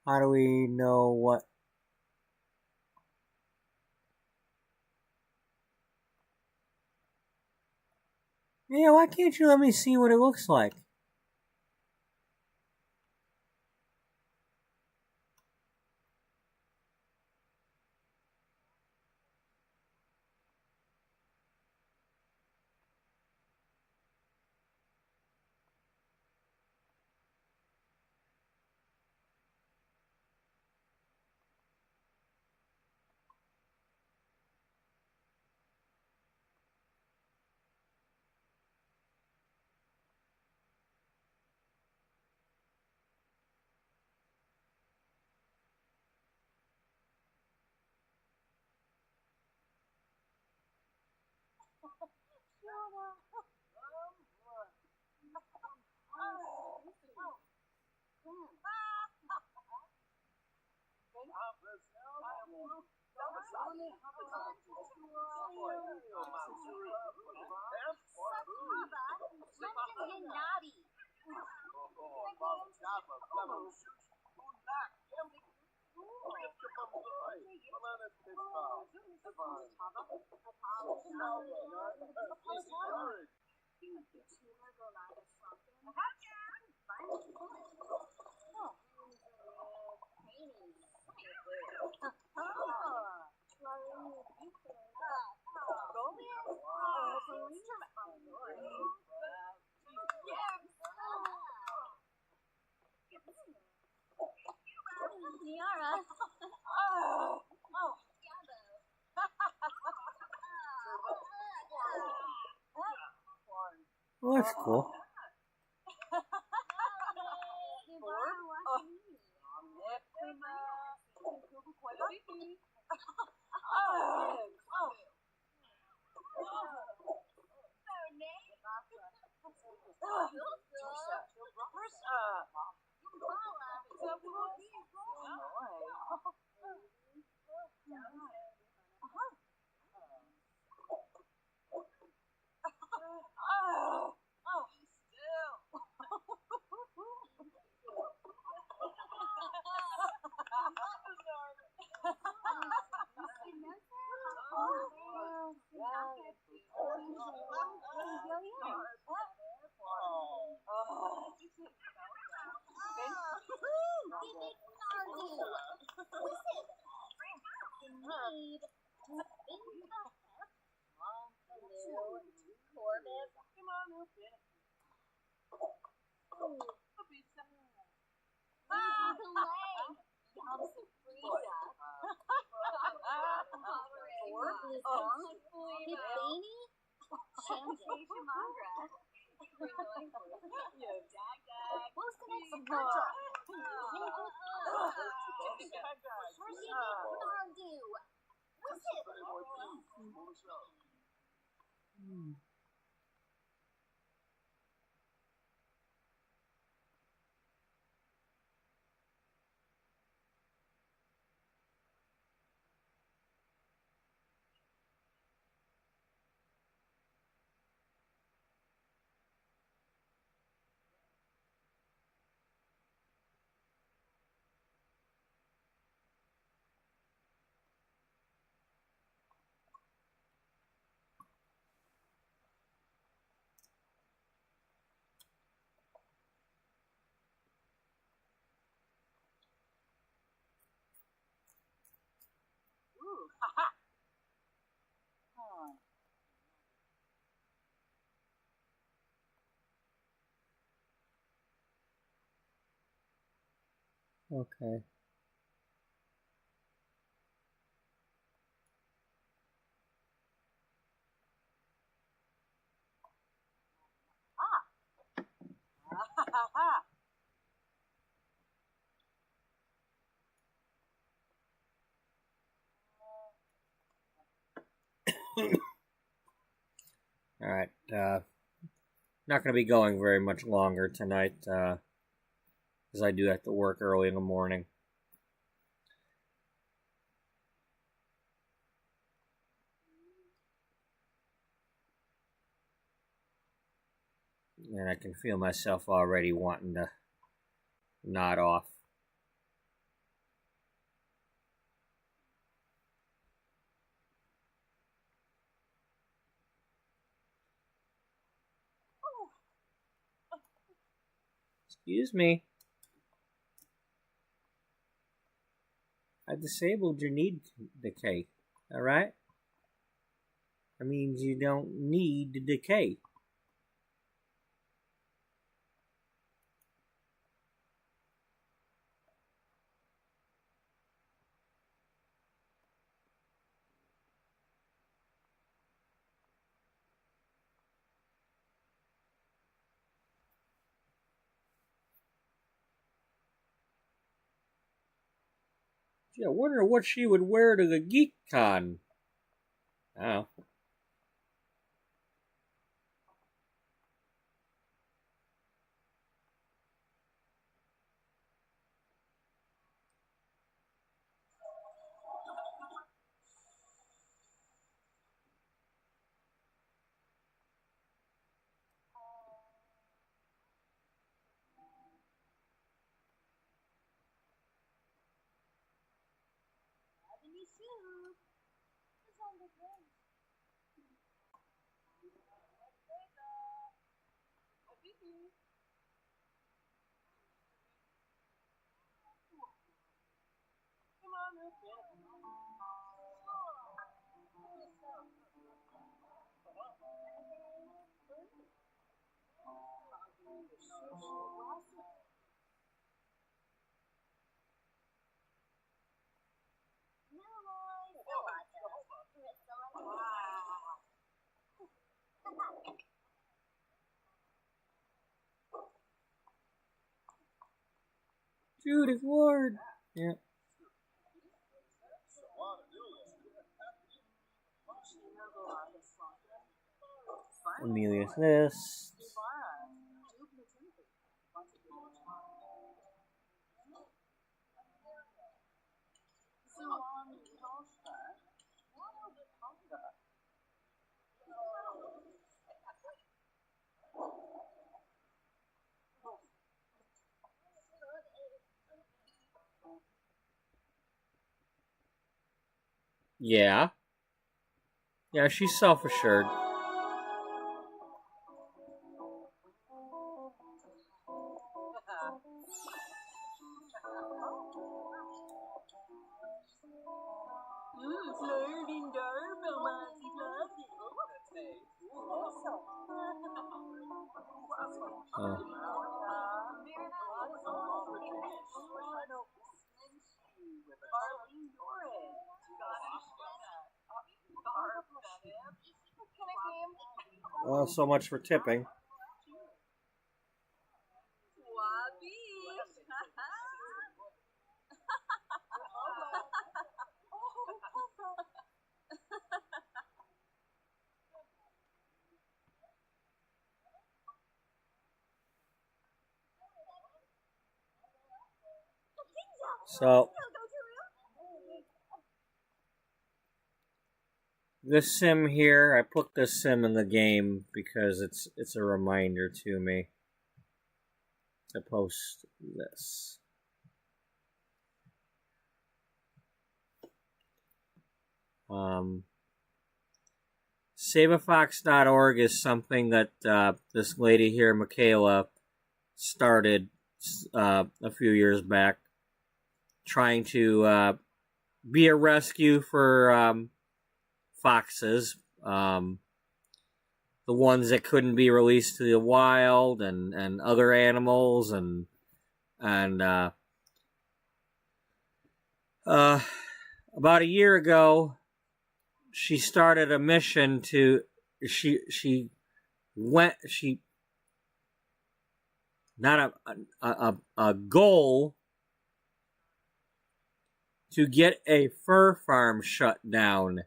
How do we know what? Yeah, why can't you let me see what it looks like? Mama Java, Glamour, Black, Oh, that's cool. Okay. All right. Not going to be going very much longer tonight, because I do have to work early in the morning. And I can feel myself already wanting to nod off. Excuse me. I disabled your need decay. Alright? That means you don't need to decay. Gee, I wonder what she would wear to the Geek Con. Oh. It's on the ground. Come on, up, Judith Ward. Yeah. Amelia's List. Yeah. Yeah, she's self-assured. Flirting doorbell, Monty, Monty. Well, so much for tipping. So this sim here, I put this sim in the game because it's a reminder to me to post this. SaveAFox.org is something that this lady here, Michaela, started a few years back, trying to be a rescue for foxes, the ones that couldn't be released to the wild, and other animals, and about a year ago, she started a mission to not a goal to get a fur farm shut down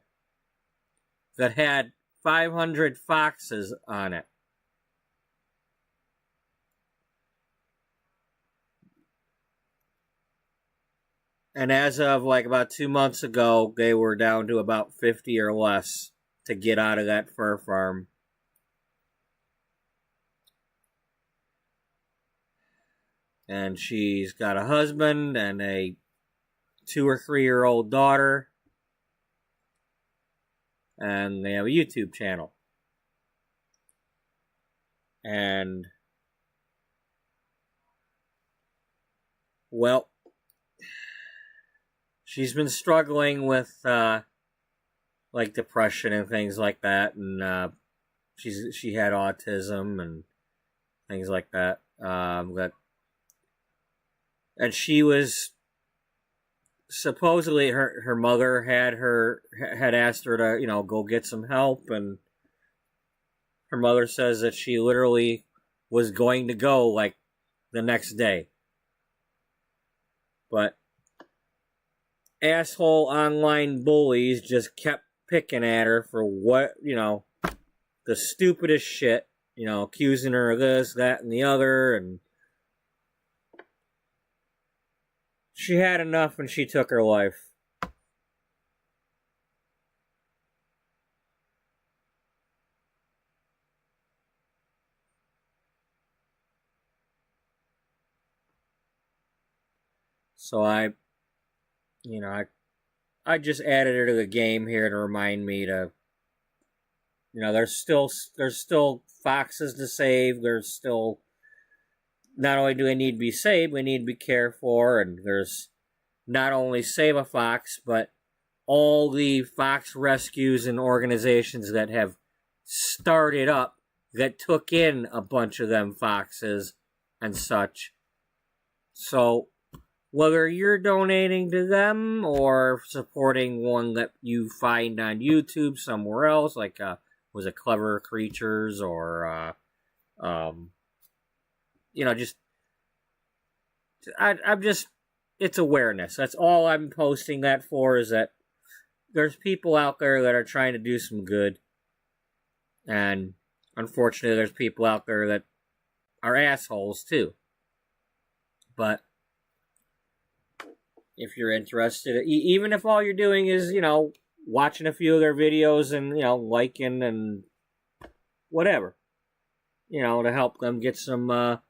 that had 500 foxes on it. And as of like about 2 months ago, they were down to about 50 or less to get out of that fur farm. And she's got a husband and a 2 or 3 year old daughter. And they have a YouTube channel. And, well, she's been struggling with like depression and things like that, and she had autism and things like that. And she was supposedly her mother had asked her to go get some help, and her mother says that she literally was going to go like the next day, but asshole online bullies just kept picking at her for the stupidest shit, accusing her of this, that, and the other, and she had enough and she took her life. So I I just added her to the game here to remind me to, there's still foxes to save. There's still, not only do they need to be saved, we need to be cared for, and there's not only Save a Fox, but all the fox rescues and organizations that have started up that took in a bunch of them foxes and such. So whether you're donating to them or supporting one that you find on YouTube somewhere else, like was it Clever Creatures or just I'm just, it's awareness. That's all I'm posting that for, is that there's people out there that are trying to do some good, and unfortunately there's people out there that are assholes too. But if you're interested, even if all you're doing is, watching a few of their videos and, liking and whatever, to help them get some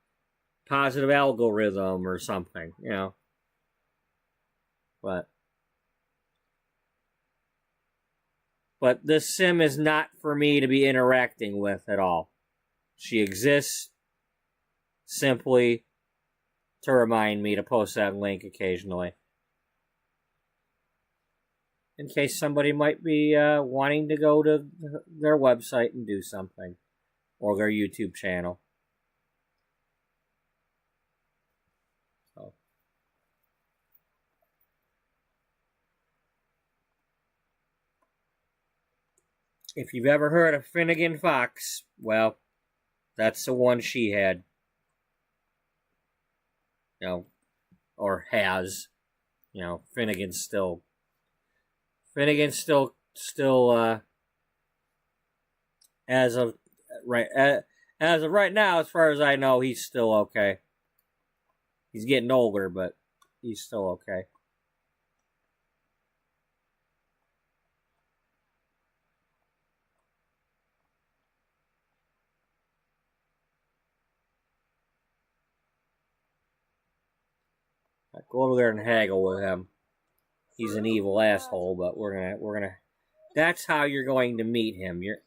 positive algorithm or something, But this sim is not for me to be interacting with at all. She exists simply to remind me to post that link occasionally, in case somebody might be wanting to go to their website and do something, or their YouTube channel. So, if you've ever heard of Finnegan Fox, well, that's the one she had. Or has. Finnegan's still as of right now, as far as I know, he's still okay. He's getting older, but he's still okay. Go over there and haggle with him. He's an evil asshole, but we're gonna. That's how you're going to meet him. You're.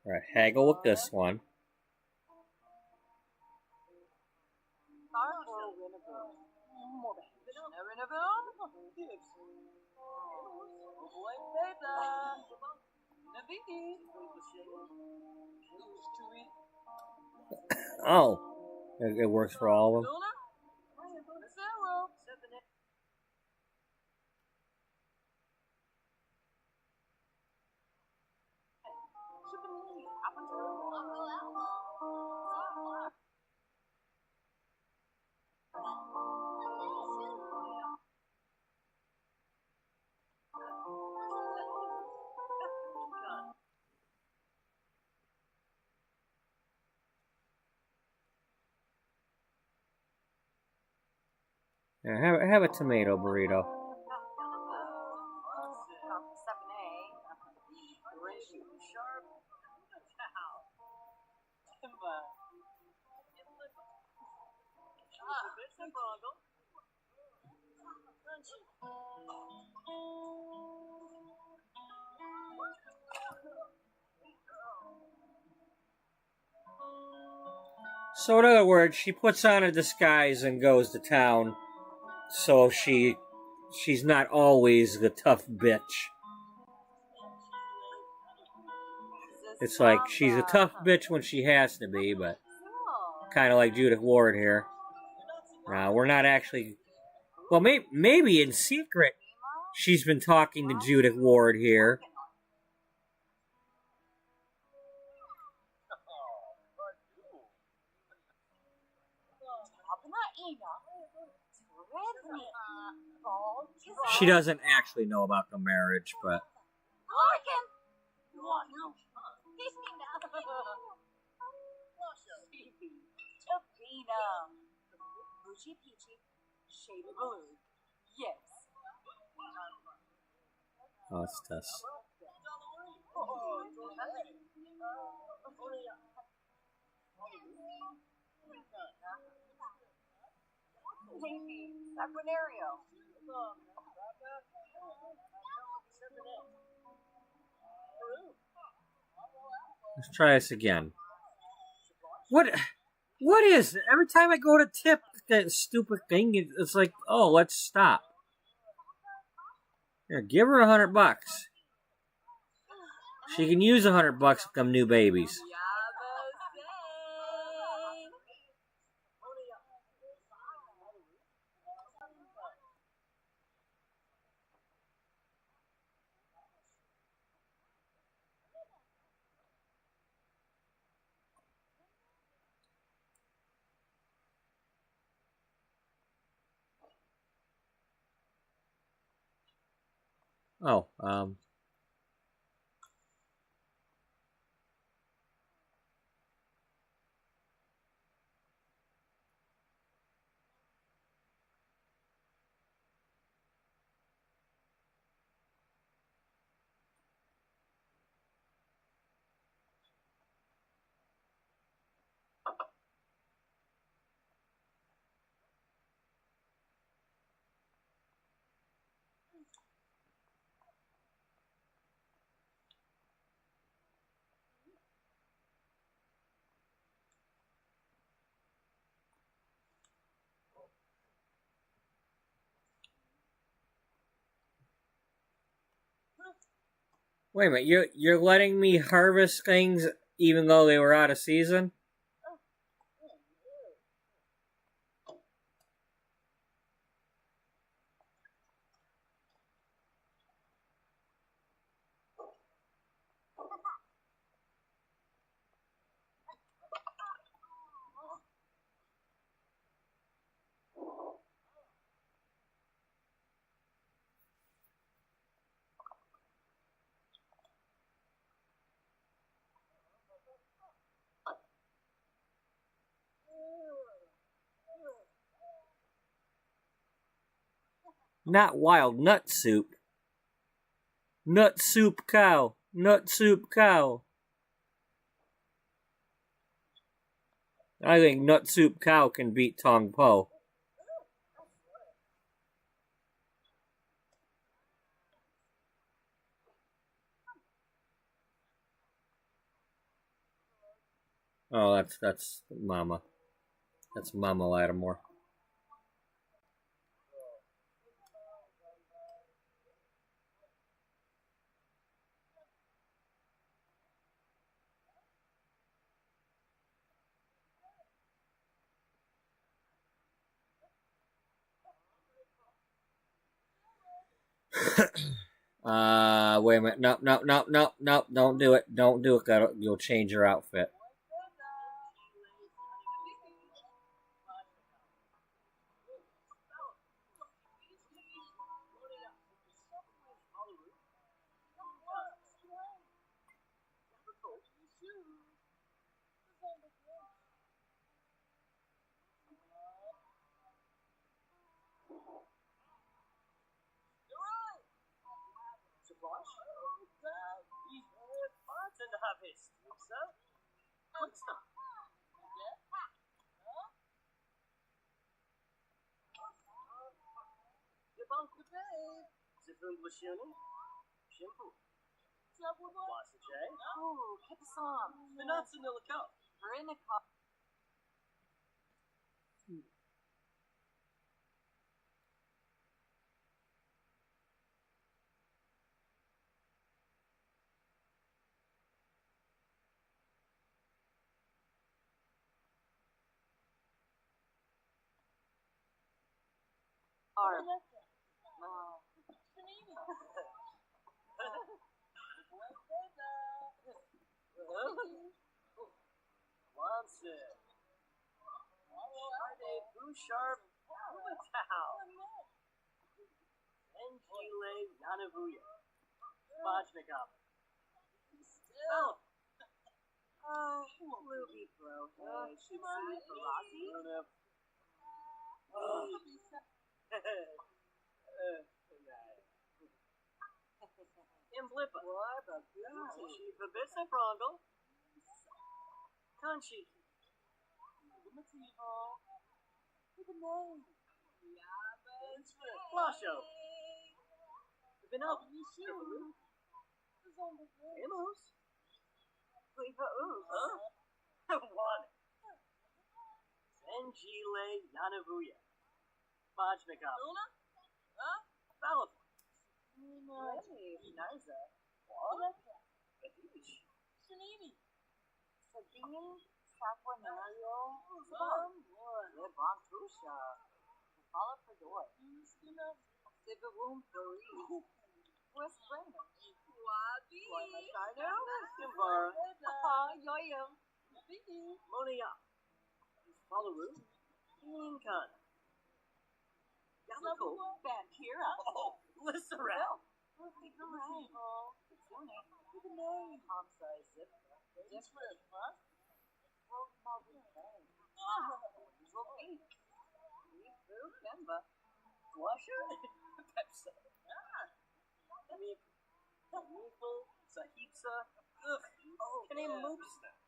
Alright, haggle with this one. Oh, it works for all of them. Yeah, have a tomato burrito. So in other words, she puts on a disguise and goes to town, so she's not always the tough bitch. It's like she's a tough bitch when she has to be, but kind of like Judith Ward here. We're not actually. Well, maybe in secret, she's been talking to Judith Ward here. She doesn't actually know about the marriage, but... Oh, it's Tess. Let's try this again. What is it? Every time I go to tip that stupid thing, it's like, oh, let's stop. Here, give her $100. She can use $100 with them new babies. Oh, wait a minute. You're letting me harvest things even though they were out of season? Not wild nut soup. Nut soup cow. Nut soup cow. I think Nut Soup Cow can beat Tong Po. Oh, that's Mama. That's Mama Lattimore. Wait a minute. No. Don't do it. Don't do it. You'll change your outfit. Tao. Engile Yanavuya. Spajnikov. Still. Ruby bro. Should see Ferrazzi. Imblipa. Shiva Bisa Prongle. Conchi. Motivo. Good name. Flasho. Vanilla. Who's on the way? Amos. Flavor Ooze. Huh? One. Engile Yanavuya. Spajnikov. Luna? Huh? Valid. Hey, Narza. What? Beatrice. Shanini. Sabine. Saquinario. Levantusha. Fala Fedor. Civirum Paris. West Brainer. Wabi. Roy Machado. Kimbara. Yo-yo. Monia. Falaru. Incan. Yamako. Vampira. Oh, Lisserel. Motivo. Kitsune. Good name. Hamza Zip. Different, huh? Kemba. Flusher? Pepsi. Meeple. Sahipsa. Ugh. Can I move stuff?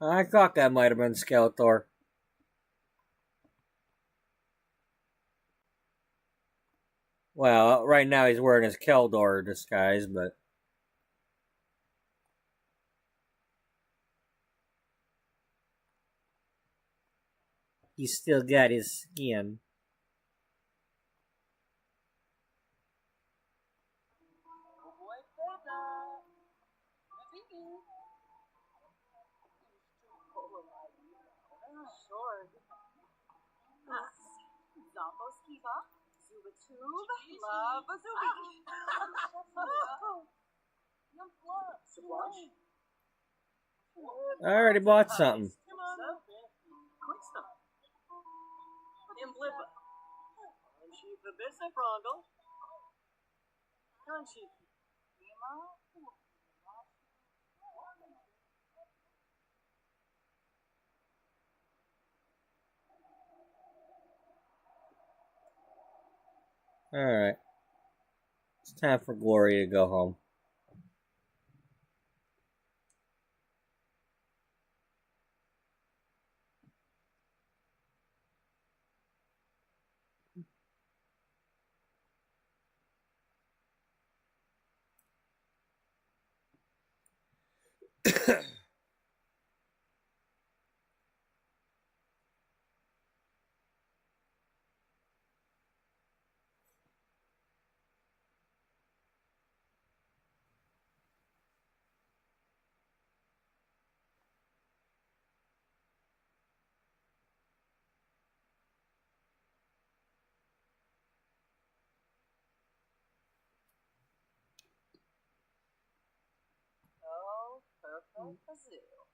I thought that might have been Skeletor. Well, right now he's wearing his Keldor disguise, but he's still got his skin. Sure. Zombo Skiva. Zubatube. Love Azubi. Squash? I already bought something. Quick stop. Imblipa. Shiva Bisa Prongle. Conchi. Alright. It's time for Gloria to go home. Oh, purple Azul.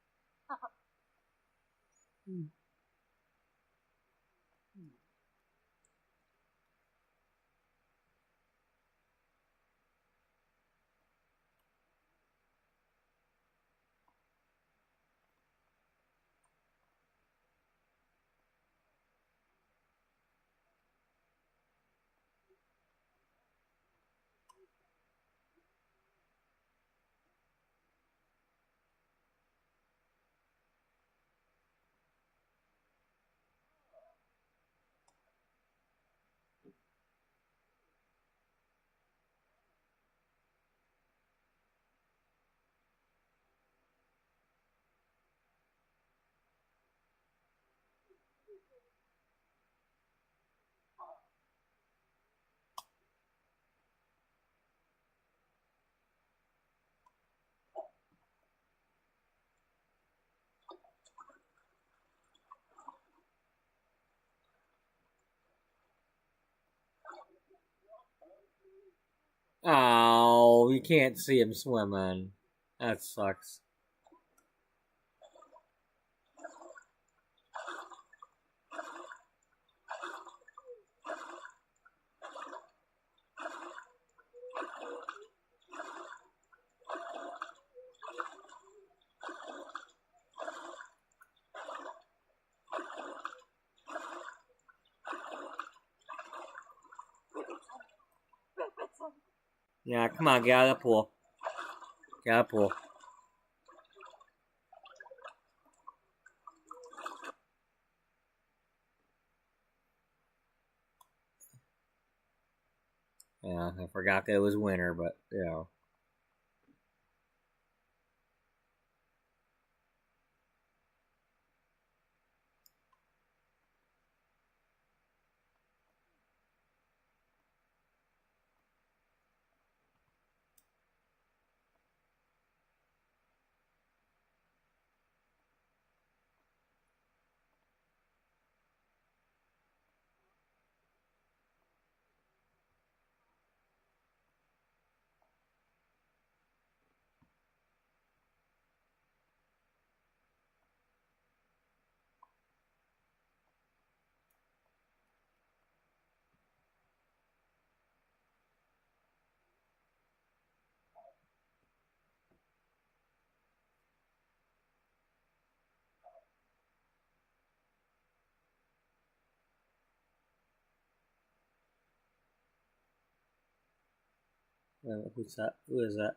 Oh, you can't see him swimming. That sucks. Yeah, come on, get out of the pool. Get out of the pool. Yeah, I forgot that it was winter, but, you know. Who's that? Who is that?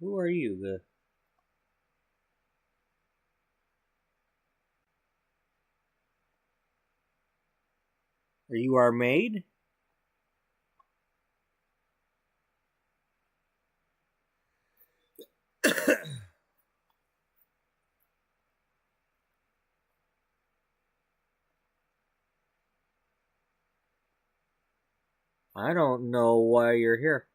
Who are you? Are you our maid? I don't know why you're here.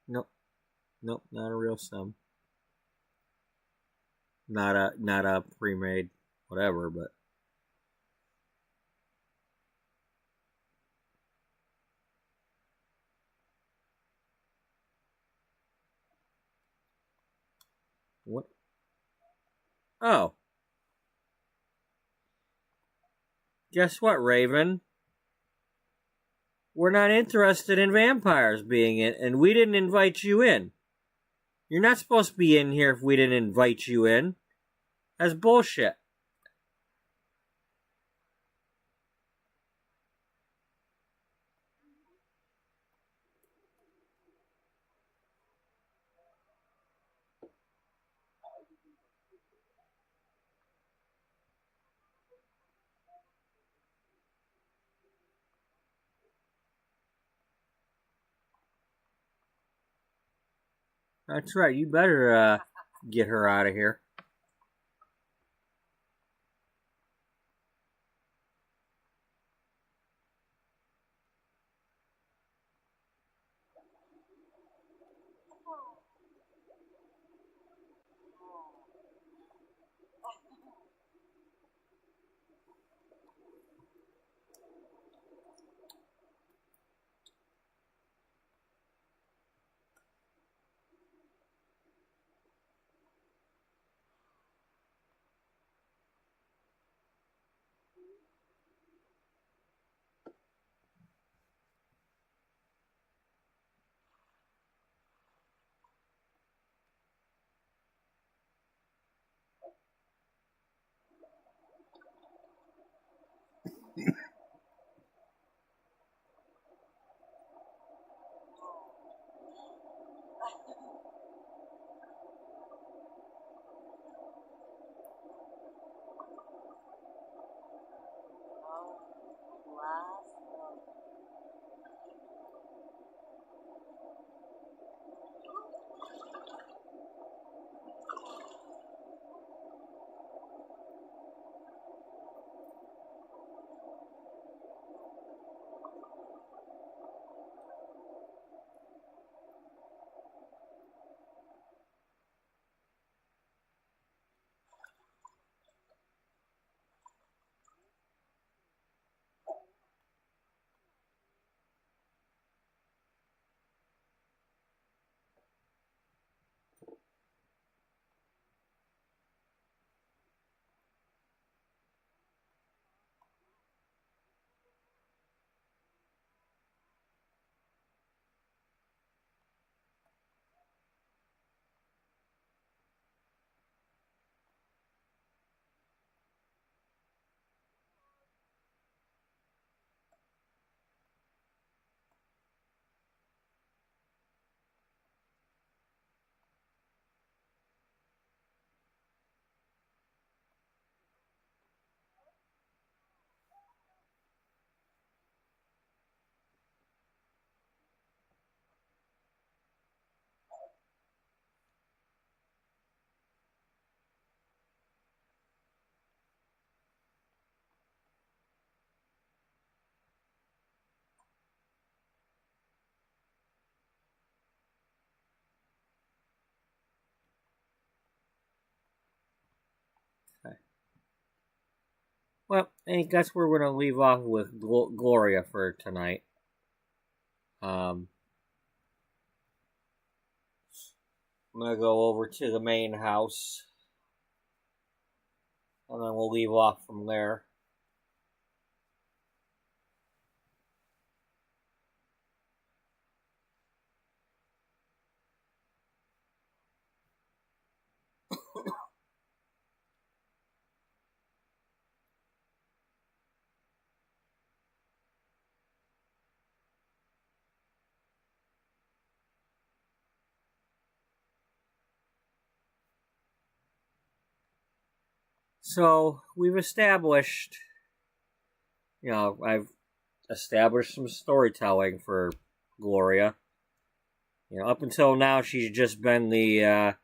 Nope. Nope, not a real sim. Not a pre-made whatever, but what? Oh, guess what, Raven? We're not interested in vampires being in, and we didn't invite you in. You're not supposed to be in here if we didn't invite you in. That's bullshit. That's right. You better get her out of here. Well, I think that's where we're going to leave off with Gloria for tonight. I'm going to go over to the main house, and then we'll leave off from there. So, we've established, I've established some storytelling for Gloria. Up until now, she's just been the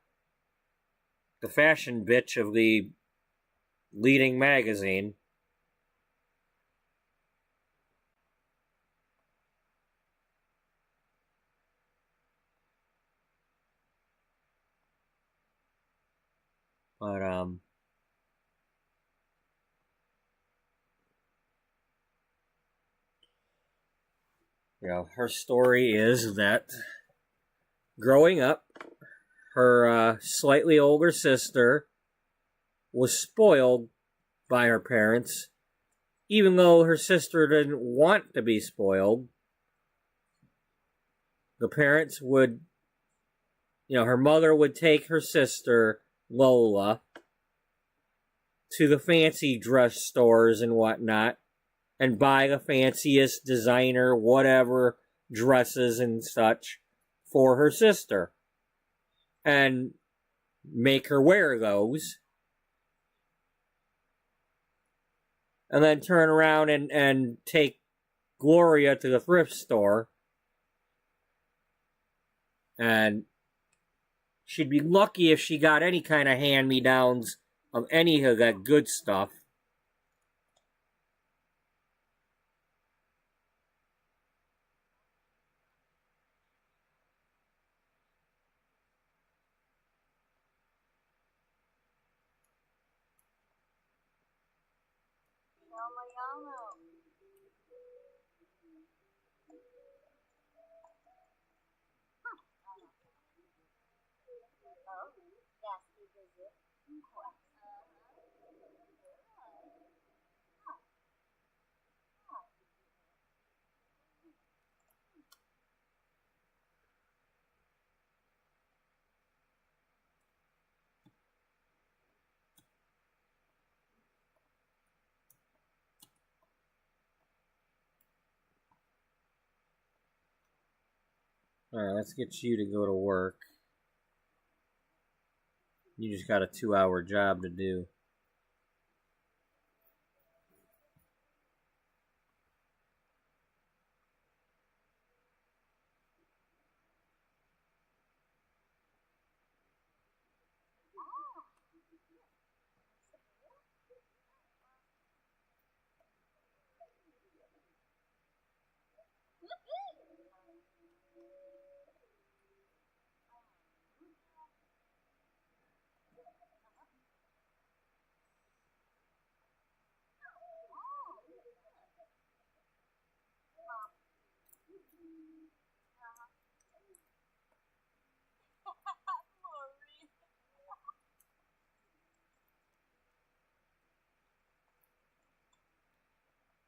fashion bitch of the leading magazine. But, her story is that growing up, her slightly older sister was spoiled by her parents, even though her sister didn't want to be spoiled. The parents would, her mother would take her sister, Lola, to the fancy dress stores and whatnot, and buy the fanciest designer, whatever, dresses and such for her sister. And make her wear those. And then turn around and take Gloria to the thrift store. And she'd be lucky if she got any kind of hand-me-downs of any of that good stuff. Alright, let's get you to go to work. You just got a 2-hour job to do.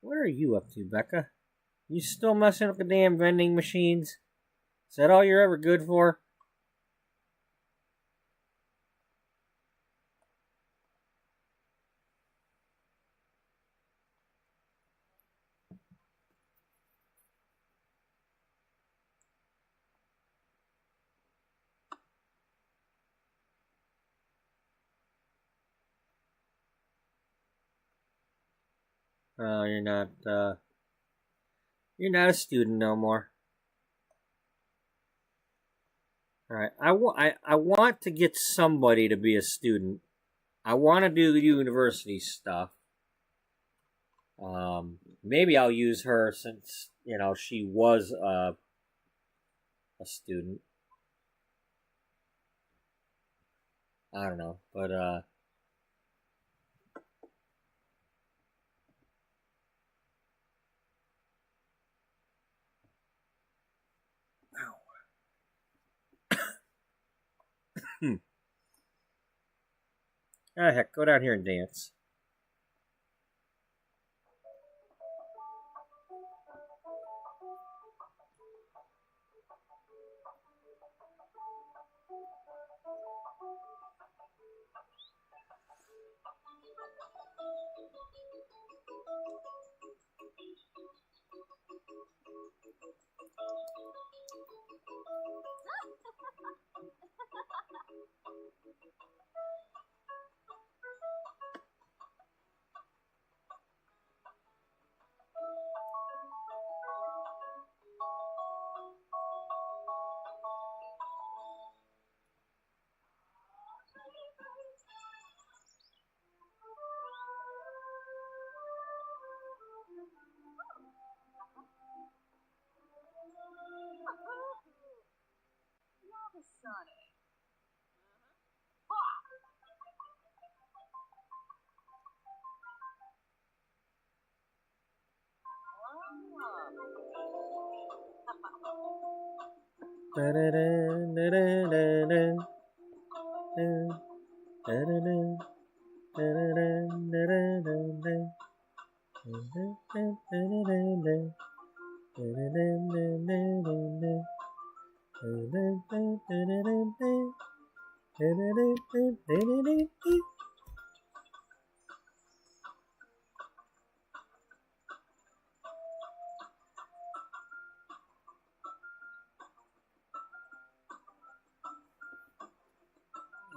What are you up to, Becca? You still messing with the damn vending machines? Is that all you're ever good for? Oh, you're not a student no more. Alright, I want to get somebody to be a student. I want to do the university stuff. Maybe I'll use her since, she was a student. I don't know, but Ah, heck, go down here and dance. Lava Sonic.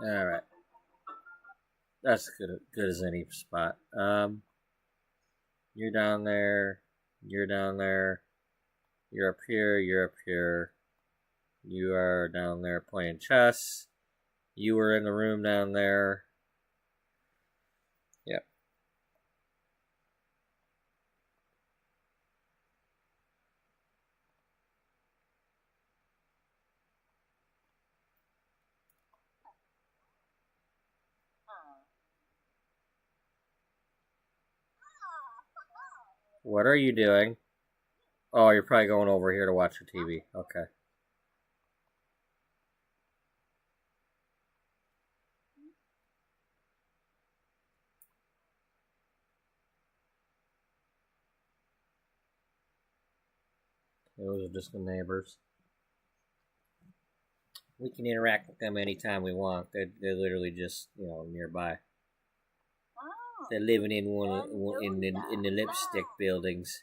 All right, that's good as any spot. You're down there. You're down there. You're up here. You're up here. You are down there playing chess. You were in the room down there. Yep. What are you doing? Oh, you're probably going over here to watch your TV. Okay. Those are just the neighbors. We can interact with them anytime we want. They're literally just nearby. They're living in in the lipstick buildings.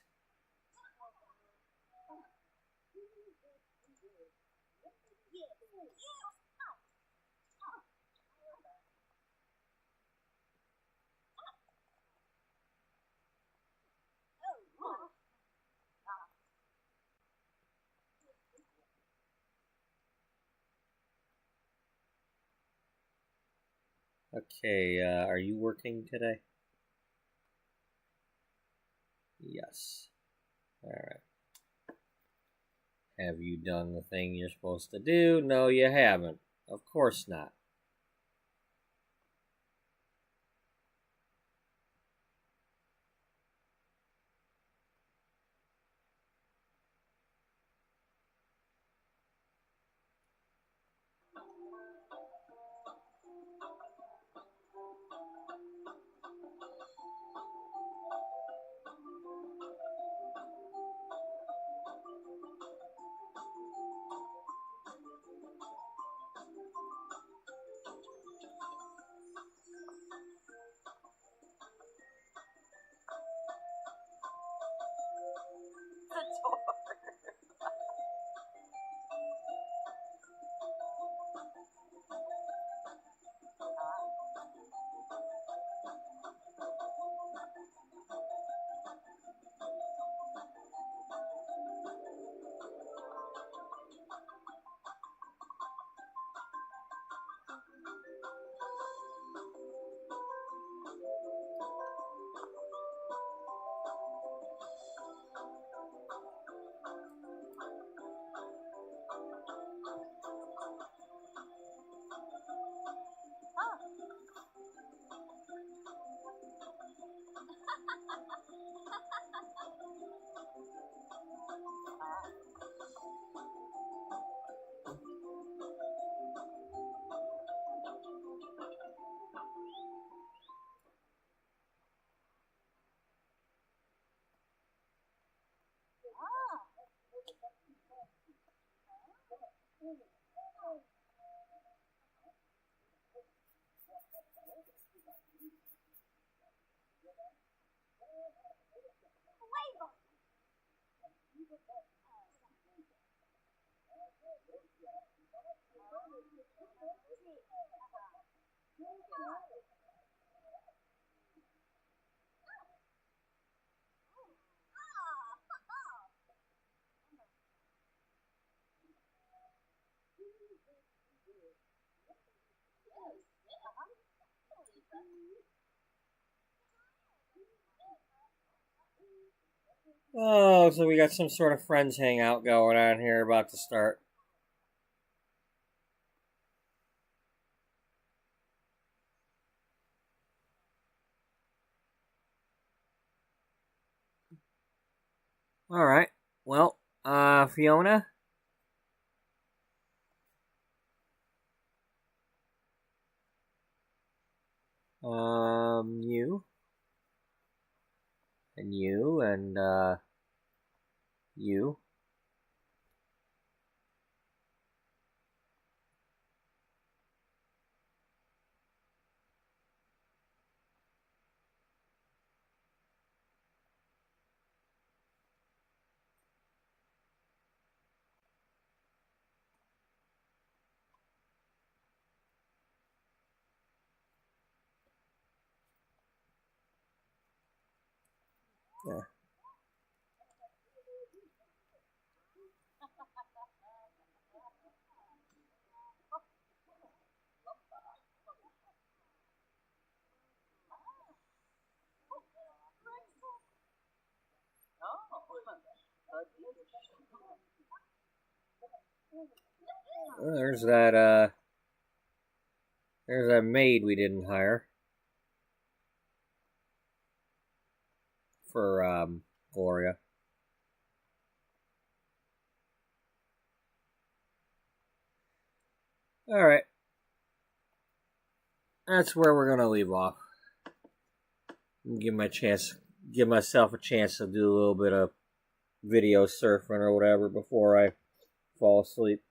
Okay, are you working today? Yes. Alright. Have you done the thing you're supposed to do? No, you haven't. Of course not. Oh, so we got some sort of friends hangout going on here about to start. All right. Well, Fiona. You. And you, and, you. Yeah. Well, there's that maid we didn't hire for, Gloria. Alright. That's where we're gonna leave off. Give myself a chance to do a little bit of video surfing or whatever before I fall asleep.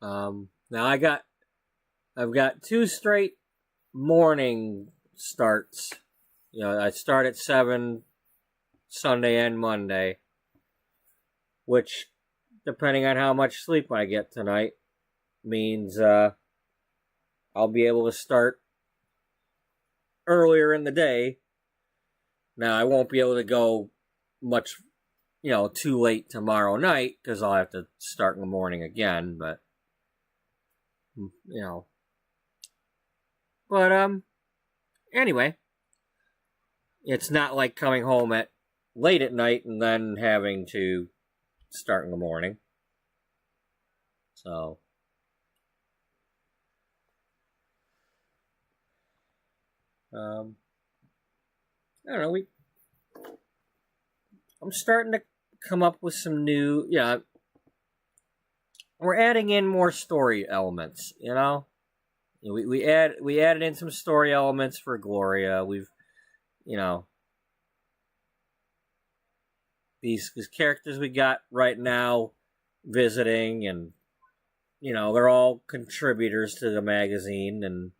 Now I've got 2 straight morning starts. You know, I start at 7 Sunday and Monday, which, depending on how much sleep I get tonight, means I'll be able to start earlier in the day. Now, I won't be able to go much, too late tomorrow night, because I'll have to start in the morning again, but, But, anyway, it's not like coming home at late at night and then having to start in the morning. So, I don't know, I'm starting to come up with some new, we're adding in more story elements, We added in some story elements for Gloria. We've, these characters we got right now visiting, and, they're all contributors to the magazine, and,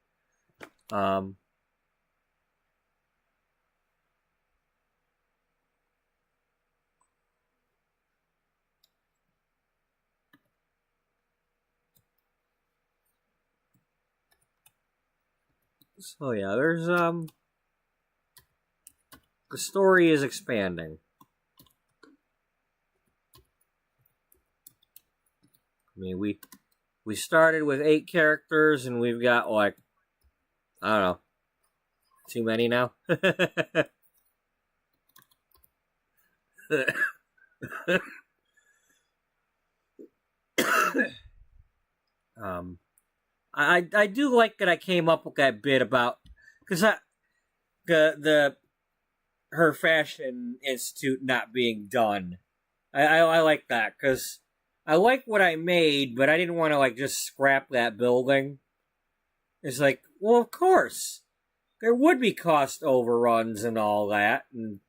so yeah, there's, the story is expanding. I mean, we started with 8 characters, and we've got, like, I don't know, too many now? I do like that I came up with that bit about, because her fashion institute not being done. I like that, because I like what I made, but I didn't want to, like, just scrap that building. It's like, well, of course, there would be cost overruns and all that, and,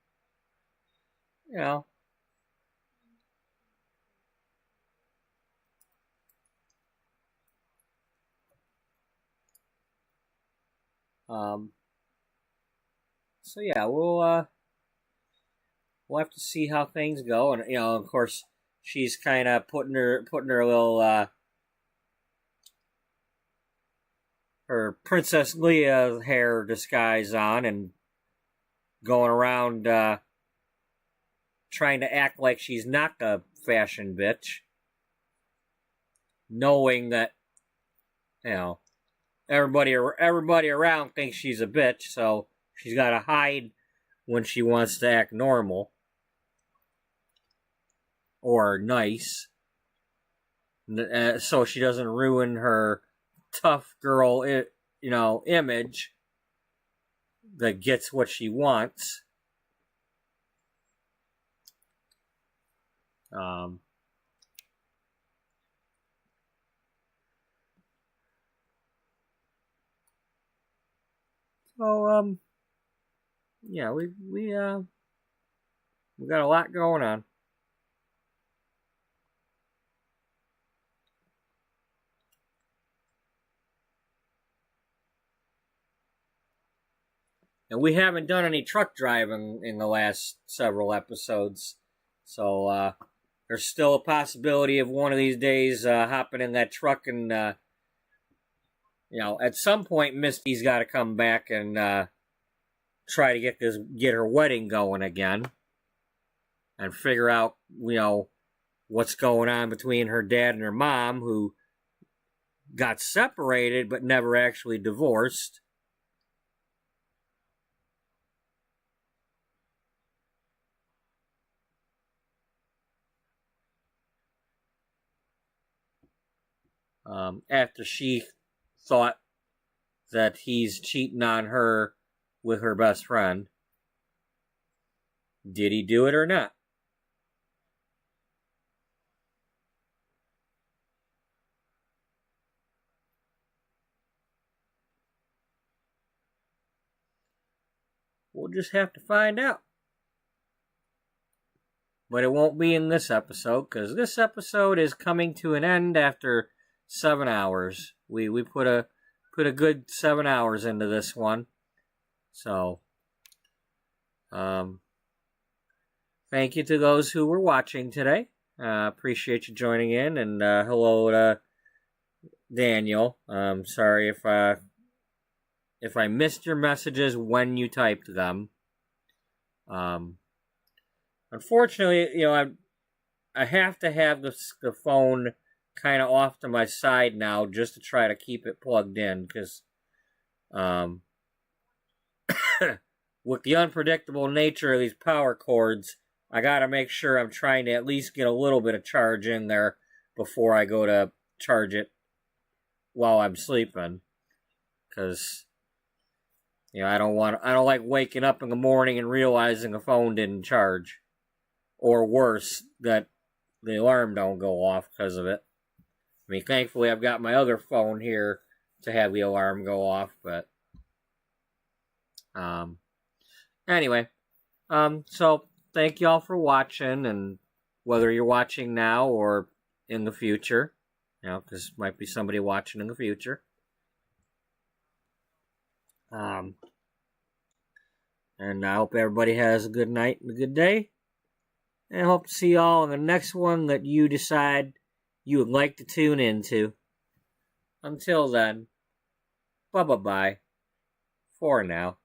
so yeah, we'll have to see how things go, and, of course, she's kind of putting her little, her Princess Leia hair disguise on, and going around, trying to act like she's not a fashion bitch. knowing that, everybody around thinks she's a bitch, so she's got to hide when she wants to act normal or nice, so she doesn't ruin her tough girl, image that gets what she wants. Yeah, we got a lot going on. And we haven't done any truck driving in the last several episodes. So there's still a possibility of one of these days hopping in that truck and, at some point Misty's got to come back and try to get her wedding going again. And figure out, what's going on between her dad and her mom, who got separated but never actually divorced. After she thought that he's cheating on her with her best friend. Did he do it or not? We'll just have to find out. But it won't be in this episode, because this episode is coming to an end after 7 hours. We put a good 7 hours into this one. So, thank you to those who were watching today. Appreciate you joining in, and hello to Daniel. Sorry if I missed your messages when you typed them. Unfortunately, I have to have the phone kind of off to my side now just to try to keep it plugged in, because with the unpredictable nature of these power cords, I gotta make sure I'm trying to at least get a little bit of charge in there before I go to charge it while I'm sleeping, because I don't like waking up in the morning and realizing the phone didn't charge, or worse, that the alarm don't go off because of it. I mean, thankfully I've got my other phone here to have the alarm go off, but anyway, so thank y'all for watching, and whether you're watching now or in the future, because might be somebody watching in the future. And I hope everybody has a good night and a good day. And I hope to see y'all in the next one that you decide you would like to tune into. Until then, bye-bye for now.